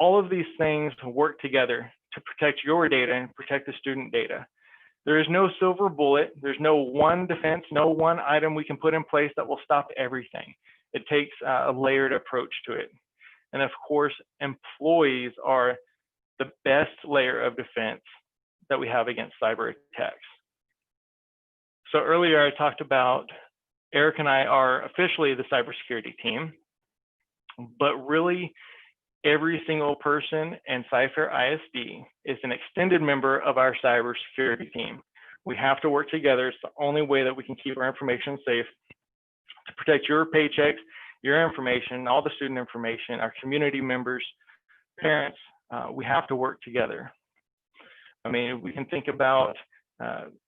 All of these things work together to protect your data and protect the student data. There is no silver bullet. There's no one defense, no one item we can put in place that will stop everything. It takes a layered approach to it. And of course, employees are the best layer of defense that we have against cyber attacks. So earlier I talked about Eric and I are officially the cybersecurity team, but really every single person in CypherISD is an extended member of our cybersecurity team. We have to work together. It's the only way that we can keep our information safe to protect your paychecks, your information, all the student information, our community members, parents. We have to work together. I mean, we can think about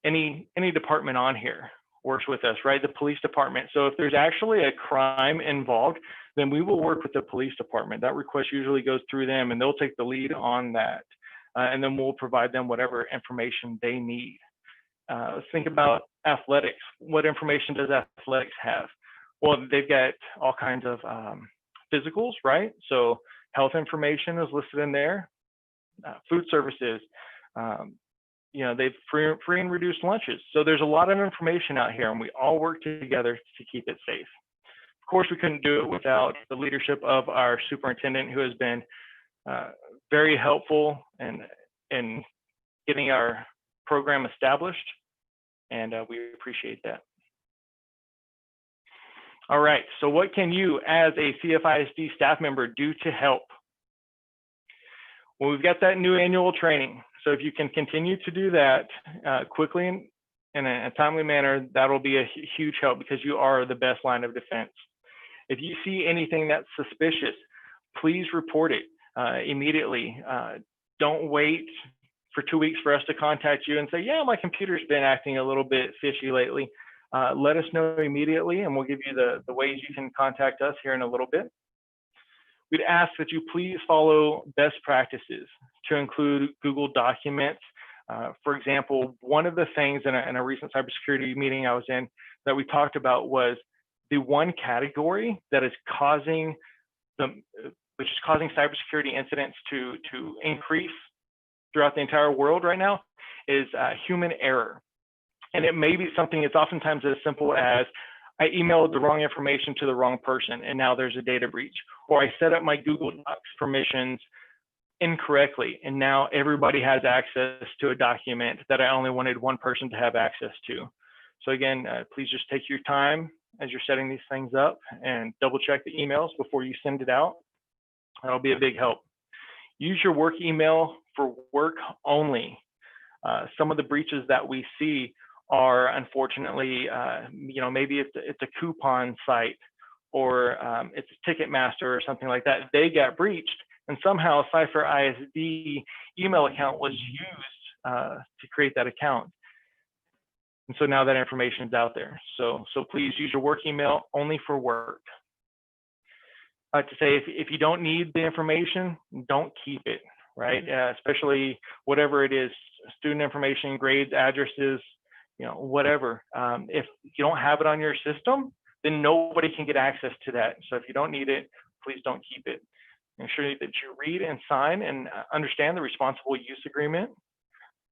any department on here works with us, right? The police department. So if there's actually a crime involved, then we will work with the police department. That request usually goes through them, and they'll take the lead on that. And then we'll provide them whatever information they need. Let's think about athletics. What information does athletics have? Well, they've got all kinds of physicals, right? So health information is listed in there, food services, you know, they've free and reduced lunches. So there's a lot of information out here, and we all work together to keep it safe. Of course, we couldn't do it without the leadership of our superintendent, who has been very helpful in getting our program established, and we appreciate that. All right, so what can you as a CFISD staff member do to help? Well, we've got that new annual training. So if you can continue to do that quickly and in a timely manner, that'll be a huge help, because you are the best line of defense. If you see anything that's suspicious, please report it immediately. Don't wait for 2 weeks for us to contact you and say, yeah, my computer's been acting a little bit fishy lately. Let us know immediately, and we'll give you the ways you can contact us here in a little bit. We'd ask that you please follow best practices to include Google Documents. For example, one of the things in a recent cybersecurity meeting I was in that we talked about was the one category that is causing cybersecurity incidents to increase throughout the entire world right now is human error. And it may be something that's oftentimes as simple as I emailed the wrong information to the wrong person, and now there's a data breach. Or I set up my Google Docs permissions incorrectly, and now everybody has access to a document that I only wanted one person to have access to. So again, please just take your time as you're setting these things up and double check the emails before you send it out. That'll be a big help. Use your work email for work only. Some of the breaches that we see are unfortunately, maybe it's a coupon site or it's a Ticketmaster or something like that. They got breached, and somehow CFISD email account was used to create that account. And so now that information is out there. So please use your work email only for work. I like to say if you don't need the information, don't keep it, right? Especially whatever it is, student information, grades, addresses, whatever. If you don't have it on your system, then nobody can get access to that. So if you don't need it, please don't keep it. Ensure that you read and sign and understand the responsible use agreement.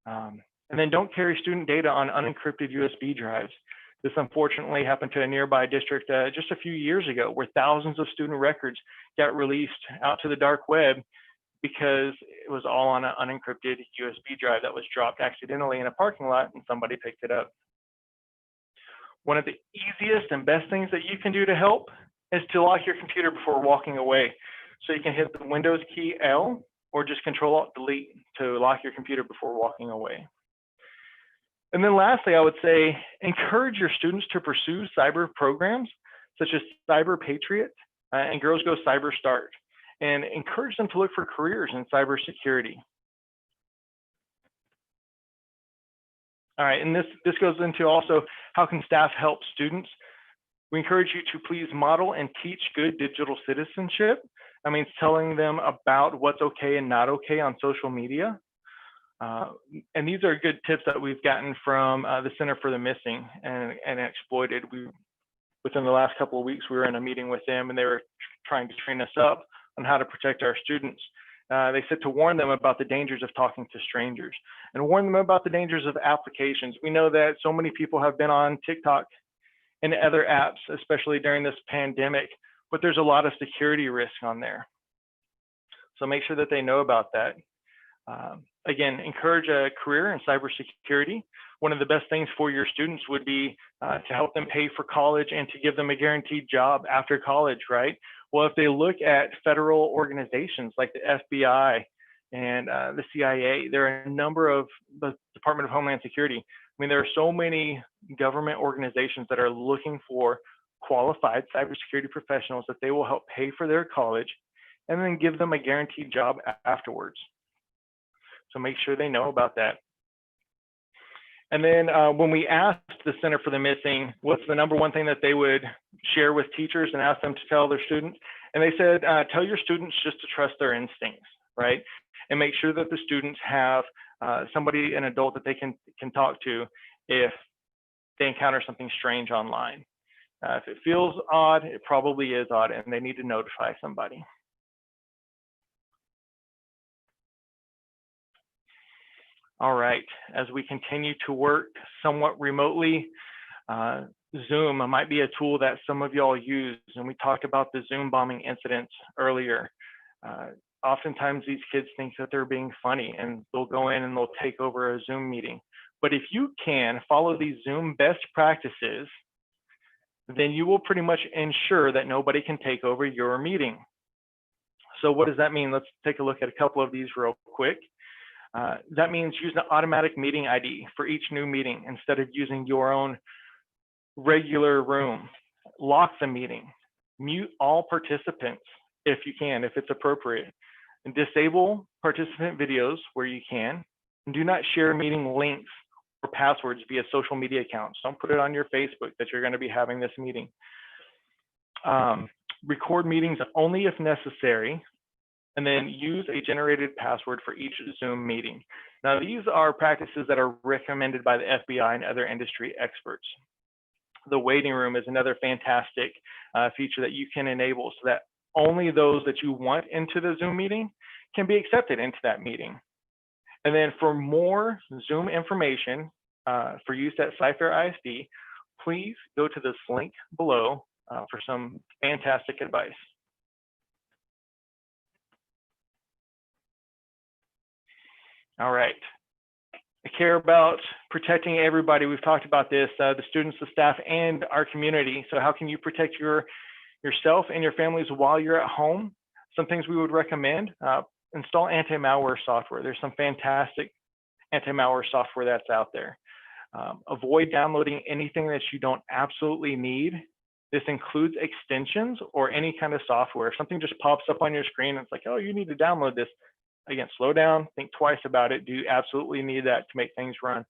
And then don't carry student data on unencrypted USB drives. This unfortunately happened to a nearby district just a few years ago, where thousands of student records got released out to the dark web because it was all on an unencrypted USB drive that was dropped accidentally in a parking lot and somebody picked it up. One of the easiest and best things that you can do to help is to lock your computer before walking away. So you can hit the Windows key L or just Control-Alt-Delete to lock your computer before walking away. And then lastly, I would say encourage your students to pursue cyber programs such as Cyber Patriot and Girls Go Cyber Start, and encourage them to look for careers in cybersecurity. All right, and this goes into also how can staff help students. We encourage you to please model and teach good digital citizenship. That means telling them about what's okay and not okay on social media. And these are good tips that we've gotten from the Center for the Missing and Exploited. Within the last couple of weeks, we were in a meeting with them, and they were trying to train us up on how to protect our students. They said to warn them about the dangers of talking to strangers and warn them about the dangers of applications. We know that so many people have been on TikTok and other apps, especially during this pandemic, but there's a lot of security risk on there. So make sure that they know about that. Again, encourage a career in cybersecurity. One of the best things for your students would be to help them pay for college and to give them a guaranteed job after college, right? Well, if they look at federal organizations like the FBI and the CIA, there are a number of the Department of Homeland Security. I mean, there are so many government organizations that are looking for qualified cybersecurity professionals that they will help pay for their college and then give them a guaranteed job afterwards. So make sure they know about that. And then when we asked the Center for the Missing, what's the number one thing that they would share with teachers and ask them to tell their students? And they said, tell your students just to trust their instincts, right? And make sure that the students have somebody, an adult that they can talk to if they encounter something strange online. If it feels odd, it probably is odd, and they need to notify somebody. All right, as we continue to work somewhat remotely, Zoom might be a tool that some of y'all use, and we talked about the Zoom bombing incidents earlier. Oftentimes these kids think that they're being funny and they'll go in and they'll take over a Zoom meeting. But if you can follow these Zoom best practices, then you will pretty much ensure that nobody can take over your meeting. So what does that mean? Let's take a look at a couple of these real quick. That means use an automatic meeting ID for each new meeting instead of using your own regular room. Lock the meeting. Mute all participants if you can, if it's appropriate. And disable participant videos where you can. And do not share meeting links or passwords via social media accounts. Don't put it on your Facebook that you're going to be having this meeting. Record meetings only if necessary, and then use a generated password for each Zoom meeting. Now, these are practices that are recommended by the FBI and other industry experts. The waiting room is another fantastic feature that you can enable so that only those that you want into the Zoom meeting can be accepted into that meeting. And then for more Zoom information for use at CFISD, please go to this link below for some fantastic advice. All right. I care about protecting everybody. We've talked about this, the students, the staff, and our community. So how can you protect yourself and your families while you're at home? Some things we would recommend, install anti-malware software. There's some fantastic anti-malware software that's out there. Avoid downloading anything that you don't absolutely need. This includes extensions or any kind of software. If something just pops up on your screen, it's like, oh, you need to download this. Again, slow down, think twice about it. Do you absolutely need that to make things run?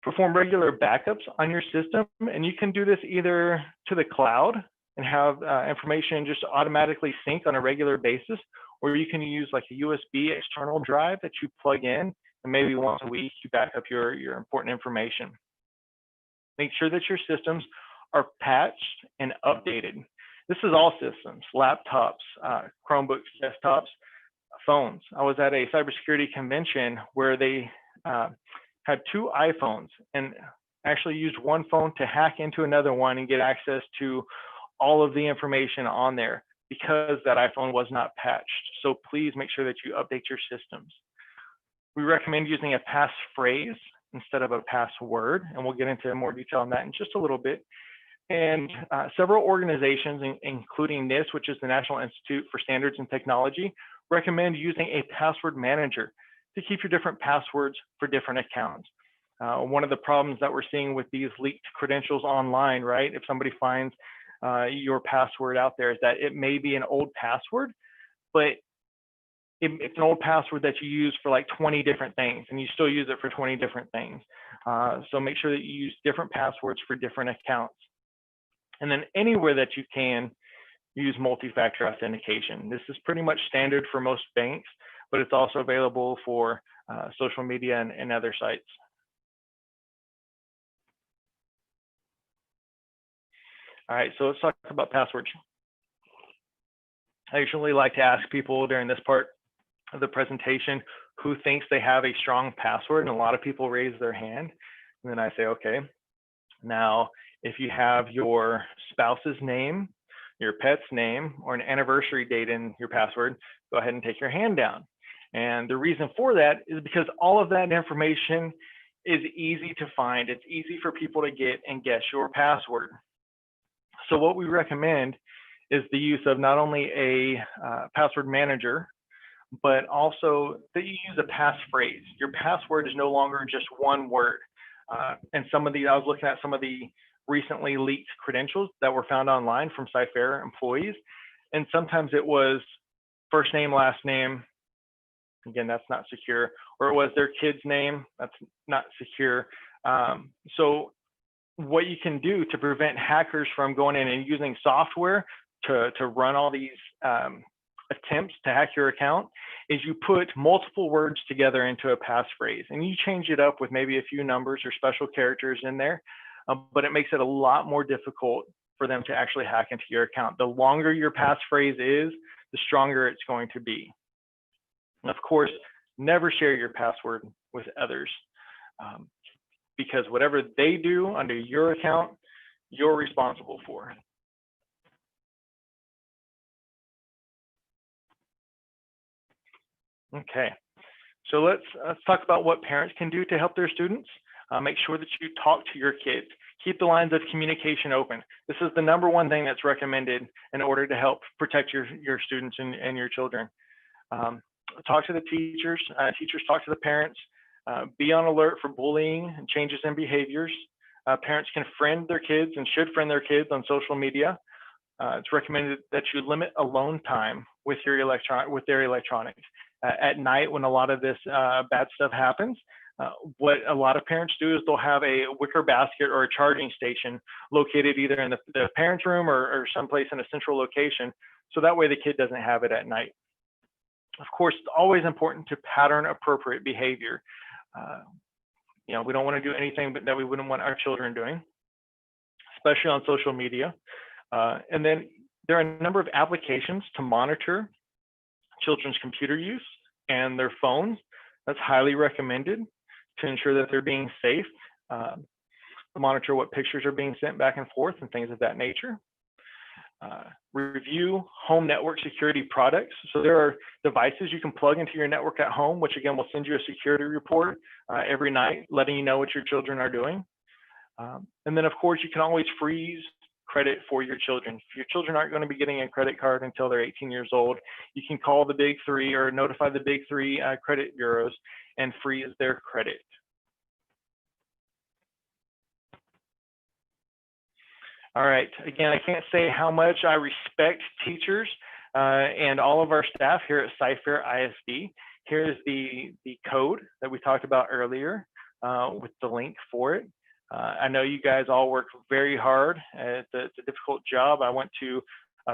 Perform regular backups on your system, and you can do this either to the cloud and have information just automatically sync on a regular basis, or you can use like a USB external drive that you plug in, and maybe once a week you back up your important information. Make sure that your systems are patched and updated. This is all systems, laptops, Chromebooks, desktops, phones. I was at a cybersecurity convention where they had 2 iPhones and actually used one phone to hack into another one and get access to all of the information on there because that iPhone was not patched. So please make sure that you update your systems. We recommend using a passphrase instead of a password, and we'll get into more detail on that in just a little bit. And several organizations, including NIST, which is the National Institute for Standards and Technology, recommend using a password manager to keep your different passwords for different accounts. One of the problems that we're seeing with these leaked credentials online, right? If somebody finds your password out there, is that it may be an old password, but it's an old password that you use for like 20 different things, and you still use it for 20 different things. So make sure that you use different passwords for different accounts. And then anywhere that you can, use multi-factor authentication. This is pretty much standard for most banks, but it's also available for social media and other sites. All right, so let's talk about passwords. I usually like to ask people during this part of the presentation who thinks they have a strong password, and a lot of people raise their hand. And then I say, okay, now if you have your spouse's name, your pet's name, or an anniversary date in your password, go ahead and take your hand down. And the reason for that is because all of that information is easy to find. It's easy for people to get and guess your password. So what we recommend is the use of not only a password manager, but also that you use a passphrase. Your password is no longer just one word. And some of the, I was looking at some of the recently leaked credentials that were found online from Cyfair employees. And sometimes it was first name, last name. Again, that's not secure. Or it was their kid's name. That's not secure. So what you can do to prevent hackers from going in and using software to run all these attempts to hack your account is you put multiple words together into a passphrase, and you change it up with maybe a few numbers or special characters in there, but it makes it a lot more difficult for them to actually hack into your account. The longer your passphrase is, the stronger it's going to be. And of course, never share your password with others, because whatever they do under your account, you're responsible for. Okay, so let's talk about what parents can do to help their students. Make sure that you talk to your kids. Keep the lines of communication open. This is the #1 thing that's recommended in order to help protect your students and your children. Talk to the teachers. Teachers talk to the parents. Be on alert for bullying and changes in behaviors. Parents can friend their kids and should friend their kids on social media. It's recommended that you limit alone time with their electronics. At night, when a lot of this bad stuff happens, what a lot of parents do is they'll have a wicker basket or a charging station located either in the parents' room or someplace in a central location, so that way the kid doesn't have it at night. Of course, it's always important to pattern appropriate behavior. You know, we don't want to do anything that we wouldn't want our children doing, especially on social media. And then there are a number of applications to monitor children's computer use and their phones. That's highly recommended to ensure that they're being safe, monitor what pictures are being sent back and forth and things of that nature. review home network security products. So there are devices you can plug into your network at home, which again will send you a security report every night, letting you know what your children are doing. And then of course, you can always freeze credit for your children. If your children aren't going to be getting a credit card until they're 18 years old, you can call the big three or notify the big three credit bureaus and freeze their credit. All right, again, I can't say how much I respect teachers and all of our staff here at Cypher ISD. Here's the code that we talked about earlier with the link for it. I know you guys all work very hard. It's a difficult job. I went to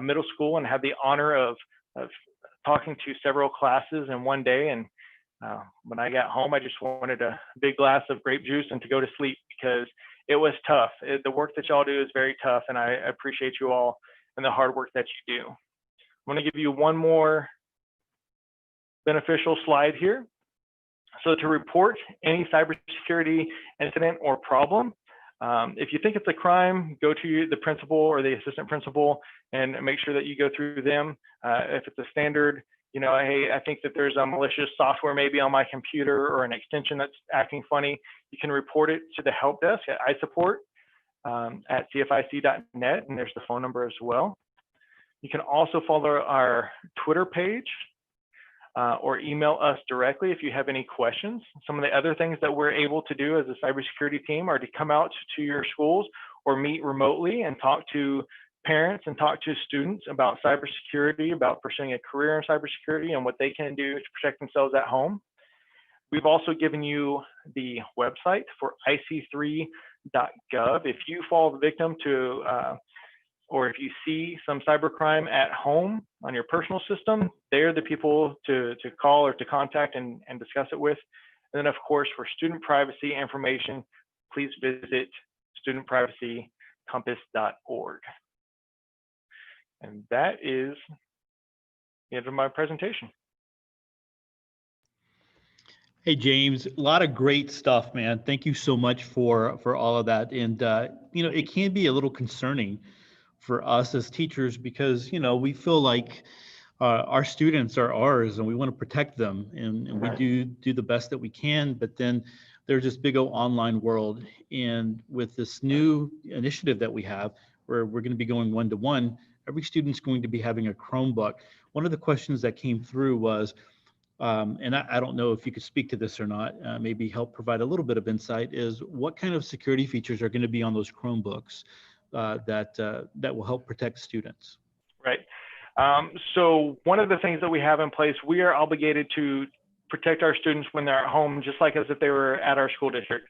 middle school and had the honor of talking to several classes in one day. And when I got home, I just wanted a big glass of grape juice and to go to sleep because it was tough. The work that y'all do is very tough, and I appreciate you all and the hard work that you do. I'm going to give you one more beneficial slide here. So to report any cybersecurity incident or problem, if you think it's a crime, go to the principal or the assistant principal and make sure that you go through them. If it's a standard, you know, hey, I think that there's a malicious software maybe on my computer or an extension that's acting funny, you can report it to the help desk at iSupport at CFISD.net, and there's the phone number as well. You can also follow our Twitter page or email us directly if you have any questions. Some of the other things that we're able to do as a cybersecurity team are to come out to your schools or meet remotely and talk to parents and talk to students about cybersecurity, about pursuing a career in cybersecurity and what they can do to protect themselves at home. We've also given you the website for ic3.gov. If you fall the victim to, or if you see some cybercrime at home on your personal system, they're the people to call or to contact and discuss it with. And then of course, for student privacy information, please visit studentprivacycompass.org. And that is the end of my presentation. Hey, James, a lot of great stuff, man. Thank you so much for all of that. And, you know, it can be a little concerning for us as teachers because, you know, we feel like our students are ours and we want to protect them and we do the best that we can. But then there's this big old online world. And with this new initiative that we have, where we're going to be going one-to-one, every student's going to be having a Chromebook. One of the questions that came through was, and I don't know if you could speak to this or not, maybe help provide a little bit of insight, is what kind of security features are going to be on those Chromebooks that will help protect students? Right. So one of the things that we have in place, we are obligated to protect our students when they're at home, just like as if they were at our school district.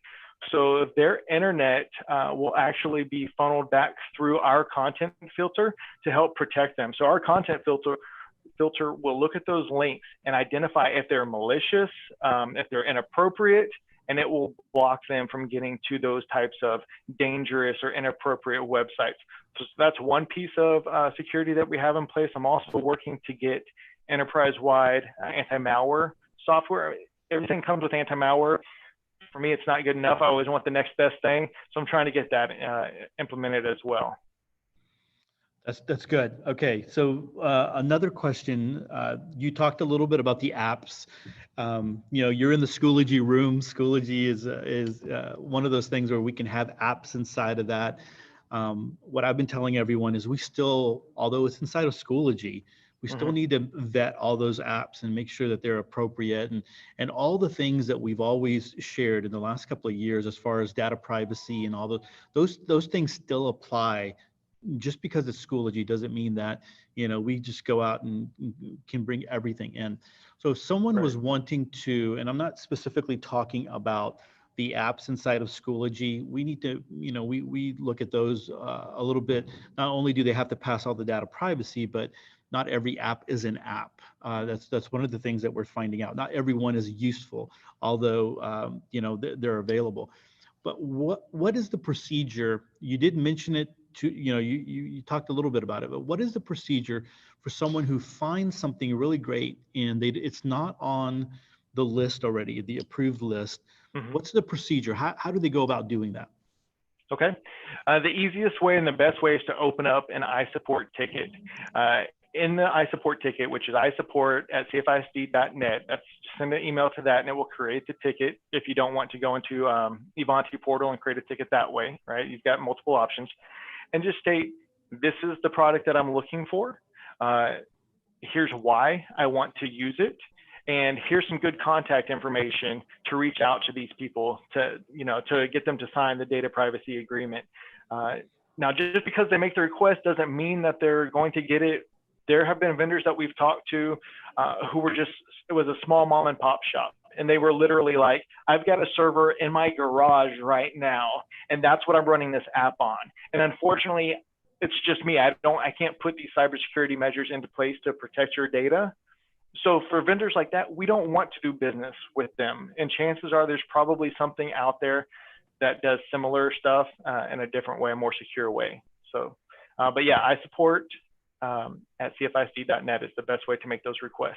So their internet will actually be funneled back through our content filter to help protect them. So our content filter will look at those links and identify if they're malicious, if they're inappropriate, and it will block them from getting to those types of dangerous or inappropriate websites. So that's one piece of security that we have in place. I'm also working to get enterprise-wide anti-malware software. Everything comes with anti-malware. For me, it's not good enough. I always want the next best thing. So I'm trying to get that implemented as well. That's good. Okay, so another question. You talked a little bit about the apps. You know, you're in the Schoology room. Schoology is one of those things where we can have apps inside of that. What I've been telling everyone is we still, although it's inside of Schoology, we still need to vet all those apps and make sure that they're appropriate and all the things that we've always shared in the last couple of years as far as data privacy and all those things still apply. Just because it's Schoology doesn't mean that, you know, we just go out and can bring everything in. So if someone was wanting to, and I'm not specifically talking about the apps inside of Schoology, we need to, you know, we look at those a little bit. Not only do they have to pass all the data privacy, but not every app is an app. That's one of the things that we're finding out. Not everyone is useful, although, you know, they're available. But what is the procedure? You did mention it. You talked a little bit about it, but what is the procedure for someone who finds something really great and it's not on the list already, the approved list? What's the procedure? How do they go about doing that? Okay. The easiest way and the best way is to open up an iSupport ticket. In the iSupport ticket, which is isupport@cfisd.net, that's send an email to that and it will create the ticket if you don't want to go into Ivanti portal and create a ticket that way, right? You've got multiple options. And just state, this is the product that I'm looking for. Here's why I want to use it. And here's some good contact information to reach out to these people to, to get them to sign the data privacy agreement. Now, just because they make the request doesn't mean that they're going to get it. There have been vendors that we've talked to who were it was a small mom and pop shop. And they were literally like, I've got a server in my garage right now, and that's what I'm running this app on. And unfortunately, it's just me. I can't put these cybersecurity measures into place to protect your data. So for vendors like that, we don't want to do business with them. And chances are there's probably something out there that does similar stuff in a different way, a more secure way. So, but yeah, iSupport at CFISD.net is the best way to make those requests.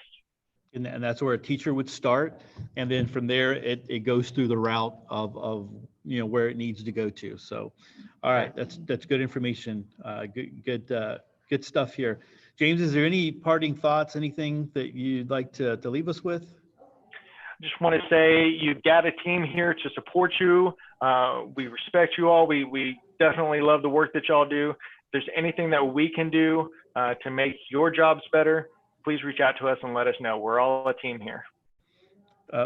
And that's where a teacher would start. And then from there, it goes through the route of where it needs to go to. So, all right, that's good information. Good stuff here. James, is there any parting thoughts, anything that you'd like to leave us with? Just want to say you've got a team here to support you. We respect you all. We definitely love the work that y'all do. If there's anything that we can do to make your jobs better, please reach out to us and let us know. We're all a team here.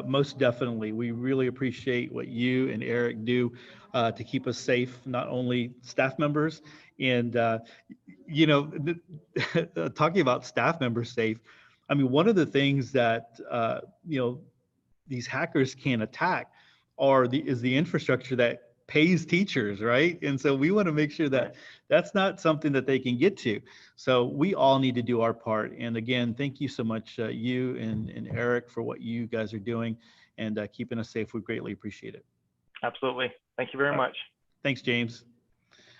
Most definitely. We really appreciate what you and Eric do to keep us safe, not only staff members. And, talking about staff members safe, I mean, one of the things that, these hackers can attack is the infrastructure that pays teachers, right? And so we want to make sure that that's not something that they can get to. So we all need to do our part. And again, thank you so much, you and Eric, for what you guys are doing and keeping us safe. We greatly appreciate it. Absolutely. Thank you very much. Thanks, James.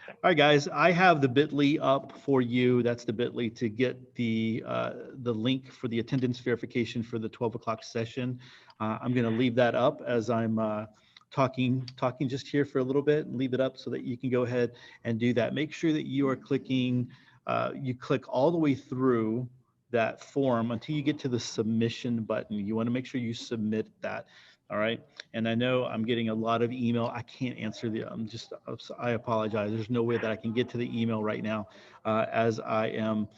All right, guys, I have the bit.ly up for you. That's the bit.ly to get the link for the attendance verification for the 12 o'clock session. I'm going to leave that up as I'm talking just here for a little bit, and leave it up so that you can go ahead and do that. Make sure that you are clicking, you click all the way through that form until you get to the submission button. You want to make sure you submit that. All right. And I know I'm getting a lot of email. I can't answer I apologize. There's no way that I can get to the email right now as I am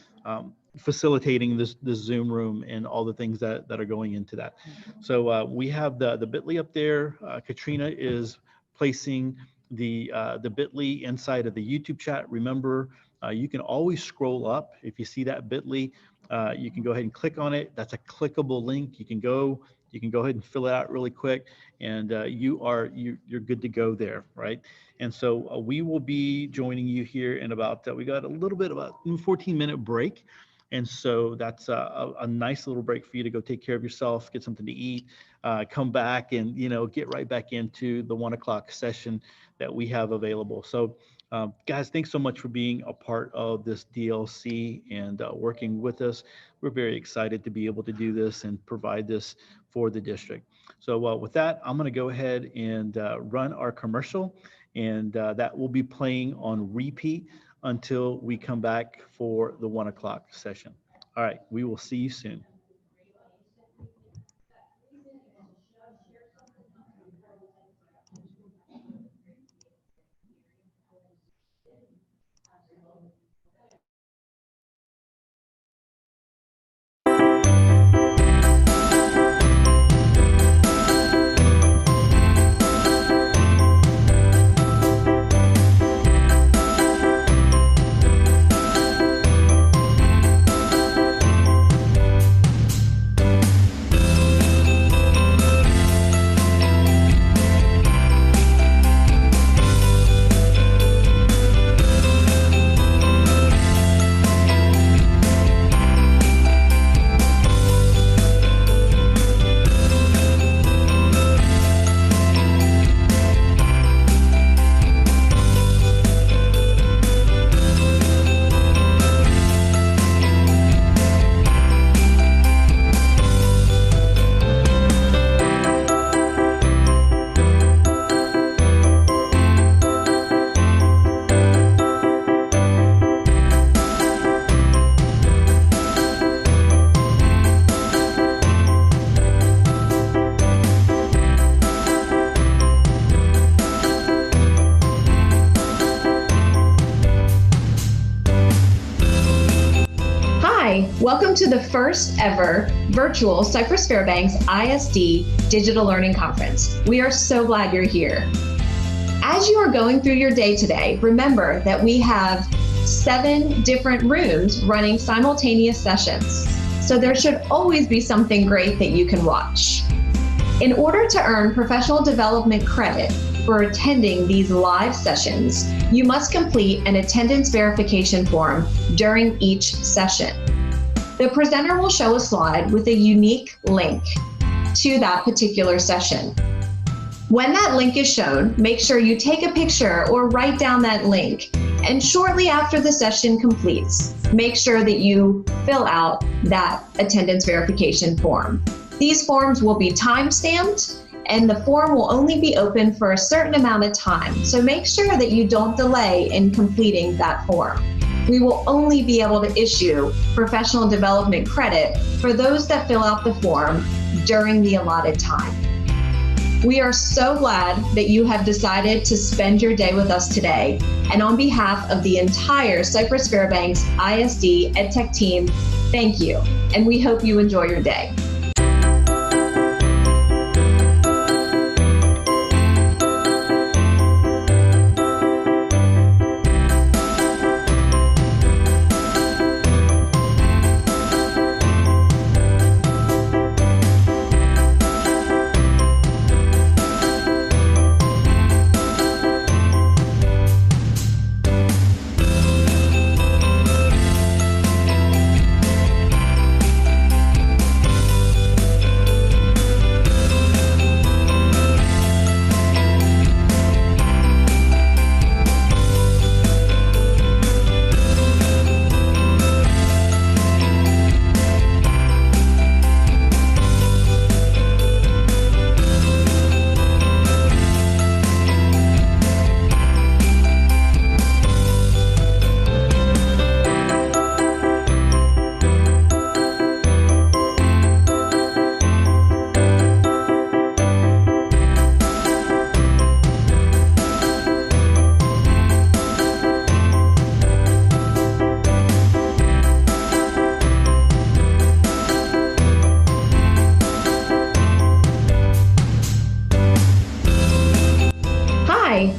facilitating this Zoom room and all the things that are going into that. So we have the bit.ly up there. Katrina is placing the bit.ly inside of the YouTube chat. Remember, you can always scroll up. If you see that bit.ly, you can go ahead and click on it. That's a clickable link. You can go ahead and fill it out really quick, and you're good to go there, right? And so we will be joining you here in about, we got a little bit about a 14-minute break. And so that's a nice little break for you to go take care of yourself, get something to eat, come back and, get right back into the 1 o'clock session that we have available. So guys, thanks so much for being a part of this DLC and working with us. We're very excited to be able to do this and provide this for the district. So with that, I'm going to go ahead and run our commercial, and that will be playing on repeat until we come back for the 1 o'clock session. All right, we will see you soon. Welcome to the first ever virtual Cypress Fairbanks ISD Digital Learning Conference. We are so glad you're here. As you are going through your day today, remember that we have 7 different rooms running simultaneous sessions. So there should always be something great that you can watch. In order to earn professional development credit for attending these live sessions, you must complete an attendance verification form during each session. The presenter will show a slide with a unique link to that particular session. When that link is shown, make sure you take a picture or write down that link. And shortly after the session completes, make sure that you fill out that attendance verification form. These forms will be time-stamped, and the form will only be open for a certain amount of time. So make sure that you don't delay in completing that form. We will only be able to issue professional development credit for those that fill out the form during the allotted time. We are so glad that you have decided to spend your day with us today. And on behalf of the entire Cypress Fairbanks ISD EdTech team, thank you. And we hope you enjoy your day.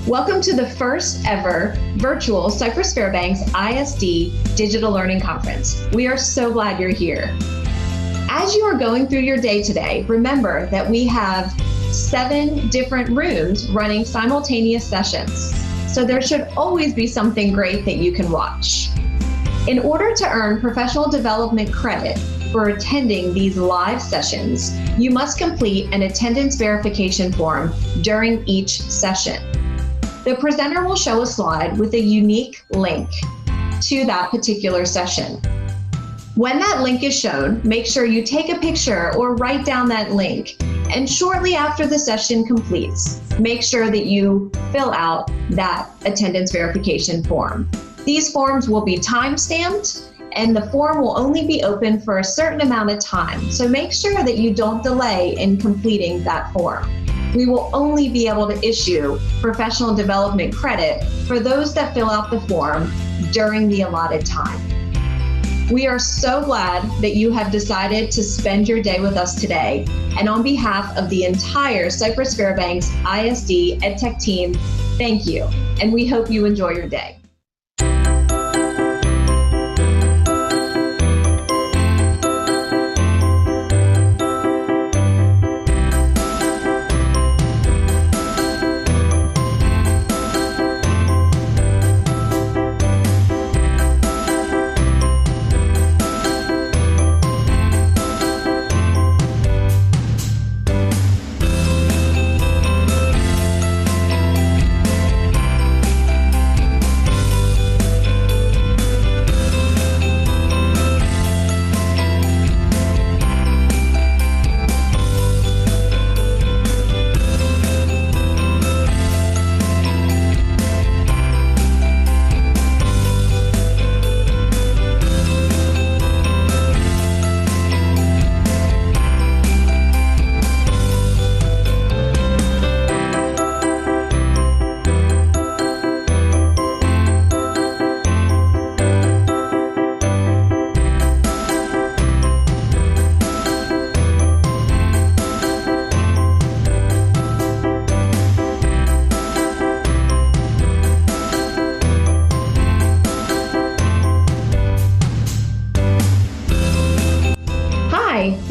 Welcome to the first ever virtual Cypress Fairbanks ISD Digital Learning Conference. We are so glad you're here. As you are going through your day today, remember that we have 7 different rooms running simultaneous sessions. So there should always be something great that you can watch. In order to earn professional development credit for attending these live sessions, you must complete an attendance verification form during each session. The presenter will show a slide with a unique link to that particular session. When that link is shown, make sure you take a picture or write down that link. And shortly after the session completes, make sure that you fill out that attendance verification form. These forms will be time-stamped, and the form will only be open for a certain amount of time. So make sure that you don't delay in completing that form. We will only be able to issue professional development credit for those that fill out the form during the allotted time. We are so glad that you have decided to spend your day with us today. And on behalf of the entire Cypress Fairbanks ISD EdTech team, thank you. And we hope you enjoy your day.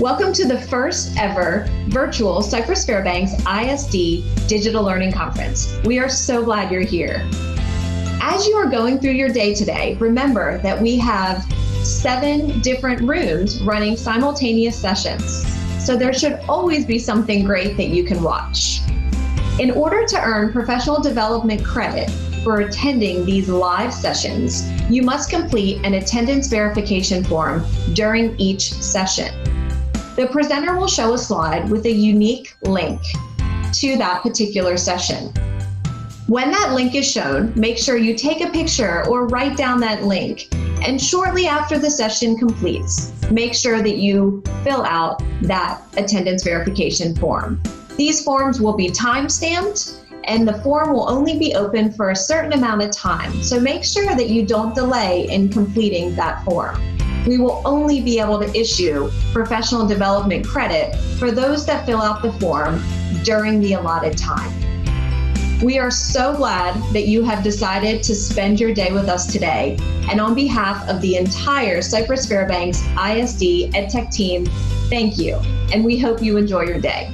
Welcome to the first ever virtual Cypress Fairbanks ISD Digital Learning Conference. We are so glad you're here. As you are going through your day today, remember that we have 7 different rooms running simultaneous sessions. So there should always be something great that you can watch. In order to earn professional development credit for attending these live sessions, you must complete an attendance verification form during each session. The presenter will show a slide with a unique link to that particular session. When that link is shown, make sure you take a picture or write down that link. And shortly after the session completes, make sure that you fill out that attendance verification form. These forms will be time-stamped, and the form will only be open for a certain amount of time. So make sure that you don't delay in completing that form. We will only be able to issue professional development credit for those that fill out the form during the allotted time. We are so glad that you have decided to spend your day with us today. And on behalf of the entire Cypress Fairbanks ISD EdTech team, thank you. And we hope you enjoy your day.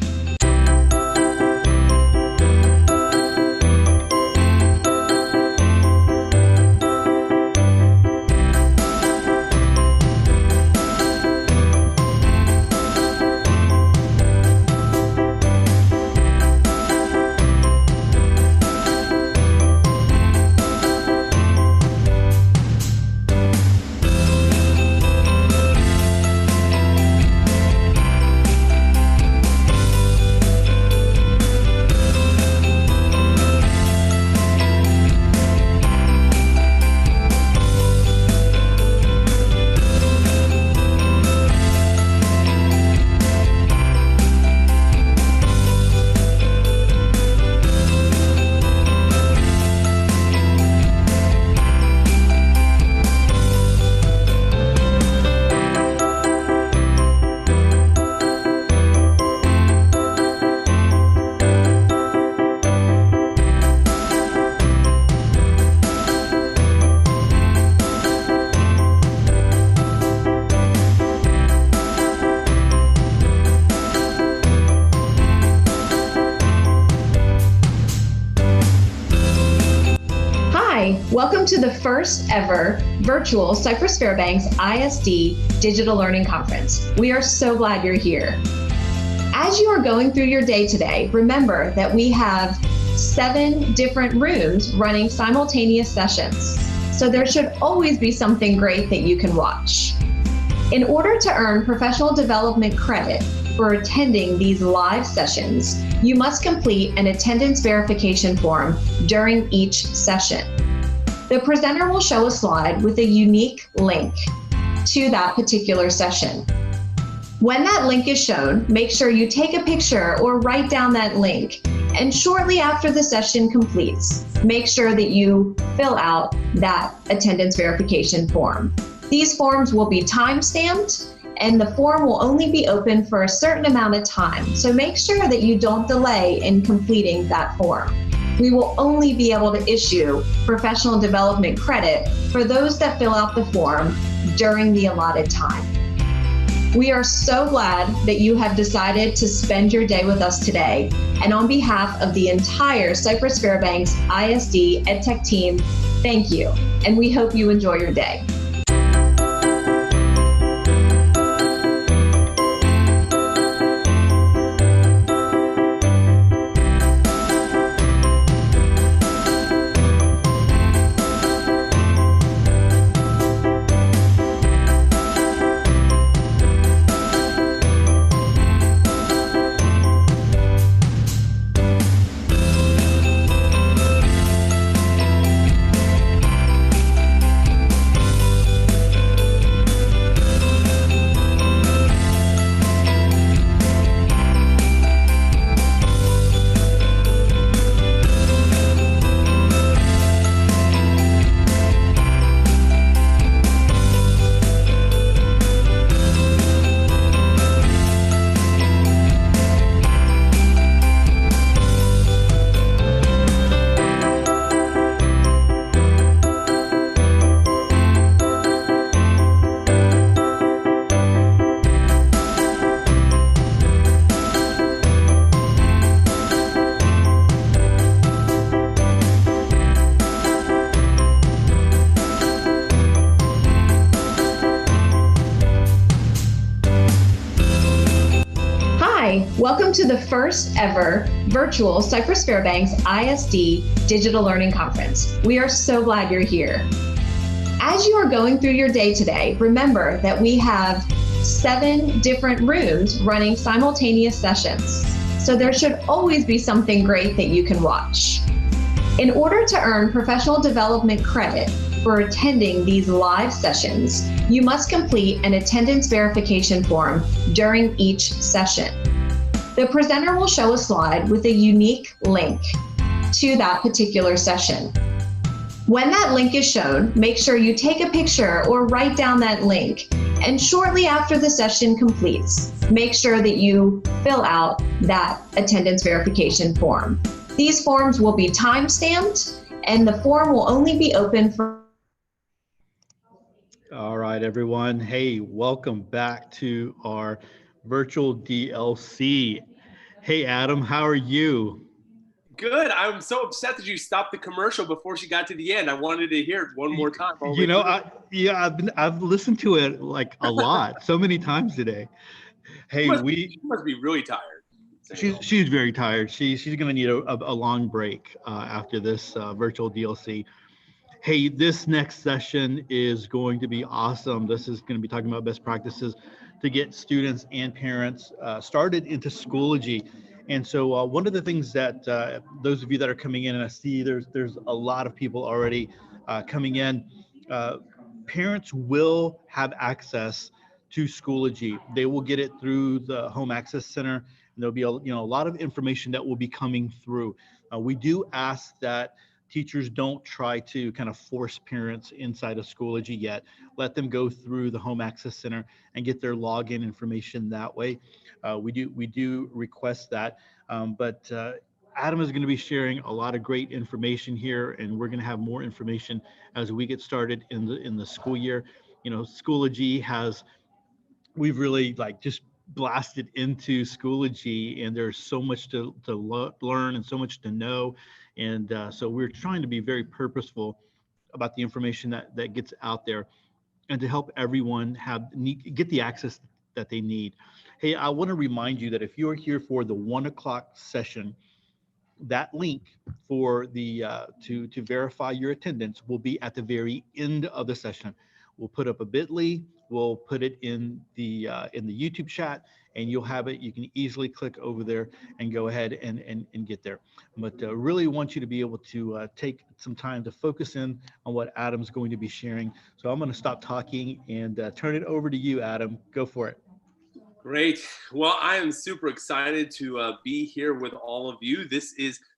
Welcome to the first ever virtual Cypress Fairbanks ISD Digital Learning Conference. We are so glad you're here. As you are going through your day today, remember that we have 7 different rooms running simultaneous sessions. So there should always be something great that you can watch. In order to earn professional development credit for attending these live sessions, you must complete an attendance verification form during each session. The presenter will show a slide with a unique link to that particular session. When that link is shown, make sure you take a picture or write down that link. And shortly after the session completes, make sure that you fill out that attendance verification form. These forms will be time-stamped, and the form will only be open for a certain amount of time. So make sure that you don't delay in completing that form. We will only be able to issue professional development credit for those that fill out the form during the allotted time. We are so glad that you have decided to spend your day with us today. And on behalf of the entire Cypress Fairbanks ISD EdTech team, thank you. And we hope you enjoy your day. Hi, welcome to the first ever virtual Cypress Fairbanks ISD Digital Learning Conference. We are so glad you're here. As you are going through your day today, remember that we have 7 different rooms running simultaneous sessions. So there should always be something great that you can watch. In order to earn professional development credit for attending these live sessions, you must complete an attendance verification form during each session. The presenter will show a slide with a unique link to that particular session. When that link is shown, make sure you take a picture or write down that link. And shortly after the session completes, make sure that you fill out that attendance verification form. These forms will be time-stamped, and the form will only be open for... All right, everyone. Hey, welcome back to our virtual DLC. Hey, Adam, how are you? Good. I'm so upset that you stopped the commercial before she got to the end. I wanted to hear it one more time. You know, I've listened to it like a lot, so many times today. Hey, she must be really tired. She's very tired. She's going to need a long break after this virtual DLC. Hey, this next session is going to be awesome. This is going to be talking about best practices to get students and parents started into Schoology. And so one of the things that those of you that are coming in, and I see there's a lot of people already coming in, parents will have access to Schoology. They will get it through the Home Access Center, and there'll be a lot of information that will be coming through. We do ask that teachers don't try to kind of force parents inside of Schoology yet. Let them go through the Home Access Center and get their login information that way. We do request that, but Adam is going to be sharing a lot of great information here, and we're going to have more information as we get started in the school year. You know, Schoology we've really just blasted into Schoology, and there's so much to learn and so much to know. And so we're trying to be very purposeful about the information that gets out there, and to help everyone get the access that they need. Hey, I want to remind you that if you're here for the 1 o'clock session, that link for the to verify your attendance will be at the very end of the session. We'll put up a bit.ly. We'll put it in the YouTube chat, and you'll have it. You can easily click over there and go ahead and get there. But really want you to be able to take some time to focus in on what Adam's going to be sharing. So I'm going to stop talking and turn it over to you, Adam. Go for it. Great. Well, I am super excited to be here with all of you.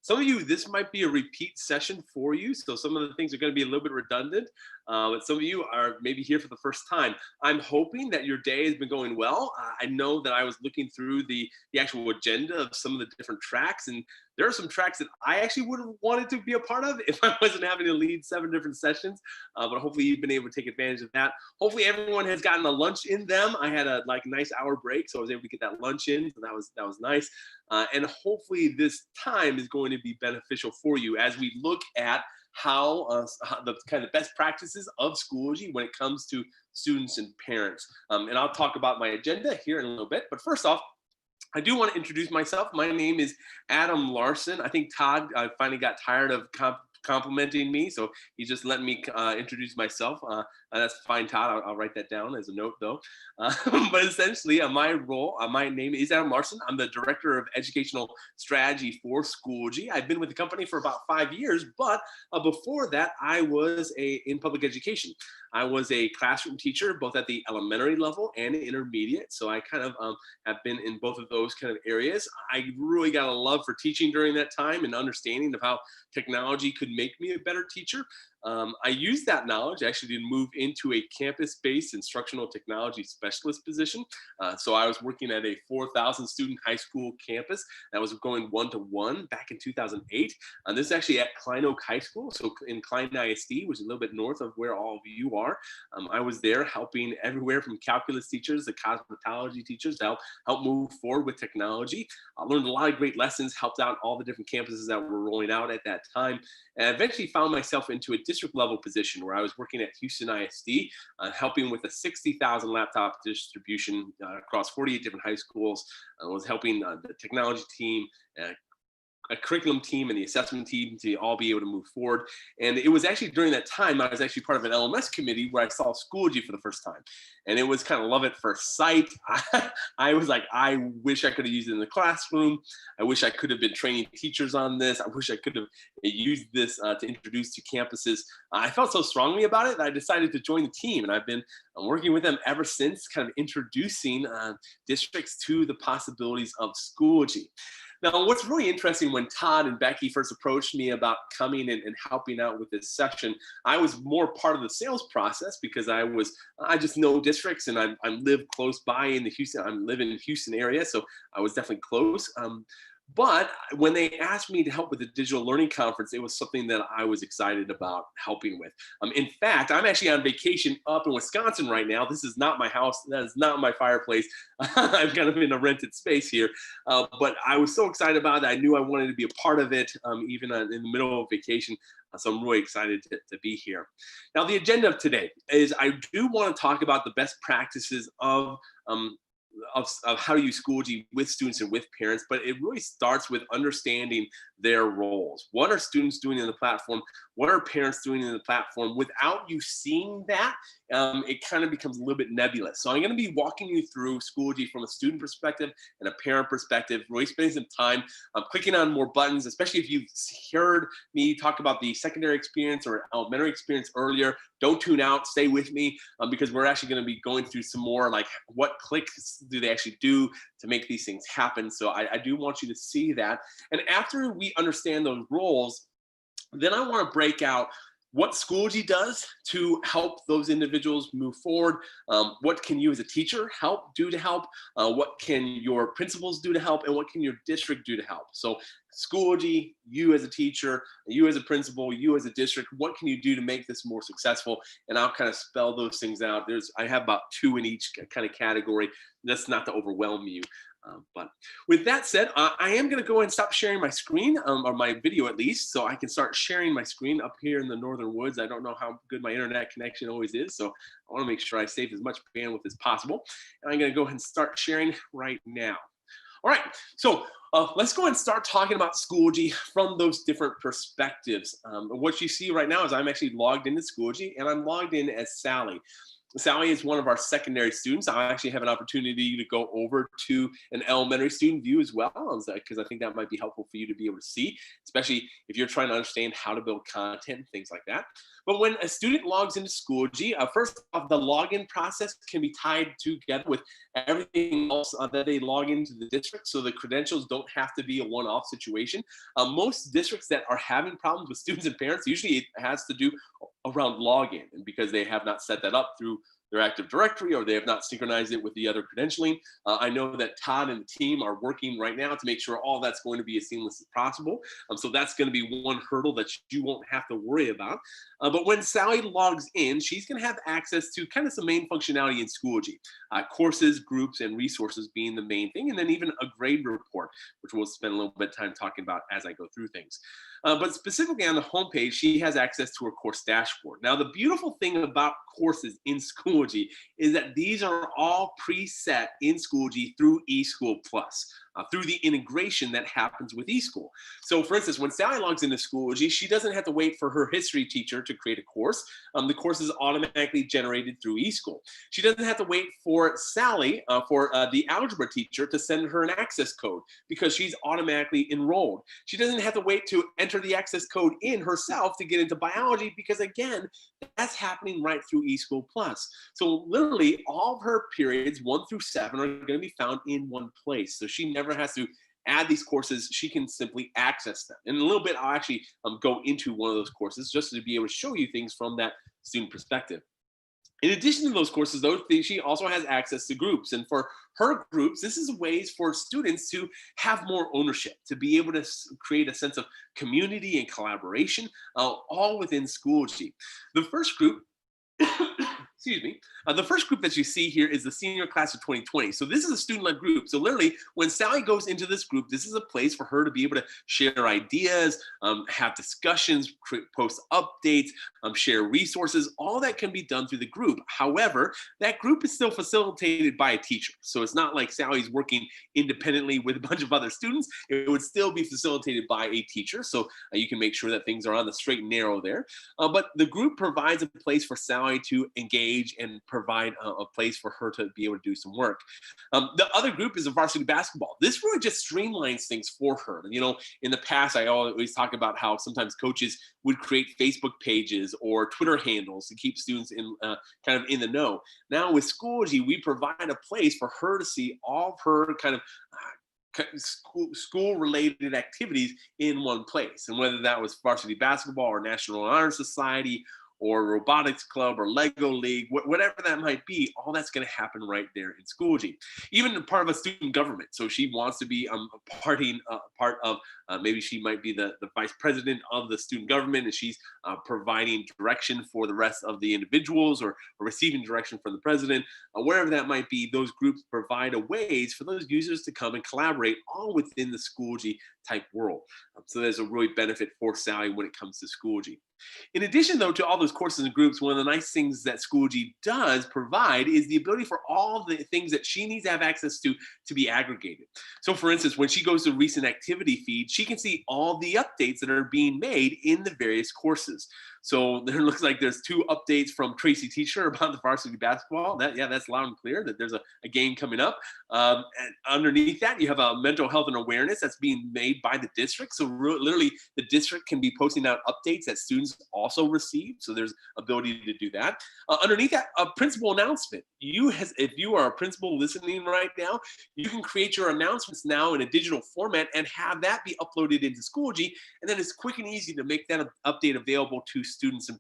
Some of you, this might be a repeat session for you. So some of the things are going to be a little bit redundant, but some of you are maybe here for the first time. I'm hoping that your day has been going well. I know that I was looking through the actual agenda of some of the different tracks, and there are some tracks that I actually would have wanted to be a part of if I wasn't having to lead 7 different sessions, but hopefully you've been able to take advantage of that. Hopefully everyone has gotten a lunch in them. I had a nice hour break, so I was able to get that lunch in, so that was nice. And hopefully this time is going to be beneficial for you as we look at how the kind of best practices of Schoology when it comes to students and parents. And I'll talk about my agenda here in a little bit, but first off, I do want to introduce myself. My name is Adam Larson. I think Todd finally got tired of complimenting me, so he just let me introduce myself. That's fine, Todd. I'll write that down as a note, though. But essentially, my role, my name is Adam Larson. I'm the Director of Educational Strategy for Schoology. I've been with the company for about 5 years, but before that, I was in public education. I was a classroom teacher, both at the elementary level and intermediate. So I kind of have been in both of those kind of areas. I really got a love for teaching during that time and understanding of how technology could make me a better teacher. I used that knowledge actually to move into a campus-based instructional technology specialist position. So I was working at a 4,000 student high school campus that was going one-to-one back in 2008. This is actually at Klein Oak High School, so in Klein ISD, which is a little bit north of where all of you are. I was there helping everywhere from calculus teachers to cosmetology teachers to help move forward with technology. I learned a lot of great lessons, helped out all the different campuses that were rolling out at that time, and I eventually found myself into a district level position where I was working at Houston ISD, helping with a 60,000 laptop distribution across 48 different high schools. I was helping the technology team, a curriculum team and the assessment team to all be able to move forward. And it was actually during that time, I was actually part of an LMS committee where I saw Schoology for the first time. And it was kind of love at first sight. I was like, I wish I could have used it in the classroom. I wish I could have been training teachers on this. I wish I could have used this to introduce to campuses. I felt so strongly about it that I decided to join the team. And I've been working with them ever since, kind of introducing districts to the possibilities of Schoology. Now, what's really interesting, when Todd and Becky first approached me about coming and helping out with this section, I was more part of the sales process because I just know districts, and I live close by in the Houston, I live in the Houston area, so I was definitely close. But when they asked me to help with the digital learning conference, it was something that I was excited about helping with. In fact, I'm actually on vacation up in Wisconsin right now. This is not my house. That is not my fireplace. I'm kind of in a rented space here. But I was so excited about it. I knew I wanted to be a part of it, even in the middle of vacation. So I'm really excited to be here. Now, the agenda of today is I do want to talk about the best practices of how to use Schoology with students and with parents, but it really starts with understanding their roles. What are students doing in the platform? What are parents doing in the platform? Without you seeing that, it kind of becomes a little bit nebulous. So I'm going to be walking you through Schoology from a student perspective and a parent perspective, really spending some time clicking on more buttons, especially if you've heard me talk about the secondary experience or elementary experience earlier. Don't tune out, stay with me, because we're actually going to be going through some more, like, what clicks do they actually do to make these things happen. So I do want you to see that. And after we understand those roles, then I want to break out what Schoology does to help those individuals move forward. What can you as a teacher do to help? What can your principals do to help? And what can your district do to help? So Schoology, you as a teacher, you as a principal, you as a district, what can you do to make this more successful? And I'll kind of spell those things out. I have about 2 in each kind of category. That's not to overwhelm you. But with that said, I am going to go and stop sharing my screen, or my video at least, so I can start sharing my screen up here in the northern woods. I don't know how good my internet connection always is, so I want to make sure I save as much bandwidth as possible. And I'm going to go ahead and start sharing right now. All right, so let's go and start talking about Schoology from those different perspectives. What you see right now is I'm actually logged into Schoology, and I'm logged in as Sally. Sally is one of our secondary students. I actually have an opportunity to go over to an elementary student view as well, because I think that might be helpful for you to be able to see, especially if you're trying to understand how to build content and things like that. But when a student logs into Schoology, first off, the login process can be tied together with everything else that they log into the district, so the credentials don't have to be a one-off situation. Most districts that are having problems with students and parents, usually it has to do around login, and because they have not set that up through their Active Directory, or they have not synchronized it with the other credentialing. I know that Todd and the team are working right now to make sure all that's going to be as seamless as possible. So that's going to be one hurdle that you won't have to worry about. But when Sally logs in, she's going to have access to kind of some main functionality in Schoology. Courses, groups, and resources being the main thing, and then even a grade report, which we'll spend a little bit of time talking about as I go through things. But specifically on the homepage, she has access to her course dashboard. Now, the beautiful thing about courses in Schoology is that these are all preset in Schoology through eSchool Plus, through the integration that happens with eSchool. So for instance, when Sally logs into Schoology, she doesn't have to wait for her history teacher to create a course. The course is automatically generated through eSchool. She doesn't have to wait for Sally, for the algebra teacher to send her an access code, because she's automatically enrolled. She doesn't have to wait to enter the access code in herself to get into biology, because again, that's happening right through eSchool Plus. So literally all of her periods 1 through 7 are going to be found in one place. So she never has to add these courses. She can simply access them. In a little bit, I'll actually go into one of those courses just to be able to show you things from that student perspective. In addition to those courses, though, she also has access to groups. And for her groups, this is ways for students to have more ownership, to be able to create a sense of community and collaboration, all within Schoology. The first group, excuse me, the first group that you see here is the senior class of 2020. So this is a student-led group. So literally, when Sally goes into this group, this is a place for her to be able to share ideas, have discussions, post updates, share resources. All that can be done through the group. However, that group is still facilitated by a teacher. So it's not like Sally's working independently with a bunch of other students. It would still be facilitated by a teacher. So you can make sure that things are on the straight and narrow there. But the group provides a place for Sally to engage and provide a place for her to be able to do some work. The other group is a varsity basketball. This really just streamlines things for her. You know, in the past, I always talk about how sometimes coaches would create Facebook pages or Twitter handles to keep students in kind of in the know. Now with Schoology, we provide a place for her to see all of her kind of school related activities in one place. And whether that was varsity basketball or National Honor Society or robotics club or Lego league, whatever that might be, all that's going to happen right there in Schoology. Even part of a student government. So she wants to be part of, maybe she might be the vice president of the student government, and she's providing direction for the rest of the individuals, or receiving direction from the president, wherever that might be. Those groups provide a ways for those users to come and collaborate all within the Schoology type world. So there's a really benefit for Sally when it comes to Schoology. In addition, though, to all those courses and groups, one of the nice things that Schoology does provide is the ability for all the things that she needs to have access to be aggregated. So for instance, when she goes to recent activity feed, she can see all the updates that are being made in the various courses. So there looks like there's 2 updates from Tracy Teacher about the varsity basketball. That's loud and clear that there's a game coming up. And underneath that, you have a mental health and awareness that's being made by the district. So literally, the district can be posting out updates that students also receive. So there's ability to do that. Underneath that, a principal announcement. If you are a principal listening right now, you can create your announcements now in a digital format and have that be uploaded into Schoology. And then it's quick and easy to make that update available to students and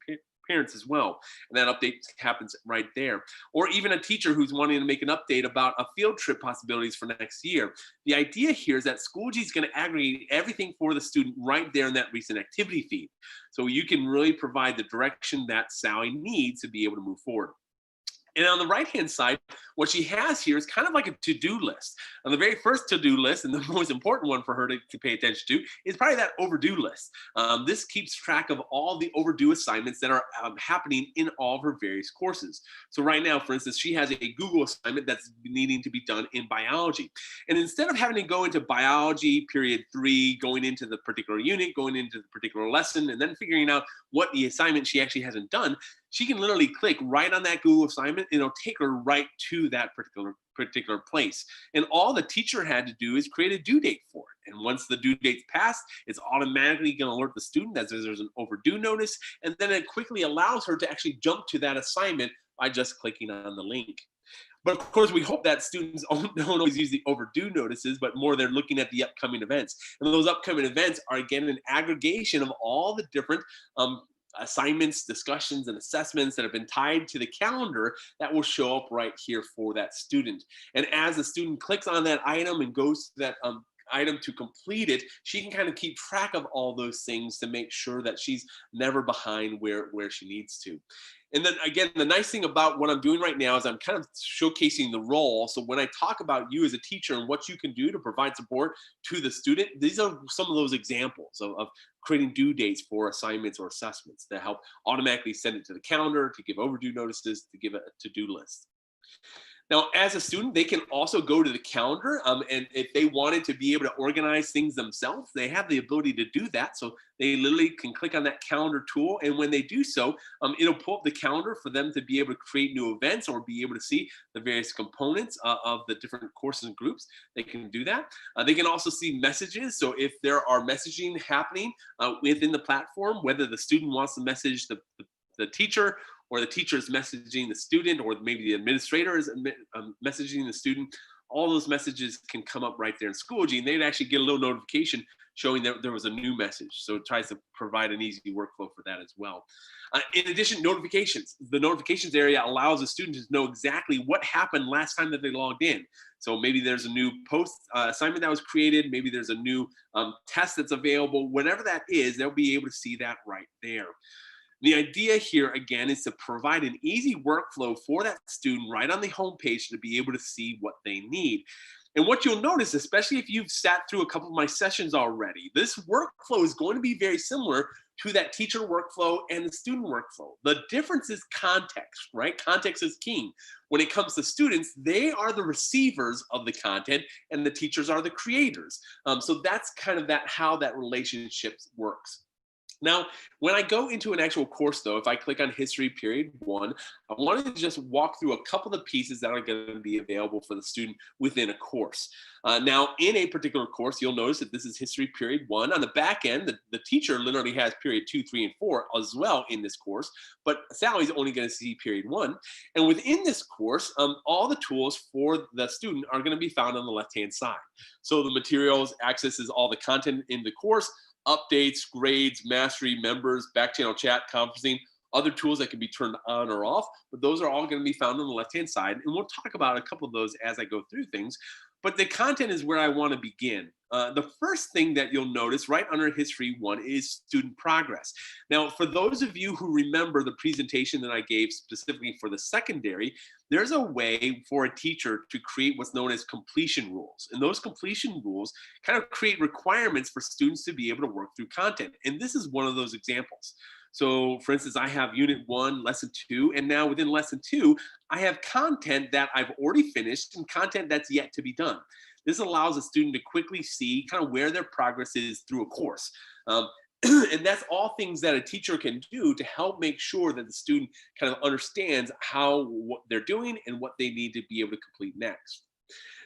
parents as well. And that update happens right there. Or even a teacher who's wanting to make an update about a field trip possibilities for next year. The idea here is that Schoology is going to aggregate everything for the student right there in that recent activity feed. So you can really provide the direction that Sally needs to be able to move forward. And on the right-hand side, what she has here is kind of like a to-do list. And the very first to-do list, and the most important one for her to pay attention to, is probably that overdue list. This keeps track of all the overdue assignments that are happening in all of her various courses. So right now, for instance, she has a Google assignment that's needing to be done in biology. And instead of having to go into biology period 3, going into the particular unit, going into the particular lesson, and then figuring out what the assignment she actually hasn't done, she can literally click right on that Google assignment, and it'll take her right to that particular place. And all the teacher had to do is create a due date for it. And once the due date's passed, it's automatically going to alert the student that there's an overdue notice, and then it quickly allows her to actually jump to that assignment by just clicking on the link. But of course, we hope that students don't always use the overdue notices, but more they're looking at the upcoming events. And those upcoming events are, again, an aggregation of all the different assignments, discussions, and assessments that have been tied to the calendar that will show up right here for that student. And as the student clicks on that item and goes to that item to complete it, she can kind of keep track of all those things to make sure that she's never behind where she needs to. And then again, the nice thing about what I'm doing right now is I'm kind of showcasing the role. So when I talk about you as a teacher and what you can do to provide support to the student, these are some of those examples of creating due dates for assignments or assessments that help automatically send it to the calendar, to give overdue notices, to give a to-do list. Now, as a student, they can also go to the calendar, and if they wanted to be able to organize things themselves, they have the ability to do that. So they literally can click on that calendar tool, and when they do so, it'll pull up the calendar for them to be able to create new events or be able to see the various components of the different courses and groups. They can do that. They can also see messages. So if there are messaging happening within the platform, whether the student wants to message the teacher, or the teacher is messaging the student, or maybe the administrator is messaging the student, all those messages can come up right there in Schoology, and they'd actually get a little notification showing that there was a new message. So it tries to provide an easy workflow for that as well. In addition, notifications. The notifications area allows the student to know exactly what happened last time that they logged in. So maybe there's a new post assignment that was created, maybe there's a new test that's available, whatever that is, they'll be able to see that right there. The idea here, again, is to provide an easy workflow for that student right on the homepage to be able to see what they need. And what you'll notice, especially if you've sat through a couple of my sessions already, this workflow is going to be very similar to that teacher workflow and the student workflow. The difference is context, right? Context is king. When it comes to students, they are the receivers of the content and the teachers are the creators. So that's kind of how that relationship works. Now, when I go into an actual course, though, if I click on History Period 1, I wanted to just walk through a couple of the pieces that are going to be available for the student within a course. Now, in a particular course, you'll notice that this is History Period 1. On the back end, the teacher literally has Period 2, 3, and 4 as well in this course, but Sally's only going to see Period 1. And within this course, all the tools for the student are going to be found on the left-hand side. So the materials accesses all the content in the course, updates, grades, mastery, members, back channel chat, conferencing, other tools that can be turned on or off, but those are all going to be found on the left-hand side. And we'll talk about a couple of those as I go through things. But the content is where I want to begin. The first thing that you'll notice right under History 1 is student progress. Now, for those of you who remember the presentation that I gave specifically for the secondary, there's a way for a teacher to create what's known as completion rules. And those completion rules kind of create requirements for students to be able to work through content. And this is one of those examples. So for instance, I have Unit 1, Lesson 2, and now within Lesson 2, I have content that I've already finished and content that's yet to be done. This allows a student to quickly see kind of where their progress is through a course. And that's all things that a teacher can do to help make sure that the student kind of understands what they're doing and what they need to be able to complete next.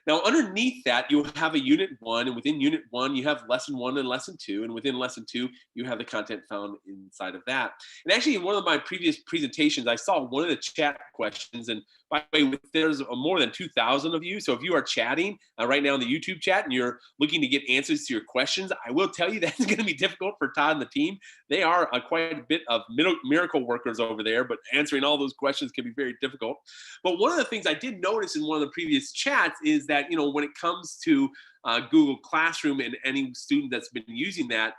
Now, underneath that, you'll have a Unit 1, and within Unit 1, you have Lesson 1 and Lesson 2, and within Lesson 2, you have the content found inside of that. And actually, in one of my previous presentations, I saw one of the chat questions, and by the way, there's more than 2,000 of you, so if you are chatting right now in the YouTube chat and you're looking to get answers to your questions, I will tell you that's going to be difficult for Todd and the team. They are quite a bit of miracle workers over there, but answering all those questions can be very difficult. But one of the things I did notice in one of the previous chats is that, when it comes to Google Classroom and any student that's been using that,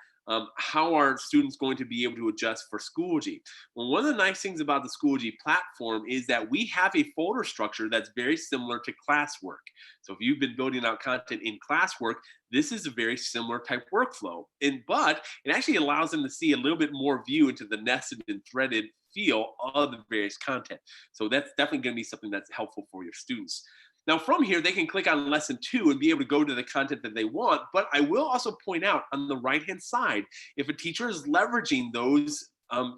how are students going to be able to adjust for Schoology? Well, one of the nice things about the Schoology platform is that we have a folder structure that's very similar to classwork. So if you've been building out content in classwork, this is a very similar type workflow. But it actually allows them to see a little bit more view into the nested and threaded feel of the various content. So that's definitely going to be something that's helpful for your students. Now from here, they can click on Lesson 2 and be able to go to the content that they want, but I will also point out on the right-hand side, if a teacher is leveraging those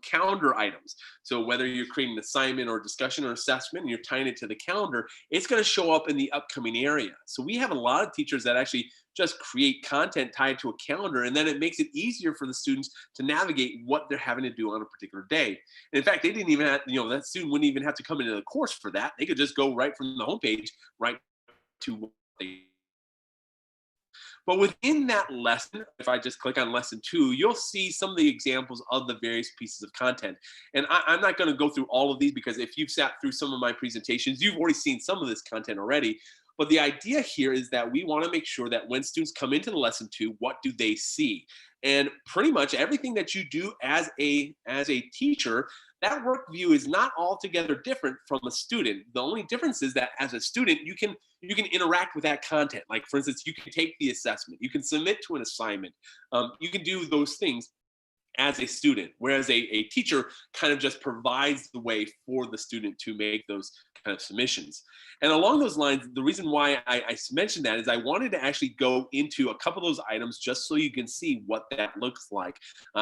calendar items, so whether you're creating an assignment or discussion or assessment and you're tying it to the calendar, it's going to show up in the upcoming area. So we have a lot of teachers that actually just create content tied to a calendar, and then it makes it easier for the students to navigate what they're having to do on a particular day. And in fact, they didn't even have, that student wouldn't even have to come into the course for that. They could just go right from the homepage right to what they. But within that lesson, if I just click on Lesson 2, you'll see some of the examples of the various pieces of content. And I'm not going to go through all of these because if you've sat through some of my presentations, you've already seen some of this content already. But the idea here is that we want to make sure that when students come into the Lesson 2, what do they see? And pretty much everything that you do as a teacher, that work view is not altogether different from a student. The only difference is that as a student, you can interact with that content. Like for instance, you can take the assessment, you can submit to an assignment, you can do those things as a student, whereas a teacher kind of just provides the way for the student to make those kind of submissions. And along those lines, the reason why I mentioned that is I wanted to actually go into a couple of those items just so you can see what that looks like.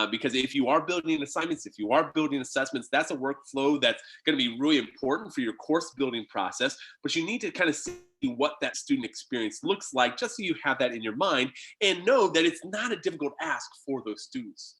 Because if you are building assignments, if you are building assessments, that's a workflow that's going to be really important for your course building process, but you need to kind of see what that student experience looks like just so you have that in your mind and know that it's not a difficult ask for those students.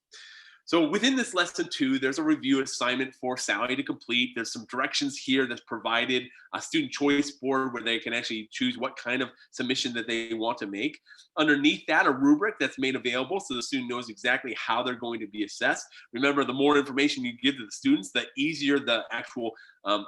So within this Lesson 2, there's a review assignment for Sally to complete. There's some directions here that's provided, a student choice board where they can actually choose what kind of submission that they want to make. Underneath that, a rubric that's made available so the student knows exactly how they're going to be assessed. Remember, the more information you give to the students, the easier the actual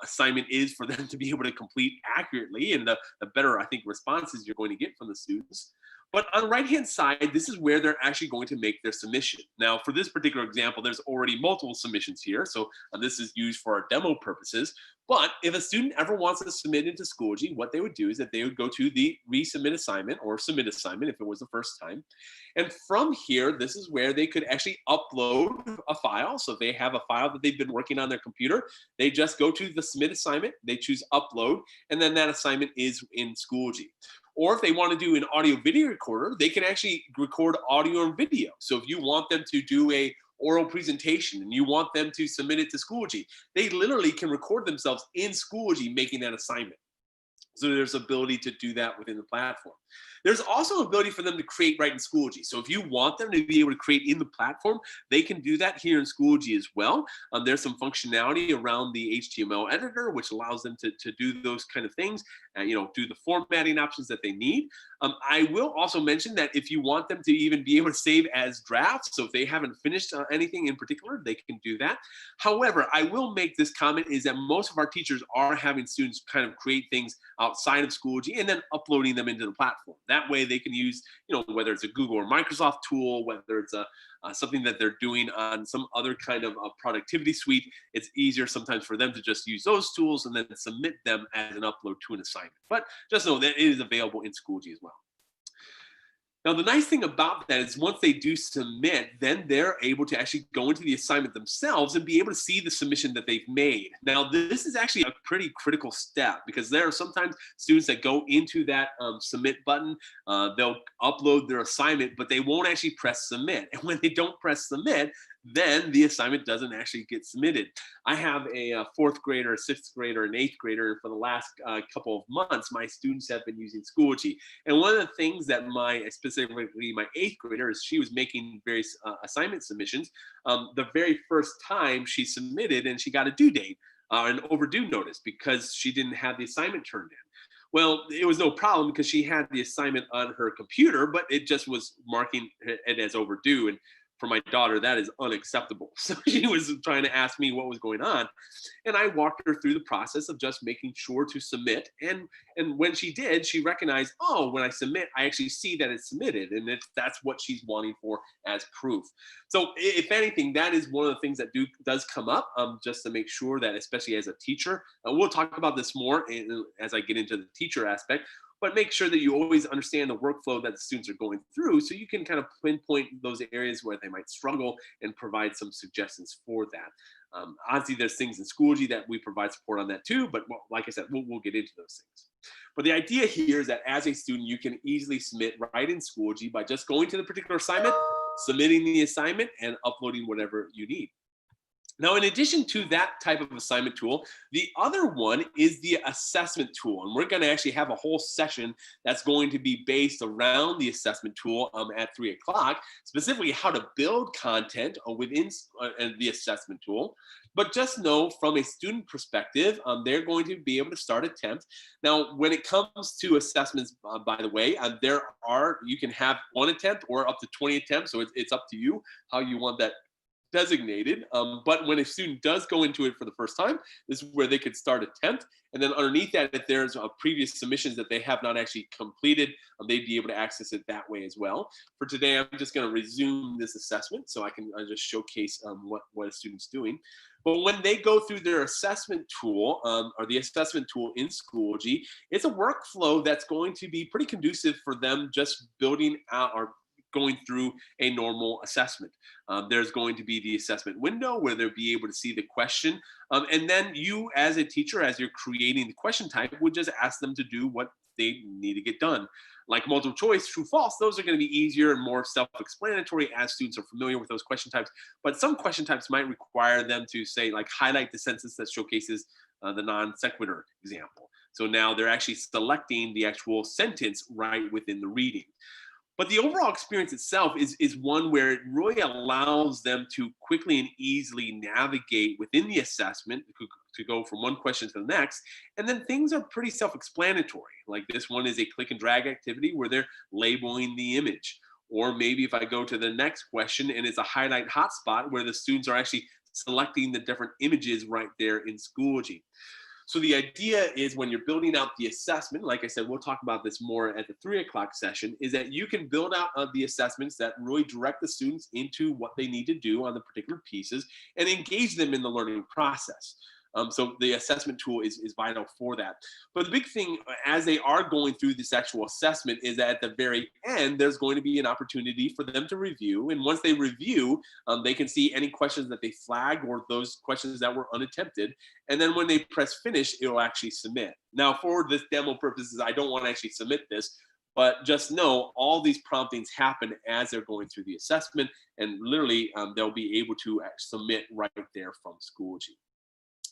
assignment is for them to be able to complete accurately, and the better, I think, responses you're going to get from the students. But on the right-hand side, this is where they're actually going to make their submission. Now, for this particular example, there's already multiple submissions here. So this is used for our demo purposes. But if a student ever wants to submit into Schoology, what they would do is that they would go to the resubmit assignment or submit assignment if it was the first time. And from here, this is where they could actually upload a file. So if they have a file that they've been working on their computer, they just go to the submit assignment, they choose upload, and then that assignment is in Schoology. Or if they want to do an audio video recorder, they can actually record audio and video. So if you want them to do a oral presentation and you want them to submit it to Schoology, they literally can record themselves in Schoology making that assignment. So there's ability to do that within the platform. There's also ability for them to create right in Schoology. So if you want them to be able to create in the platform, they can do that here in Schoology as well. There's some functionality around the HTML editor, which allows them to do those kind of things and do the formatting options that they need. I will also mention that if you want them to even be able to save as drafts, so if they haven't finished anything in particular, they can do that. However, I will make this comment is that most of our teachers are having students kind of create things outside of Schoology and then uploading them into the platform. That way they can use, whether it's a Google or Microsoft tool, whether it's something that they're doing on some other kind of productivity suite, it's easier sometimes for them to just use those tools and then submit them as an upload to an assignment. But just know that it is available in Schoology as well. Now, the nice thing about that is once they do submit, then they're able to actually go into the assignment themselves and be able to see the submission that they've made. Now, this is actually a pretty critical step because there are sometimes students that go into that submit button, they'll upload their assignment, but they won't actually press submit. And when they don't press submit, then the assignment doesn't actually get submitted. I have a fourth grader, a sixth grader, an eighth grader. For the last couple of months, my students have been using Schoology. And one of the things that specifically my eighth grader, is she was making various assignment submissions. The very first time she submitted and she got a due date, an overdue notice because she didn't have the assignment turned in. Well, it was no problem because she had the assignment on her computer, but it just was marking it as overdue. And for my daughter, that is unacceptable. So she was trying to ask me what was going on. And I walked her through the process of just making sure to submit. And when she did, she recognized, oh, when I submit, I actually see that it's submitted. And that's what she's wanting for as proof. So if anything, that is one of the things that does come up just to make sure that, especially as a teacher, we'll talk about this more as I get into the teacher aspect, but make sure that you always understand the workflow that the students are going through so you can kind of pinpoint those areas where they might struggle and provide some suggestions for that. Obviously, there's things in Schoology that we provide support on that too, but like I said, we'll get into those things. But the idea here is that as a student, you can easily submit right in Schoology by just going to the particular assignment, submitting the assignment, and uploading whatever you need. Now, in addition to that type of assignment tool, the other one is the assessment tool. And we're going to actually have a whole session that's going to be based around the assessment tool at 3 o'clock, specifically how to build content within the assessment tool. But just know from a student perspective, they're going to be able to start attempt. Now, when it comes to assessments, by the way, you can have 1 attempt or up to 20 attempts. So it's up to you how you want that designated. But when a student does go into it for the first time, this is where they could start attempt. And then underneath that, if there's previous submissions that they have not actually completed, they'd be able to access it that way as well. For today, I'm just going to resume this assessment so I can just showcase what a student's doing. But when they go through their assessment tool or the assessment tool in Schoology, it's a workflow that's going to be pretty conducive for them just building out or going through a normal assessment. There's going to be the assessment window where they'll be able to see the question. And then you as a teacher, as you're creating the question type, would just ask them to do what they need to get done. Like multiple choice, true, false, those are going to be easier and more self-explanatory as students are familiar with those question types. But some question types might require them to say, like, highlight the sentence that showcases the non sequitur example. So now they're actually selecting the actual sentence right within the reading. But the overall experience itself is one where it really allows them to quickly and easily navigate within the assessment to go from one question to the next. And then things are pretty self-explanatory. Like this one is a click and drag activity where they're labeling the image. Or maybe if I go to the next question and it's a highlight hotspot where the students are actually selecting the different images right there in Schoology. So the idea is when you're building out the assessment, like I said, we'll talk about this more at the 3 o'clock session, is that you can build out the assessments that really direct the students into what they need to do on the particular pieces and engage them in the learning process. So the assessment tool is vital for that. But the big thing as they are going through this actual assessment is that at the very end, there's going to be an opportunity for them to review. And once they review, they can see any questions that they flag or those questions that were unattempted. And then when they press finish, it'll actually submit. Now, for this demo purposes, I don't want to actually submit this, but just know all these promptings happen as they're going through the assessment, and literally they'll be able to submit right there from Schoology.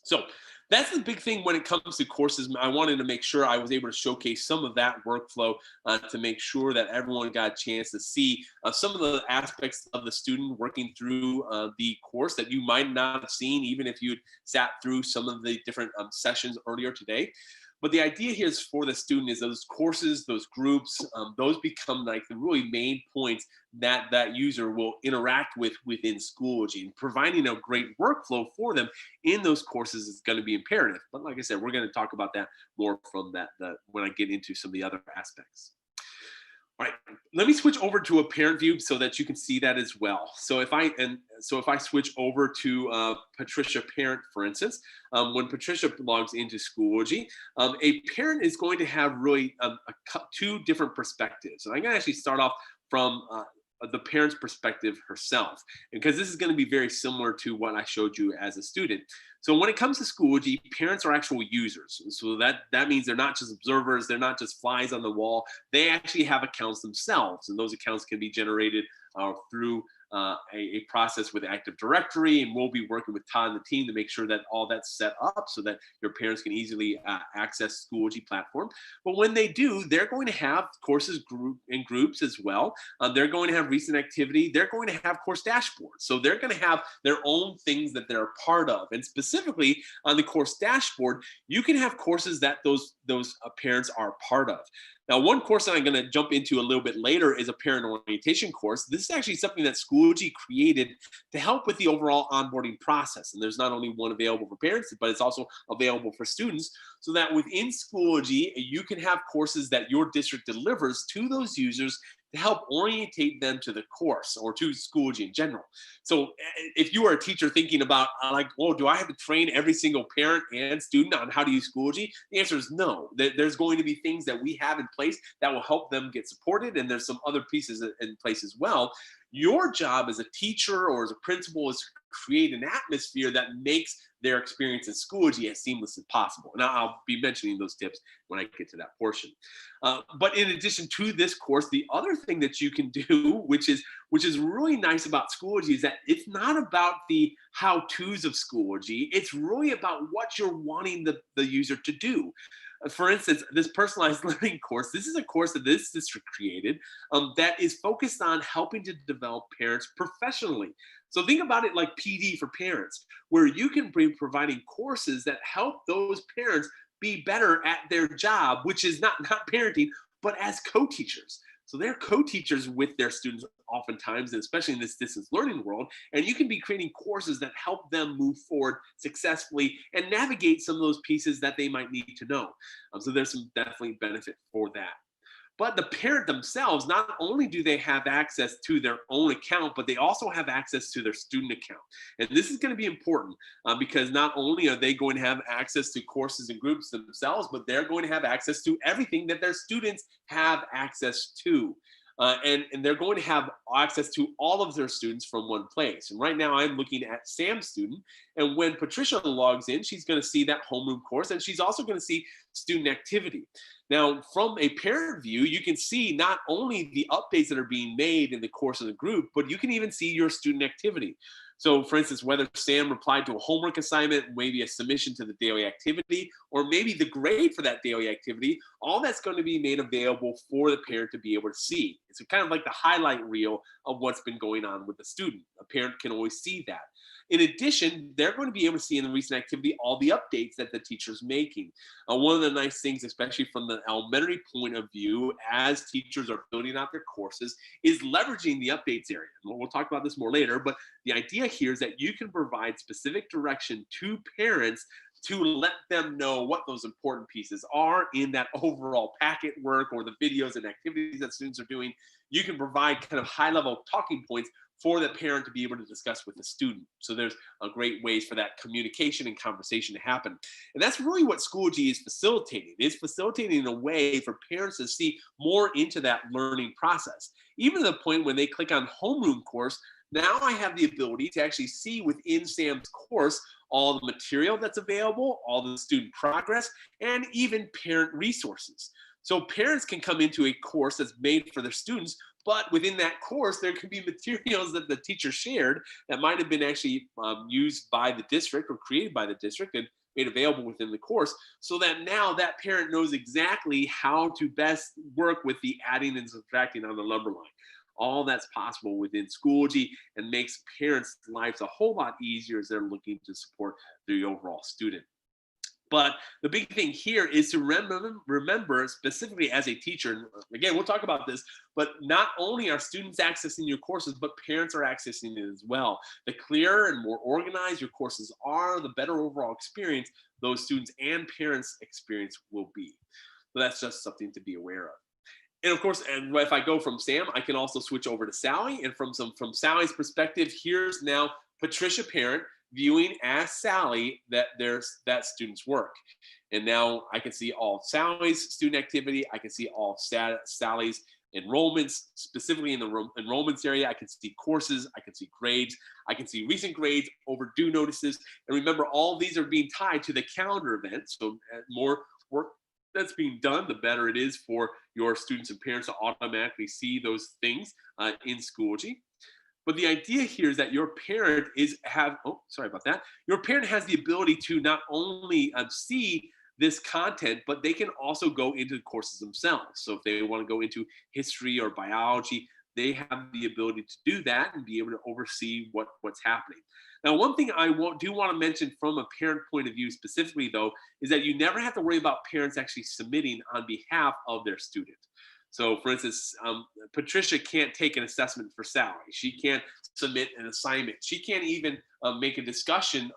So that's the big thing when it comes to courses. I wanted to make sure I was able to showcase some of that workflow to make sure that everyone got a chance to see some of the aspects of the student working through the course that you might not have seen even if you'd sat through some of the different sessions earlier today. But the idea here is for the student is those courses, those groups, those become like the really main points that that user will interact with within Schoology. And providing a great workflow for them in those courses is going to be imperative. But like I said, we're going to talk about that more from that when I get into some of the other aspects. All right, let me switch over to a parent view so that you can see that as well. So if I switch over to Patricia Parent, for instance, when Patricia logs into Schoology, a parent is going to have really two different perspectives. And I'm going to actually start off from the parent's perspective herself, because this is going to be very similar to what I showed you as a student. So when it comes to Schoology, parents are actual users. So that means they're not just observers, they're not just flies on the wall. They actually have accounts themselves, and those accounts can be generated through a process with Active Directory, and we'll be working with Todd and the team to make sure that all that's set up so that your parents can easily access Schoology platform. But when they do, they're going to have courses in groups as well. They're going to have recent activity. They're going to have course dashboards. So they're going to have their own things that they're a part of. And specifically on the course dashboard, you can have courses that those parents are a part of. Now, one course that I'm going to jump into a little bit later is a parent orientation course. This is actually something that Schoology created to help with the overall onboarding process. And there's not only one available for parents, but it's also available for students, so that within Schoology, you can have courses that your district delivers to those users to help orientate them to the course or to Schoology in general. So if you are a teacher thinking about like, well, do I have to train every single parent and student on how to use Schoology? The answer is no. There's going to be things that we have in place that will help them get supported, and there's some other pieces in place as well. Your job as a teacher or as a principal is to create an atmosphere that makes their experience in Schoology as seamless as possible. And I'll be mentioning those tips when I get to that portion. But in addition to this course, the other thing that you can do, which is really nice about Schoology, is that it's not about the how-tos of Schoology. It's really about what you're wanting the user to do. For instance, this personalized learning course, this is a course that this district created that is focused on helping to develop parents professionally. So think about it like PD for parents, where you can be providing courses that help those parents be better at their job, which is not parenting, but as co-teachers. So they're co-teachers with their students oftentimes, and especially in this distance learning world, and you can be creating courses that help them move forward successfully and navigate some of those pieces that they might need to know. So there's some definitely benefit for that. But the parent themselves, not only do they have access to their own account, but they also have access to their student account. And this is going to be important because not only are they going to have access to courses and groups themselves, but they're going to have access to everything that their students have access to. And they're going to have access to all of their students from one place. And right now I'm looking at Sam's student. And when Patricia logs in, she's going to see that homeroom course, and she's also going to see student activity. Now, from a parent view, you can see not only the updates that are being made in the course of the group, but you can even see your student activity. So for instance, whether Sam replied to a homework assignment, maybe a submission to the daily activity, or maybe the grade for that daily activity, all that's going to be made available for the parent to be able to see. It's kind of like the highlight reel of what's been going on with the student. A parent can always see that. In addition, they're going to be able to see in the recent activity all the updates that the teacher's making. One of the nice things, especially from the elementary point of view, as teachers are building out their courses, is leveraging the updates area. We'll talk about this more later, but the idea here is that you can provide specific direction to parents to let them know what those important pieces are in that overall packet work or the videos and activities that students are doing. You can provide kind of high-level talking points for the parent to be able to discuss with the student. So there's a great ways for that communication and conversation to happen. And that's really what Schoology is facilitating. It's facilitating a way for parents to see more into that learning process. Even to the point when they click on homeroom course, now I have the ability to actually see within Sam's course all the material that's available, all the student progress, and even parent resources. So parents can come into a course that's made for their students, but within that course, there can be materials that the teacher shared that might have been actually used by the district or created by the district and made available within the course, so that now that parent knows exactly how to best work with the adding and subtracting on the number line. All that's possible within Schoology and makes parents' lives a whole lot easier as they're looking to support the overall student. But the big thing here is to remember specifically as a teacher, and again, we'll talk about this, but not only are students accessing your courses, but parents are accessing it as well. The clearer and more organized your courses are, the better overall experience those students and parents' experience will be. So that's just something to be aware of. And of course, and if I go from Sam, I can also switch over to Sally. And from Sally's perspective, here's now Patricia, parent, viewing as Sally that student's work. And now I can see all Sally's student activity. I can see all Sally's enrollments, specifically in the enrollments area. I can see courses, I can see grades, I can see recent grades, overdue notices. And remember, all these are being tied to the calendar event. So more work that's being done, the better it is for your students and parents to automatically see those things in Schoology. But the idea here is that your parent your parent has the ability to not only see this content, but they can also go into the courses themselves. So if they want to go into history or biology, they have the ability to do that and be able to oversee what's happening. Now, one thing I do want to mention from a parent point of view specifically, though, is that you never have to worry about parents actually submitting on behalf of their student. So for instance, Patricia can't take an assessment for Sally. She can't submit an assignment. She can't even make a discussion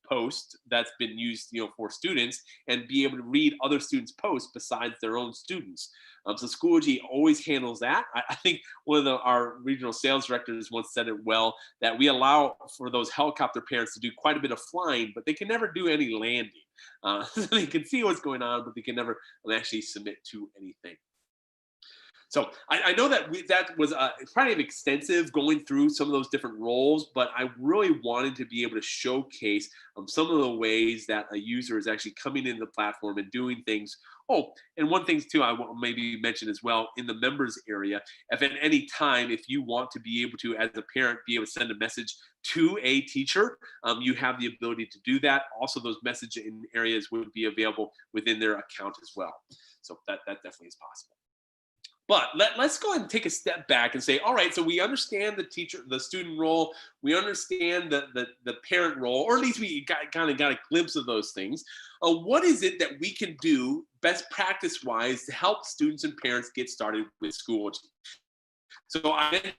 post that's been used for students and be able to read other students' posts besides their own students. So Schoology always handles that. I think one of our regional sales directors once said it well, that we allow for those helicopter parents to do quite a bit of flying, but they can never do any landing. So they can see what's going on, but they can never actually submit to anything. So I know that that was kind of extensive going through some of those different roles, but I really wanted to be able to showcase some of the ways that a user is actually coming into the platform and doing things. Oh, and one thing too, I will maybe mention as well in the members area, if at any time, if you want to be able to, as a parent, be able to send a message to a teacher, you have the ability to do that. Also, those messaging areas would be available within their account as well. So that definitely is possible. But let's go ahead and take a step back and say, all right, so we understand the student role, we understand the parent role, or at least we kind of got a glimpse of those things. What is it that we can do best practice-wise to help students and parents get started with Schoology? So I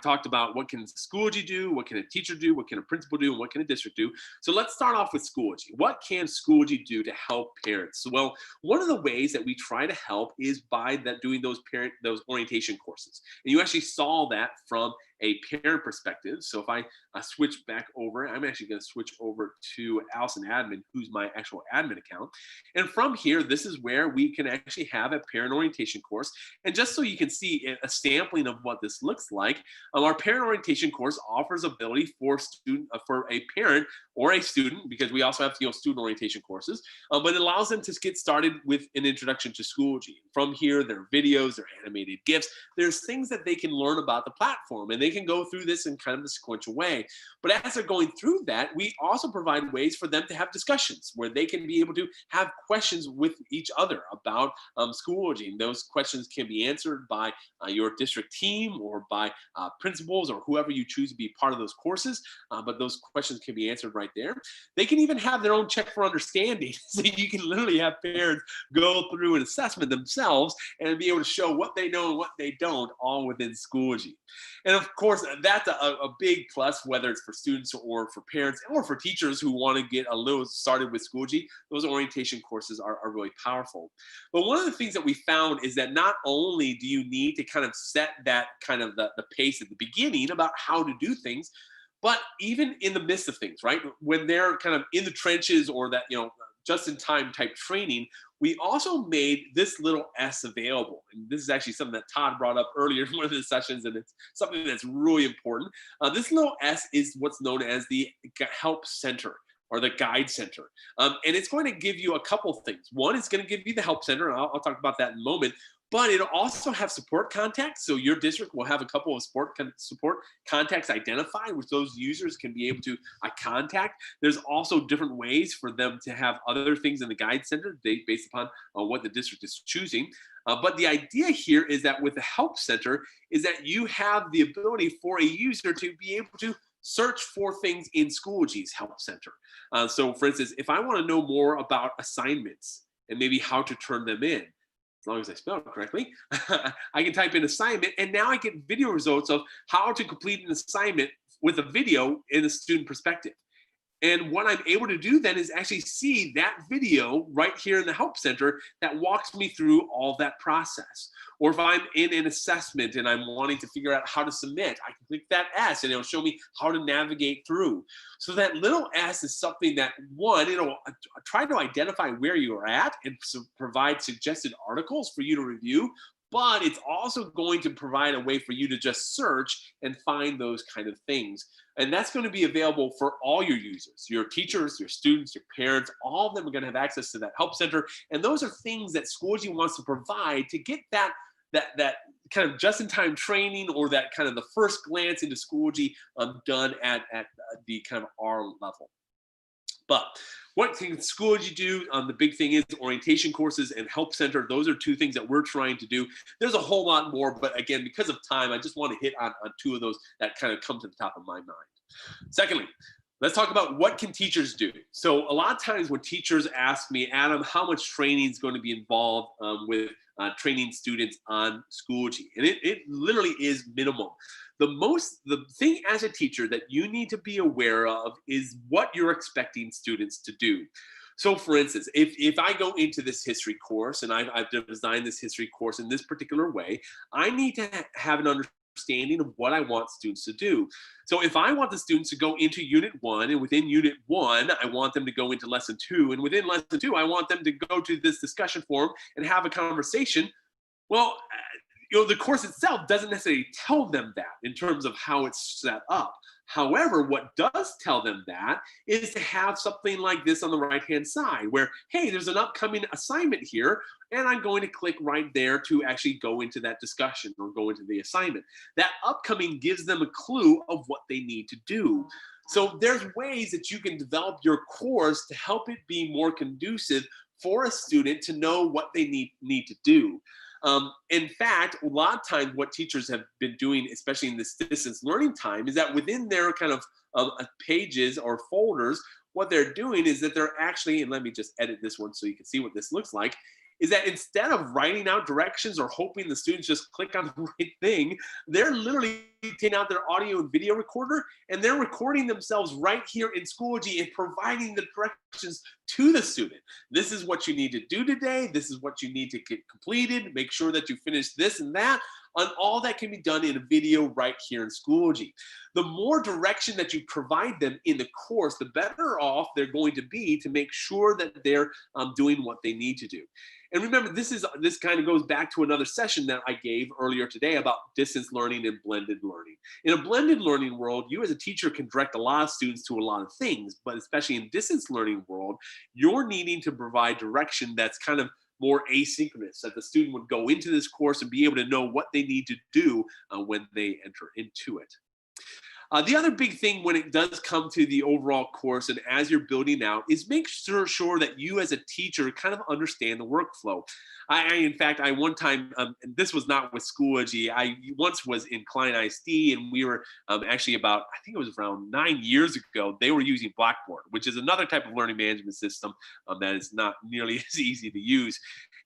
talked about what can Schoology do, what can a teacher do, what can a principal do, and what can a district do. So let's start off with Schoology. What can Schoology do to help parents? Well, one of the ways that we try to help is by doing those orientation courses. And you actually saw that from a parent perspective. So if I switch back over, I'm actually going to switch over to Allison Admin, who's my actual admin account. And from here, this is where we can actually have a parent orientation course. And just so you can see a sampling of what this looks like, our parent orientation course offers ability for a parent or a student, because we also have student orientation courses, but it allows them to get started with an introduction to Schoology. From here, there are videos, there are animated GIFs, there's things that they can learn about the platform, and they can go through this in kind of a sequential way. But as they're going through that, we also provide ways for them to have discussions where they can be able to have questions with each other about Schoology. And those questions can be answered by your district team or by principals or whoever you choose to be part of those courses. But those questions can be answered right there. They can even have their own check for understanding. So you can literally have parents go through an assessment themselves and be able to show what they know and what they don't, all within Schoology. And of course, that's a big plus, whether it's for students or for parents or for teachers who want to get a little started with Schoology. Those orientation courses are really powerful. But one of the things that we found is that not only do you need to kind of set that kind of the pace at the beginning about how to do things, but even in the midst of things, right? When they're kind of in the trenches or that, just in time type training, we also made this little S available. And this is actually something that Todd brought up earlier in one of the sessions, and it's something that's really important. This little S is what's known as the Help Center or the Guide Center. And it's going to give you a couple things. One, it's going to give you the Help Center, and I'll talk about that in a moment. But it'll also have support contacts. So your district will have a couple of support contacts identified, which those users can be able to contact. There's also different ways for them to have other things in the Guide Center based upon what the district is choosing. But the idea here is that with the Help Center is that you have the ability for a user to be able to search for things in Schoology's Help Center. So for instance, if I want to know more about assignments and maybe how to turn them in, as long as I spell it correctly, I can type in assignment, and now I get video results of how to complete an assignment with a video in a student perspective. And what I'm able to do then is actually see that video right here in the Help Center that walks me through all that process. Or if I'm in an assessment and I'm wanting to figure out how to submit, I can click that S and it'll show me how to navigate through. So that little S is something that, one, it'll try to identify where you're at and provide suggested articles for you to review, but it's also going to provide a way for you to just search and find those kind of things. And that's going to be available for all your users, your teachers, your students, your parents. All of them are going to have access to that Help Center. And those are things that Schoology wants to provide to get that kind of just-in-time training or that kind of the first glance into Schoology done at the kind of R level. But what can Schoology do? The big thing is orientation courses and Help Center. Those are two things that we're trying to do. There's a whole lot more, but again, because of time, I just want to hit on two of those that kind of come to the top of my mind. Secondly, let's talk about what can teachers do. So a lot of times when teachers ask me, Adam, how much training is going to be involved with training students on Schoology? And it literally is minimal. The thing as a teacher that you need to be aware of is what you're expecting students to do. So for instance, if I go into this history course and I've designed this history course in this particular way, I need to have an understanding of what I want students to do. So if I want the students to go into Unit 1, and within Unit 1, I want them to go into Lesson 2, and within Lesson 2, I want them to go to this discussion forum and have a conversation, well, the course itself doesn't necessarily tell them that in terms of how it's set up. However, what does tell them that is to have something like this on the right-hand side where, hey, there's an upcoming assignment here, and I'm going to click right there to actually go into that discussion or go into the assignment. That upcoming gives them a clue of what they need to do. So there's ways that you can develop your course to help it be more conducive for a student to know what they need to do. In fact, a lot of times what teachers have been doing, especially in this distance learning time, is that within their kind of pages or folders, what they're doing is that they're actually, and let me just edit this one so you can see what this looks like, is that instead of writing out directions or hoping the students just click on the right thing, they're literally taking out their audio and video recorder and they're recording themselves right here in Schoology and providing the directions to the student. This is what you need to do today. This is what you need to get completed. Make sure that you finish this and that. And all that can be done in a video right here in Schoology. The more direction that you provide them in the course, the better off they're going to be to make sure that they're doing what they need to do. And remember, this kind of goes back to another session that I gave earlier today about distance learning and blended learning. In a blended learning world, you as a teacher can direct a lot of students to a lot of things, but especially in distance learning world, you're needing to provide direction that's kind of more asynchronous, that the student would go into this course and be able to know what they need to do when they enter into it. The other big thing when it does come to the overall course and as you're building out is make sure that you as a teacher kind of understand the workflow. In fact, one time, and this was not with Schoology, I once was in Klein ISD and we were actually about, I think it was around 9 years ago, they were using Blackboard, which is another type of learning management system that is not nearly as easy to use.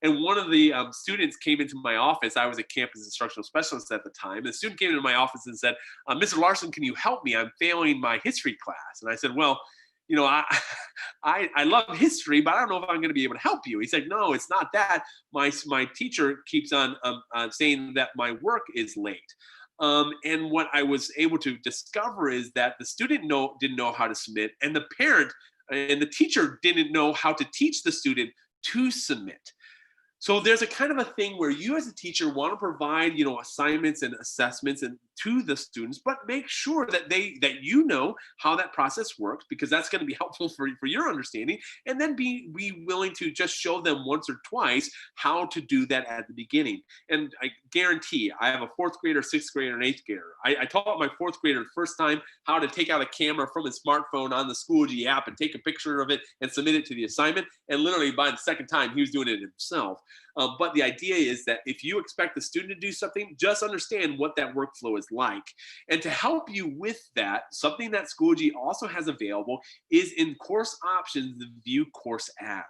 And one of the students came into my office. I was a campus instructional specialist at the time. The student came into my office and said, Mr. Larson, can you help me? I'm failing my history class. And I said, well, you know, I love history, but I don't know if I'm going to be able to help you. He said, no, it's not that. My teacher keeps on saying that my work is late. And what I was able to discover is that the student didn't know how to submit, and the parent and the teacher didn't know how to teach the student to submit. So there's a kind of a thing where you as a teacher want to provide, you know, assignments and assessments and to the students, but make sure that you know how that process works, because that's going to be helpful for your understanding. And then be willing to just show them once or twice how to do that at the beginning. And I guarantee I have a 4th grader, 6th grader, and 8th grader. I taught my 4th grader the first time how to take out a camera from his smartphone on the Schoology app and take a picture of it and submit it to the assignment. And literally by the second time, he was doing it himself. But the idea is that if you expect the student to do something, just understand what that workflow is like. And to help you with that, something that Schoology also has available is in course options, the view course as.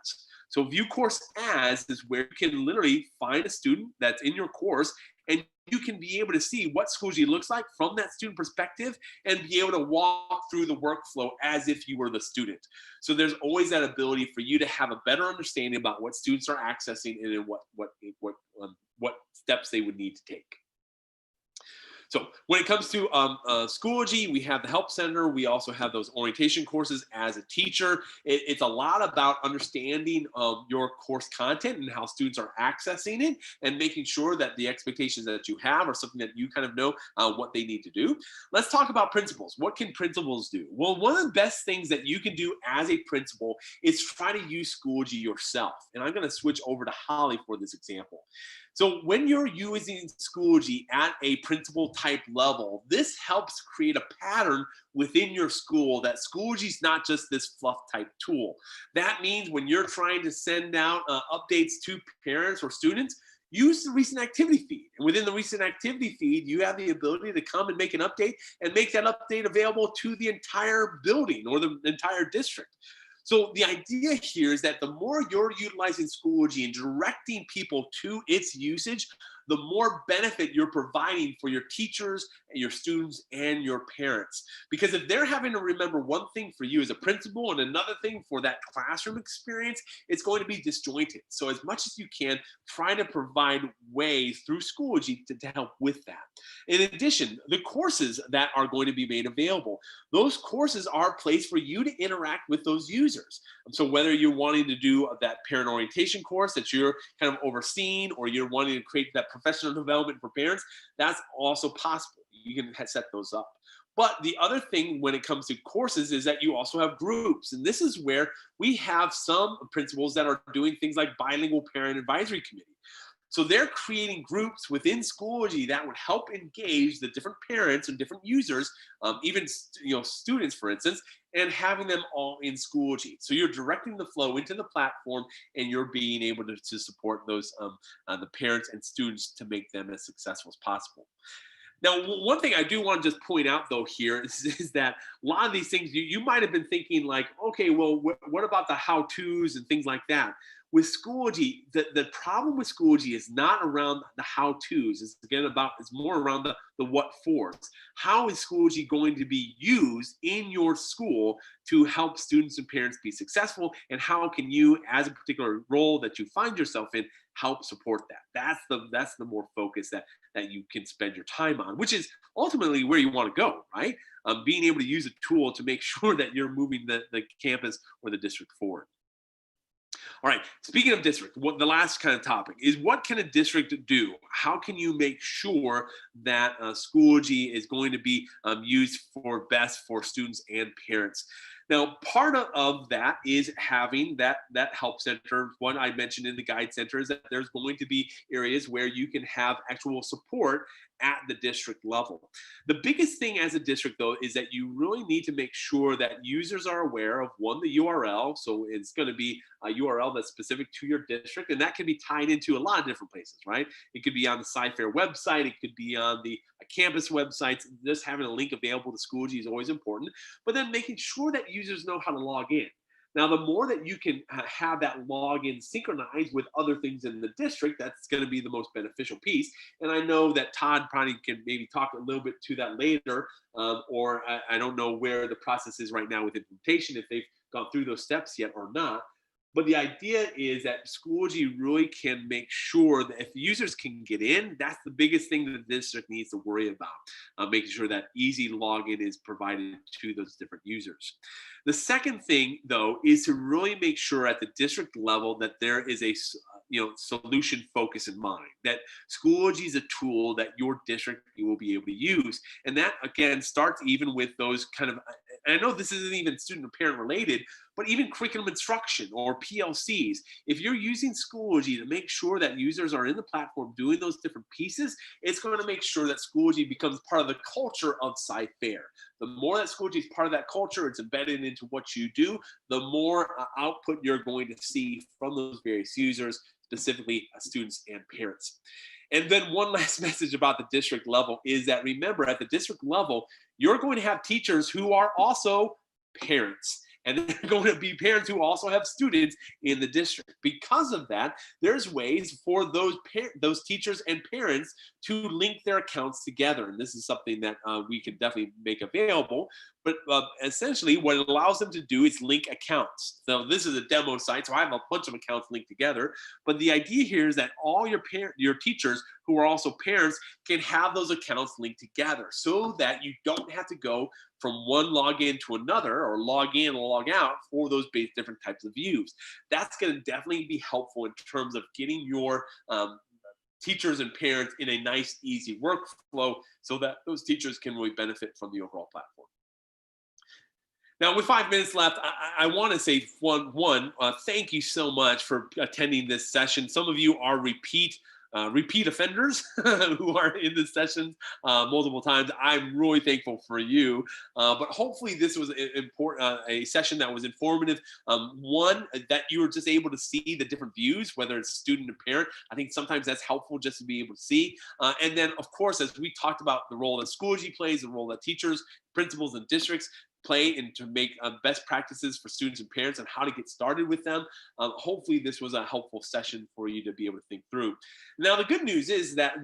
So view course as is where you can literally find a student that's in your course, and you can be able to see what Schoology looks like from that student perspective and be able to walk through the workflow as if you were the student. So there's always that ability for you to have a better understanding about what students are accessing and in what steps they would need to take. So when it comes to Schoology, we have the Help Center. We also have those orientation courses as a teacher. It's a lot about understanding your course content and how students are accessing it and making sure that the expectations that you have are something that you kind of know what they need to do. Let's talk about principals. What can principals do? Well, one of the best things that you can do as a principal is try to use Schoology yourself. And I'm going to switch over to Holly for this example. So when you're using Schoology at a principal type level, this helps create a pattern within your school that Schoology is not just this fluff type tool. That means when you're trying to send out updates to parents or students, use the recent activity feed. And within the recent activity feed, you have the ability to come and make an update and make that update available to the entire building or the entire district. So the idea here is that the more you're utilizing Schoology and directing people to its usage, the more benefit you're providing for your teachers, your students, and your parents. Because if they're having to remember one thing for you as a principal and another thing for that classroom experience, it's going to be disjointed. So as much as you can, try to provide ways through Schoology to help with that. In addition, the courses that are going to be made available, those courses are a place for you to interact with those users. So whether you're wanting to do that parent orientation course that you're kind of overseeing, or you're wanting to create that professional development for parents, that's also possible. You can set those up. But the other thing when it comes to courses is that you also have groups. And this is where we have some principals that are doing things like bilingual parent advisory committee. So they're creating groups within Schoology that would help engage the different parents and different users, even students, for instance, and having them all in Schoology. So you're directing the flow into the platform, and you're being able to support those the parents and students to make them as successful as possible. Now, one thing I do want to just point out, though, here is that a lot of these things you might have been thinking like, okay, well, what about the how-tos and things like that? With Schoology, the problem with Schoology is not around the how-tos. It's more around the what-fors. How is Schoology going to be used in your school to help students and parents be successful? And how can you, as a particular role that you find yourself in, help support that? That's the more focus that you can spend your time on, which is ultimately where you want to go, right? Being able to use a tool to make sure that you're moving the campus or the district forward. All right, speaking of district, the last kind of topic is, what can a district do? How can you make sure that Schoology is going to be used for best for students and parents? Now, part of that is having that help center. One I mentioned in the guide center is that there's going to be areas where you can have actual support at the district level. The biggest thing as a district, though, is that you really need to make sure that users are aware of, one, the URL. So it's going to be a URL that's specific to your district, and that can be tied into a lot of different places, right? It could be on the Sci-Fair website, it could be on the campus websites. Just having a link available to Schoology is always important, but then making sure that users know how to log in. Now, the more that you can have that login synchronized with other things in the district, that's going to be the most beneficial piece. And I know that Todd probably can maybe talk a little bit to that later, or I don't know where the process is right now with implementation, if they've gone through those steps yet or not. But the idea is that Schoology really can make sure that if users can get in, that's the biggest thing that the district needs to worry about, making sure that easy login is provided to those different users. The second thing, though, is to really make sure at the district level that there is a solution focus in mind, that Schoology is a tool that your district will be able to use. And that, again, starts even with those kind of, and I know this isn't even student or parent related, but even curriculum instruction or PLCs. If you're using Schoology to make sure that users are in the platform doing those different pieces, it's going to make sure that Schoology becomes part of the culture of Sci-Fair. The more that Schoology is part of that culture, it's embedded into what you do, the more output you're going to see from those various users, specifically students and parents. And then one last message about the district level is that, remember, at the district level, you're going to have teachers who are also parents. And they're going to be parents who also have students in the district. Because of that, there's ways for those teachers and parents to link their accounts together. And this is something that we can definitely make available. But essentially, what it allows them to do is link accounts. So this is a demo site, so I have a bunch of accounts linked together. But the idea here is that all your teachers who are also parents can have those accounts linked together, so that you don't have to go from one login to another, or log in or log out for those different types of views. That's going to definitely be helpful in terms of getting your teachers and parents in a nice, easy workflow, so that those teachers can really benefit from the overall platform. Now, with 5 minutes left, I want to say thank you so much for attending this session. Some of you are repeat offenders who are in the sessions multiple times. I'm really thankful for you. But hopefully this was a session that was informative. One, that you were just able to see the different views, whether it's student or parent. I think sometimes that's helpful just to be able to see. And then, of course, as we talked about the role that Schoology plays, the role that teachers, principals, and districts play, and to make best practices for students and parents and how to get started with them. Hopefully this was a helpful session for you to be able to think through. Now, the good news is that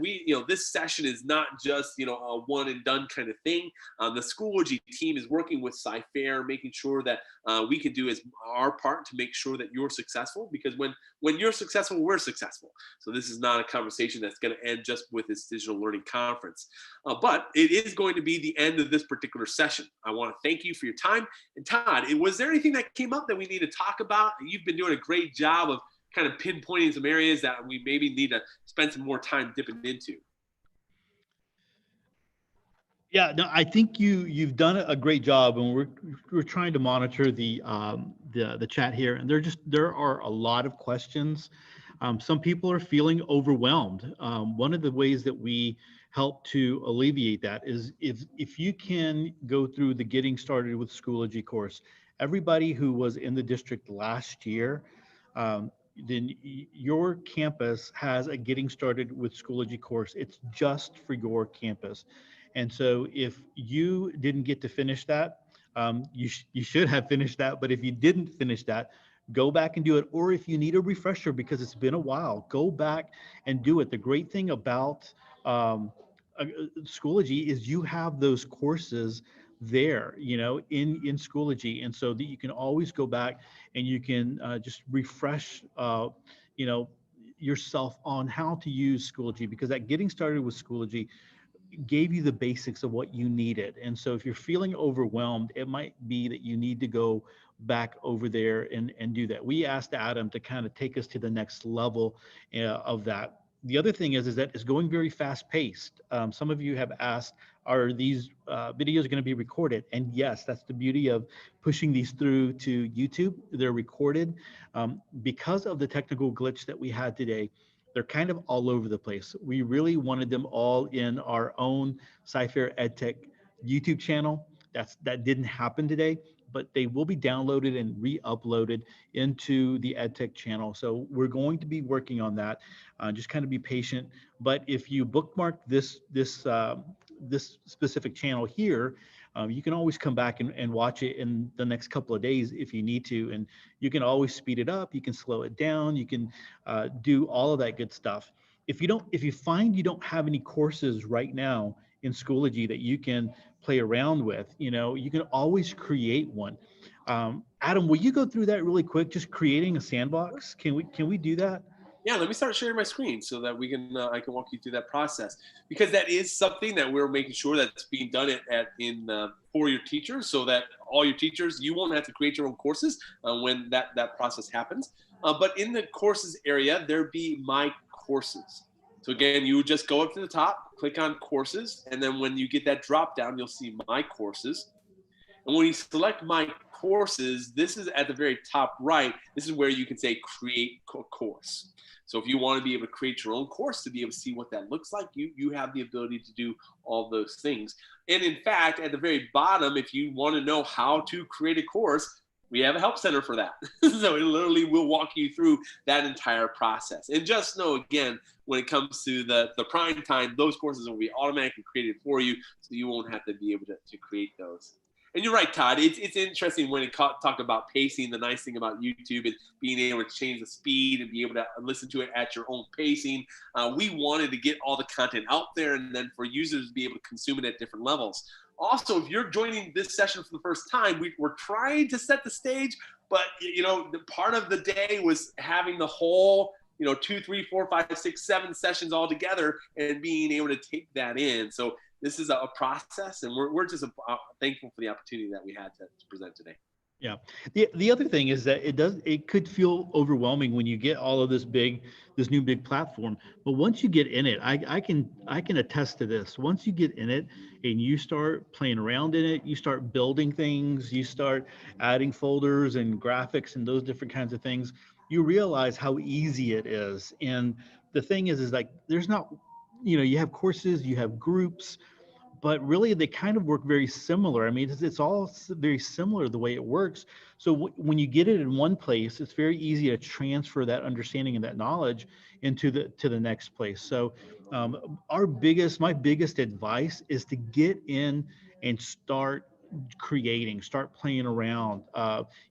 this session is not just, a one and done kind of thing. The Schoology team is working with Sci-Fair, making sure that we can do our part to make sure that you're successful, because when you're successful, we're successful. So this is not a conversation that's going to end just with this digital learning conference. But it is going to be the end of this particular session. I want to thank you for your time. And Todd, was there anything that came up that we need to talk about? You've been doing a great job of kind of pinpointing some areas that we maybe need to spend some more time dipping into. Yeah, no, I think you've done a great job, and we're trying to monitor the chat here, and there are a lot of questions. Some people are feeling overwhelmed. One of the ways that we help to alleviate that is if you can go through the Getting Started with Schoology course. Everybody who was in the district last year, then your campus has a Getting Started with Schoology course. It's just for your campus. And so if you didn't get to finish that, you should have finished that. But if you didn't finish that, go back and do it. Or if you need a refresher because it's been a while, go back and do it. The great thing about Schoology is you have those courses there, in Schoology. And so that you can always go back and you can just refresh, yourself on how to use Schoology, because that Getting Started with Schoology gave you the basics of what you needed. And so if you're feeling overwhelmed, it might be that you need to go back over there and do that. We asked Adam to kind of take us to the next level of that. The other thing is that it's going very fast paced. Some of you have asked, are these videos going to be recorded? And yes, that's the beauty of pushing these through to YouTube. They're recorded. Because of the technical glitch that we had today, they're kind of all over the place. We really wanted them all in our own Cyfair EdTech YouTube channel. That didn't happen today, but they will be downloaded and re-uploaded into the EdTech channel. So we're going to be working on that. Just kind of be patient. But if you bookmark this specific channel here, you can always come back and watch it in the next couple of days if you need to. And you can always speed it up. You can slow it down. You can do all of that good stuff. If you find you don't have any courses right now in Schoology that you can play around with, you can always create one. Adam, will you go through that really quick? Just creating a sandbox. Can we do that? Yeah, let me start sharing my screen so that we can I can walk you through that process, because that is something that we're making sure that's being done for your teachers, so that all your teachers, you won't have to create your own courses when that process happens. But in the courses area, there be my courses. So again, you would just go up to the top, click on courses, and then when you get that drop down, you'll see my courses. And when you select my courses, this is at the very top right. This is where you can say create course. So if you want to be able to create your own course, to be able to see what that looks like, you have the ability to do all those things. And in fact, at the very bottom, if you want to know how to create a course, we have a help center for that. So it literally will walk you through that entire process. And just know, again, when it comes to the prime time, those courses will be automatically created for you, so you won't have to be able to create those. And you're right, Todd. It's interesting when it talk about pacing. The nice thing about YouTube is being able to change the speed and be able to listen to it at your own pacing. We wanted to get all the content out there, and then for users to be able to consume it at different levels. Also, if you're joining this session for the first time, we're trying to set the stage, but the part of the day was having the whole 2, 3, 4, 5, 6, 7 sessions all together and being able to take that in. So this is a process, and we're just thankful for the opportunity that we had to present today. Yeah. The other thing is that it could feel overwhelming when you get all of this new big platform. But once you get in it, I can attest to this. Once you get in it and you start playing around in it, you start building things, you start adding folders and graphics and those different kinds of things, you realize how easy it is. And the thing is like there's not, you have courses, you have groups, but really they kind of work very similar. I mean, it's all very similar the way it works. So when you get it in one place, it's very easy to transfer that understanding and that knowledge into the next place. So my biggest advice is to get in and start creating, start playing around.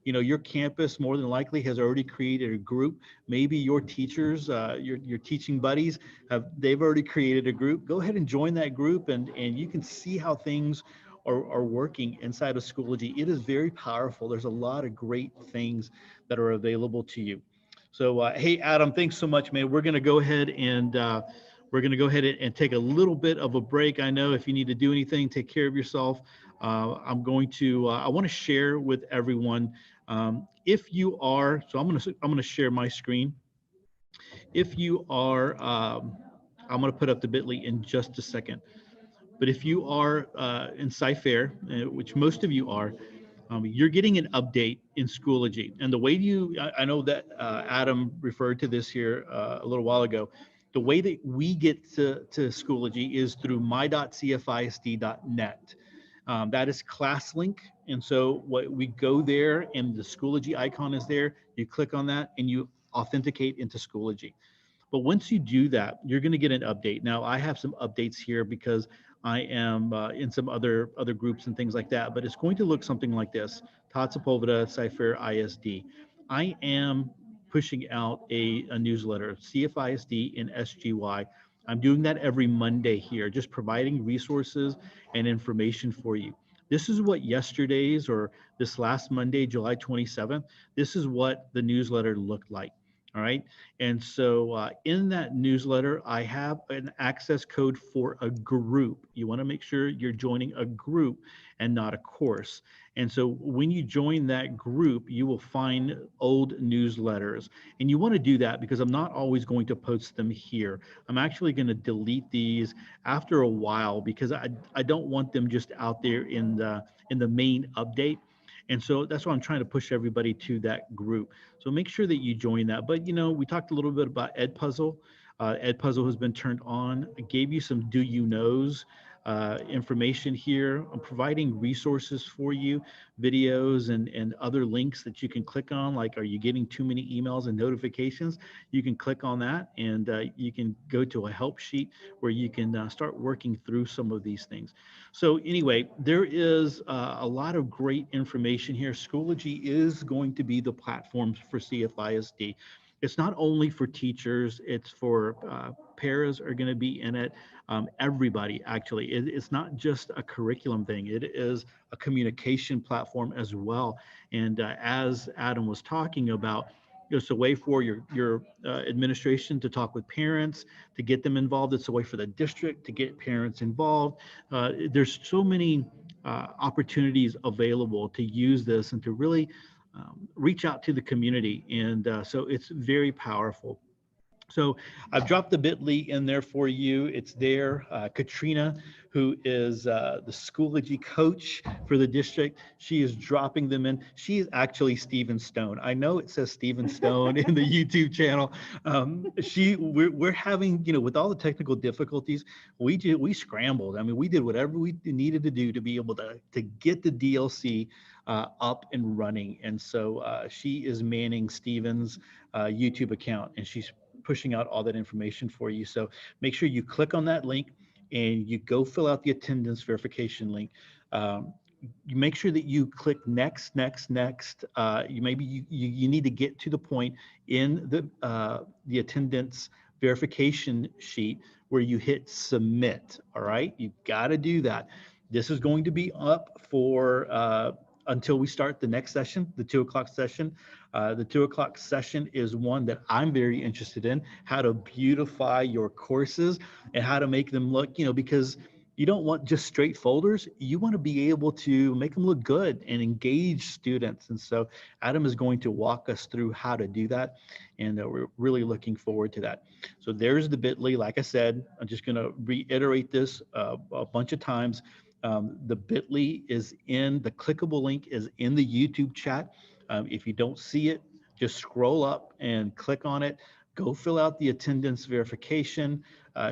Your campus more than likely has already created a group. Maybe your teachers, your teaching buddies, they've already created a group. Go ahead and join that group, and you can see how things are working inside of Schoology. It is very powerful. There's a lot of great things that are available to you. So hey, Adam, thanks so much, man. We're going to go ahead and take a little bit of a break. I know if you need to do anything, take care of yourself. I want to share with everyone. If you are, so I'm going to share my screen. If you are, I'm going to put up the bit.ly in just a second. But if you are in Cyfair, which most of you are, you're getting an update in Schoology. And the way I know that Adam referred to this here a little while ago. The way that we get to Schoology is through my.cfisd.net. That is ClassLink. And so we go there and the Schoology icon is there. You click on that and you authenticate into Schoology. But once you do that, you're going to get an update. Now, I have some updates here because I am in some other groups and things like that, but it's going to look something like this. Todd Sepulveda, Cyfair ISD. I am pushing out a newsletter, CFISD and SGY. I'm doing that every Monday here, just providing resources and information for you. This is what yesterday's or this last Monday, July 27th, this is what the newsletter looked like. All right. And so in that newsletter, I have an access code for a group. You want to make sure you're joining a group and not a course. And so when you join that group, you will find old newsletters. And you want to do that because I'm not always going to post them here. I'm actually going to delete these after a while because I don't want them just out there in the main update. And so that's why I'm trying to push everybody to that group. So make sure that you join that. But, we talked a little bit about Edpuzzle. Edpuzzle has been turned on. I gave you some do you knows information here. I'm providing resources for you, videos and other links that you can click on. Like, are you getting too many emails and notifications? You can click on that and you can go to a help sheet where you can start working through some of these things. So anyway, there is a lot of great information here. Schoology is going to be the platform for CFISD. It's not only for teachers, it's for paras are going to be in it. Everybody, actually. It's not just a curriculum thing. It is a communication platform as well. And as Adam was talking about, it's a way for your administration to talk with parents, to get them involved. It's a way for the district to get parents involved. There's so many opportunities available to use this and to really reach out to the community. And so it's very powerful. So I've dropped the bit.ly in there for you. It's there. Katrina, who is the Schoology coach for the district, she is dropping them in. She is actually Stephen Stone. I know it says Stephen Stone in the YouTube channel. We're having, with all the technical difficulties, we scrambled. I mean, we did whatever we needed to do to be able to get the DLC up and running. And so she is manning Stephen's YouTube account, and she's pushing out all that information for you. So make sure you click on that link and you go fill out the attendance verification link. You make sure that you click next. You need to get to the point in the attendance verification sheet where you hit submit. All right, you've got to do that. This is going to be up for until we start the next session, the 2 o'clock session. The 2 o'clock session is one that I'm very interested in, how to beautify your courses and how to make them look, because you don't want just straight folders. You want to be able to make them look good and engage students. And so Adam is going to walk us through how to do that. And we're really looking forward to that. So there's the bit.ly. Like I said, I'm just going to reiterate this a bunch of times. The bit.ly is in, the clickable link is in the YouTube chat. If you don't see it, just scroll up and click on it. Go fill out the attendance verification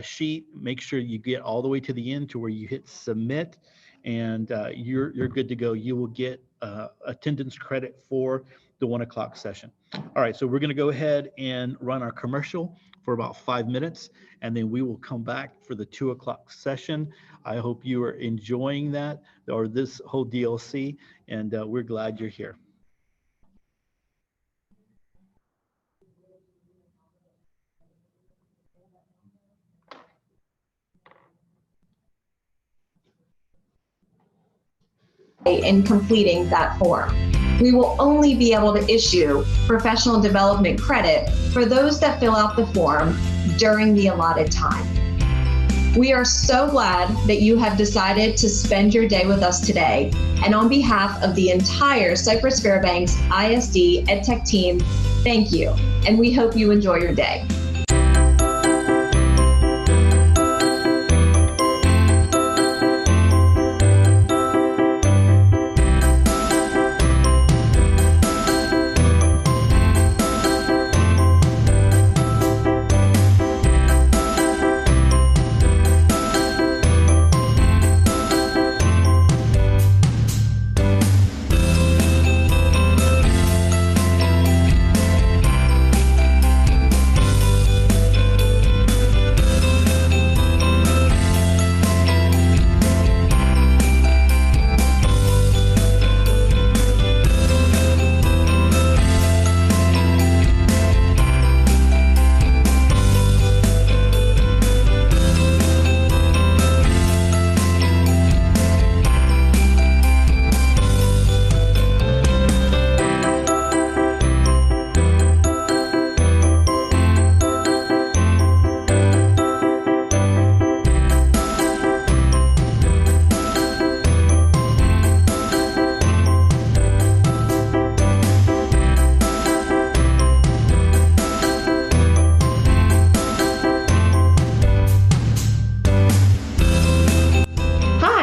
sheet. Make sure you get all the way to the end to where you hit submit, and you're good to go. You will get attendance credit for the 1 o'clock session. All right, so we're going to go ahead and run our commercial for about 5 minutes, and then we will come back for the 2 o'clock session. I hope you are enjoying that, or this whole DLC, and we're glad you're here. In completing that form. We will only be able to issue professional development credit for those that fill out the form during the allotted time. We are so glad that you have decided to spend your day with us today. And on behalf of the entire Cypress Fairbanks ISD EdTech team, thank you. And we hope you enjoy your day.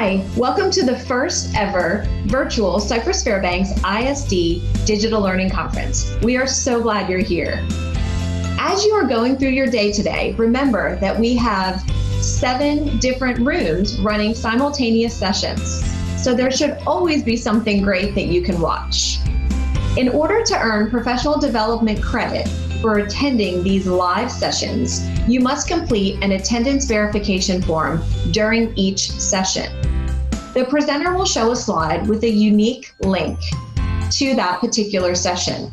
Hi, welcome to the first ever virtual Cypress Fairbanks ISD Digital Learning Conference. We are so glad you're here. As you are going through your day today, remember that we have 7 different rooms running simultaneous sessions. So there should always be something great that you can watch. In order to earn professional development credit for attending these live sessions, you must complete an attendance verification form during each session. The presenter will show a slide with a unique link to that particular session.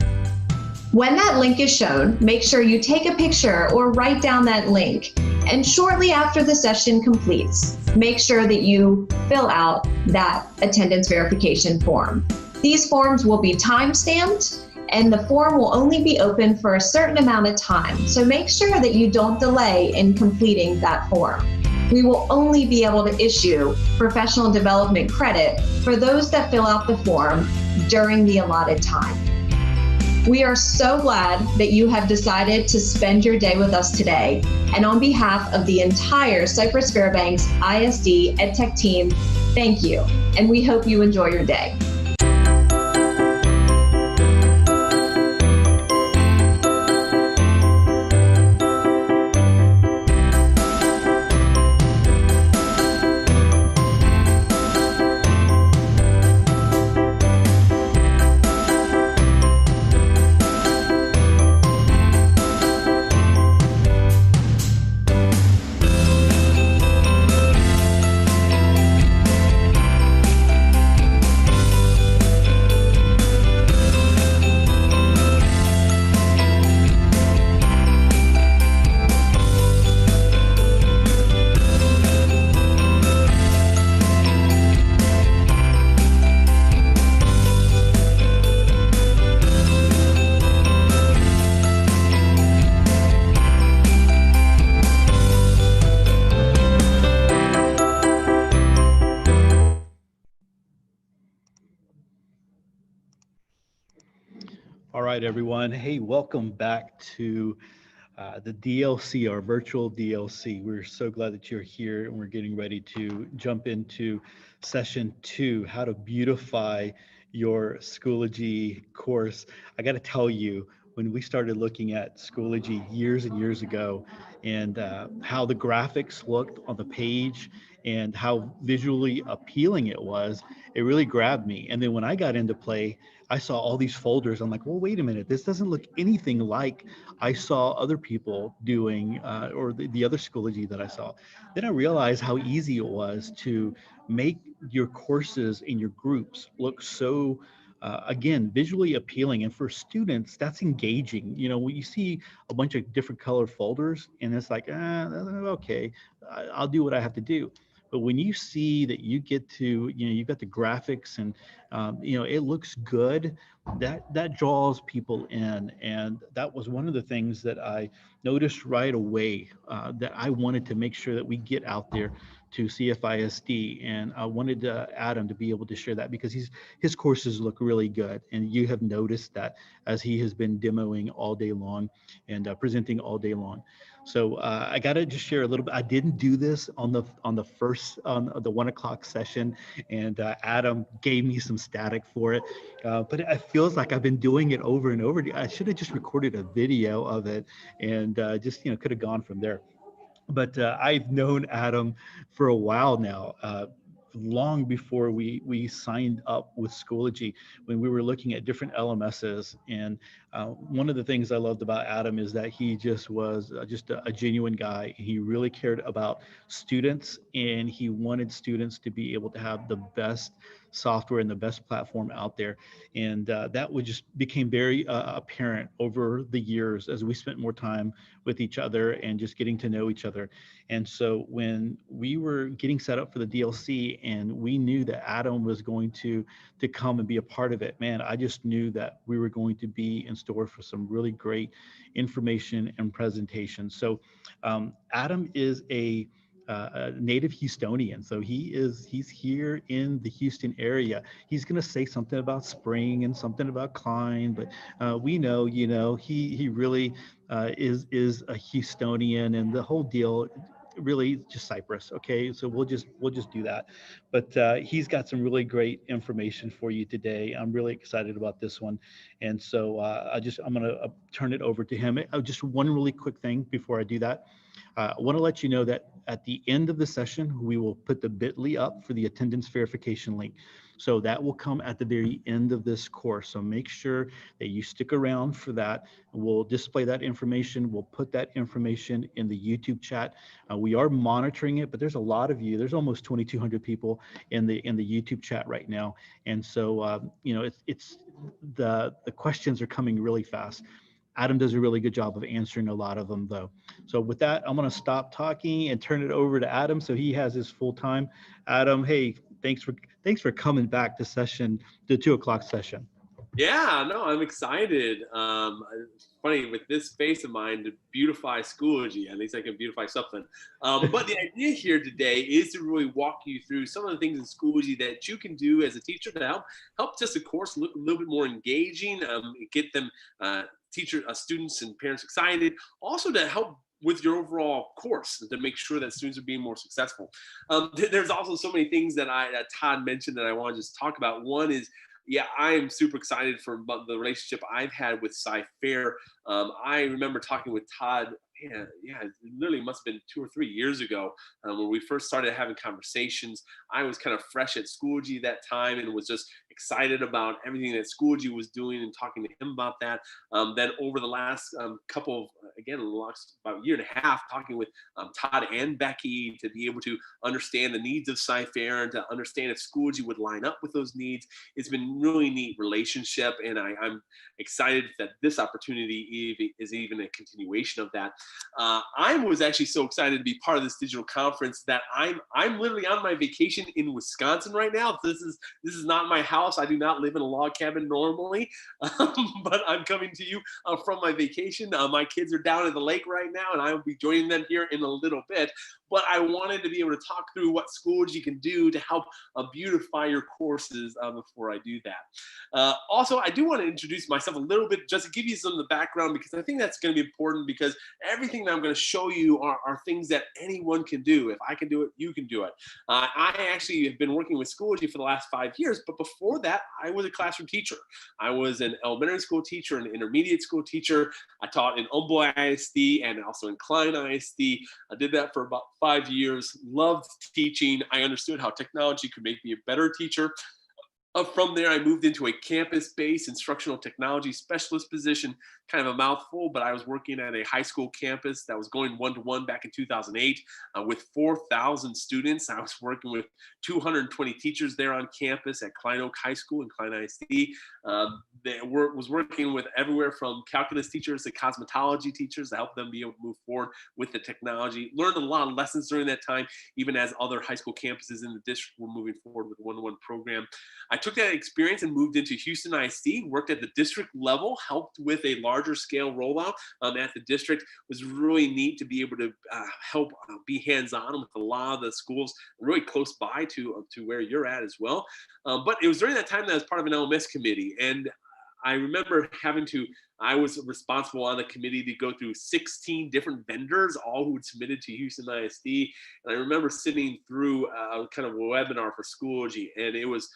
When that link is shown, make sure you take a picture or write down that link. And shortly after the session completes, make sure that you fill out that attendance verification form. These forms will be time-stamped, and the form will only be open for a certain amount of time. So make sure that you don't delay in completing that form. We will only be able to issue professional development credit for those that fill out the form during the allotted time. We are so glad that you have decided to spend your day with us today. And on behalf of the entire Cypress Fairbanks ISD EdTech team, thank you. And we hope you enjoy your day. All right, everyone. Hey, welcome back to the DLC, our virtual DLC. We're so glad that you're here, and we're getting ready to jump into session 2, how to beautify your Schoology course. I got to tell you, when we started looking at Schoology years and years ago, and how the graphics looked on the page and how visually appealing it was, it really grabbed me. And then when I got into play, I saw all these folders. I'm like, well, wait a minute, this doesn't look anything like I saw other people doing, or the other Schoology that I saw. Then I realized how easy it was to make your courses in your groups look so, again, visually appealing. And for students, that's engaging. You know, when you see a bunch of different colored folders and it's like, okay, I'll do what I have to do. But when you see that you get to, you know, you've got the graphics and, you know, it looks good, that draws people in. And that was one of the things that I noticed right away, that I wanted to make sure that we get out there to CFISD. And I wanted Adam to be able to share that because his courses look really good. And you have noticed that as he has been demoing all day long and presenting all day long. So I got to just share a little bit. I didn't do this on the the 1 o'clock session, and Adam gave me some static for it. But it feels like I've been doing it over and over. I should have just recorded a video of it and just, you know, could have gone from there. But I've known Adam for a while now, long before we signed up with Schoology, when we were looking at different LMSs. And one of the things I loved about Adam is that he just was just a genuine guy. He really cared about students, and he wanted students to be able to have the best software and the best platform out there. And that would just became very apparent over the years as we spent more time with each other and just getting to know each other. And so when we were getting set up for the DLC and we knew that Adam was going to come and be a part of it, man, I just knew that we were going to be in store for some really great information and presentation. So Adam is a native Houstonian. So he's here in the Houston area. He's going to say something about spring and something about Klein, but we know, you know, he really is a Houstonian, and the whole deal really just Cypress. Okay, so we'll just do that. But he's got some really great information for you today. I'm really excited about this one, and so I'm going to turn it over to him. Just one really quick thing before I do that. I want to let you know that at the end of the session, we will put the bit.ly up for the attendance verification link. So that will come at the very end of this course. So make sure that you stick around for that. We'll display that information. We'll put that information in the YouTube chat. We are monitoring it, but there's a lot of you. There's almost 2,200 people in the YouTube chat right now. And so, you know, it's the questions are coming really fast. Adam does a really good job of answering a lot of them, though. So with that, I'm going to stop talking and turn it over to Adam so he has his full time. Adam, hey, thanks for coming back to the 2 o'clock session. Yeah, no, I'm excited. It's funny, with this face of mine, to beautify Schoology, at least I can beautify something. But the idea here today is to really walk you through some of the things in Schoology that you can do as a teacher to help just the course look a little bit more engaging, get them students and parents excited, also to help with your overall course to make sure that students are being more successful. There's also so many things that Todd mentioned that I want to just talk about. One is, yeah, I am super excited for the relationship I've had with Cyfair. I remember talking with Todd, it literally must have been 2 or 3 years ago when we first started having conversations. I was kind of fresh at Schoology that time and was just excited about everything that Schoology was doing and talking to him about that. Then over the last about a year and a half, talking with Todd and Becky to be able to understand the needs of Cyfair and to understand if Schoology would line up with those needs. It's been really neat relationship, and I'm excited that this opportunity is even a continuation of that. I was actually so excited to be part of this digital conference that I'm literally on my vacation in Wisconsin right now. This is not my house. I do not live in a log cabin normally, but I'm coming to you from my vacation. My kids are down at the lake right now, and I will be joining them here in a little bit. But I wanted to be able to talk through what Schoology can do to help beautify your courses before I do that. Also, I do want to introduce myself a little bit just to give you some of the background, because I think that's going to be important, because everything that I'm going to show you are things that anyone can do. If I can do it, you can do it. I actually have been working with Schoology for the last 5 years, but before that, I was a classroom teacher. I was an elementary school teacher, an intermediate school teacher. I taught in Humboldt ISD and also in Klein ISD. I did that for about 5 years, loved teaching. I understood how technology could make me a better teacher. From there, I moved into a campus-based instructional technology specialist position, kind of a mouthful, but I was working at a high school campus that was going one-to-one back in 2008 with 4,000 students. I was working with 220 teachers there on campus at Klein Oak High School and Klein ISD. Was working with everywhere from calculus teachers to cosmetology teachers to help them be able to move forward with the technology. Learned a lot of lessons during that time, even as other high school campuses in the district were moving forward with the one-to-one program. I took that experience and moved into Houston ISD, worked at the district level, helped with a larger scale rollout at the district. It was really neat to be able to help be hands-on with a lot of the schools really close by to where you're at as well. But it was during that time that I was part of an LMS committee, and I remember I was responsible on the committee to go through 16 different vendors, all who had submitted to Houston ISD. And I remember sitting through a kind of a webinar for Schoology, and it was,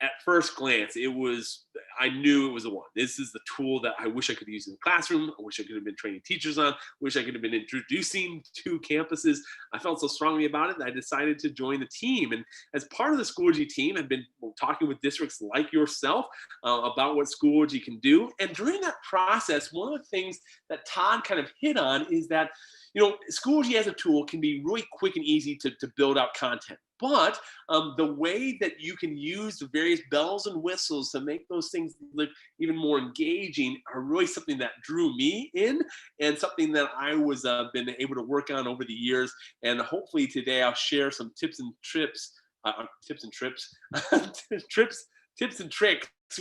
at first glance, I knew it was the one. This is the tool that I wish I could use in the classroom. I wish I could have been training teachers on. Wish I could have been introducing to campuses. I felt so strongly about it that I decided to join the team. And as part of the Schoology team, I've been talking with districts like yourself about what Schoology can do. And during that process, one of the things that Todd kind of hit on is that, Schoology as a tool can be really quick and easy to build out content. But the way that you can use the various bells and whistles to make those things look even more engaging are really something that drew me in, and something that I was been able to work on over the years. And hopefully today I'll share some tips and tricks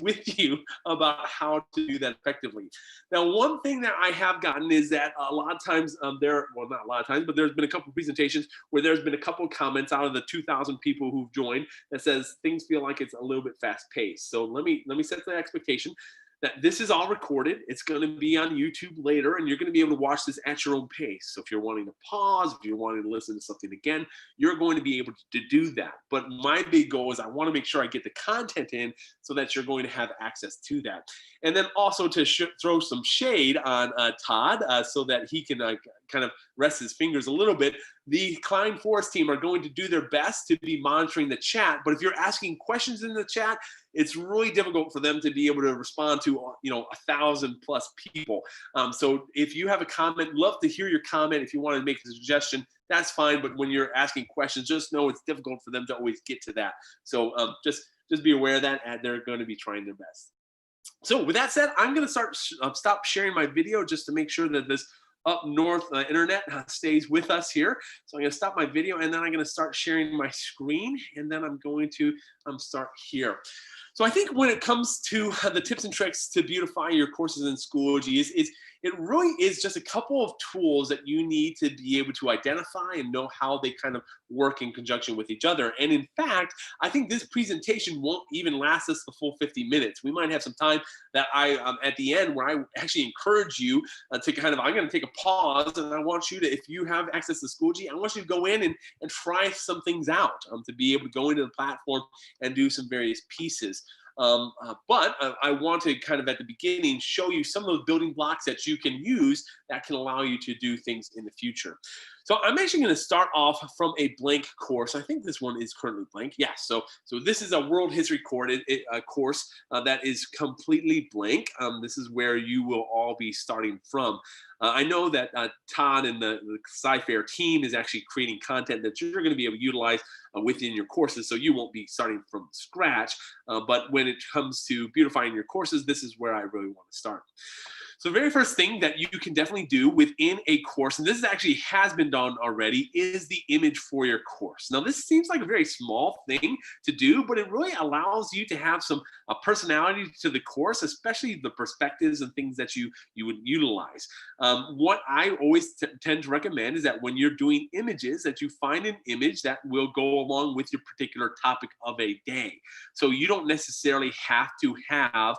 with you about how to do that effectively. Now, one thing that I have gotten is that a lot of times not a lot of times, but there's been a couple of presentations where there's been a couple of comments out of the 2,000 people who've joined that says things feel like it's a little bit fast paced. So let me set the expectation. that this is all recorded. It's going to be on YouTube later, and you're going to be able to watch this at your own pace. So if you're wanting to pause, if you're wanting to listen to something again, you're going to be able to do that. But my big goal is I want to make sure I get the content in so that you're going to have access to that. And then also to throw some shade on Todd so that he can kind of rest his fingers a little bit. The Klein Forest team are going to do their best to be monitoring the chat, but if you're asking questions in the chat, it's really difficult for them to be able to respond to 1,000+ people. So if you have a comment, love to hear your comment. If you want to make a suggestion, that's fine. But when you're asking questions, just know it's difficult for them to always get to that. So just be aware of that, and they're going to be trying their best. So with that said, I'm going to stop sharing my video just to make sure that this up north internet stays with us here. So I'm going to stop my video, and then I'm going to start sharing my screen, and then I'm going to start here. So I think when it comes to the tips and tricks to beautify your courses in Schoology, it really is just a couple of tools that you need to be able to identify and know how they kind of work in conjunction with each other. And in fact, I think this presentation won't even last us the full 50 minutes. We might have some time that at the end where I actually encourage you to kind of, I'm going to take a pause, and I want you to, if you have access to Schoology, I want you to go in and try some things out to be able to go into the platform and do some various pieces. But I want to kind of at the beginning show you some of those building blocks that you can use that can allow you to do things in the future. So I'm actually going to start off from a blank course. I think this one is currently blank. Yeah, so this is a world history course that is completely blank. This is where you will all be starting from. I know that Todd and the Sci-Fair team is actually creating content that you're going to be able to utilize within your courses, so you won't be starting from scratch. But when it comes to beautifying your courses, this is where I really want to start. So the very first thing that you can definitely do within a course, and this actually has been done already, is the image for your course. Now this seems like a very small thing to do, but it really allows you to have some personality to the course, especially the perspectives and things that you would utilize. What I always tend to recommend is that when you're doing images, that you find an image that will go along with your particular topic of a day. So you don't necessarily have to have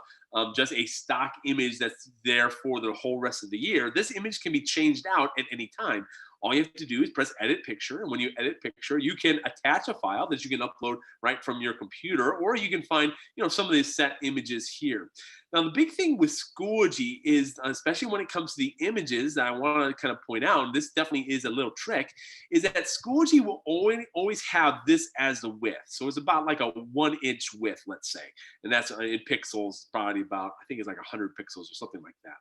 just a stock image that's there for the whole rest of the year. This image can be changed out at any time. All you have to do is press edit picture, and when you edit picture, you can attach a file that you can upload right from your computer, or you can find some of these set images here. Now the big thing with Schoology is, especially when it comes to the images, that I want to kind of point out, and this definitely is a little trick, is that Schoology will always have this as the width. So it's about like a 1-inch width, let's say, and that's in pixels, probably about, I think it's like 100 pixels or something like that.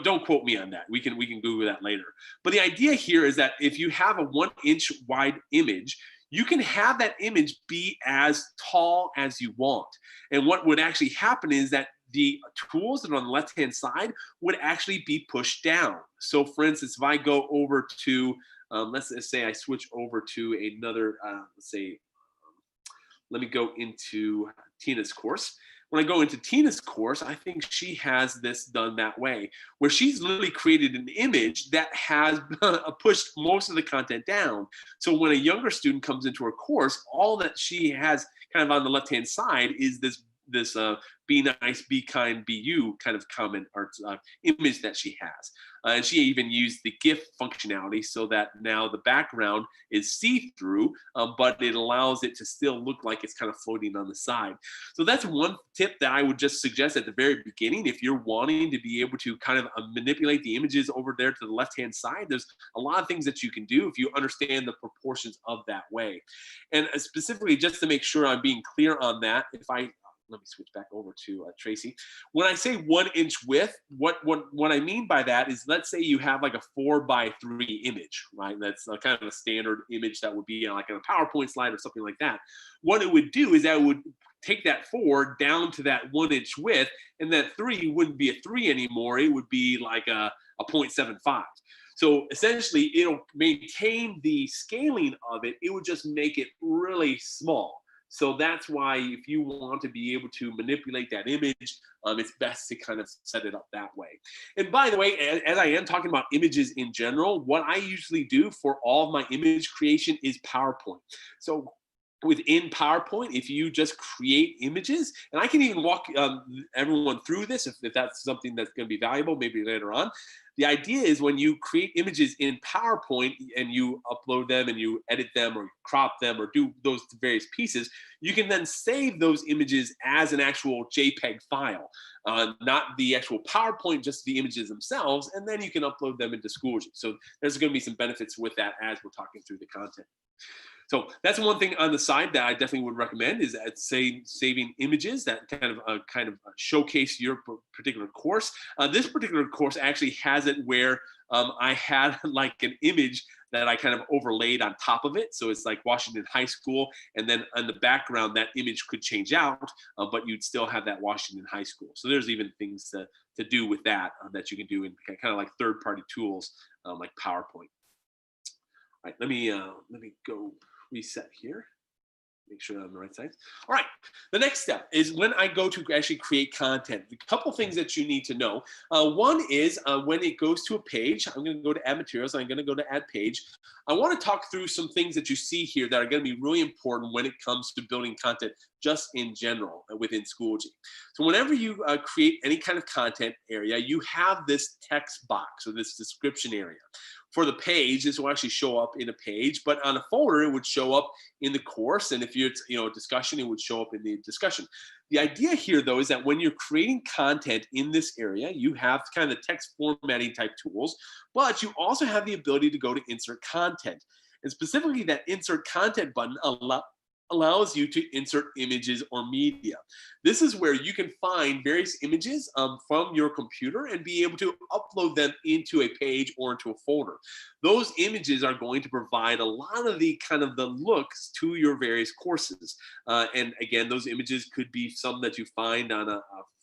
Don't quote me on that. We can Google that later. But the idea here is that if you have a 1-inch wide image, you can have that image be as tall as you want. And what would actually happen is that the tools that are on the left-hand side would actually be pushed down. So for instance, if I go over to, let's say I switch over to another, let me go into Tina's course. When I go into Tina's course, I think she has this done that way, where she's literally created an image that has pushed most of the content down. So when a younger student comes into her course, all that she has kind of on the left-hand side is this be nice, be kind, be you kind of comment or image that she has. And she even used the GIF functionality so that now the background is see-through, but it allows it to still look like it's kind of floating on the side. So that's one tip that I would just suggest at the very beginning. If you're wanting to be able to kind of manipulate the images over there to the left-hand side, there's a lot of things that you can do if you understand the proportions of that way. And specifically, just to make sure I'm being clear on that, let me switch back over to Tracy. When I say 1-inch width, what I mean by that is, let's say you have like a 4:3 image, right? That's kind of a standard image that would be like on a PowerPoint slide or something like that. What it would do is that it would take that 4 down to that 1-inch width, and that 3 wouldn't be a 3 anymore. It would be like a 0.75. So essentially, it'll maintain the scaling of it. It would just make it really small. So that's why if you want to be able to manipulate that image, it's best to kind of set it up that way. And by the way, as I am talking about images in general, what I usually do for all of my image creation is PowerPoint. So within PowerPoint, if you just create images, and I can even walk everyone through this if that's something that's going to be valuable, maybe later on. The idea is when you create images in PowerPoint and you upload them and you edit them or crop them or do those various pieces, you can then save those images as an actual JPEG file, not the actual PowerPoint, just the images themselves, and then you can upload them into Schoology. So there's going to be some benefits with that as we're talking through the content. So that's one thing on the side that I definitely would recommend is saving images that kind of showcase your particular course. This particular course actually has it where I had like an image that I kind of overlaid on top of it. So it's like Washington High School, and then in the background that image could change out, but you'd still have that Washington High School. So there's even things to do with that that you can do in kind of like third-party tools like PowerPoint. All right, let me go reset here. Make sure I'm on the right side. All right, the next step is when I go to actually create content. A couple things that you need to know. One is when it goes to a page, I'm going to go to add materials. I'm going to go to add page. I want to talk through some things that you see here that are going to be really important when it comes to building content just in general within Schoology. So whenever you create any kind of content area, you have this text box or this description area. For the page, this will actually show up in a page, but on a folder, it would show up in the course. And if it's a discussion, it would show up in the discussion. The idea here, though, is that when you're creating content in this area, you have kind of the text formatting type tools, but you also have the ability to go to insert content. And specifically, that insert content button allows you to insert images or media. This is where you can find various images from your computer and be able to upload them into a page or into a folder. Those images are going to provide a lot of the kind of the looks to your various courses. And again, those images could be some that you find on a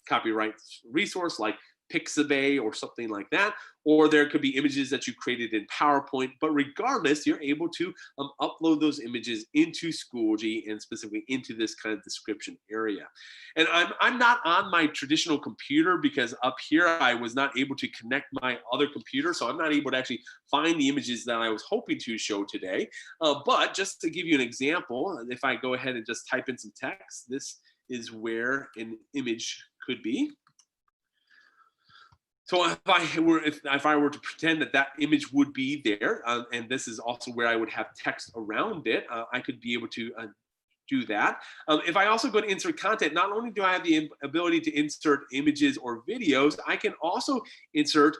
copyright resource like Pixabay or something like that, or there could be images that you created in PowerPoint, but regardless, you're able to upload those images into Schoology and specifically into this kind of description area. And I'm not on my traditional computer because up here I was not able to connect my other computer, so I'm not able to actually find the images that I was hoping to show today. But just to give you an example, if I go ahead and just type in some text, this is where an image could be. So if I were to pretend that image would be there, and this is also where I would have text around it, I could be able to do that. If I also go to insert content, not only do I have the ability to insert images or videos, I can also insert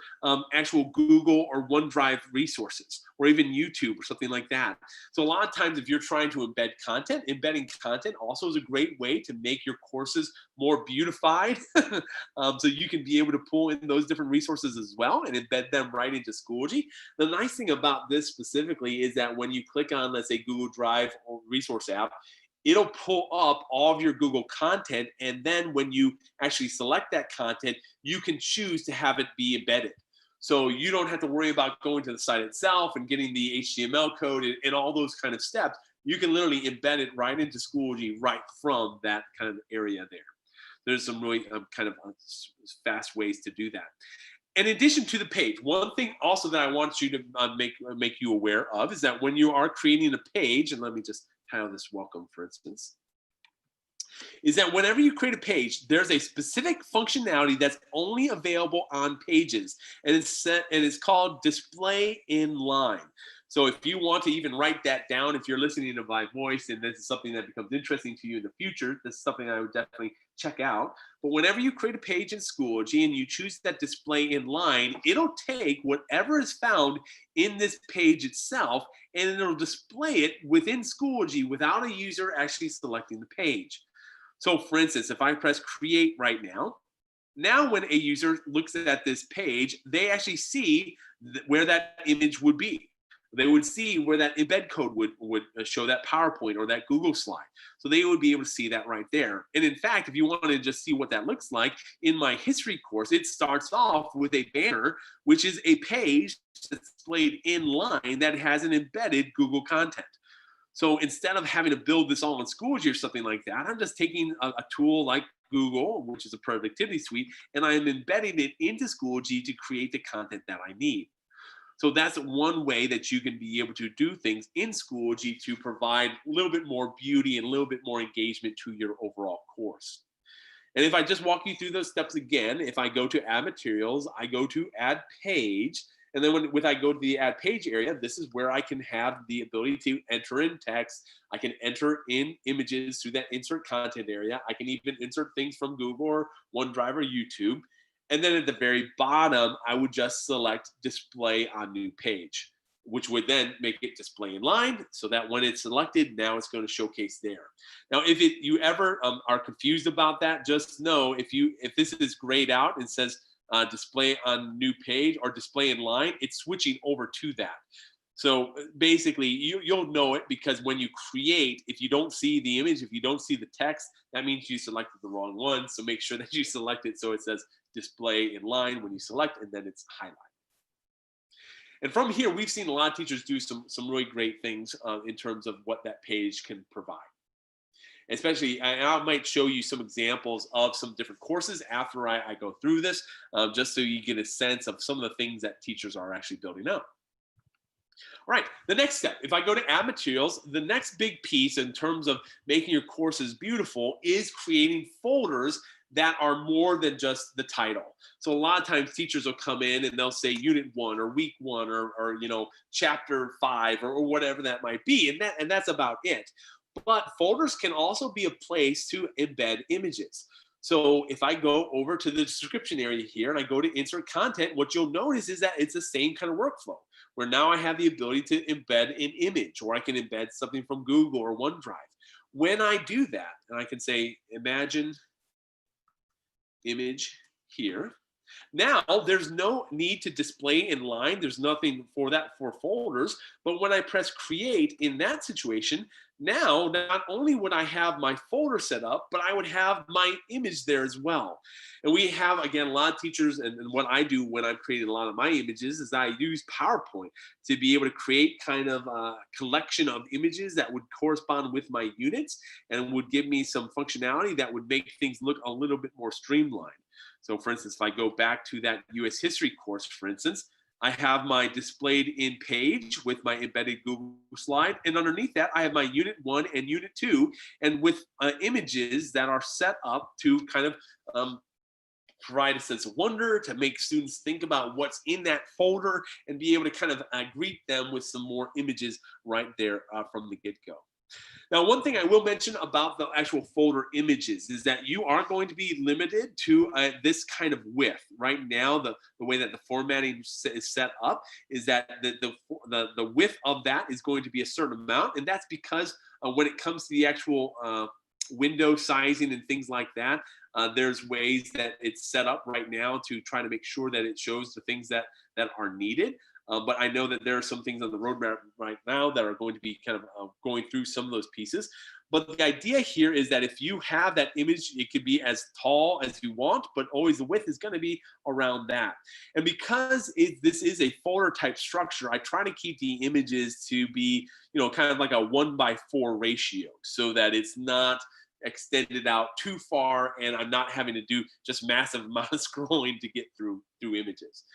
actual Google or OneDrive resources, or even YouTube or something like that. So a lot of times if you're trying to embed content, embedding content also is a great way to make your courses more beautified. So you can be able to pull in those different resources as well and embed them right into Schoology. The nice thing about this specifically is that when you click on, let's say, Google Drive or resource app, it'll pull up all of your Google content. And then when you actually select that content, you can choose to have it be embedded. So you don't have to worry about going to the site itself and getting the HTML code and all those kind of steps. You can literally embed it right into Schoology right from that kind of area there. There's some really kind of fast ways to do that. In addition to the page, one thing also that I want you to make you aware of is that when you are creating a page, and let me just title this welcome, for instance, is that whenever you create a page, there's a specific functionality that's only available on pages, and it's called display in line. So if you want to even write that down, if you're listening to my voice and this is something that becomes interesting to you in the future, this is something I would definitely check out. But whenever you create a page in Schoology and you choose that display in line, it'll take whatever is found in this page itself and it'll display it within Schoology without a user actually selecting the page. So for instance, if I press create right now when a user looks at this page, they actually see where that image would be. They would see where that embed code would show that PowerPoint or that Google slide. So they would be able to see that right there. And in fact, if you want to just see what that looks like, in my history course, it starts off with a banner, which is a page that's displayed in line that has an embedded Google content. So instead of having to build this all in Schoology or something like that, I'm just taking a tool like Google, which is a productivity suite, and I'm embedding it into Schoology to create the content that I need. So that's one way that you can be able to do things in Schoology to provide a little bit more beauty and a little bit more engagement to your overall course. And if I just walk you through those steps again, if I go to add materials, I go to add page. And then when I go to the add page area, this is where I can have the ability to enter in text. I can enter in images through that insert content area. I can even insert things from Google or OneDrive or YouTube. And then at the very bottom, I would just select display on new page, which would then make it display in line so that when it's selected, now it's going to showcase there. Now, if you ever are confused about that, just know if this is grayed out and says display on new page or display in line, it's switching over to that. So basically, you'll know it because when you create, if you don't see the image, if you don't see the text, that means you selected the wrong one. So make sure that you select it so it says display in line when you select, and then it's highlighted. And from here, we've seen a lot of teachers do some really great things in terms of what that page can provide. Especially, I might show you some examples of some different courses after I go through this, just so you get a sense of some of the things that teachers are actually building out. All right, the next step, if I go to add materials, the next big piece in terms of making your courses beautiful is creating folders that are more than just the title. So a lot of times teachers will come in and they'll say unit 1 or week 1 or chapter 5 or whatever that might be, and that's about it. But folders can also be a place to embed images. So if I go over to the description area here and I go to insert content, what you'll notice is that it's the same kind of workflow where now I have the ability to embed an image, or I can embed something from Google or OneDrive. When I do that, and I can say imagine image here. Now there's no need to display in line. There's nothing for that for folders. But when I press create in that situation, now not only would I have my folder set up, but I would have my image there as well. And we have, again, a lot of teachers, and what I do when I'm creating a lot of my images is I use PowerPoint to be able to create kind of a collection of images that would correspond with my units and would give me some functionality that would make things look a little bit more streamlined. So for instance, if I go back to that US history course, for instance, I have my displayed in page with my embedded Google slide. And underneath that, I have my unit 1 and unit 2, and with images that are set up to kind of provide a sense of wonder, to make students think about what's in that folder and be able to kind of greet them with some more images right there from the get-go. Now, one thing I will mention about the actual folder images is that you are going to be limited to this kind of width. Right now, the way that the formatting is set up is that the width of that is going to be a certain amount, and that's because when it comes to the actual window sizing and things like that, there's ways that it's set up right now to try to make sure that it shows the things that are needed. But I know that there are some things on the roadmap right now that are going to be kind of going through some of those pieces. But the idea here is that if you have that image, it could be as tall as you want, but always the width is going to be around that. And because this is a folder type structure, I try to keep the images to be, kind of like a 1:4 ratio so that it's not extended out too far and I'm not having to do just massive amount of scrolling to get through images.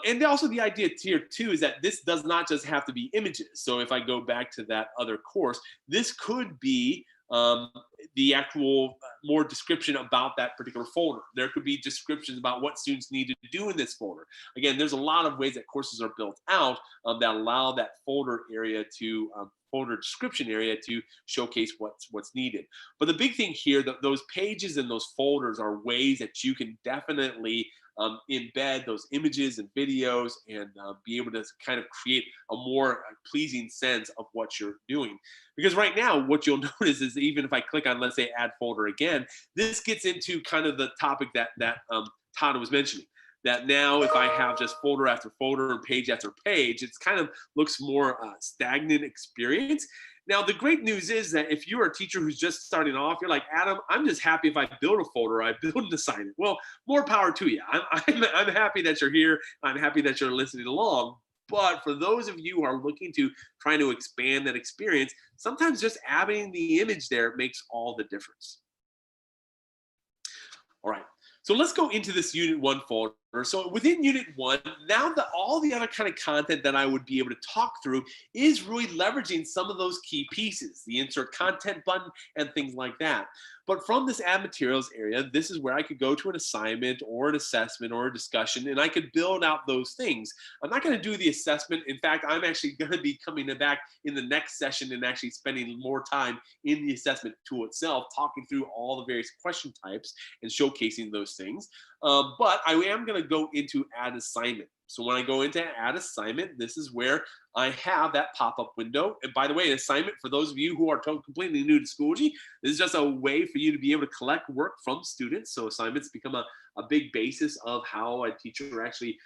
And also the idea here too is that this does not just have to be images. So if I go back to that other course, this could be the actual more description about that particular folder. There could be descriptions about what students need to do in this folder. Again, there's a lot of ways that courses are built out that allow that folder area to folder description area to showcase what's needed. But the big thing here, those pages and those folders are ways that you can definitely embed those images and videos and be able to kind of create a more pleasing sense of what you're doing. Because right now, what you'll notice is even if I click on, let's say, add folder again, this gets into kind of the topic that Todd was mentioning. That now if I have just folder after folder and page after page, it's kind of looks more stagnant experience. Now, the great news is that if you're a teacher who's just starting off, you're like, Adam, I'm just happy if I build a folder, I build an assignment. Well, more power to you. I'm happy that you're here. I'm happy that you're listening along. But for those of you who are looking to try to expand that experience, sometimes just adding the image there makes all the difference. All right. So let's go into this Unit 1 folder. So within Unit 1, now all the other kind of content that I would be able to talk through is really leveraging some of those key pieces, the insert content button and things like that. But from this add materials area, this is where I could go to an assignment or an assessment or a discussion, and I could build out those things. I'm not going to do the assessment. In fact, I'm actually going to be coming back in the next session and actually spending more time in the assessment tool itself, talking through all the various question types and showcasing those things. But I am going to go into add assignment. So when I go into add assignment, this is where I have that pop-up window. And by the way, an assignment, for those of you who are completely new to Schoology, this is just a way for you to be able to collect work from students. So assignments become a big basis of how a teacher actually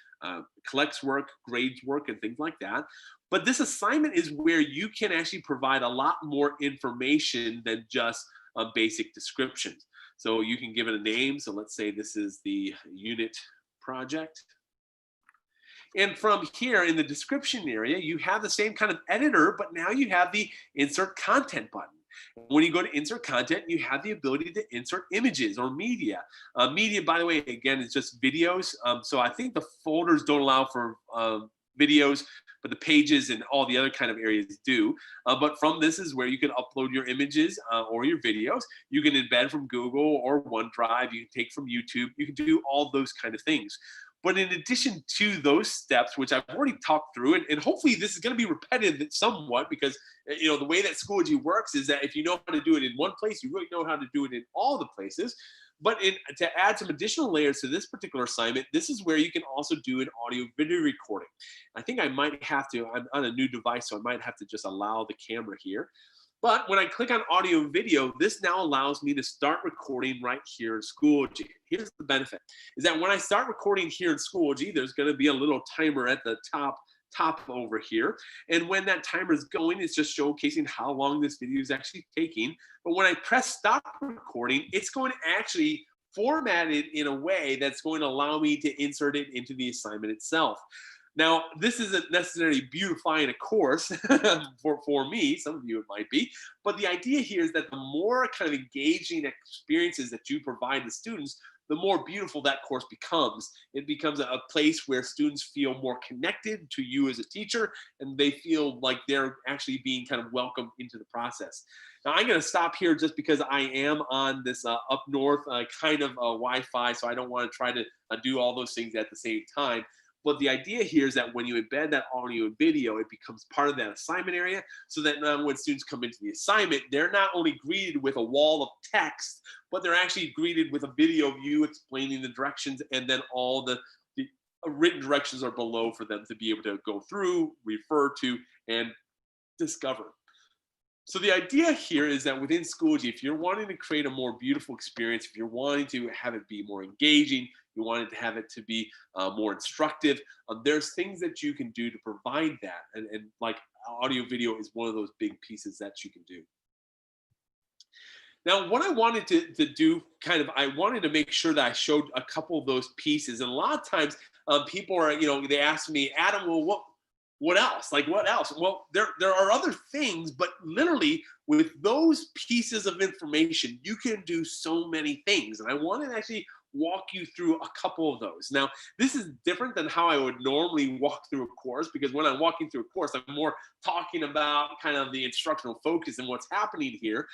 collects work, grades work, and things like that. But this assignment is where you can actually provide a lot more information than just basic descriptions. So you can give it a name. So let's say this is the unit project. And from here in the description area, you have the same kind of editor, but now you have the insert content button. When you go to insert content, you have the ability to insert images or media. Media, by the way, again, is just videos. So I think the folders don't allow for videos, but the pages and all the other kind of areas do. But from this is where you can upload your images or your videos. You can embed from Google or OneDrive. You can take from YouTube. You can do all those kind of things. But in addition to those steps, which I've already talked through, and hopefully this is going to be repetitive somewhat, because the way that Schoology works is that if you know how to do it in one place, you really know how to do it in all the places. But to add some additional layers to this particular assignment, this is where you can also do an audio video recording. I think I might have to, I'm on a new device, so I might have to just allow the camera here. But when I click on audio video, this now allows me to start recording right here in Schoology. Here's the benefit, is that when I start recording here in Schoology, there's going to be a little timer at the top over here. And when that timer is going, it's just showcasing how long this video is actually taking. But when I press stop recording, it's going to actually format it in a way that's going to allow me to insert it into the assignment itself. Now, this isn't necessarily beautifying a course for me, some of you it might be, but the idea here is that the more kind of engaging experiences that you provide to students, the more beautiful that course becomes. It becomes a place where students feel more connected to you as a teacher, and they feel like they're actually being kind of welcomed into the process. Now, I'm going to stop here just because I am on this up north kind of Wi-Fi, so I don't want to try to do all those things at the same time. But the idea here is that when you embed that audio and video, it becomes part of that assignment area, so that now when students come into the assignment, they're not only greeted with a wall of text, but they're actually greeted with a video of you explaining the directions, and then all the written directions are below for them to be able to go through, refer to, and discover. So the idea here is that within Schoology, if you're wanting to create a more beautiful experience, if you're wanting to have it be more engaging, you want it to have it to be more instructive, there's things that you can do to provide that. And like audio video is one of those big pieces that you can do. Now, what I wanted to do, I wanted to make sure that I showed a couple of those pieces. And a lot of times people are, they ask me, Adam, well, what else? Like, what else? Well, there are other things, but literally with those pieces of information, you can do so many things. And I wanted to actually walk you through a couple of those. Now, this is different than how I would normally walk through a course, because when I'm walking through a course, I'm more talking about kind of the instructional focus and what's happening here.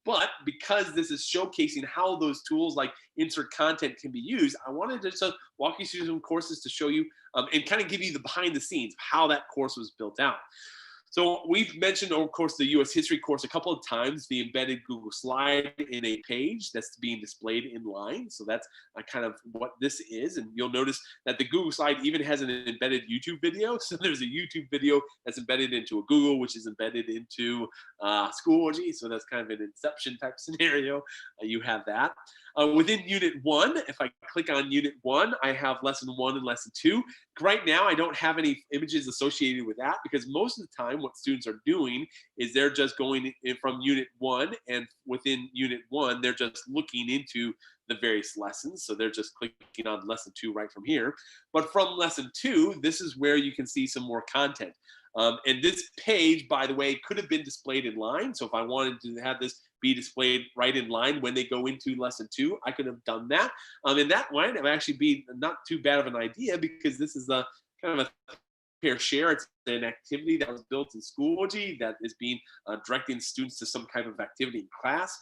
But because this is showcasing how those tools like insert content can be used, I wanted to just walk you through some courses to show you and kind of give you the behind the scenes of how that course was built out. So we've mentioned, of course, the U.S. history course a couple of times, the embedded Google slide in a page that's being displayed in line. So that's kind of what this is. And you'll notice that the Google slide even has an embedded YouTube video. So there's a YouTube video that's embedded into a Google, which is embedded into Schoology. So that's kind of an Inception type scenario. You have that. Within Unit 1, if I click on Unit 1, I have Lesson 1 and Lesson 2. Right now, I don't have any images associated with that, because most of the time what students are doing is they're just going in from Unit 1, and within Unit 1, they're just looking into the various lessons. So they're just clicking on Lesson 2 right from here. But from Lesson 2, this is where you can see some more content. And this page, by the way, could have been displayed in line. So if I wanted to have this be displayed right in line when they go into lesson 2. I could have done that. And that might have actually been not too bad of an idea, because this is a kind of a peer share. It's an activity that was built in Schoology that is being directing students to some kind of activity in class.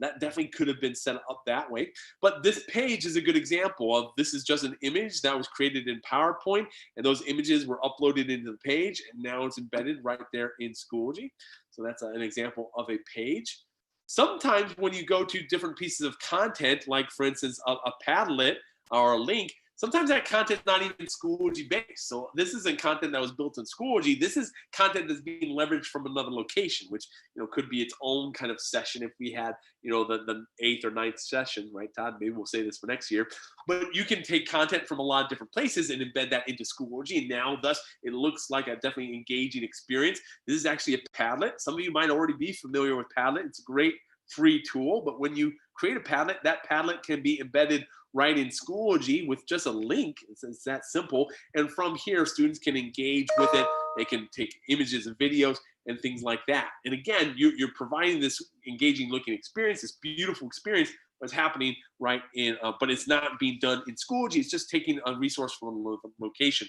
That definitely could have been set up that way. But this page is a good example of, this is just an image that was created in PowerPoint, and those images were uploaded into the page, and now it's embedded right there in Schoology. So that's an example of a page. Sometimes when you go to different pieces of content, like for instance, a Padlet or a link, sometimes that content's not even Schoology based. So this isn't content that was built in Schoology. This is content that's being leveraged from another location, which could be its own kind of session if we had the 8th or 9th session, right, Todd? Maybe we'll say this for next year. But you can take content from a lot of different places and embed that into Schoology, and now thus it looks like a definitely engaging experience. This is actually a Padlet. Some of you might already be familiar with Padlet. It's a great free tool, but when you create a Padlet, that Padlet can be embedded right in Schoology with just a link. It's that simple. And from here, students can engage with it. They can take images and videos and things like that. And again, you're providing this engaging looking experience, this beautiful experience that's happening right in, but it's not being done in Schoology. It's just taking a resource from a location.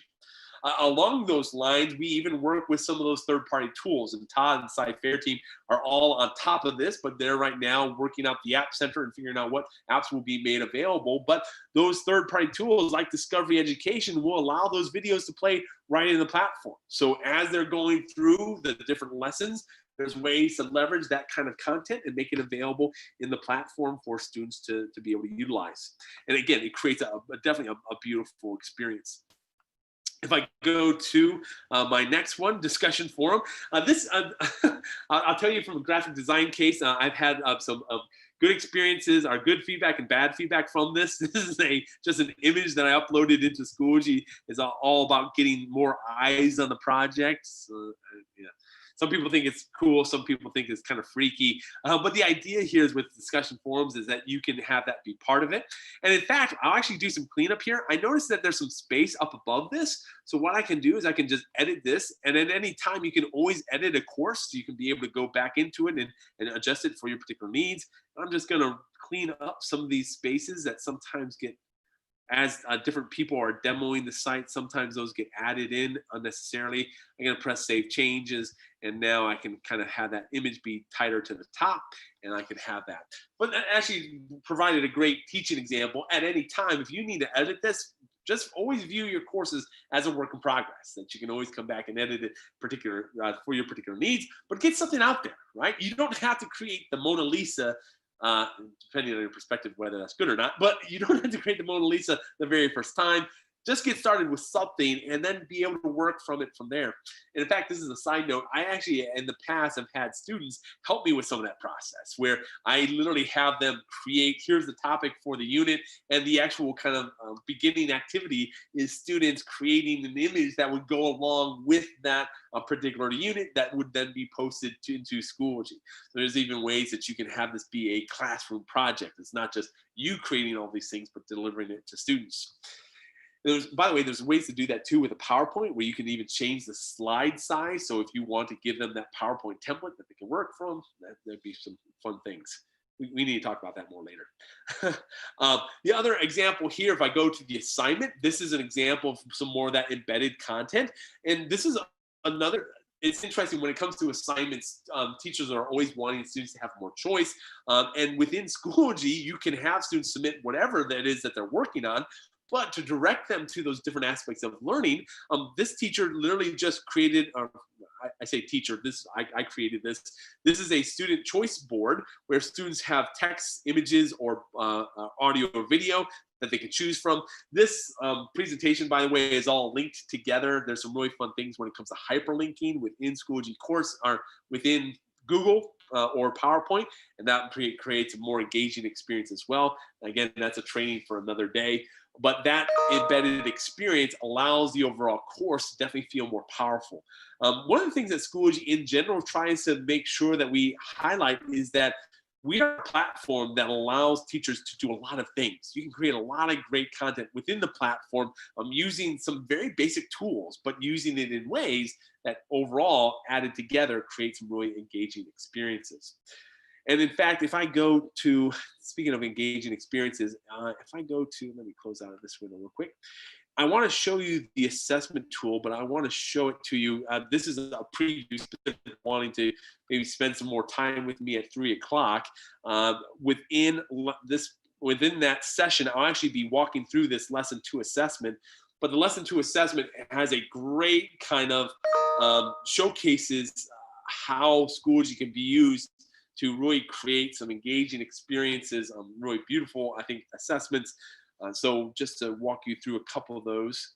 Along those lines, we even work with some of those third-party tools, and Todd and Cybersecurity team are all on top of this, but they're right now working out the App Center and figuring out what apps will be made available. But those third-party tools like Discovery Education will allow those videos to play right in the platform. So as they're going through the different lessons, there's ways to leverage that kind of content and make it available in the platform for students to be able to utilize. And again, it creates definitely a beautiful experience. If I go to my next one, discussion forum, I'll tell you from a graphic design case, I've had some good experiences, or good feedback and bad feedback from this. This is just an image that I uploaded into Schoology. It's all about getting more eyes on the project. Yeah. Some people think it's cool. Some people think it's kind of freaky. But the idea here is with discussion forums is that you can have that be part of it. And in fact, I'll actually do some cleanup here. I noticed that there's some space up above this. So what I can do is I can just edit this. And at any time, you can always edit a course. So you can be able to go back into it and adjust it for your particular needs. I'm just going to clean up some of these spaces that sometimes get, as different people are demoing the site, sometimes those get added in unnecessarily. I'm going to press Save Changes, and now I can kind of have that image be tighter to the top, and I can have that. But that actually provided a great teaching example. At any time, if you need to edit this, just always view your courses as a work in progress, that you can always come back and edit it for your particular needs, but get something out there, right? You don't have to create the Mona Lisa, depending on your perspective, whether that's good or not, but you don't have to create the Mona Lisa the very first time. Just get started with something and then be able to work from it from there. And in fact, this is a side note. I actually, in the past, have had students help me with some of that process, where I literally have them create, here's the topic for the unit, and the actual kind of beginning activity is students creating an image that would go along with that particular unit that would then be posted into Schoology. So there's even ways that you can have this be a classroom project. It's not just you creating all these things, but delivering it to students. By the way, there's ways to do that too with a PowerPoint, where you can even change the slide size. So if you want to give them that PowerPoint template that they can work from, that'd be some fun things. We need to talk about that more later. The other example here, if I go to the assignment, this is an example of some more of that embedded content. And this is another, it's interesting when it comes to assignments, teachers are always wanting students to have more choice. And within Schoology, you can have students submit whatever that is that they're working on. But to direct them to those different aspects of learning, this teacher literally just created, I say teacher, I created this. This is a student choice board where students have text, images, or audio or video that they can choose from. This presentation, by the way, is all linked together. There's some really fun things when it comes to hyperlinking within Schoology course, or within Google or PowerPoint, and that creates a more engaging experience as well. Again, that's a training for another day. But that embedded experience allows the overall course to definitely feel more powerful. One of the things that Schoology in general tries to make sure that we highlight is that we are a platform that allows teachers to do a lot of things. You can create a lot of great content within the platform using some very basic tools, but using it in ways that overall added together create some really engaging experiences. And in fact, if I go to, speaking of engaging experiences, if I go to, let me close out of this window real quick. I want to show you the assessment tool, but I want to show it to you. This is a preview, wanting to maybe spend some more time with me at 3 o'clock. Within that session, I'll actually be walking through this lesson 2 assessment. But the lesson 2 assessment has a great kind of showcases how Schoology can be used to really create some engaging experiences, really beautiful, I think, assessments. So just to walk you through a couple of those,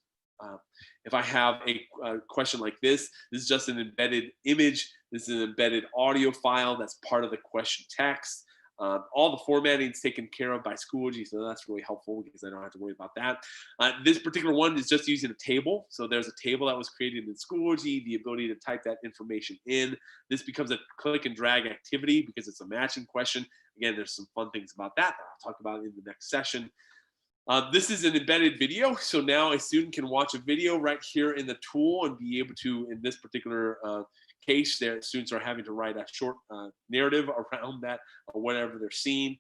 if I have a question like this is just an embedded image. This is an embedded audio file that's part of the question text. All the formatting is taken care of by Schoology, so that's really helpful because I don't have to worry about that. This particular one is just using a table. So there's a table that was created in Schoology, the ability to type that information in. This becomes a click and drag activity because it's a matching question. Again, there's some fun things about that I'll talk about in the next session. This is an embedded video, so now a student can watch a video right here in the tool and be able to, in this particular case, their students are having to write a short narrative around that or whatever they're seeing.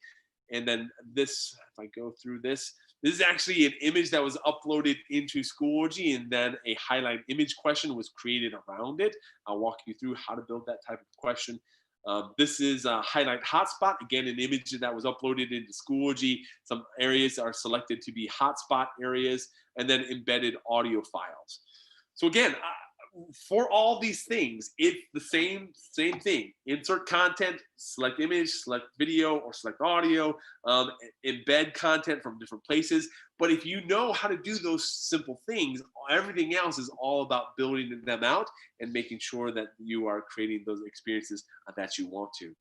And then this, if I go through this is actually an image that was uploaded into Schoology, and then a highlight image question was created around it. I'll walk you through how to build that type of question. This is a highlight hotspot, again, an image that was uploaded into Schoology. Some areas are selected to be hotspot areas, and then embedded audio files. So again, for all these things, it's the same thing. Insert content, select image, select video, or select audio, embed content from different places. But if you know how to do those simple things, everything else is all about building them out and making sure that you are creating those experiences that you want to.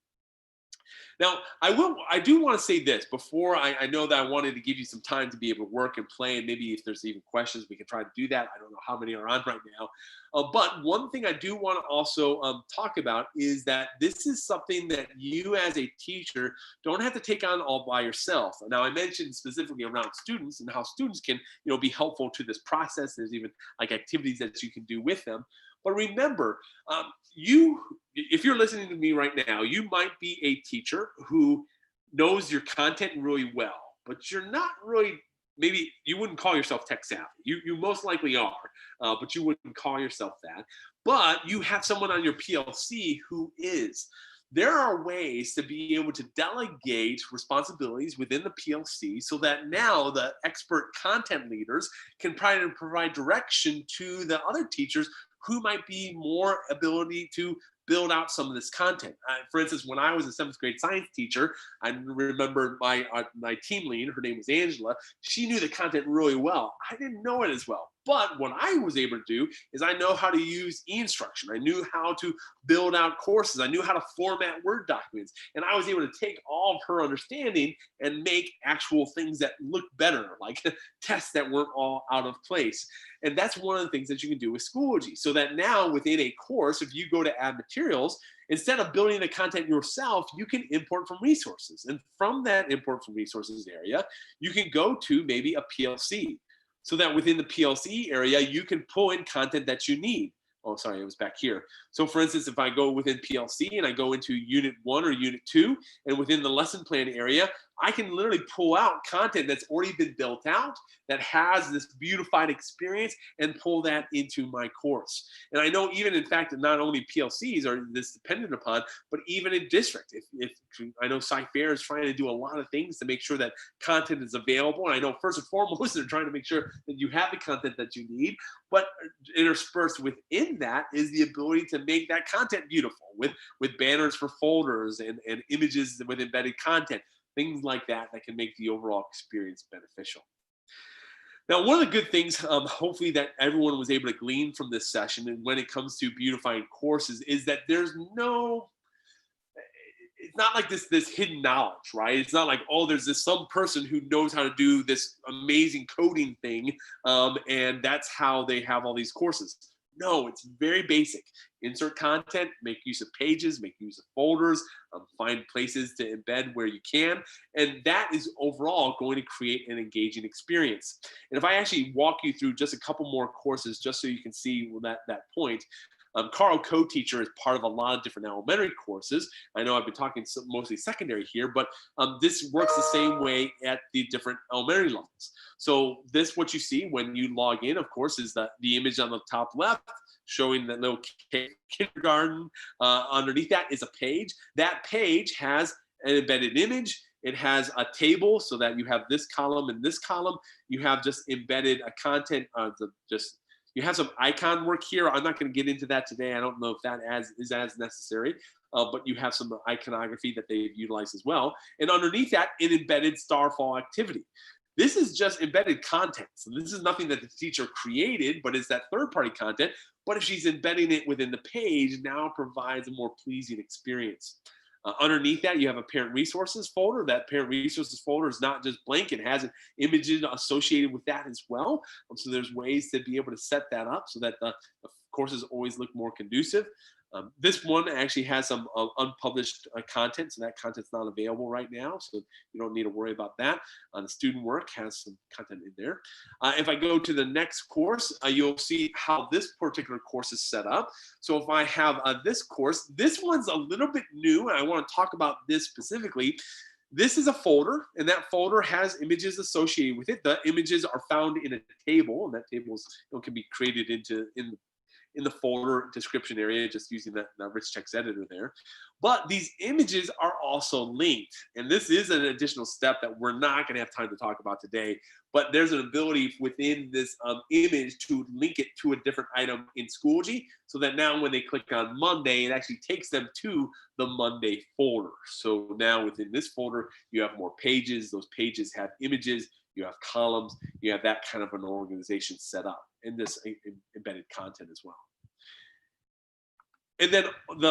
Now, I do want to say this before I know that I wanted to give you some time to be able to work and play, and maybe if there's even questions, we can try to do that. I don't know how many are on right now. But one thing I do want to also talk about is that this is something that you as a teacher don't have to take on all by yourself. Now, I mentioned specifically around students and how students can, be helpful to this process. There's even like activities that you can do with them. But remember, if you're listening to me right now, you might be a teacher who knows your content really well, but you're not really, maybe you wouldn't call yourself tech savvy. You most likely are, but you wouldn't call yourself that. But you have someone on your PLC who is. There are ways to be able to delegate responsibilities within the PLC so that now the expert content leaders can provide direction to the other teachers who might be more ability to build out some of this content. For instance, when I was a 7th grade science teacher, I remember my team lead, her name was Angela, she knew the content really well. I didn't know it as well. But what I was able to do is I know how to use e-instruction. I knew how to build out courses. I knew how to format Word documents. And I was able to take all of her understanding and make actual things that looked better, like tests that weren't all out of place. And that's one of the things that you can do with Schoology. So that now within a course, if you go to add materials, instead of building the content yourself, you can import from resources. And from that import from resources area, you can go to maybe a PLC. So that within the PLC area, you can pull in content that you need. Oh, sorry, it was back here. So for instance, if I go within PLC and I go into Unit 1 or Unit 2, and within the lesson plan area, I can literally pull out content that's already been built out, that has this beautified experience, and pull that into my course. And I know even, in fact, not only PLCs are this dependent upon, but even in district. If I know Sci-Fair is trying to do a lot of things to make sure that content is available. And I know first and foremost, they're trying to make sure that you have the content that you need, but interspersed within that is the ability to make that content beautiful with banners for folders and images with embedded content. Things like that can make the overall experience beneficial. Now, one of the good things, hopefully, that everyone was able to glean from this session, and when it comes to beautifying courses, is that it's not like this hidden knowledge, right? It's not like, oh, there's this some person who knows how to do this amazing coding thing, and that's how they have all these courses. No, it's very basic. Insert content, make use of pages, make use of folders, find places to embed where you can. And that is overall going to create an engaging experience. And if I actually walk you through just a couple more courses, just so you can see that point, Carl Co-Teacher is part of a lot of different elementary courses. I know I've been talking mostly secondary here, but this works the same way at the different elementary levels. So this, what you see when you log in, of course, is the image on the top left showing that little kindergarten. Underneath that is a page. That page has an embedded image. It has a table so that you have this column and this column. You have just embedded a content, you have some icon work here. I'm not going to get into that today. I don't know if that is as necessary, but you have some iconography that they've utilized as well. And underneath that, an embedded starfall activity. This is just embedded content. So this is nothing that the teacher created, but it's that third-party content. But if she's embedding it within the page, now it provides a more pleasing experience. Underneath that, you have a parent resources folder. That parent resources folder is not just blank. It has images associated with that as well. So there's ways to be able to set that up so that the courses always look more conducive. This one actually has some unpublished content, so that content's not available right now, so you don't need to worry about that. The student work has some content in there. If I go to the next course, you'll see how this particular course is set up. So if I have this course, this one's a little bit new, and I want to talk about this specifically. This is a folder, and that folder has images associated with it. The images are found in a table, and that table can be created in the folder description area, just using that rich text editor there. But these images are also linked. And this is an additional step that we're not gonna have time to talk about today, but there's an ability within this image to link it to a different item in Schoology, so that now when they click on Monday, it actually takes them to the Monday folder. So now within this folder, you have more pages. Those pages have images, you have columns, you have that kind of an organization set up in this embedded content as well. And then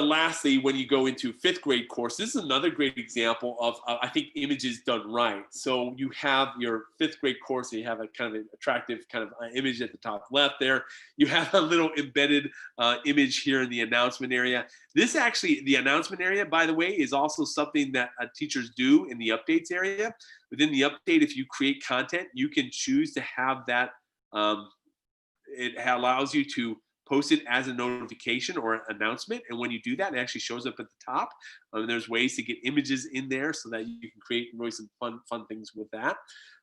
lastly, when you go into 5th grade course, this is another great example of, I think, images done right. So you have your 5th grade course, and you have a kind of an attractive kind of image at the top left there. You have a little embedded image here in the announcement area. This actually, the announcement area, by the way, is also something that teachers do in the updates area. Within the update, if you create content, you can choose to have that, it allows you to post it as a notification or an announcement. And when you do that, it actually shows up at the top. There's ways to get images in there so that you can create really some fun things with that.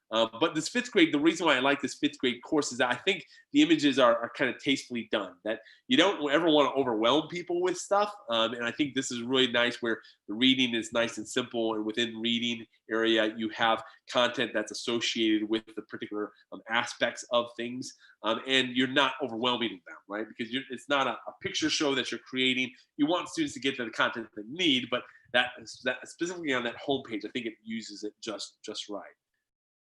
But this 5th grade, the reason why I like this 5th grade course is that I think the images are kind of tastefully done, that you don't ever want to overwhelm people with stuff. And I think this is really nice where the reading is nice and simple, and within reading area, you have content that's associated with the particular aspects of things. And you're not overwhelming them, right? Because it's not a picture show that you're creating. You want students to get to the content they need, but that specifically on that homepage, I think it uses it just right.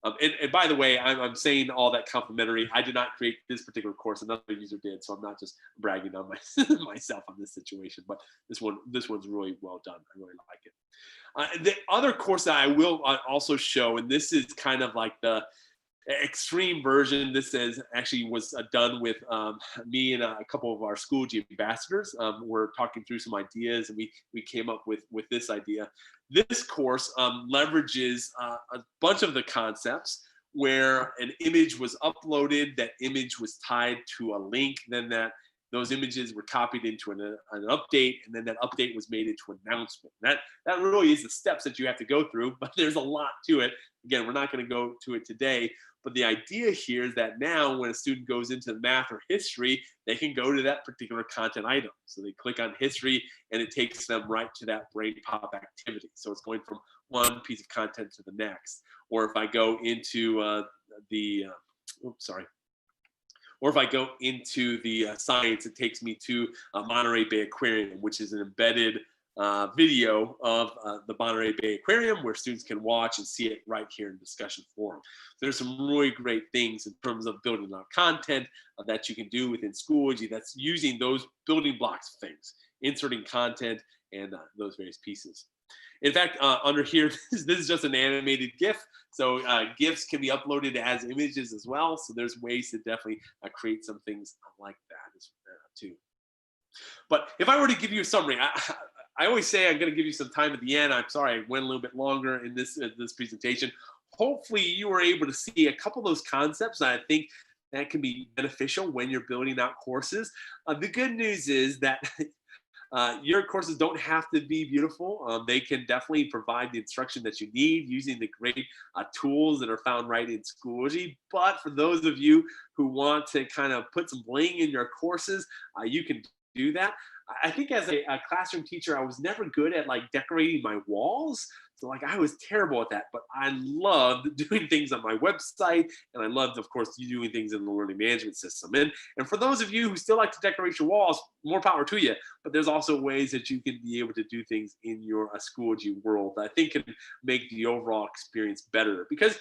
And by the way, I'm saying all that complimentary. I did not create this particular course; another user did, so I'm not just bragging on myself on this situation. But this one's really well done. I really like it. The other course that I will also show, and this is kind of like the extreme version. This was done with me and a couple of our Schoology ambassadors. We're talking through some ideas, and we came up with this idea. This course leverages a bunch of the concepts where an image was uploaded, that image was tied to a link, then those images were copied into an update, and then that update was made into an announcement. That really is the steps that you have to go through, but there's a lot to it. Again, we're not going to go to it today, but the idea here is that now when a student goes into math or history, they can go to that particular content item. So they click on history, and it takes them right to that brain pop activity. So it's going from one piece of content to the next. Or if I go into or if I go into the science, it takes me to Monterey Bay Aquarium, which is an embedded video of the Monterey Bay Aquarium where students can watch and see it right here in discussion forum. So there's some really great things in terms of building out content that you can do within Schoology that's using those building blocks of things, inserting content and those various pieces. In fact, under here, this is just an animated GIF. So GIFs can be uploaded as images as well. So there's ways to definitely create some things like that too. But if I were to give you a summary, I always say I'm going to give you some time at the end. I'm sorry I went a little bit longer in this presentation. Hopefully you were able to see a couple of those concepts that I think that can be beneficial when you're building out courses. The good news is that your courses don't have to be beautiful. They can definitely provide the instruction that you need using the great tools that are found right in Schoology. But for those of you who want to kind of put some bling in your courses, you can do that. I think as a classroom teacher, I was never good at like decorating my walls. So like I was terrible at that, but I loved doing things on my website, and I loved, of course, doing things in the learning management system. And for those of you who still like to decorate your walls, more power to you. But there's also ways that you can be able to do things in your Schoology world that I think can make the overall experience better. Because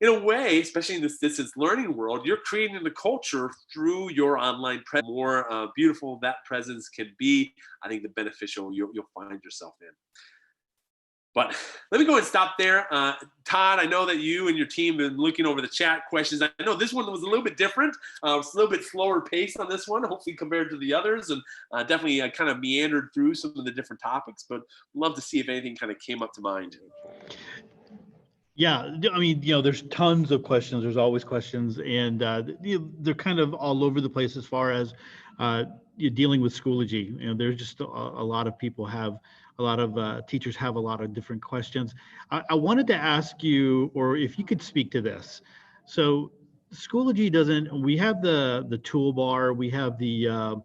in a way, especially in this distance learning world, you're creating the culture through your online presence. The more beautiful that presence can be, I think the beneficial you'll find yourself in. But let me go and stop there. Todd, I know that you and your team have been looking over the chat questions. I know this one was a little bit different. It's a little bit slower paced on this one, hopefully compared to the others, and definitely kind of meandered through some of the different topics, but love to see if anything kind of came up to mind. Yeah, I mean, there's tons of questions. There's always questions, and they're kind of all over the place as far as you're dealing with Schoology. There's just a lot of people have, a lot of teachers have a lot of different questions. I wanted to ask you, or if you could speak to this. So Schoology doesn't, we have the toolbar, we have the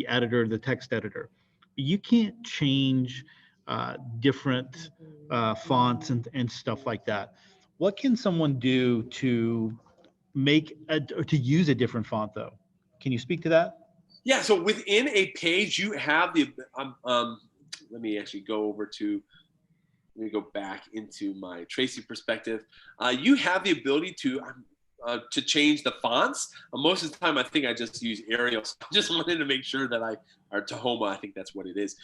editor, the text editor. You can't change different fonts and stuff like that. What can someone do to to use a different font though? Can you speak to that? Yeah, so within a page, you have the, let me actually go over to, let me go back into my Tracy perspective. You have the ability to change the fonts. Most of the time, I think I just use Arial. So I just wanted to make sure that or Tahoma, I think that's what it is.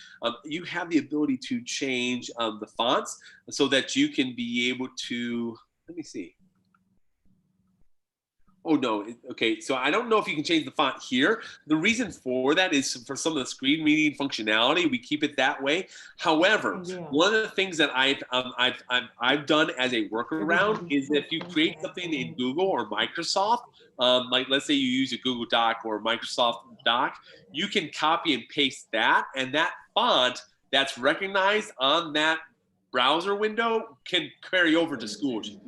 You have the ability to change the fonts so that you can be able to, let me see. Oh, no. Okay, so I don't know if you can change the font here. The reason for that is for some of the screen reading functionality, we keep it that way. However, one of the things that I've done as a workaround is if you create something in Google or Microsoft, like let's say you use a Google Doc or Microsoft Doc, you can copy and paste that, and that font that's recognized on that browser window can carry over to Schoology.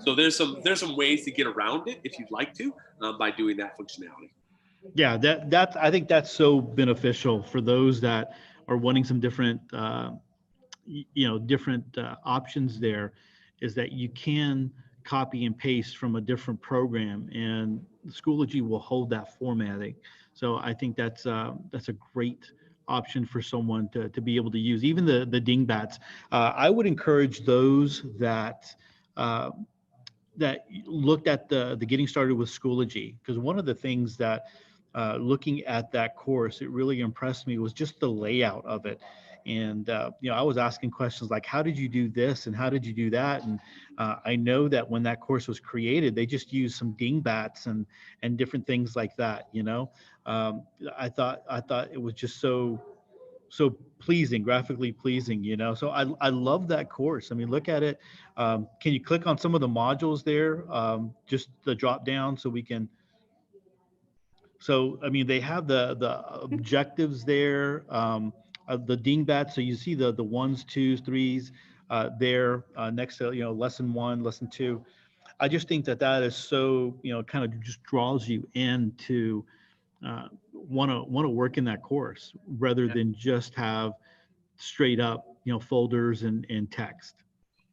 So there's some ways to get around it if you'd like to by doing that functionality. Yeah, that I think that's so beneficial for those that are wanting some different different options. There is that you can copy and paste from a different program, and Schoology will hold that formatting. So I think that's a great option for someone to be able to use. Even the dingbats. I would encourage those that that looked at the getting started with Schoology, because one of the things that looking at that course, it really impressed me was just the layout of it. And I was asking questions like, how did you do this and how did you do that? And I know that when that course was created, they just used some dingbats and different things like that. I thought it was just so pleasing, graphically pleasing. So I love that course. I mean, look at it. Can you click on some of the modules there? Just the drop down so we can. So, I mean, they have the objectives there, the dingbats. So you see the ones, twos, threes there next to, lesson 1, lesson 2. I just think that is so, kind of just draws you into want to work in that course rather than just have straight up, folders and text.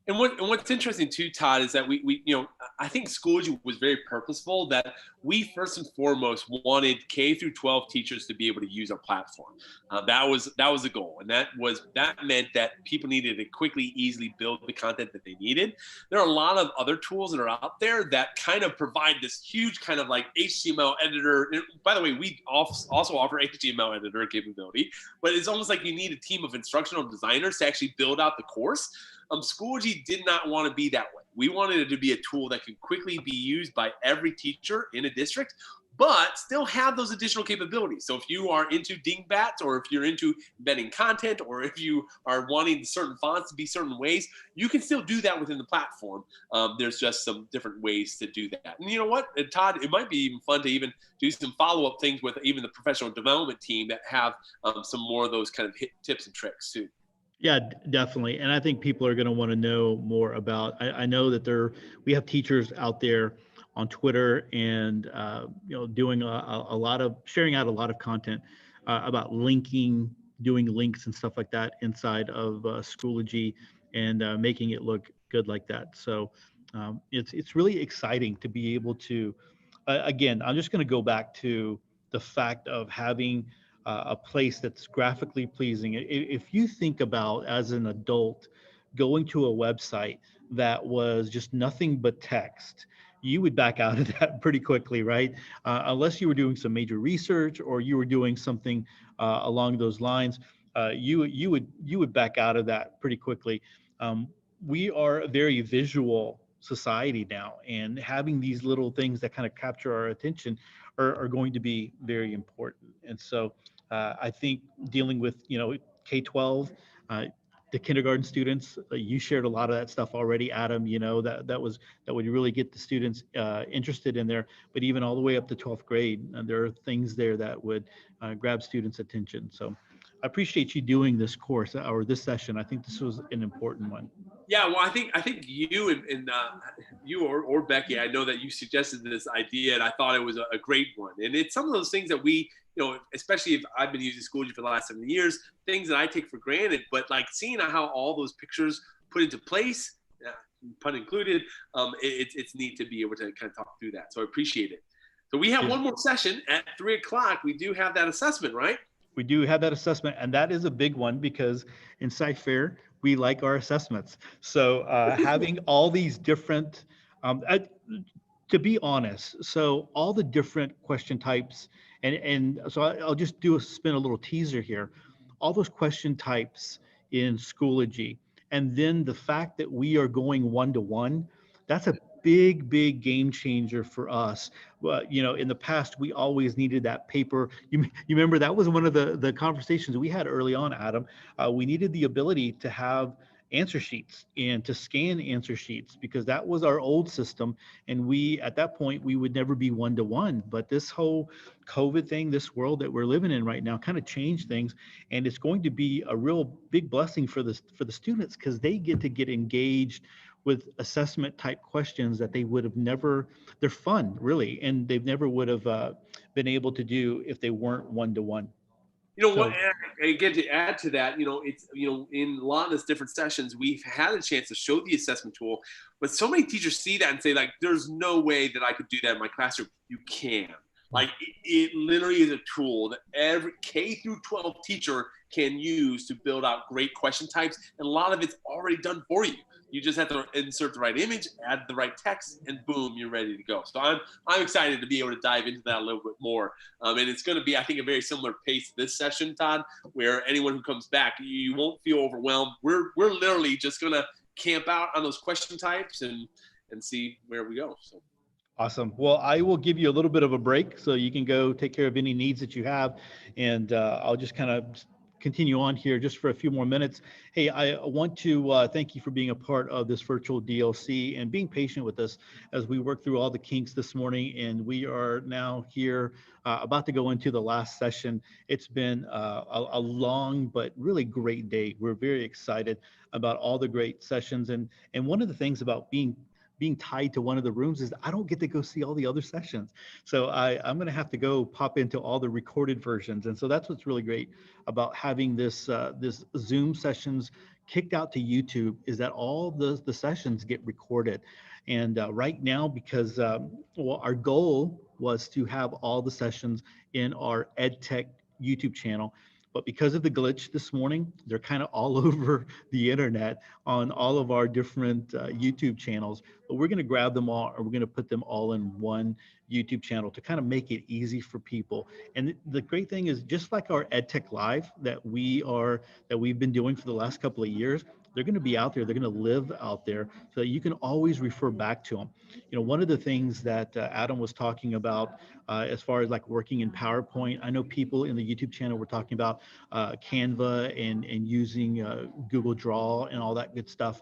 And what's interesting too, Todd, is that we I think Schoology was very purposeful, that we first and foremost wanted K through 12 teachers to be able to use our platform. That was the goal, and that meant that people needed to quickly, easily build the content that they needed. There are a lot of other tools that are out there that kind of provide this huge kind of like HTML editor. And by the way, we also offer HTML editor capability, but it's almost like you need a team of instructional designers to actually build out the course. Schoology did not want to be that way. We wanted it to be a tool that could quickly be used by every teacher in a district, but still have those additional capabilities. So if you are into dingbats, or if you're into embedding content, or if you are wanting certain fonts to be certain ways, you can still do that within the platform. There's just some different ways to do that. And you know what, Todd, it might be even fun to even do some follow-up things with even the professional development team that have some more of those kind of tips and tricks too. Yeah, definitely. And I think people are going to want to know more about, I know that we have teachers out there on Twitter and, doing a lot of, sharing out a lot of content about linking, doing links and stuff like that inside of Schoology, and making it look good like that. So it's really exciting to be able to, again, I'm just going to go back to the fact of having a place that's graphically pleasing. If you think about, as an adult, going to a website that was just nothing but text, you would back out of that pretty quickly, right? Unless you were doing some major research or you were doing something along those lines, you would back out of that pretty quickly. We are a very visual society now, and having these little things that kind of capture our attention are going to be very important. And so I think dealing with, K-12, the kindergarten students, you shared a lot of that stuff already, Adam. That would really get the students interested in there. But even all the way up to 12th grade, there are things there that would grab students' attention. So I appreciate you doing this course or this session. I think this was an important one. Yeah, well, I think you and you or Becky, I know that you suggested this idea, and I thought it was a great one. And it's some of those things that we, especially if I've been using Schoology for the last 7 years, things that I take for granted. But like seeing how all those pictures put into place, pun included, it's neat to be able to kind of talk through that. So I appreciate it. So we have one more session at 3 o'clock. We do have that assessment, right? We do have that assessment, and that is a big one because in Sci-Fair, we like our assessments. So having all these different, to be honest, so all the different question types, and so I'll just spin a little teaser here. All those question types in Schoology, and then the fact that we are going one-to-one, that's a big game changer for us. In the past, we always needed that paper. You remember that was one of the conversations we had early on, Adam. We needed the ability to have answer sheets and to scan answer sheets, because that was our old system. And at that point, we would never be one-to-one. But this whole COVID thing, this world that we're living in right now, kind of changed things. And it's going to be a real big blessing for the students, because they get engaged with assessment type questions that they would have never, they're fun really, and they never would have been able to do if they weren't one-to-one. What, again, to add to that, it's, in a lot of these different sessions, we've had a chance to show the assessment tool, but so many teachers see that and say, like, there's no way that I could do that in my classroom. You can. Like, it literally is a tool that every K through 12 teacher can use to build out great question types, and a lot of it's already done for you. You just have to insert the right image, add the right text, and boom, you're ready to go. So I'm excited to be able to dive into that a little bit more. And it's going to be, I think, a very similar pace this session, Todd, where anyone who comes back, you won't feel overwhelmed. We're literally just going to camp out on those question types and see where we go. So. Awesome. Well, I will give you a little bit of a break so you can go take care of any needs that you have. And I'll just kind of continue on here just for a few more minutes. Hey, I want to thank you for being a part of this virtual DLC and being patient with us as we work through all the kinks this morning. And we are now here about to go into the last session. It's been a long but really great day. We're very excited about all the great sessions. And one of the things about being tied to one of the rooms is I don't get to go see all the other sessions. So I'm going to have to go pop into all the recorded versions. And so that's what's really great about having this Zoom sessions kicked out to YouTube, is that all the sessions get recorded. And right now, because our goal was to have all the sessions in our EdTech YouTube channel. But because of the glitch this morning, they're kind of all over the internet on all of our different YouTube channels. But we're going to grab them all, and we're going to put them all in one YouTube channel to kind of make it easy for people. And the great thing is, just like our EdTech Live that we've been doing for the last couple of years, they're going to be out there, they're going to live out there, so that you can always refer back to them. One of the things that Adam was talking about as far as like working in PowerPoint, I know people in the YouTube channel were talking about Canva and using Google Draw and all that good stuff.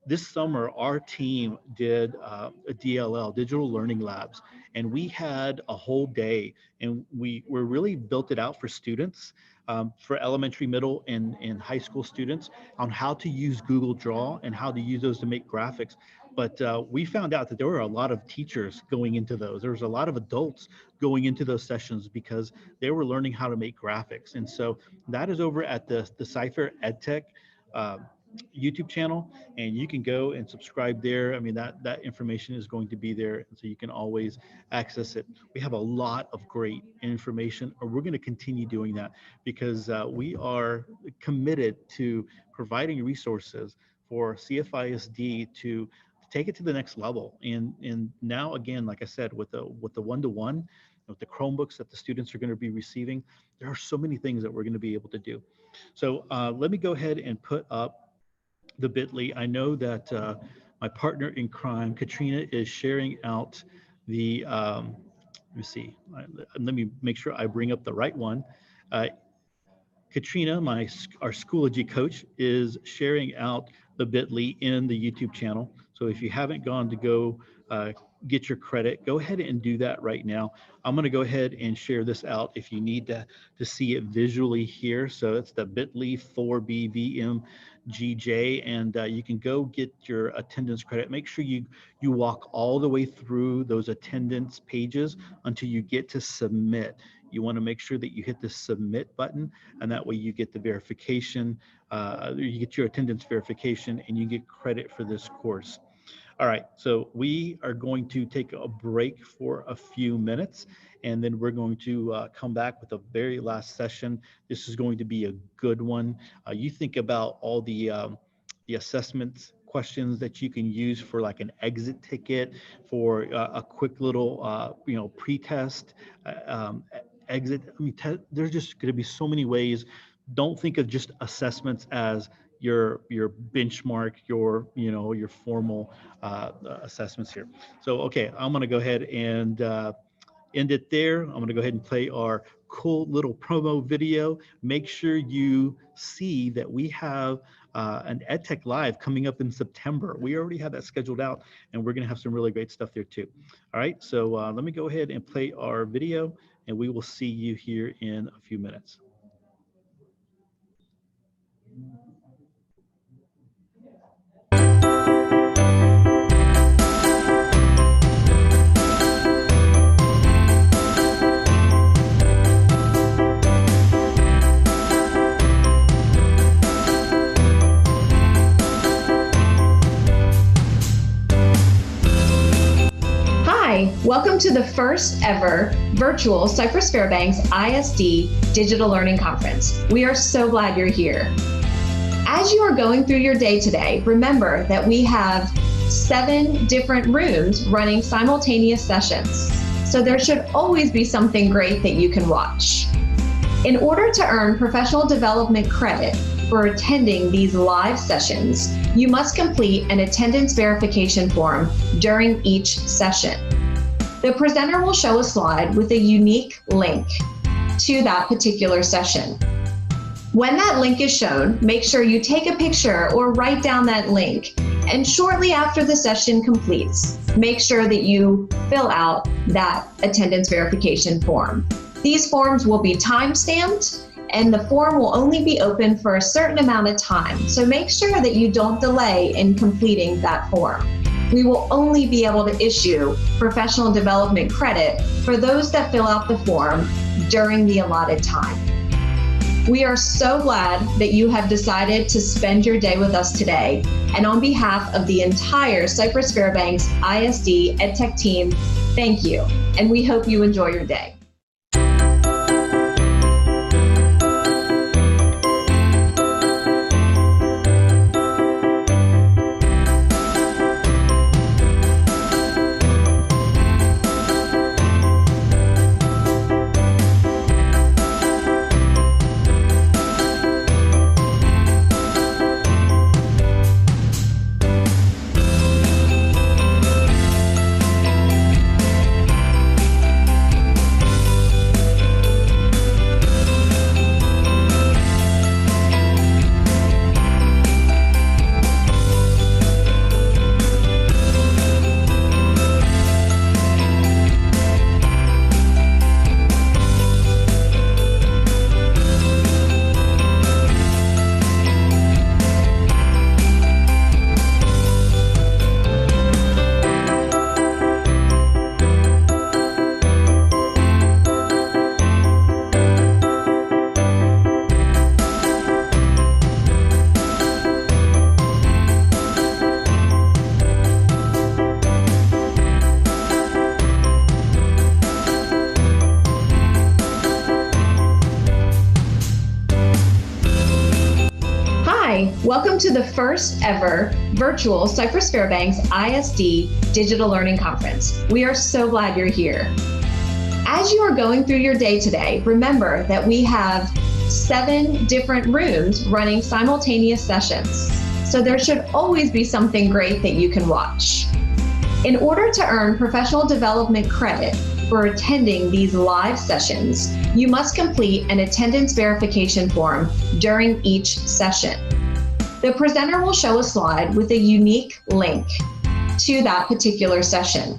This summer, our team did a DLL, Digital Learning Labs, and we had a whole day, and we really built it out for students, for elementary, middle, and high school students on how to use Google Draw and how to use those to make graphics. But we found out that there were a lot of teachers going into those. There was a lot of adults going into those sessions because they were learning how to make graphics. And so that is over at the Cypher EdTech YouTube channel, and you can go and subscribe there. I mean, that information is going to be there, and so you can always access it. We have a lot of great information, and we're going to continue doing that because we are committed to providing resources for CFISD to take it to the next level. And now, again, like I said, with the one-to-one, with the Chromebooks that the students are going to be receiving, there are so many things that we're going to be able to do. So let me go ahead and put up the bit.ly. I know that my partner in crime, Katrina, is sharing out the, let me see, let me make sure I bring up the right one. Katrina, our Schoology coach, is sharing out the bit.ly in the YouTube channel. So if you haven't gone to go get your credit, go ahead and do that right now. I'm going to go ahead and share this out if you need to see it visually here. So it's the bit.ly 4BVMGJ, and you can go get your attendance credit. Make sure you walk all the way through those attendance pages until you get to submit. You want to make sure that you hit the submit button, and that way you get the verification, you get your attendance verification, and you get credit for this course. All right, so we are going to take a break for a few minutes, and then we're going to come back with the very last session. This is going to be a good one. You think about all the assessment questions that you can use for like an exit ticket, for a quick little pre-test exit. I mean, there's just going to be so many ways. Don't think of just assessments as your benchmark, your formal assessments here. So okay, I'm going to go ahead and end it there. I'm going to go ahead and play our cool little promo video. Make sure you see that we have an EdTech Live coming up in September. We already have that scheduled out, and we're going to have some really great stuff there too. All right, so let me go ahead and play our video, and we will see you here in a few minutes. Welcome to the first ever virtual Cypress Fairbanks ISD Digital Learning Conference. We are so glad you're here. As you are going through your day today, remember that we have 7 different rooms running simultaneous sessions. So there should always be something great that you can watch. In order to earn professional development credit for attending these live sessions, you must complete an attendance verification form during each session. The presenter will show a slide with a unique link to that particular session. When that link is shown, make sure you take a picture or write down that link. And shortly after the session completes, make sure that you fill out that attendance verification form. These forms will be time-stamped, and the form will only be open for a certain amount of time. So make sure that you don't delay in completing that form. We will only be able to issue professional development credit for those that fill out the form during the allotted time. We are so glad that you have decided to spend your day with us today. And on behalf of the entire Cypress Fairbanks ISD EdTech team, thank you. And we hope you enjoy your day. to the first ever virtual Cypress Fairbanks ISD Digital Learning Conference. We are so glad you're here. As you are going through your day today, remember that we have 7 different rooms running simultaneous sessions. So there should always be something great that you can watch. In order to earn professional development credit for attending these live sessions, you must complete an attendance verification form during each session. The presenter will show a slide with a unique link to that particular session.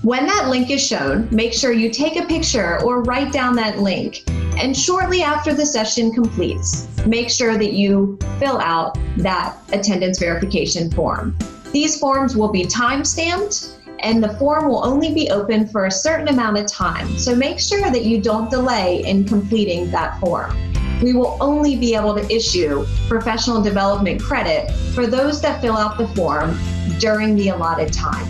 When that link is shown, make sure you take a picture or write down that link. And shortly after the session completes, make sure that you fill out that attendance verification form. These forms will be time-stamped, and the form will only be open for a certain amount of time. So make sure that you don't delay in completing that form. We will only be able to issue professional development credit for those that fill out the form during the allotted time.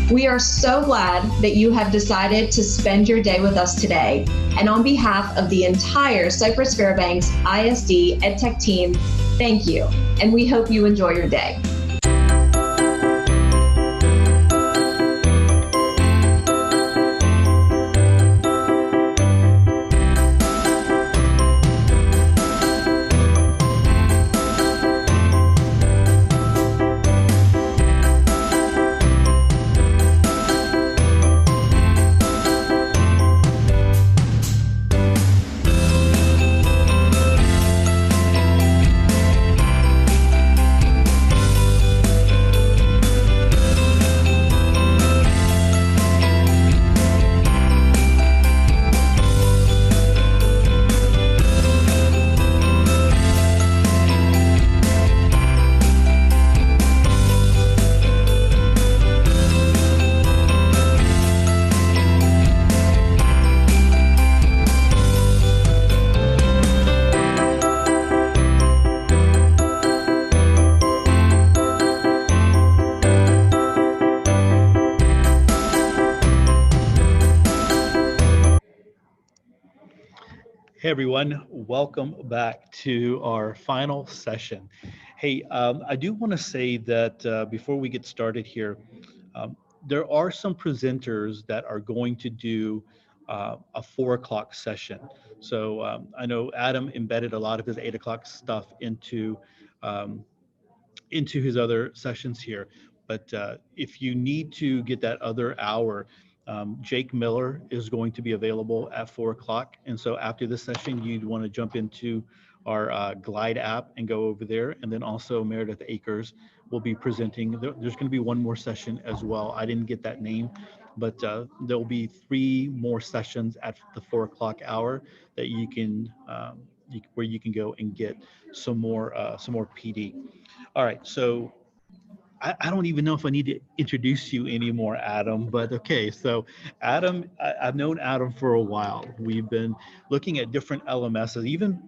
We are so glad that you have decided to spend your day with us today. And on behalf of the entire Cypress Fairbanks ISD EdTech team, thank you. And we hope you enjoy your day. Hey everyone, welcome back to our final session. Hey, I do want to say that before we get started here, there are some presenters that are going to do a 4 o'clock session. So I know Adam embedded a lot of his 8 o'clock stuff um, into his other sessions here. But if you need to get that other hour, Jake Miller is going to be available at 4 o'clock. And so after this session, you'd want to jump into our Glide app and go over there. And then also Meredith Akers will be presenting. There's going to be one more session as well. I didn't get that name, but there'll be 3 more sessions at the 4 o'clock hour that you can where you can go and get some more PD. All right, so I don't even know if I need to introduce you anymore, Adam, but okay. So Adam, I've known Adam for a while. We've been looking at different LMSs,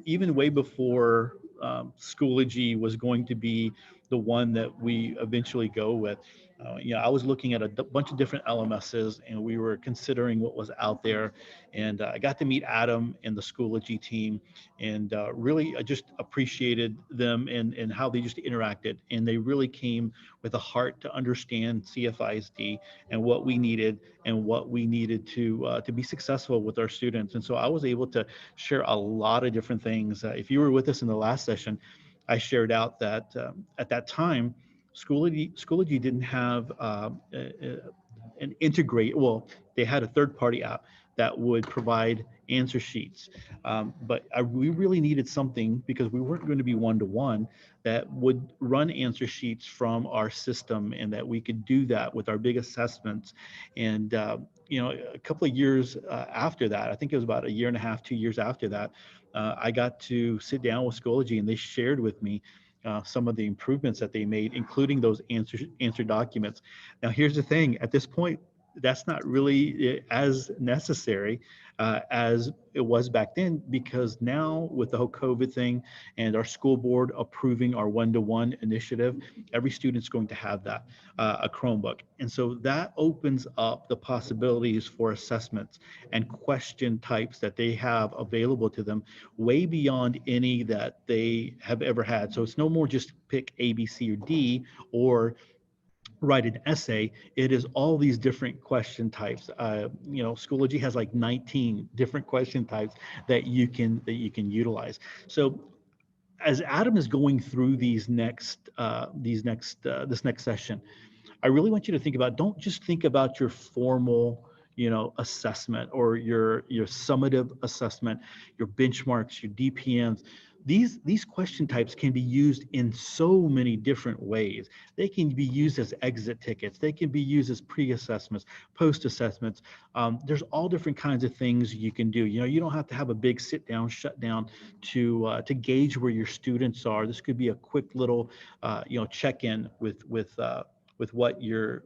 even way before Schoology was going to be the one that we eventually go with. I was looking at a bunch of different LMSs, and we were considering what was out there. And I got to meet Adam and the Schoology team, and really I just appreciated them and how they just interacted. And they really came with a heart to understand CFISD and what we needed to be successful with our students. And so I was able to share a lot of different things. If you were with us in the last session, I shared out that at that time, Schoology didn't have an they had a third-party app that would provide answer sheets. But we really needed something, because we weren't going to be one-to-one, that would run answer sheets from our system, and that we could do that with our big assessments. And a couple of years after that, I think it was about 1.5 years, 2 years after that, I got to sit down with Schoology, and they shared with me some of the improvements that they made, including those answer documents. Now, here's the thing: at this point, that's not really as necessary as it was back then, because now with the whole COVID thing and our school board approving our one-to-one initiative, every student's going to have that, a Chromebook. And so that opens up the possibilities for assessments and question types that they have available to them way beyond any that they have ever had. So it's no more just pick A, B, C, or D, or write an essay. It is all these different question types. Schoology has like 19 different question types that you can utilize. So as Adam is going through this next session, I really want you to think about, don't just think about your formal, assessment or your summative assessment, your benchmarks, your DPMs. These question types can be used in so many different ways. They can be used as exit tickets. They can be used as pre-assessments, post-assessments. There's all different kinds of things you can do. You don't have to have a big sit-down, shut-down to gauge where your students are. This could be a quick little, check-in with what you're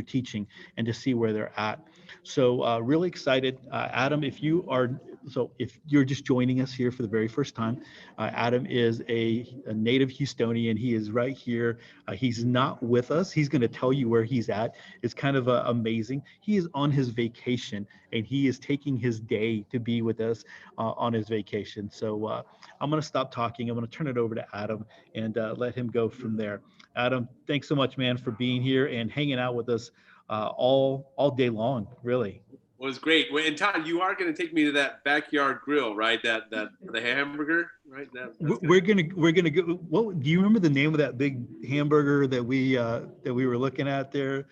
teaching, and to see where they're at. So really excited. Adam, if you're just joining us here for the very first time, Adam is a native Houstonian. He is right here. He's not with us. He's going to tell you where he's at. It's kind of amazing. He is on his vacation, and he is taking his day to be with us on his vacation. So I'm going to stop talking. I'm going to turn it over to Adam and let him go from there. Adam, thanks so much, man, for being here and hanging out with us all day long, really. Well, it's great. Well, and Todd, you are going to take me to that backyard grill, right? That the hamburger, right? We're gonna go. What do you remember the name of that big hamburger that we were looking at there?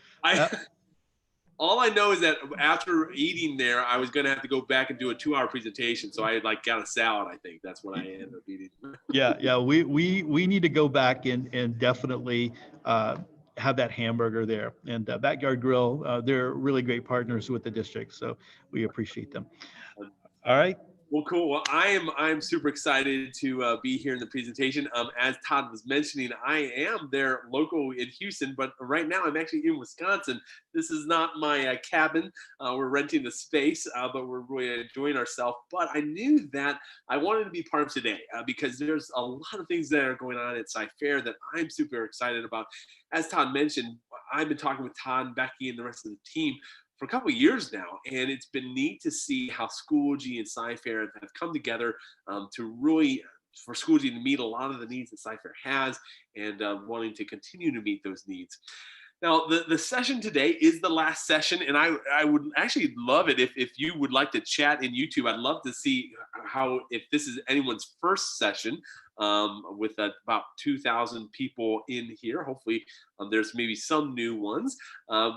All I know is that after eating there, I was going to have to go back and do a 2-hour presentation. So I got a salad. I think that's what I ended up eating. Yeah. We need to go back and definitely have that hamburger there. And Backyard Grill, they're really great partners with the district, so we appreciate them. All right. Well, cool. Well, I'm super excited to be here in the presentation. As Todd was mentioning, I am there local in Houston, but right now I'm actually in Wisconsin. This is not my cabin. We're renting the space, but we're really enjoying ourselves. But I knew that I wanted to be part of today because there's a lot of things that are going on at Sci-Fair that I'm super excited about. As Todd mentioned, I've been talking with Todd, Becky, and the rest of the team for a couple of years now, and it's been neat to see how Schoology and Sci-Fair have come together to really, for Schoology to meet a lot of the needs that Sci-Fair has, and wanting to continue to meet those needs. Now, the session today is the last session, and I would actually love it if you would like to chat in YouTube. I'd love to see if this is anyone's first session with about 2,000 people in here. Hopefully there's maybe some new ones.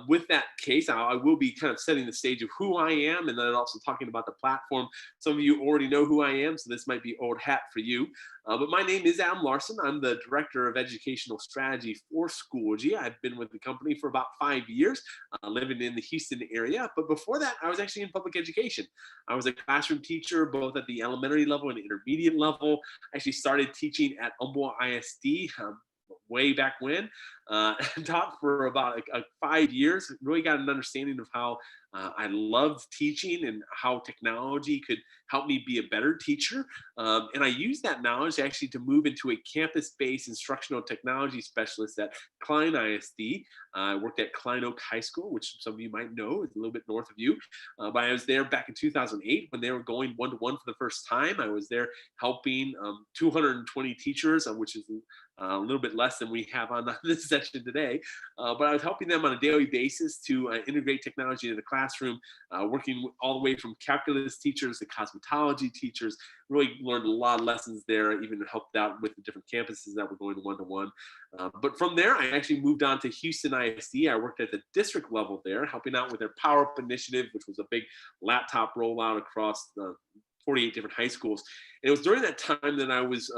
With that case, I will be kind of setting the stage of who I am, and then also talking about the platform. Some of you already know who I am, so this might be old hat for you. But my name is Adam Larson. I'm the Director of Educational Strategy for Schoology. I've been with the company for about 5 years, living in the Houston area. But before that, I was actually in public education. I was a classroom teacher, both at the elementary level and intermediate level. I actually started teaching at Humboldt ISD way back when. Taught for about 5 years. Really got an understanding of how I loved teaching and how technology could help me be a better teacher. And I used that knowledge actually to move into a campus-based instructional technology specialist at Klein ISD. I worked at Klein Oak High School, which some of you might know is a little bit north of you. But I was there back in 2008 when they were going one-to-one for the first time. I was there helping 220 teachers, which is a little bit less than we have on this session today. But I was helping them on a daily basis to integrate technology into the classroom, working all the way from calculus teachers to cosmetology teachers. Really learned a lot of lessons there, even helped out with the different campuses that were going one-to-one. But from there, I actually moved on to Houston ISD. I worked at the district level there, helping out with their Power Up initiative, which was a big laptop rollout across 48 different high schools. And it was during that time that I was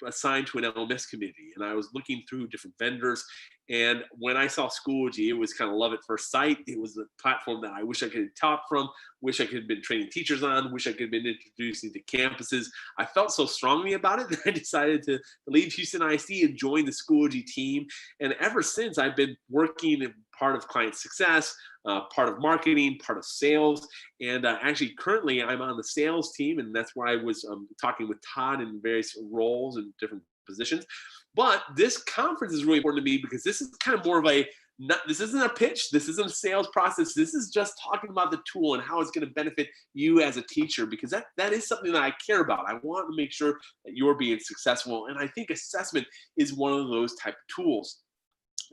assigned to an LMS committee, and I was looking through different vendors. And when I saw Schoology, it was kind of love at first sight. It was a platform that I wish I could have taught from, wish I could have been training teachers on, wish I could have been introducing to campuses. I felt so strongly about it that I decided to leave Houston ISD and join the Schoology team. And ever since, I've been working and part of client success, part of marketing, part of sales. And actually, currently, I'm on the sales team, and that's where I was talking with Todd in various roles and different positions. But this conference is really important to me because this is kind of more of this isn't a pitch, this isn't a sales process, this is just talking about the tool and how it's going to benefit you as a teacher, because that is something that I care about. I want to make sure that you're being successful, and I think assessment is one of those type of tools.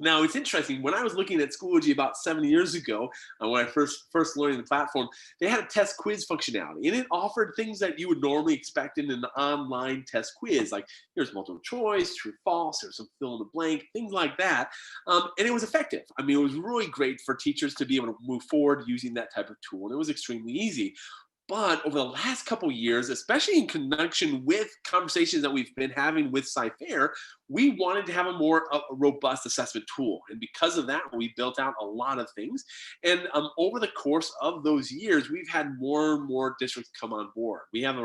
Now, it's interesting, when I was looking at Schoology about 7 years ago, when I first learning the platform, they had a test quiz functionality, and it offered things that you would normally expect in an online test quiz, like here's multiple choice, true, false, there's some fill in the blank, things like that. And it was effective. I mean, it was really great for teachers to be able to move forward using that type of tool, and it was extremely easy. But over the last couple of years, especially in connection with conversations that we've been having with Cyfair, we wanted to have a more robust assessment tool. And because of that, we built out a lot of things. And over the course of those years, we've had more and more districts come on board. We have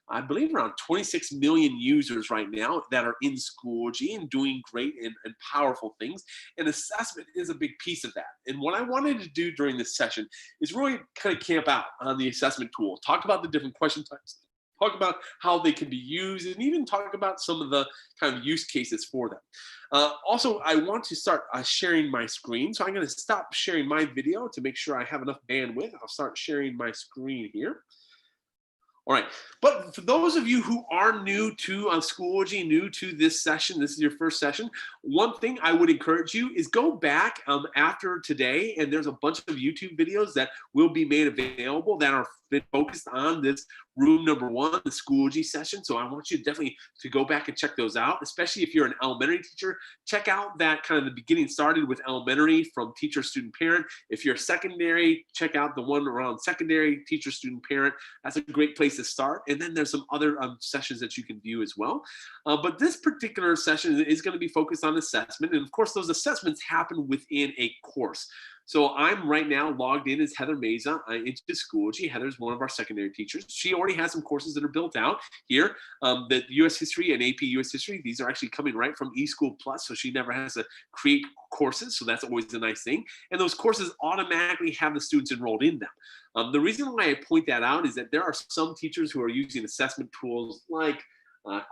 I believe around 26 million users right now that are in Schoology and doing great and powerful things. And assessment is a big piece of that. And what I wanted to do during this session is really kind of camp out on the assessment tool, talk about the different question types, talk about how they can be used, and even talk about some of the kind of use cases for them. Also, I want to start sharing my screen. So I'm going to stop sharing my video to make sure I have enough bandwidth. I'll start sharing my screen here. All right, but for those of you who are new to Schoology, new to this session, this is your first session, one thing I would encourage you is go back after today, and there's a bunch of YouTube videos that will be made available that are focused on this room number 1, the Schoology session. So I want you definitely to go back and check those out, especially if you're an elementary teacher. Check out that kind of the beginning started with elementary from teacher, student, parent. If you're secondary, check out the one around secondary, teacher, student, parent. That's a great place to start. And then there's some other sessions that you can view as well. But this particular session is going to be focused on assessment. And of course, those assessments happen within a course. So I'm right now logged in as Heather Meza into Schoology. Heather's one of our secondary teachers. She already has some courses that are built out here. The US History and AP US History, these are actually coming right from eSchool Plus, so she never has to create courses, so that's always a nice thing. And those courses automatically have the students enrolled in them. The reason why I point that out is that there are some teachers who are using assessment tools like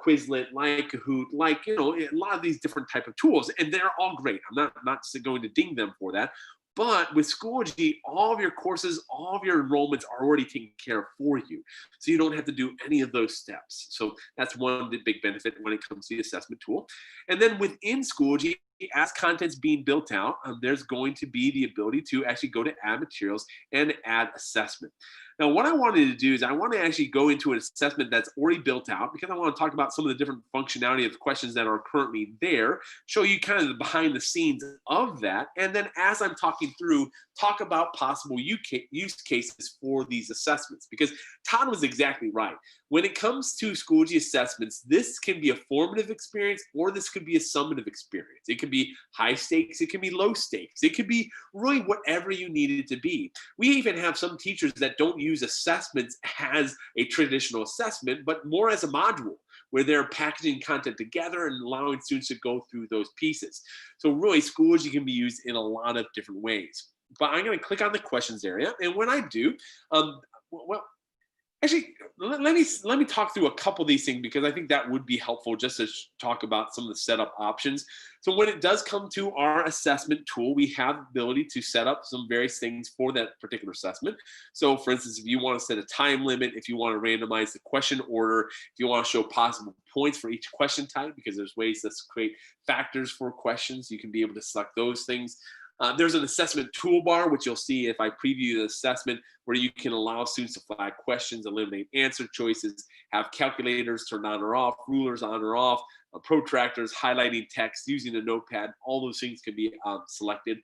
Quizlet, like Kahoot, like, a lot of these different type of tools, and they're all great. I'm not going to ding them for that. But with Schoology, all of your courses, all of your enrollments are already taken care of for you. So you don't have to do any of those steps. So that's one big benefit when it comes to the assessment tool. And then within Schoology, as content's being built out, there's going to be the ability to actually go to add materials and add assessment. Now, what I wanted to do is I want to actually go into an assessment that's already built out, because I want to talk about some of the different functionality of questions that are currently there, show you kind of the behind the scenes of that. And then as I'm talking through, talk about possible use cases for these assessments, because Todd was exactly right. When it comes to Schoology assessments, this can be a formative experience, or this could be a summative experience. It could be high stakes, it can be low stakes, it could be really whatever you need it to be. We even have some teachers that don't use assessments as a traditional assessment, but more as a module, where they're packaging content together and allowing students to go through those pieces. So really, Schoology can be used in a lot of different ways. But I'm going to click on the questions area, and when I do, actually, let me talk through a couple of these things, because I think that would be helpful just to talk about some of the setup options. So when it does come to our assessment tool, we have the ability to set up some various things for that particular assessment. So for instance, if you want to set a time limit, if you want to randomize the question order, if you want to show possible points for each question type, because there's ways to create factors for questions, you can be able to select those things. There's an assessment toolbar, which you'll see if I preview the assessment, where you can allow students to flag questions, eliminate answer choices, have calculators turned on or off, rulers on or off, protractors, highlighting text, using a notepad. All those things can be selected.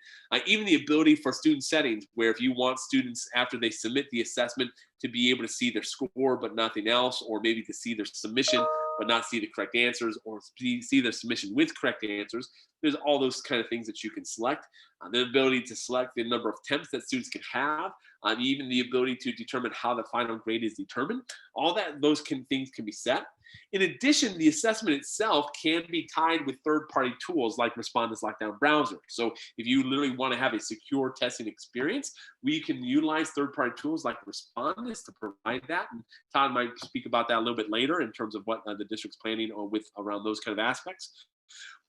Even the ability for student settings, where if you want students, after they submit the assessment, to be able to see their score but nothing else, or maybe to see their submission but not see the correct answers, or see their submission with correct answers. There's all those kind of things that you can select. The ability to select the number of attempts that students can have, even the ability to determine how the final grade is determined. All that, those things can be set. In addition, the assessment itself can be tied with third-party tools like Respondent's Lockdown Browser. So if you literally want to have a secure testing experience, we can utilize third-party tools like Respondent's to provide that. And Todd might speak about that a little bit later in terms of what the district's planning with around those kind of aspects.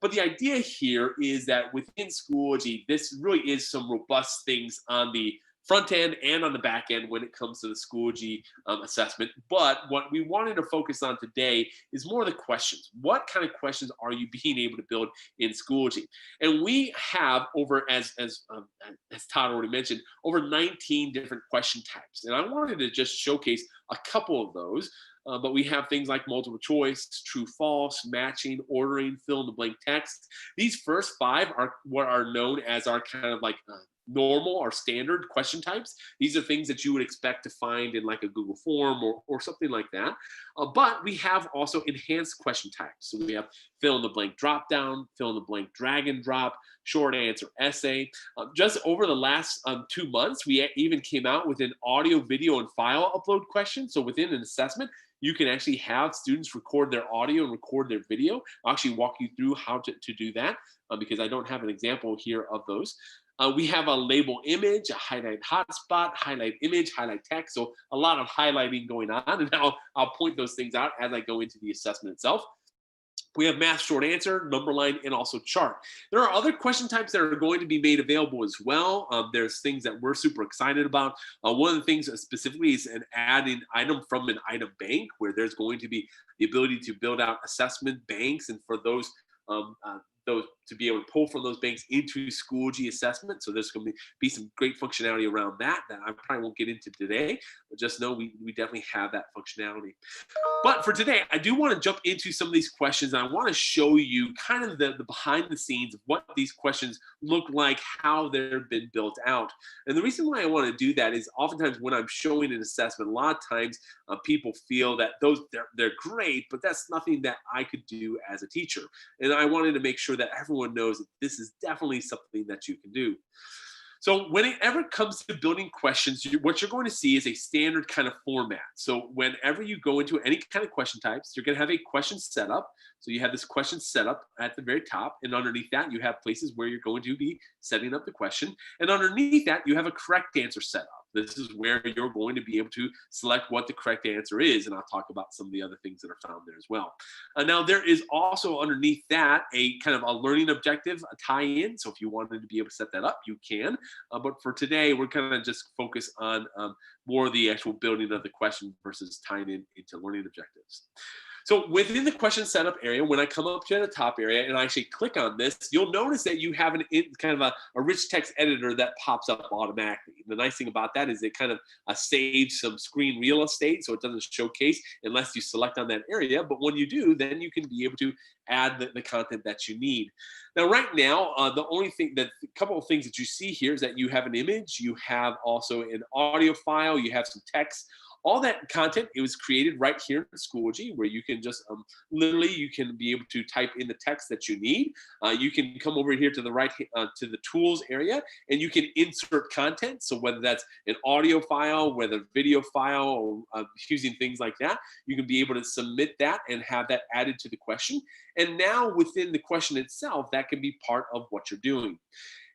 But the idea here is that within Schoology, this really is some robust things on the front end and on the back end when it comes to the Schoology assessment. But what we wanted to focus on today is more the questions. What kind of questions are you being able to build in Schoology? And we have over, as Todd already mentioned, over 19 different question types. And I wanted to just showcase a couple of those. But we have things like multiple choice, true, false, matching, ordering, fill in the blank text. These first 5 are what are known as our kind of like normal or standard question types. These are things that you would expect to find in like a Google form or something like that. But we have also enhanced question types. So we have fill in the blank drop down, fill in the blank drag and drop, short answer essay. Just over the last 2 months, we even came out with an audio, video, and file upload question. So within an assessment, you can actually have students record their audio and record their video. I'll actually walk you through how to do that because I don't have an example here of those. We have a label image, a highlight hotspot, highlight image, highlight text. So a lot of highlighting going on. And now I'll point those things out as I go into the assessment itself. We have math short answer, number line, and also chart. There are other question types that are going to be made available as well. There's things that we're super excited about. One of the things specifically is an adding item from an item bank where there's going to be the ability to build out assessment banks and for those to be able to pull from those banks into Schoology assessment. So there's going to be some great functionality around that I probably won't get into today, but just know we definitely have that functionality. But for today, I do want to jump into some of these questions. And I want to show you kind of the behind the scenes of what these questions look like, how they've been built out. And the reason why I want to do that is oftentimes when I'm showing an assessment, a lot of times people feel that they're great, but that's nothing that I could do as a teacher. And I wanted to make sure that everyone knows that this is definitely something that you can do. So whenever it comes to building questions, what you're going to see is a standard kind of format. So whenever you go into any kind of question types, you're going to have a question setup. So you have this question setup at the very top, and underneath that, you have places where you're going to be setting up the question. And underneath that, you have a correct answer setup. This is where you're going to be able to select what the correct answer is, and I'll talk about some of the other things that are found there as well. Now, there is also underneath that a kind of a learning objective, a tie-in. So if you wanted to be able to set that up, you can. But for today, we're kind of just focus on more of the actual building of the question versus tying in into learning objectives. So within the question setup area, when I come up to the top area and I actually click on this, you'll notice that you have kind of a rich text editor that pops up automatically. The nice thing about that is it kind of saves some screen real estate, so it doesn't showcase unless you select on that area. But when you do, then you can be able to add the content that you need. Now, right now, the only thing a couple of things that you see here is that you have an image, you have also an audio file, you have some text. All that content, it was created right here in Schoology, where you can just literally, you can be able to type in the text that you need. You can come over here to the right, to the tools area, and you can insert content. So whether that's an audio file, whether video file, or using things like that, you can be able to submit that and have that added to the question. And now within the question itself, that can be part of what you're doing.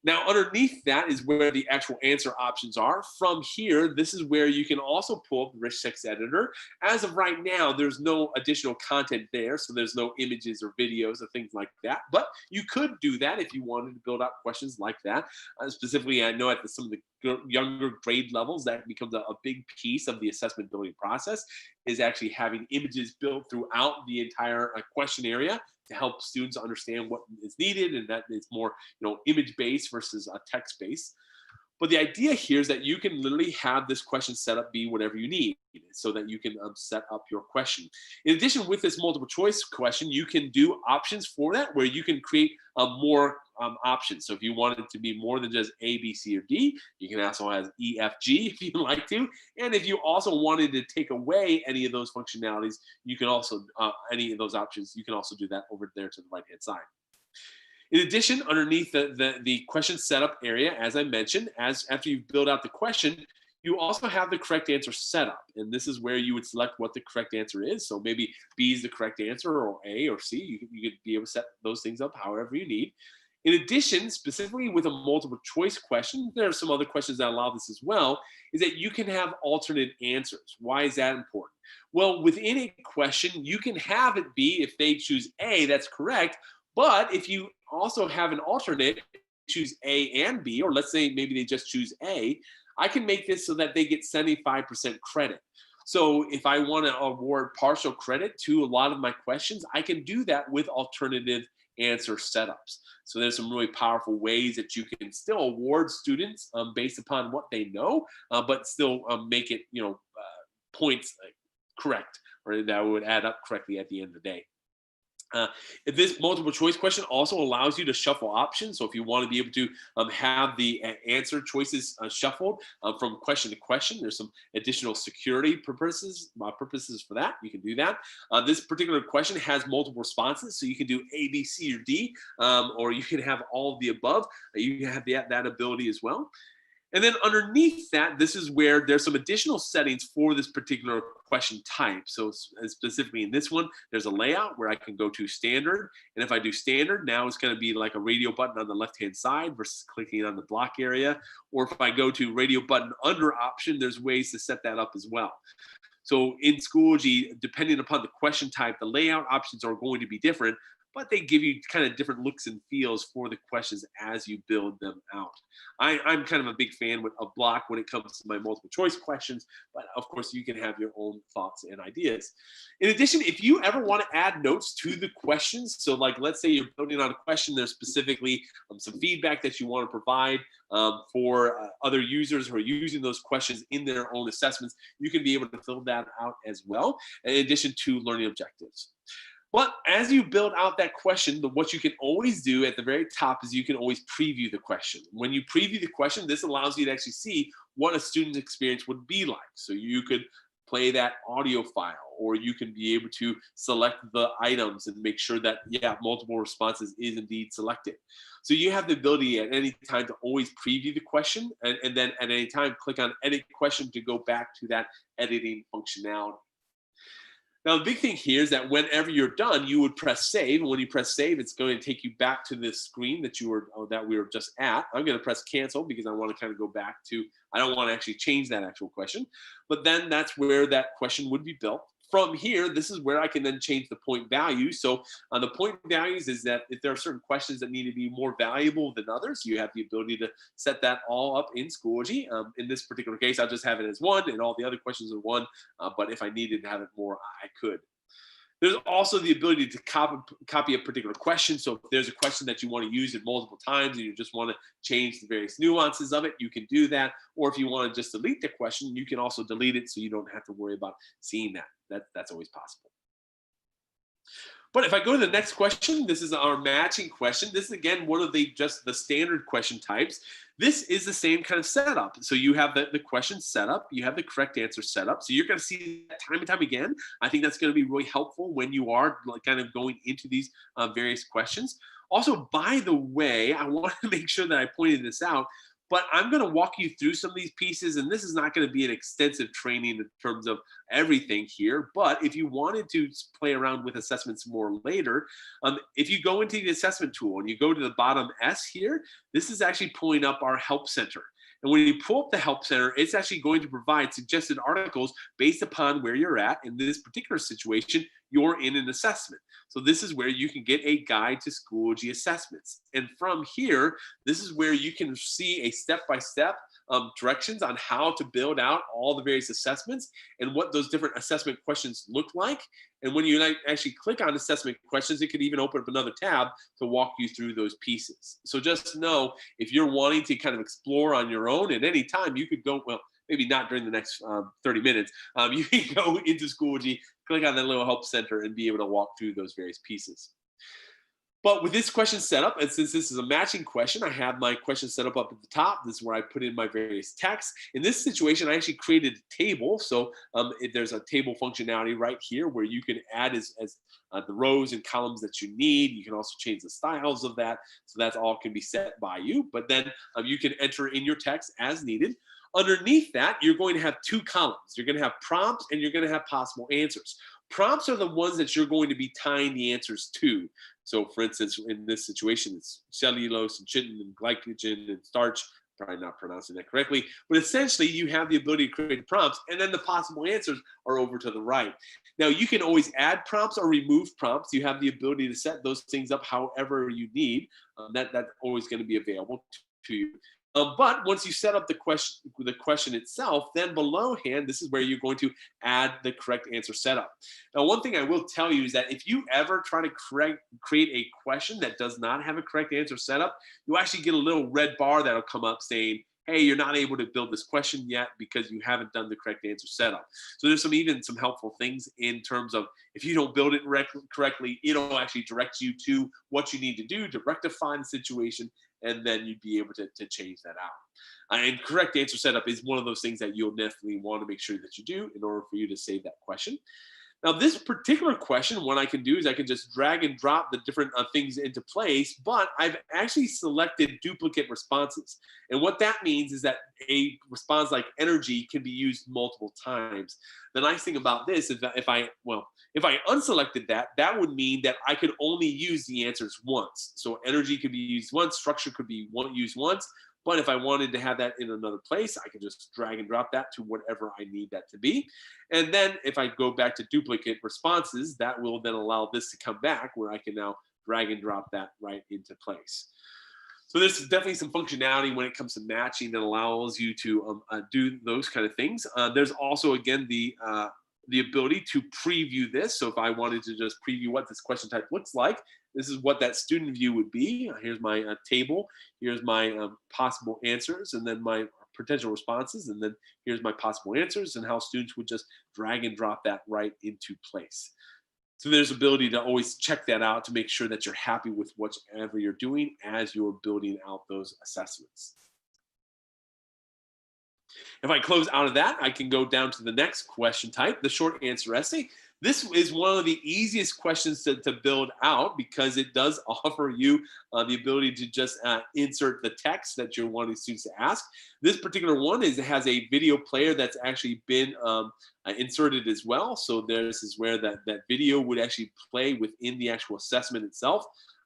Now, underneath that is where the actual answer options are. From here, this is where you can also pull up the rich text editor. As of right now, there's no additional content there, so there's no images or videos or things like that. But you could do that if you wanted to build out questions like that. Specifically, I know at some of the younger grade levels, that becomes a big piece of the assessment building process, is actually having images built throughout the entire question area to help students understand what is needed, and that is more, image-based versus text-based. But the idea here is that you can literally have this question setup be whatever you need, so that you can set up your question. In addition, with this multiple choice question, you can do options for that, where you can create more options. So if you want it to be more than just A, B, C, or D, you can also have E, F, G if you'd like to. And if you also wanted to take away any of those functionalities, you can also, any of those options, you can also do that over there to the right-hand side. In addition, underneath the question setup area, as I mentioned, after you build out the question, You also have the correct answer setup, and this is where you would select what the correct answer is. So maybe B is the correct answer, or A or C. You could be able to set those things up however you need. In addition, specifically with a multiple choice question, there are some other questions that allow this as well, is that you can have alternate answers. Why is that important? Well, within a question, you can have it be, if they choose A, that's correct. But if you also have an alternate, choose A and B, or let's say maybe they just choose A, I can make this so that they get 75% credit. So if I want to award partial credit to a lot of my questions, I can do that with alternative answer setups. So there's some really powerful ways that you can still award students based upon what they know, but still make it, points correct, or that would add up correctly at the end of the day. This multiple choice question also allows you to shuffle options. So if you want to be able to have the answer choices shuffled from question to question, there's some additional security purposes for that. You can do that. This particular question has multiple responses, so you can do A, B, C, or D, or you can have all of the above. You can have that ability as well. And then underneath that, this is where there's some additional settings for this particular question type. So specifically in this one, there's a layout where I can go to standard. And if I do standard, now it's going to be like a radio button on the left-hand side versus clicking on the block area. Or if I go to radio button under option, there's ways to set that up as well. So in Schoology, depending upon the question type, the layout options are going to be different, but they give you kind of different looks and feels for the questions as you build them out. I'm kind of a big fan with a block when it comes to my multiple choice questions, but of course you can have your own thoughts and ideas. In addition, if you ever want to add notes to the questions, so like let's say you're building on a question, there's specifically some feedback that you want to provide for other users who are using those questions in their own assessments, you can be able to fill that out as well, in addition to learning objectives. But as you build out that question, what you can always do at the very top is you can always preview the question. When you preview the question, this allows you to actually see what a student's experience would be like. So you could play that audio file, or you can be able to select the items and make sure that, multiple responses is indeed selected. So you have the ability at any time to always preview the question, and then at any time click on edit question to go back to that editing functionality. Now, the big thing here is that whenever you're done, you would press save. And when you press save, it's going to take you back to this screen that we were just at. I'm going to press cancel because I want to kind of go back to, I don't want to actually change that actual question. But then that's where that question would be built. From here, this is where I can then change the point value. So on the point values is that if there are certain questions that need to be more valuable than others, you have the ability to set that all up in Schoology. In this particular case, I'll just have it as 1 and all the other questions are 1. But if I needed to have it more, I could. There's also the ability to copy a particular question. So if there's a question that you want to use it multiple times and you just want to change the various nuances of it, you can do that. Or if you want to just delete the question, you can also delete it so you don't have to worry about seeing that. That's always possible. But if I go to the next question, this is our matching question. This is again one of the standard question types. This is the same kind of setup. So you have the question set up, you have the correct answer set up. So you're going to see that time and time again. I think that's going to be really helpful when you are kind of going into these various questions. Also, by the way, I want to make sure that I pointed this out, but I'm going to walk you through some of these pieces, and this is not going to be an extensive training in terms of everything here. But if you wanted to play around with assessments more later, if you go into the assessment tool and you go to the bottom S here, this is actually pulling up our help center. And when you pull up the help center, it's actually going to provide suggested articles based upon where you're at. In this particular situation, you're in an assessment. So this is where you can get a guide to Schoology assessments. And from here, this is where you can see a step-by-step directions on how to build out all the various assessments and what those different assessment questions look like. And when you actually click on assessment questions, it could even open up another tab to walk you through those pieces. So just know if you're wanting to kind of explore on your own at any time, you could go, well, maybe not during the next 30 minutes, you can go into Schoology, click on that little help center and be able to walk through those various pieces. But with this question set up, and since this is a matching question, I have my question set up at the top. This is where I put in my various texts. In this situation, I actually created a table. So there's a table functionality right here where you can add as the rows and columns that you need. You can also change the styles of that. So that's all can be set by you. But then you can enter in your text as needed. Underneath that, you're going to have two columns. You're going to have prompts and you're going to have possible answers. Prompts are the ones that you're going to be tying the answers to. So for instance, in this situation, it's cellulose and chitin and glycogen and starch. Probably not pronouncing that correctly, but essentially you have the ability to create prompts, and then the possible answers are over to the right. Now you can always add prompts or remove prompts. You have the ability to set those things up however you need. That's always going to be available to you. But once you set up the question itself, then below hand, this is where you're going to add the correct answer setup. Now, one thing I will tell you is that if you ever try to create a question that does not have a correct answer setup, you actually get a little red bar that'll come up saying, hey, you're not able to build this question yet because you haven't done the correct answer setup. So there's even some helpful things in terms of if you don't build it correctly, it'll actually direct you to what you need to do to rectify the situation, and then you'd be able to change that out. And correct answer setup is one of those things that you'll definitely want to make sure that you do in order for you to save that question. Now, this particular question, what I can do is I can just drag and drop the different things into place, but I've actually selected duplicate responses. And what that means is that a response like energy can be used multiple times. The nice thing about this is that if I unselected that, that would mean that I could only use the answers once. So energy could be used once, structure could be used once. But if I wanted to have that in another place, I can just drag and drop that to whatever I need that to be. And then if I go back to duplicate responses, that will then allow this to come back where I can now drag and drop that right into place. So there's definitely some functionality when it comes to matching that allows you to do those kind of things. There's also, again, the ability to preview this. So if I wanted to just preview what this question type looks like, this is what that student view would be. Here's my table. Here's my possible answers, and then my potential responses. And then here's my possible answers and how students would just drag and drop that right into place. So there's ability to always check that out to make sure that you're happy with whatever you're doing as you're building out those assessments. If I close out of that, I can go down to the next question type, the short answer essay. This is one of the easiest questions to build out because it does offer you the ability to just insert the text that you're wanting students to ask. This particular one has a video player that's actually been inserted as well. So this is where that video would actually play within the actual assessment itself.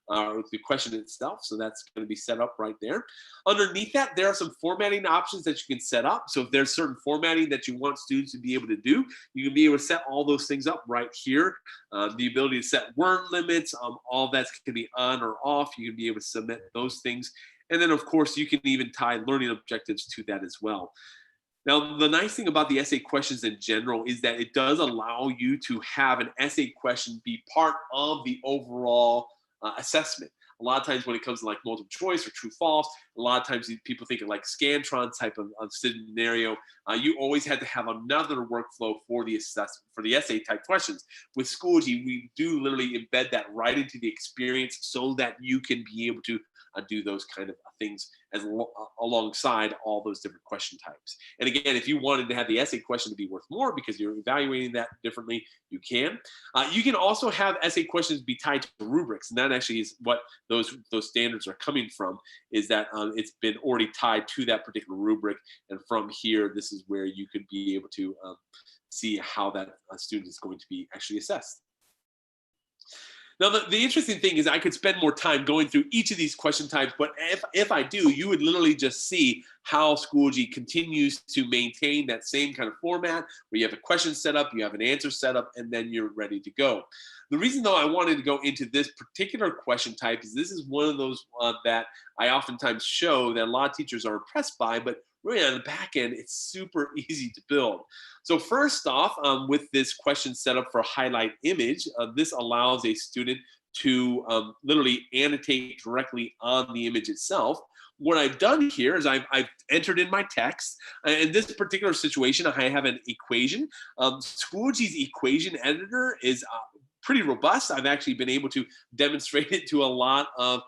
The question itself. So that's going to be set up right there. Underneath that, there are some formatting options that you can set up. So if there's certain formatting that you want students to be able to do, you can be able to set all those things up right here. The ability to set word limits, all that can be on or off. You can be able to submit those things. And then, of course, you can even tie learning objectives to that as well. Now, the nice thing about the essay questions in general is that it does allow you to have an essay question be part of the overall assessment. A lot of times when it comes to like multiple choice or true false, a lot of times people think of like Scantron type of scenario. You always had to have another workflow for the assessment, for the essay type questions. With Schoology, we do literally embed that right into the experience so that you can be able to do those kind of things alongside all those different question types. And again, if you wanted to have the essay question to be worth more because you're evaluating that differently, you can. You can also have essay questions be tied to rubrics, and that actually is what those standards are coming from, is that it's been already tied to that particular rubric, and from here, this is where you could be able to see how that student is going to be actually assessed. Now, the interesting thing is I could spend more time going through each of these question types, but if I do, you would literally just see how Schoology continues to maintain that same kind of format where you have a question set up, you have an answer set up, and then you're ready to go. The reason, though, I wanted to go into this particular question type is this is one of those that I oftentimes show that a lot of teachers are impressed by, but really on the back end, it's super easy to build. So first off, with this question set up for highlight image, this allows a student to literally annotate directly on the image itself. What I've done here is I've entered in my text. In this particular situation, I have an equation. Schoology's equation editor is pretty robust. I've actually been able to demonstrate it to a lot of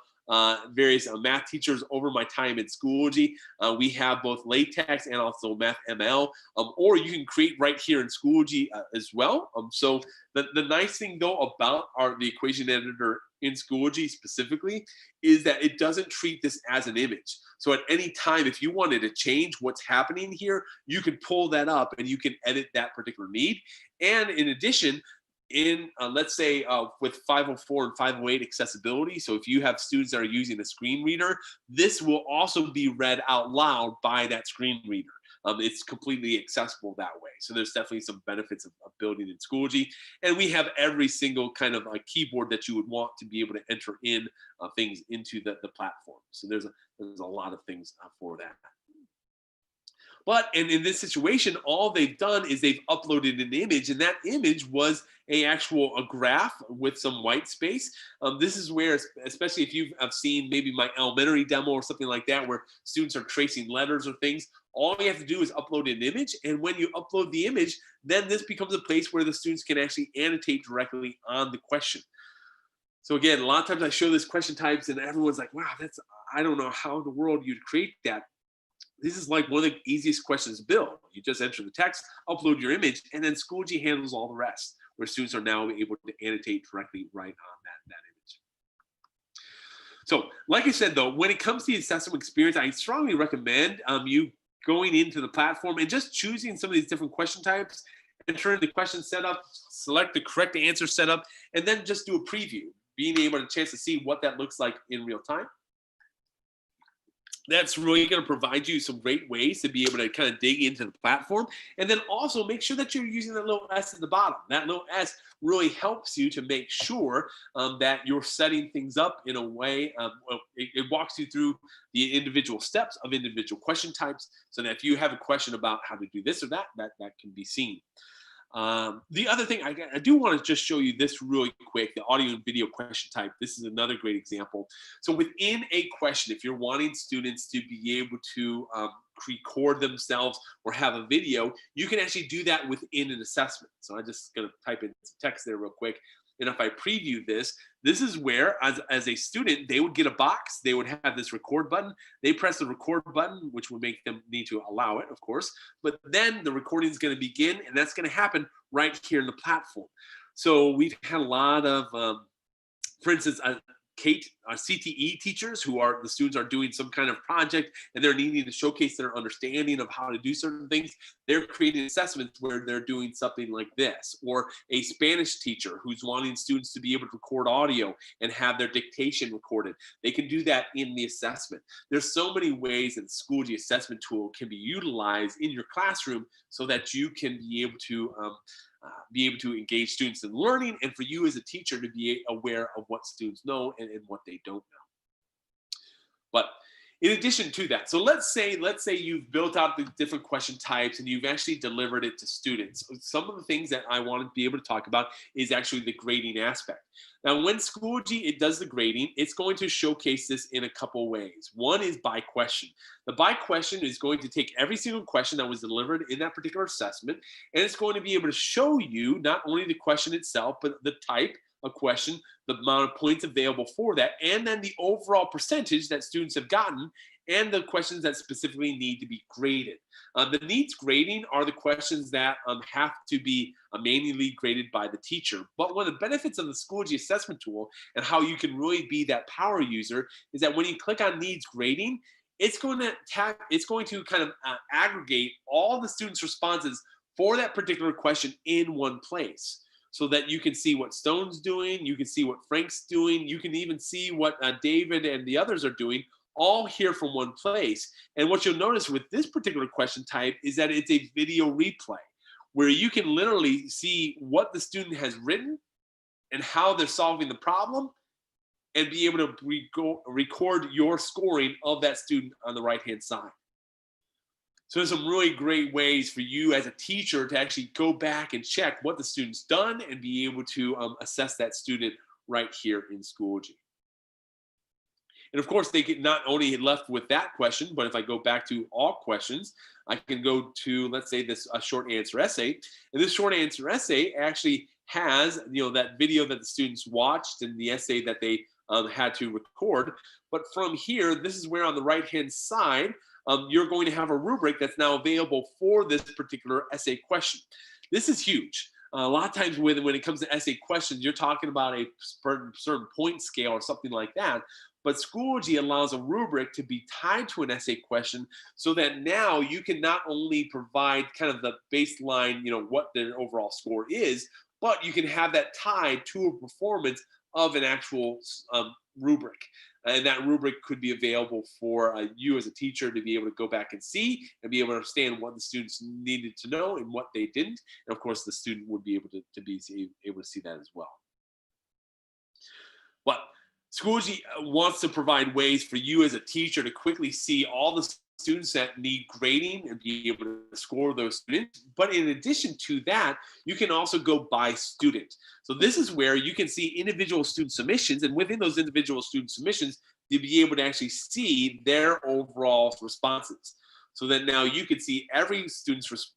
various math teachers over my time at Schoology. We have both LaTeX and also Math ML, or you can create right here in Schoology as well. So the nice thing though about the equation editor in Schoology specifically is that it doesn't treat this as an image. So at any time, if you wanted to change what's happening here, you can pull that up and you can edit that particular need. And in addition, in let's say with 504 and 508 accessibility, so if you have students that are using a screen reader, this will also be read out loud by that screen reader. It's completely accessible that way. So there's definitely some benefits of building in Schoology. And we have every single kind of keyboard that you would want to be able to enter in things into the platform. So there's a lot of things for that. But in this situation, all they've done is they've uploaded an image, and that image was a graph with some white space. This is where, especially if you've seen maybe my elementary demo or something like that, where students are tracing letters or things, all you have to do is upload an image. And when you upload the image, then this becomes a place where the students can actually annotate directly on the question. So again, a lot of times I show this question types and everyone's like, wow, I don't know how in the world you'd create that. This is like one of the easiest questions to build. You just enter the text, upload your image, and then Schoology handles all the rest, where students are now able to annotate directly right on that image. So like I said, though, when it comes to the assessment experience, I strongly recommend you going into the platform and just choosing some of these different question types, entering the question setup, select the correct answer setup, and then just do a preview, being able to chance to see what that looks like in real time. That's really going to provide you some great ways to be able to kind of dig into the platform. And then also make sure that you're using that little S at the bottom. That little S really helps you to make sure that you're setting things up in a way, it walks you through the individual steps of individual question types, so that if you have a question about how to do this or that can be seen. The other thing, I do want to just show you this really quick, the audio and video question type. This is another great example. So within a question, if you're wanting students to be able to record themselves or have a video, you can actually do that within an assessment. So I'm just going to type in some text there real quick. And if I preview this, this is where, as a student, they would get a box. They would have this record button. They press the record button, which would make them need to allow it, of course. But then the recording is going to begin, and that's going to happen right here in the platform. So we've had a lot of, for instance, CTE teachers who are, the students are doing some kind of project and they're needing to showcase their understanding of how to do certain things. They're creating assessments where they're doing something like this. Or a Spanish teacher who's wanting students to be able to record audio and have their dictation recorded. They can do that in the assessment. There's so many ways that the Schoology assessment tool can be utilized in your classroom so that you can be able to engage students in learning, and for you as a teacher to be aware of what students know and what they don't know. But in addition to that, so let's say you've built out the different question types and you've actually delivered it to students. Some of the things that I want to be able to talk about is actually the grading aspect. Now, when Schoology, it does the grading, it's going to showcase this in a couple ways. One is by question. The by question is going to take every single question that was delivered in that particular assessment, and it's going to be able to show you not only the question itself, but the type of question, the amount of points available for that, and then the overall percentage that students have gotten, and the questions that specifically need to be graded. The needs grading are the questions that have to be manually graded by the teacher. But one of the benefits of the Schoology assessment tool and how you can really be that power user is that when you click on needs grading, it's going to kind of aggregate all the students' responses for that particular question in one place, so that you can see what Stone's doing, you can see what Frank's doing, you can even see what David and the others are doing, all here from one place. And what you'll notice with this particular question type is that it's a video replay, where you can literally see what the student has written and how they're solving the problem, and be able to record your scoring of that student on the right-hand side. So there's some really great ways for you as a teacher to actually go back and check what the student's done and be able to assess that student right here in Schoology. And of course, they get not only left with that question, but if I go back to all questions, I can go to, let's say, this short answer essay. And this short answer essay actually has, that video that the students watched and the essay that they had to record. But from here, this is where on the right-hand side, you're going to have a rubric that's now available for this particular essay question. This is huge. A lot of times when it comes to essay questions, you're talking about a certain point scale or something like that. But Schoology allows a rubric to be tied to an essay question so that now you can not only provide kind of the baseline, what their overall score is, but you can have that tied to a performance of an actual rubric. And that rubric could be available for you as a teacher to be able to go back and see and be able to understand what the students needed to know and what they didn't. And of course, the student would be able to be able to see that as well. But Schoology wants to provide ways for you as a teacher to quickly see all the students that need grading and be able to score those students. But in addition to that, you can also go by student. So this is where you can see individual student submissions, and within those individual student submissions, you'll be able to actually see their overall responses. So that now you can see every student's,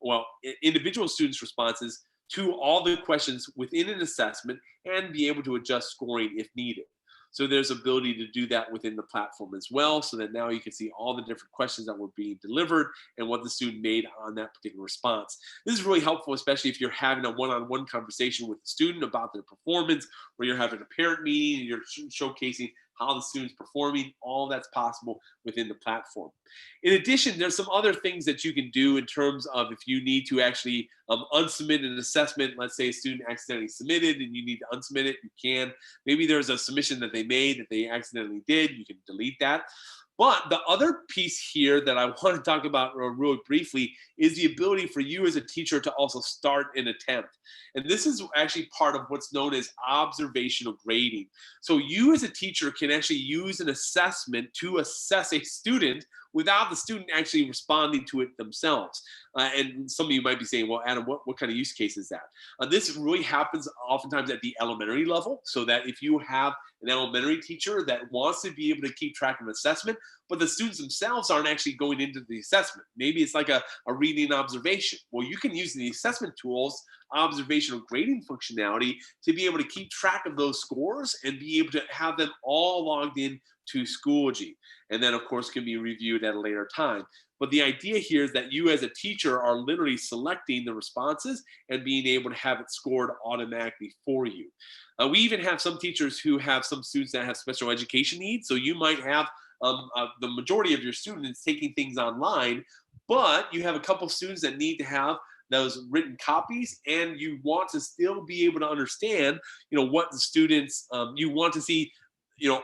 individual students' responses to all the questions within an assessment and be able to adjust scoring if needed. So there's ability to do that within the platform as well, so that now you can see all the different questions that were being delivered and what the student made on that particular response. This is really helpful, especially if you're having a one-on-one conversation with the student about their performance, or you're having a parent meeting and you're showcasing how the student's performing. All that's possible within the platform. In addition, there's some other things that you can do in terms of if you need to actually unsubmit an assessment. Let's say a student accidentally submitted and you need to unsubmit it, you can. Maybe there's a submission that they made that they accidentally did, you can delete that. But the other piece here that I want to talk about really briefly is the ability for you as a teacher to also start an attempt. And this is actually part of what's known as observational grading. So you as a teacher can actually use an assessment to assess a student without the student actually responding to it themselves. And some of you might be saying, well, Adam, what kind of use case is that? This really happens oftentimes at the elementary level, so that if you have an elementary teacher that wants to be able to keep track of assessment, but the students themselves aren't actually going into the assessment. Maybe it's like a reading observation. Well, you can use the assessment tools, observational grading functionality, to be able to keep track of those scores and be able to have them all logged in to Schoology. And then, of course, can be reviewed at a later time. But the idea here is that you as a teacher are literally selecting the responses and being able to have it scored automatically for you. We even have some teachers who have some students that have special education needs. So you might have the majority of your students taking things online, but you have a couple students that need to have those written copies, and you want to still be able to understand, what the students, you want to see,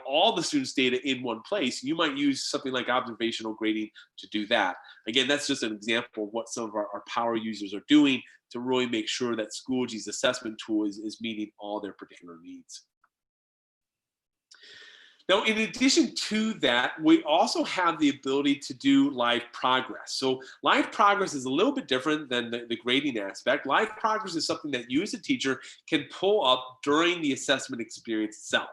all the students' data in one place. You might use something like observational grading to do that. Again, that's just an example of what some of our power users are doing to really make sure that Schoology's assessment tool is meeting all their particular needs. Now, in addition to that, we also have the ability to do live progress. So live progress is a little bit different than the grading aspect. Live progress is something that you as a teacher can pull up during the assessment experience itself.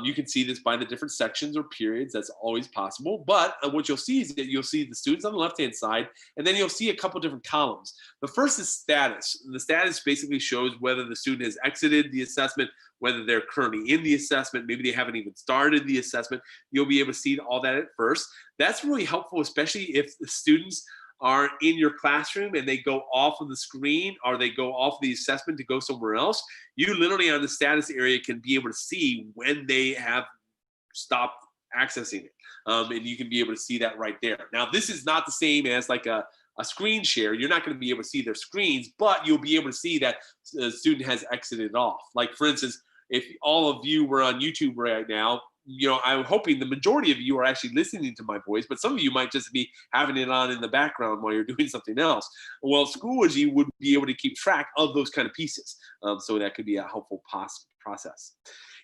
You can see this by the different sections or periods. That's always possible. But what you'll see is that you'll see the students on the left-hand side, and then you'll see a couple different columns. The first is status. The status basically shows whether the student has exited the assessment, whether they're currently in the assessment, maybe they haven't even started the assessment. You'll be able to see all that at first. That's really helpful, especially if the students are in your classroom and they go off of the screen or they go off the assessment to go somewhere else. You literally on the status area can be able to see when they have stopped accessing it. And you can be able to see that right there. Now, this is not the same as like a screen share. You're not going to be able to see their screens, but you'll be able to see that the student has exited off. Like, for instance, if all of you were on YouTube right now, I'm hoping the majority of you are actually listening to my voice, but some of you might just be having it on in the background while you're doing something else. Well, Schoology would be able to keep track of those kind of pieces. So that could be a helpful process.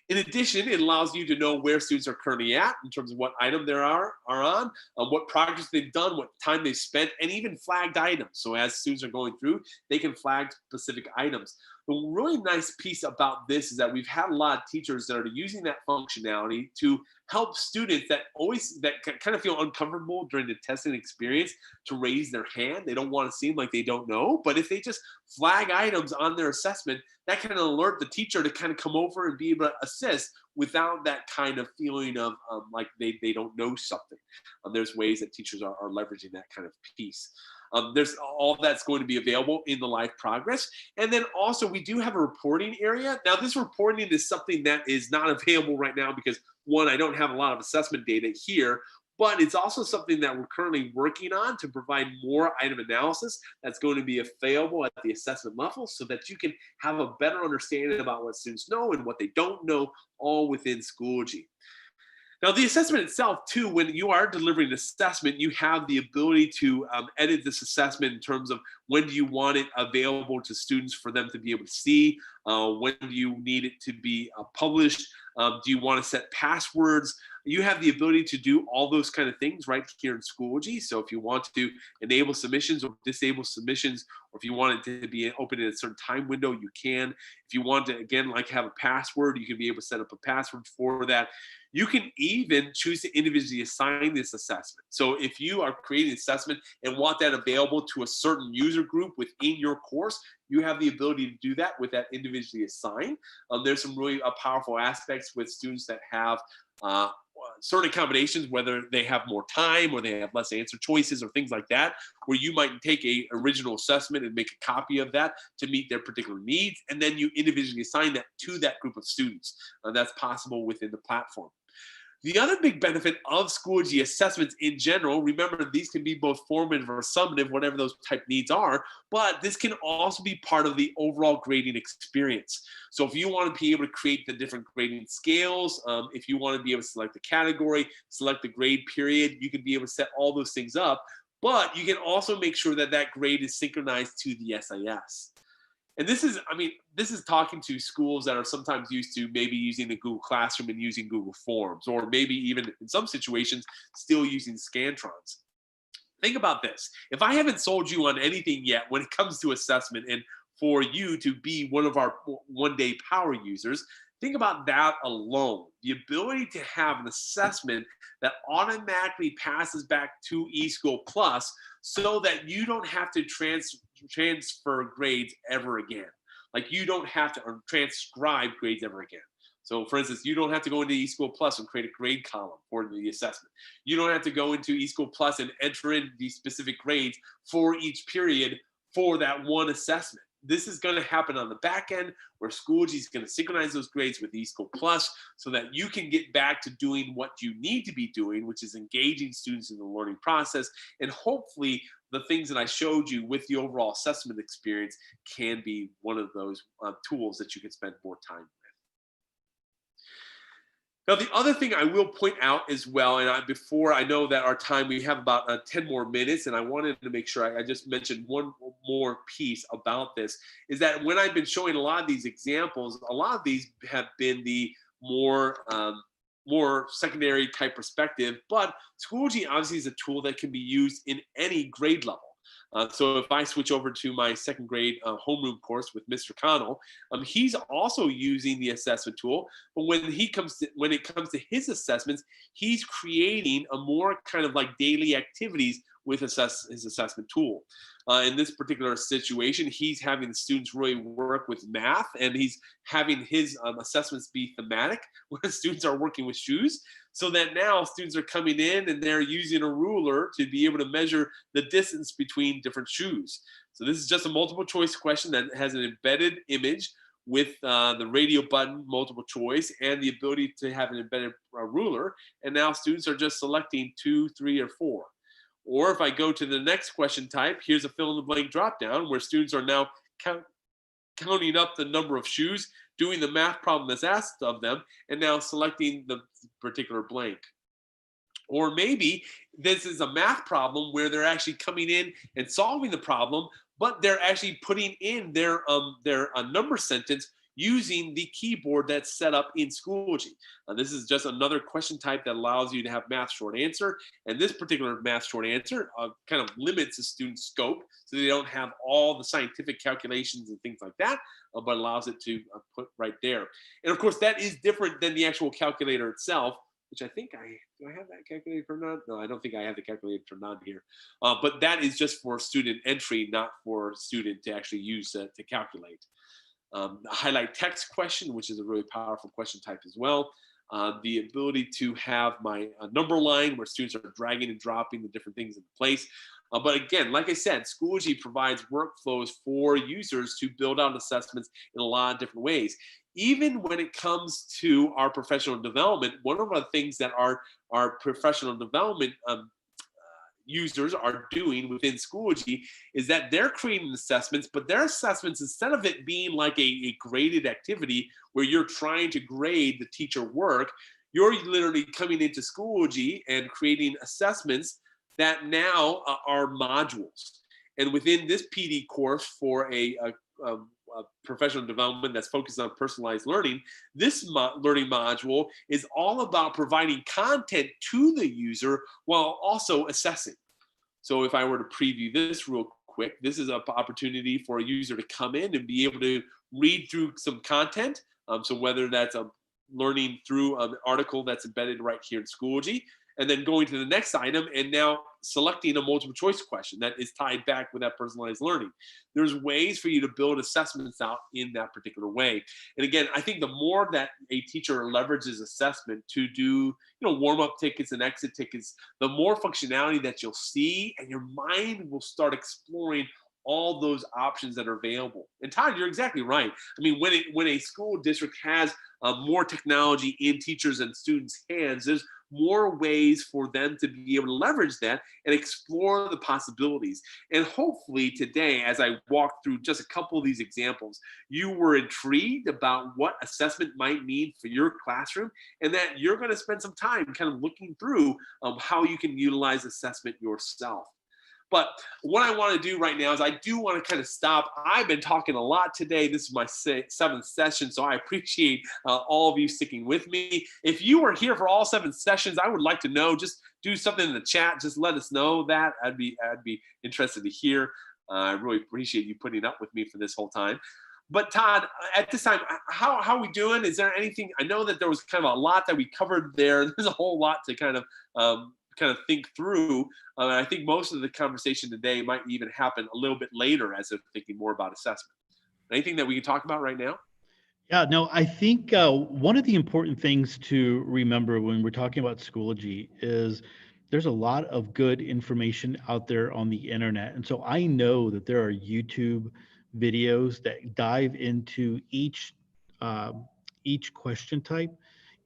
In addition, it allows you to know where students are currently at in terms of what item they are on, what projects they've done, what time they've spent, and even flagged items. So as students are going through, they can flag specific items. The really nice piece about this is that we've had a lot of teachers that are using that functionality to help students that kind of feel uncomfortable during the testing experience to raise their hand. They don't want to seem like they don't know, but if they just flag items on their assessment, that can alert the teacher to kind of come over and be able to assist without that kind of feeling of like they don't know something. There's ways that teachers are leveraging that kind of piece. There's all that's going to be available in the live progress. And then also we do have a reporting area. Now this reporting is something that is not available right now because one, I don't have a lot of assessment data here, but it's also something that we're currently working on to provide more item analysis that's going to be available at the assessment level so that you can have a better understanding about what students know and what they don't know all within Schoology. Now, the assessment itself, too, when you are delivering an assessment, you have the ability to edit this assessment in terms of when do you want it available to students for them to be able to see, when do you need it to be published, do you want to set passwords? You have the ability to do all those kind of things right here in Schoology. So if you want to enable submissions or disable submissions, or if you want it to be open in a certain time window, you can. If you want to, again, like have a password, you can be able to set up a password for that. You can even choose to individually assign this assessment. So if you are creating an assessment and want that available to a certain user group within your course, you have the ability to do that with that individually assigned. There's some really powerful aspects with students that have certain accommodations, whether they have more time or they have less answer choices or things like that, where you might take a original assessment and make a copy of that to meet their particular needs, and then you individually assign that to that group of students. That's possible within the platform. The other big benefit of Schoology assessments in general, remember these can be both formative or summative, whatever those type needs are, but this can also be part of the overall grading experience. So if you want to be able to create the different grading scales, if you want to be able to select the category, select the grade period, you can be able to set all those things up, but you can also make sure that that grade is synchronized to the SIS. And this is, this is talking to schools that are sometimes used to maybe using the Google Classroom and using Google Forms, or maybe even in some situations, still using Scantrons. Think about this. If I haven't sold you on anything yet when it comes to assessment and for you to be one of our one-day power users, think about that alone. The ability to have an assessment that automatically passes back to eSchool Plus so that you don't have to transfer grades ever again. Like you don't have to transcribe grades ever again. So for instance, you don't have to go into eSchool Plus and create a grade column for the assessment. You don't have to go into eSchool Plus and enter in the specific grades for each period for that one assessment. This is going to happen on the back end where Schoology is going to synchronize those grades with eSchool Plus so that you can get back to doing what you need to be doing, which is engaging students in the learning process. And hopefully the things that I showed you with the overall assessment experience can be one of those tools that you can spend more time with. Now, the other thing I will point out as well, and before I know that our time, we have about 10 more minutes, and I wanted to make sure I just mentioned one more piece about this, is that when I've been showing a lot of these examples, a lot of these have been the more secondary type perspective, but Schoology obviously is a tool that can be used in any grade level. So if I switch over to my second grade homeroom course with Mr. Connell, he's also using the assessment tool, but when it comes to his assessments, he's creating a more kind of like daily activities with his assessment tool. In this particular situation, he's having the students really work with math, and he's having his assessments be thematic, where students are working with shoes, so that now students are coming in and they're using a ruler to be able to measure the distance between different shoes. So this is just a multiple choice question that has an embedded image with the radio button, multiple choice, and the ability to have an embedded ruler. And now students are just selecting 2, 3, or 4. Or if I go to the next question type, here's a fill in the blank drop down where students are now counting up the number of shoes, doing the math problem that's asked of them, and now selecting the particular blank. Or maybe this is a math problem where they're actually coming in and solving the problem, but they're actually putting in their number sentence using the keyboard that's set up in Schoology. This is just another question type that allows you to have math short answer. And this particular math short answer kind of limits the student's scope, so they don't have all the scientific calculations and things like that, but allows it to put right there. And of course, that is different than the actual calculator itself. which I think do I have that calculated or not? No, I don't think I have the calculator turned on here. But that is just for student entry, not for student to actually use to calculate. The highlight text question, which is a really powerful question type as well. The ability to have my number line where students are dragging and dropping the different things into place. But again, like I said, Schoology provides workflows for users to build out assessments in a lot of different ways. Even when it comes to our professional development, one of the things that our professional development users are doing within Schoology is that they're creating assessments, but their assessments, instead of it being like a graded activity where you're trying to grade the teacher work, you're literally coming into Schoology and creating assessments that now are modules. And within this PD course for a professional development that's focused on personalized learning, this learning module is all about providing content to the user while also assessing. So if I were to preview this real quick, this is an opportunity for a user to come in and be able to read through some content. So whether that's a learning through an article that's embedded right here in Schoology, and then going to the next item and now selecting a multiple choice question that is tied back with that personalized learning. There's ways for you to build assessments out in that particular way. And again, I think the more that a teacher leverages assessment to do, warm-up tickets and exit tickets, the more functionality that you'll see, and your mind will start exploring all those options that are available. And Todd, you're exactly right. I mean, when a school district has more technology in teachers and students' hands, there's more ways for them to be able to leverage that and explore the possibilities. And hopefully today, as I walk through just a couple of these examples, you were intrigued about what assessment might mean for your classroom, and that you're going to spend some time kind of looking through how you can utilize assessment yourself. But what I want to do right now is I do want to kind of stop. I've been talking a lot today. This is my 7th session, so I appreciate all of you sticking with me. If you were here for all 7 sessions, I would like to know. Just do something in the chat. Just let us know that. I'd be interested to hear. I really appreciate you putting up with me for this whole time. But Todd, at this time, how are we doing? Is there anything? I know that there was kind of a lot that we covered there. There's a whole lot to kind of think through. I think most of the conversation today might even happen a little bit later as of thinking more about assessment. Anything that we can talk about right now? Yeah, no, I think one of the important things to remember when we're talking about Schoology is there's a lot of good information out there on the internet. And so I know that there are YouTube videos that dive into each question type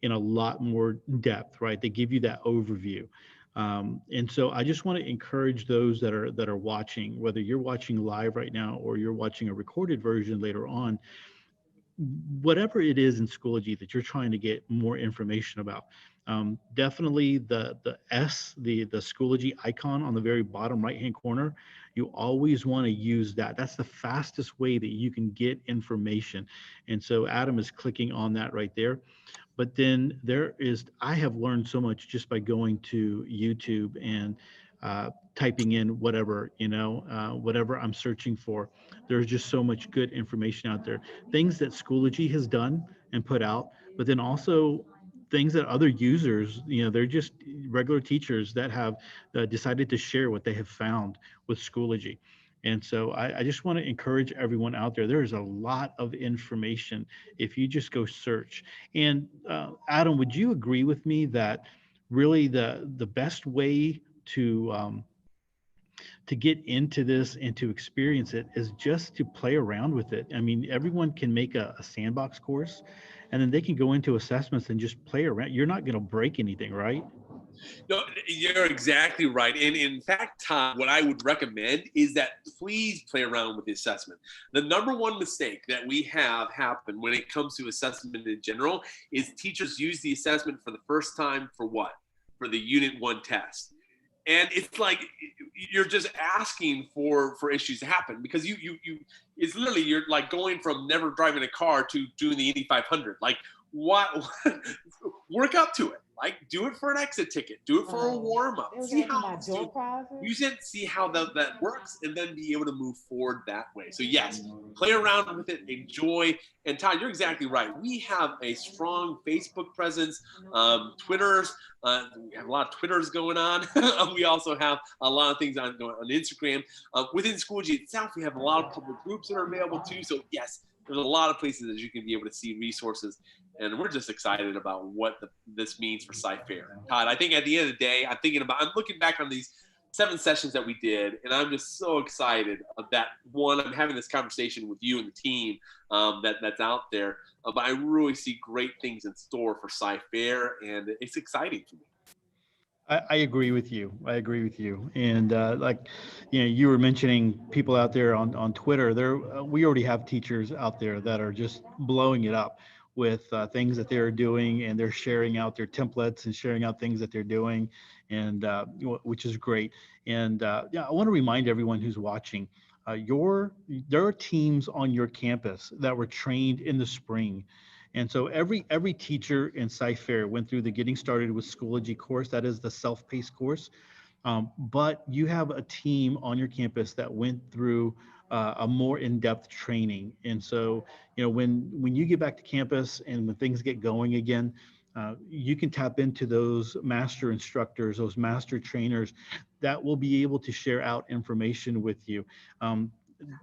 in a lot more depth, right? They give you that overview. And so I just want to encourage those that are watching, whether you're watching live right now or you're watching a recorded version later on, whatever it is in Schoology that you're trying to get more information about, definitely the Schoology icon on the very bottom right-hand corner, you always want to use that. That's the fastest way that you can get information. And so Adam is clicking on that right there. But then I have learned so much just by going to YouTube and typing in whatever, whatever I'm searching for. There's just so much good information out there. Things that Schoology has done and put out, but then also things that other users, they're just regular teachers that have decided to share what they have found with Schoology. And so I just want to encourage everyone out there. There's a lot of information if you just go search. And Adam, would you agree with me that really the best way to get into this and to experience it is just to play around with it? I mean, everyone can make a sandbox course, and then they can go into assessments and just play around. You're not going to break anything, right? No, you're exactly right. And in fact, Todd, what I would recommend is that please play around with the assessment. The number one mistake that we have happen when it comes to assessment in general is teachers use the assessment for the first time for what? For the Unit 1 test. And it's like you're just asking for issues to happen, because it's literally you're like going from never driving a car to doing the Indy 500. Like, what work up to it. Like, do it for an exit ticket, do it for a warm up, see how see how that works, and then be able to move forward that way. So yes, play around with it, enjoy. And Todd, you're exactly right. We have a strong Facebook presence, Twitters. We have a lot of Twitters going on. We also have a lot of things going on Instagram. Within Schoology itself, we have a lot of public groups that are available too. So yes, there's a lot of places that you can be able to see resources. And we're just excited about what this means for Sci-Fair. Todd, I think at the end of the day, I'm looking back on these 7 sessions that we did, and I'm just so excited that I'm having this conversation with you and the team that's out there. But I really see great things in store for Sci-Fair, and it's exciting for me. I agree with you. And like, you were mentioning people out there on Twitter. We already have teachers out there that are just blowing it up with things that they're doing, and they're sharing out their templates and sharing out things that they're doing, and which is great. And yeah, I want to remind everyone who's watching, there are teams on your campus that were trained in the spring. And so every teacher in Sci-Fair went through the Getting Started with Schoology course. That is the self-paced course. But you have a team on your campus that went through a more in-depth training. And so, when you get back to campus and when things get going again, you can tap into those master instructors, those master trainers that will be able to share out information with you.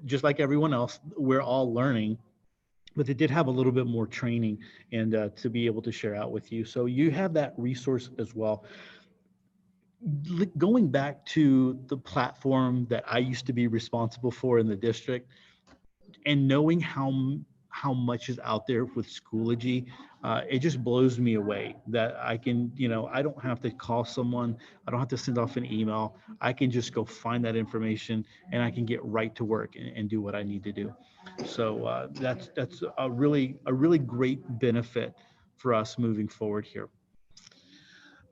Just like everyone else, we're all learning, but they did have a little bit more training and to be able to share out with you. So you have that resource as well. Going back to the platform that I used to be responsible for in the district, and knowing how much is out there with Schoology, it just blows me away that I can, I don't have to call someone, I don't have to send off an email. I can just go find that information, and I can get right to work and do what I need to do. So that's a really great benefit for us moving forward here.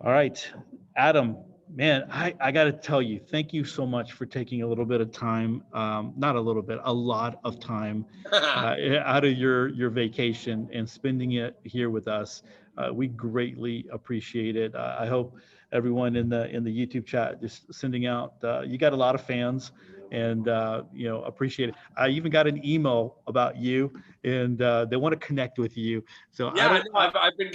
All right, Adam, man, I got to tell you, thank you so much for taking a little bit of time, not a little bit, a lot of time out of your vacation and spending it here with us. We greatly appreciate it. I hope everyone in the YouTube chat just sending out, you got a lot of fans, and appreciate it. I even got an email about you, and they want to connect with you. So yeah, I know. I've been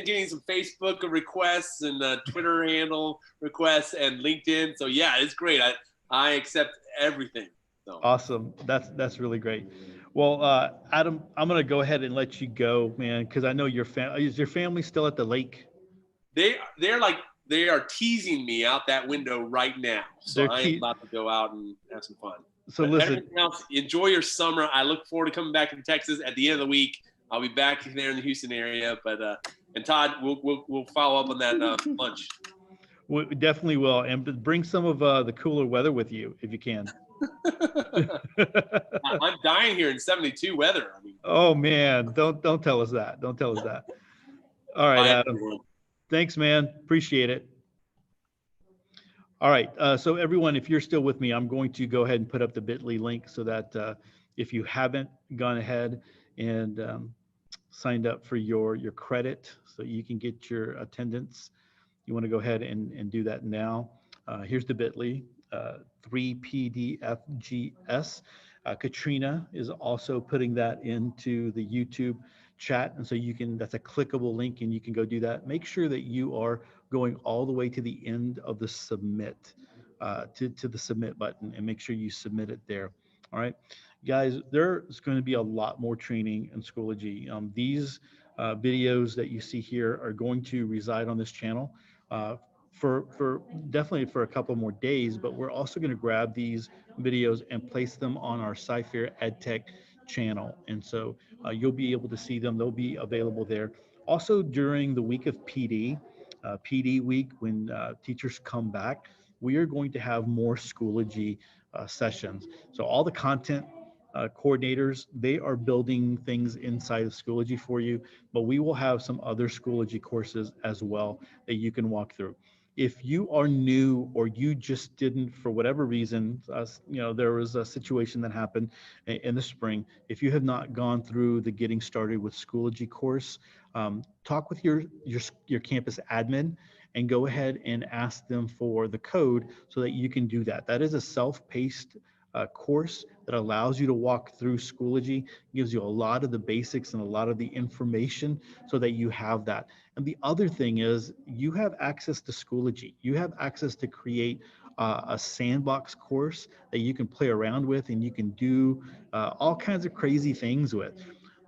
getting some Facebook requests and Twitter handle requests and LinkedIn. So yeah, it's great. I accept everything. So. Awesome. That's really great. Well, Adam, I'm gonna go ahead and let you go, man, because I know is your family still at the lake? They are teasing me out that window right now. So I am about to go out and have some fun. So listen, everything else, enjoy your summer. I look forward to coming back to Texas at the end of the week. I'll be back there in the Houston area, but and Todd, we'll follow up on that lunch. We definitely will, and bring some of the cooler weather with you if you can. I'm dying here in 72 weather. I mean, oh man, don't tell us that. Don't tell us that. All right, Adam. Everyone. Thanks, man. Appreciate it. All right, so everyone, if you're still with me, I'm going to go ahead and put up the bit.ly link so that if you haven't gone ahead and signed up for your credit so you can get your attendance, you want to go ahead and do that now. Here's the bit.ly, 3PDFGS. Katrina is also putting that into the YouTube chat, and so that's a clickable link, and you can go do that. Make sure that you are going all the way to the end of the submit, to the submit button, and make sure you submit it there. All right, guys, there's going to be a lot more training in Schoology. These videos that you see here are going to reside on this channel for definitely for a couple more days, but we're also going to grab these videos and place them on our Sci-Fair EdTech channel. And so you'll be able to see them. They'll be available there. Also during the week of PD week, when teachers come back, we are going to have more Schoology sessions. So all the content coordinators, they are building things inside of Schoology for you, but we will have some other Schoology courses as well that you can walk through. If you are new or you just didn't, for whatever reason, there was a situation that happened in the spring. If you have not gone through the Getting Started with Schoology course, talk with your campus admin and go ahead and ask them for the code so that you can do that. That is a self-paced course that allows you to walk through Schoology, gives you a lot of the basics and a lot of the information so that you have that. And the other thing is you have access to Schoology. You have access to create a sandbox course that you can play around with and you can do all kinds of crazy things with.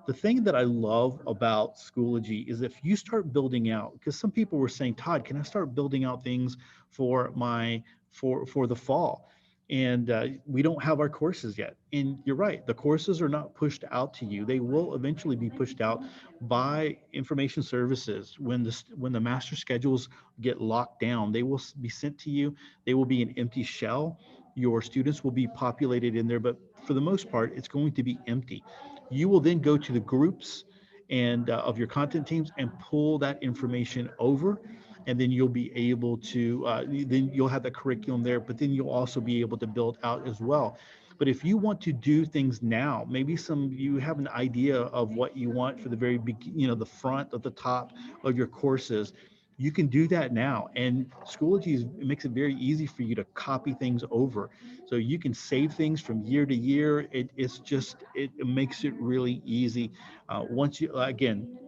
The thing that I love about Schoology is if you start building out, because some people were saying, Todd, can I start building out things for the fall? And we don't have our courses yet. And you're right, the courses are not pushed out to you. They will eventually be pushed out by information services. When the master schedules get locked down, they will be sent to you. They will be an empty shell. Your students will be populated in there, but for the most part, it's going to be empty. You will then go to the groups and of your content teams and pull that information over, and then you'll be able to then you'll have the curriculum there, but then you'll also be able to build out as well. But if you want to do things now, maybe you have an idea of what you want for the very beginning, the front of the top of your courses, you can do that now. And Schoology it makes it very easy for you to copy things over. So you can save things from year to year. It makes it really easy. Once you, again,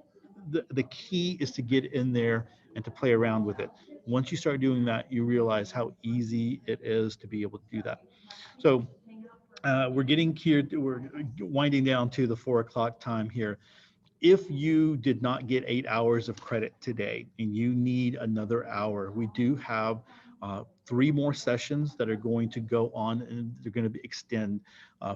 the key is to get in there and to play around with it. Once you start doing that, you realize how easy it is to be able to do that. So we're winding down to the 4 o'clock time here. If you did not get 8 hours of credit today and you need another hour, we do have 3 more sessions that are going to go on, and they're going to extend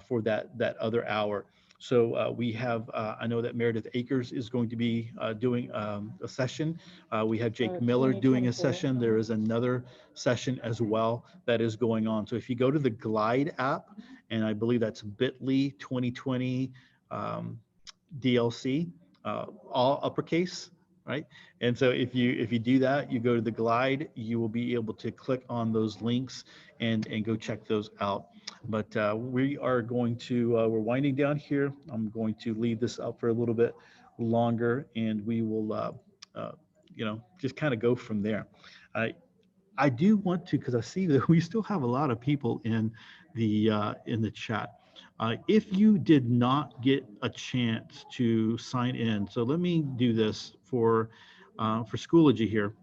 for that other hour. So we have, I know that Meredith Akers is going to be doing a session. We have Jake Miller doing a session. There is another session as well that is going on. So if you go to the Glide app, and I believe that's bit.ly 2020 DLC, all uppercase, right? And so if you do that, you go to the Glide, you will be able to click on those links and go check those out. But we are going to we're winding down here. I'm going to leave this up for a little bit longer, and we will just kind of go from there. I do want to, because I see that we still have a lot of people in the chat. If you did not get a chance to sign in, so let me do this for Schoology here.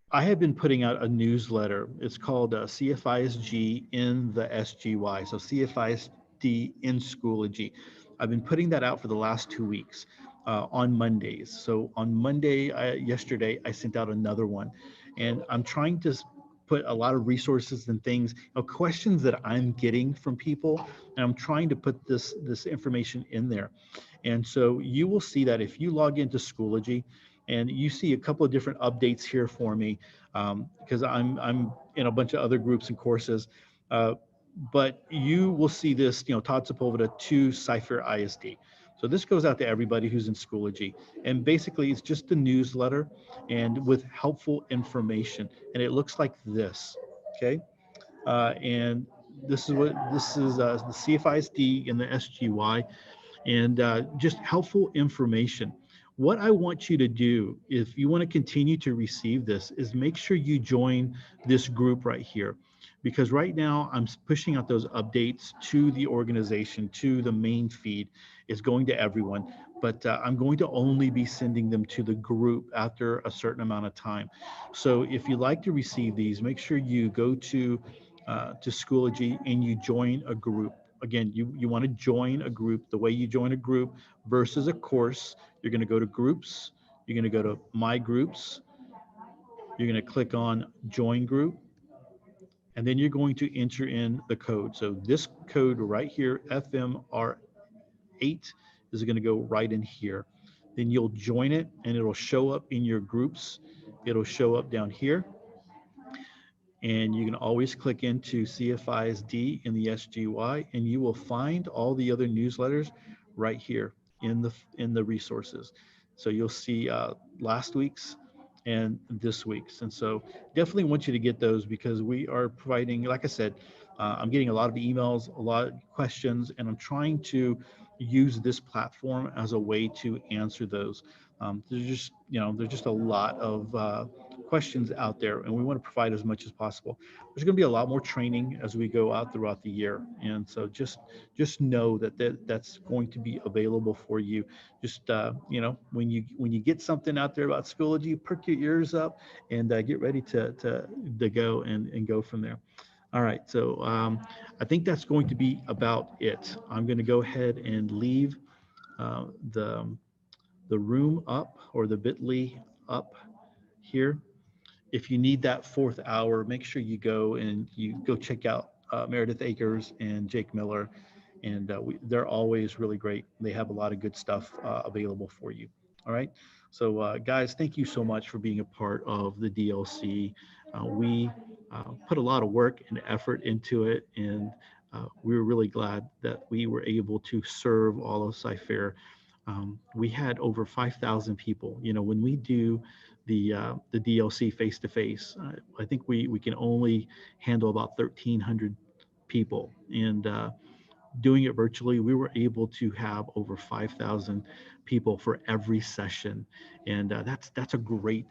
I have been putting out a newsletter. It's called CFISG in the SGY, so CFISD in Schoology. I've been putting that out for the last 2 weeks on Mondays. So on Monday, yesterday, I sent out another one, and I'm trying to put a lot of resources and things, questions that I'm getting from people, and I'm trying to put this information in there. And so you will see that if you log into Schoology, and you see a couple of different updates here for me, because I'm in a bunch of other groups and courses, but you will see this, Todd Sepulveda to Cypher ISD. So this goes out to everybody who's in Schoology, and basically it's just a newsletter and with helpful information, and it looks like this, okay? And this is the CFISD and the SGY, and just helpful information. What I want you to do, if you want to continue to receive this, is make sure you join this group right here. Because right now I'm pushing out those updates to the organization, to the main feed. It's going to everyone, but I'm going to only be sending them to the group after a certain amount of time. So if you'd like to receive these, make sure you go to Schoology and you join a group. Again, you want to join a group. The way you join a group versus a course, you're going to go to groups, you're going to go to my groups, you're going to click on join group, and then you're going to enter in the code. So this code right here, FMR8, is going to go right in here. Then you'll join it and it'll show up in your groups. It'll show up down here. And you can always click into CFISD in the SGY, and you will find all the other newsletters right here in the resources. So you'll see last week's, and this week's. And so definitely want you to get those, because we are providing, like I said, I'm getting a lot of emails, a lot of questions, and I'm trying to use this platform as a way to answer those. There's just a lot of questions out there, and we want to provide as much as possible. There's going to be a lot more training as we go out throughout the year, and so just know that's going to be available for you. Just when you get something out there about Schoology, perk your ears up and get ready to go and go from there. All right, so I think that's going to be about it. I'm going to go ahead and leave the room up, or the bit.ly up here. If you need that fourth hour, make sure you go check out Meredith Akers and Jake Miller, and they're always really great. They have a lot of good stuff available for you. All right, so guys, thank you so much for being a part of the DLC. We put a lot of work and effort into it, and we were really glad that we were able to serve all of Cyfair. We had over 5,000 people. When we do the DLC face to face, I think we can only handle about 1,300 people, and doing it virtually, we were able to have over 5,000 people for every session, and that's a great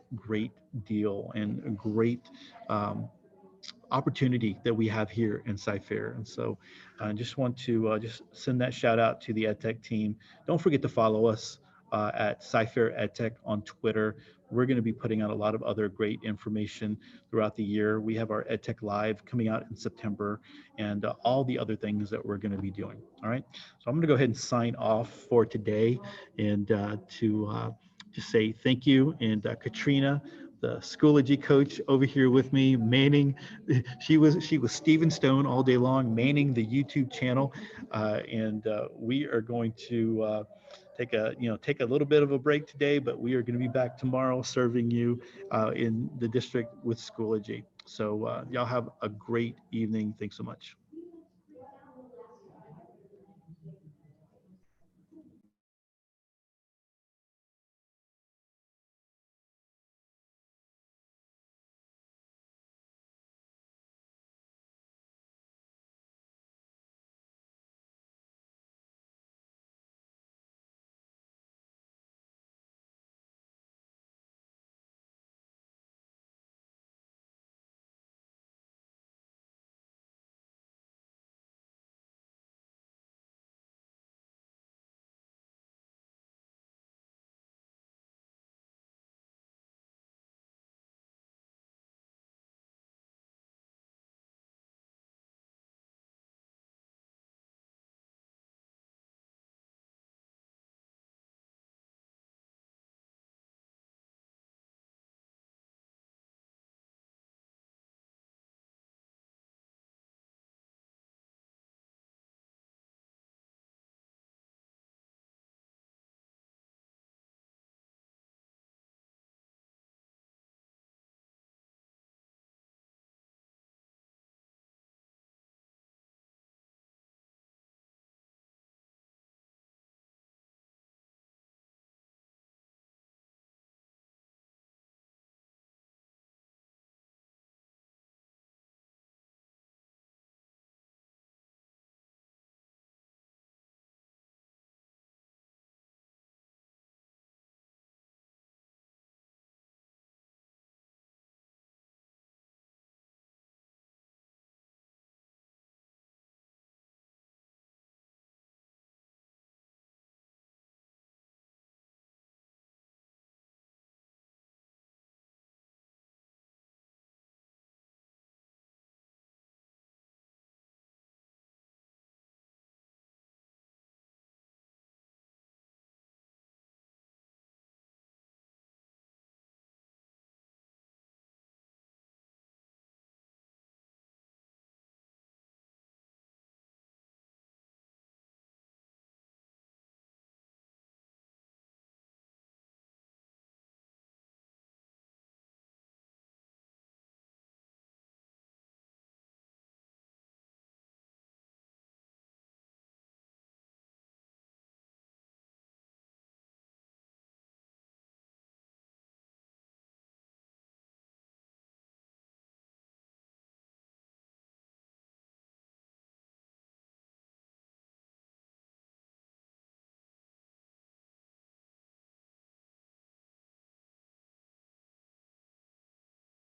deal, and a great opportunity that we have here in Cyfair. And so I just want to just send that shout out to the EdTech team. Don't forget to follow us at Cyfair EdTech on Twitter. We're going to be putting out a lot of other great information throughout the year. We have our EdTech Live coming out in September, and all the other things that we're going to be doing. All right. So I'm going to go ahead and sign off for today, and to say thank you. And Katrina, the Schoology coach over here with me, manning. She was Steven Stone all day long, manning the YouTube channel, and we are going to take a little bit of a break today, but we are going to be back tomorrow serving you in the district with Schoology. So y'all have a great evening. Thanks so much.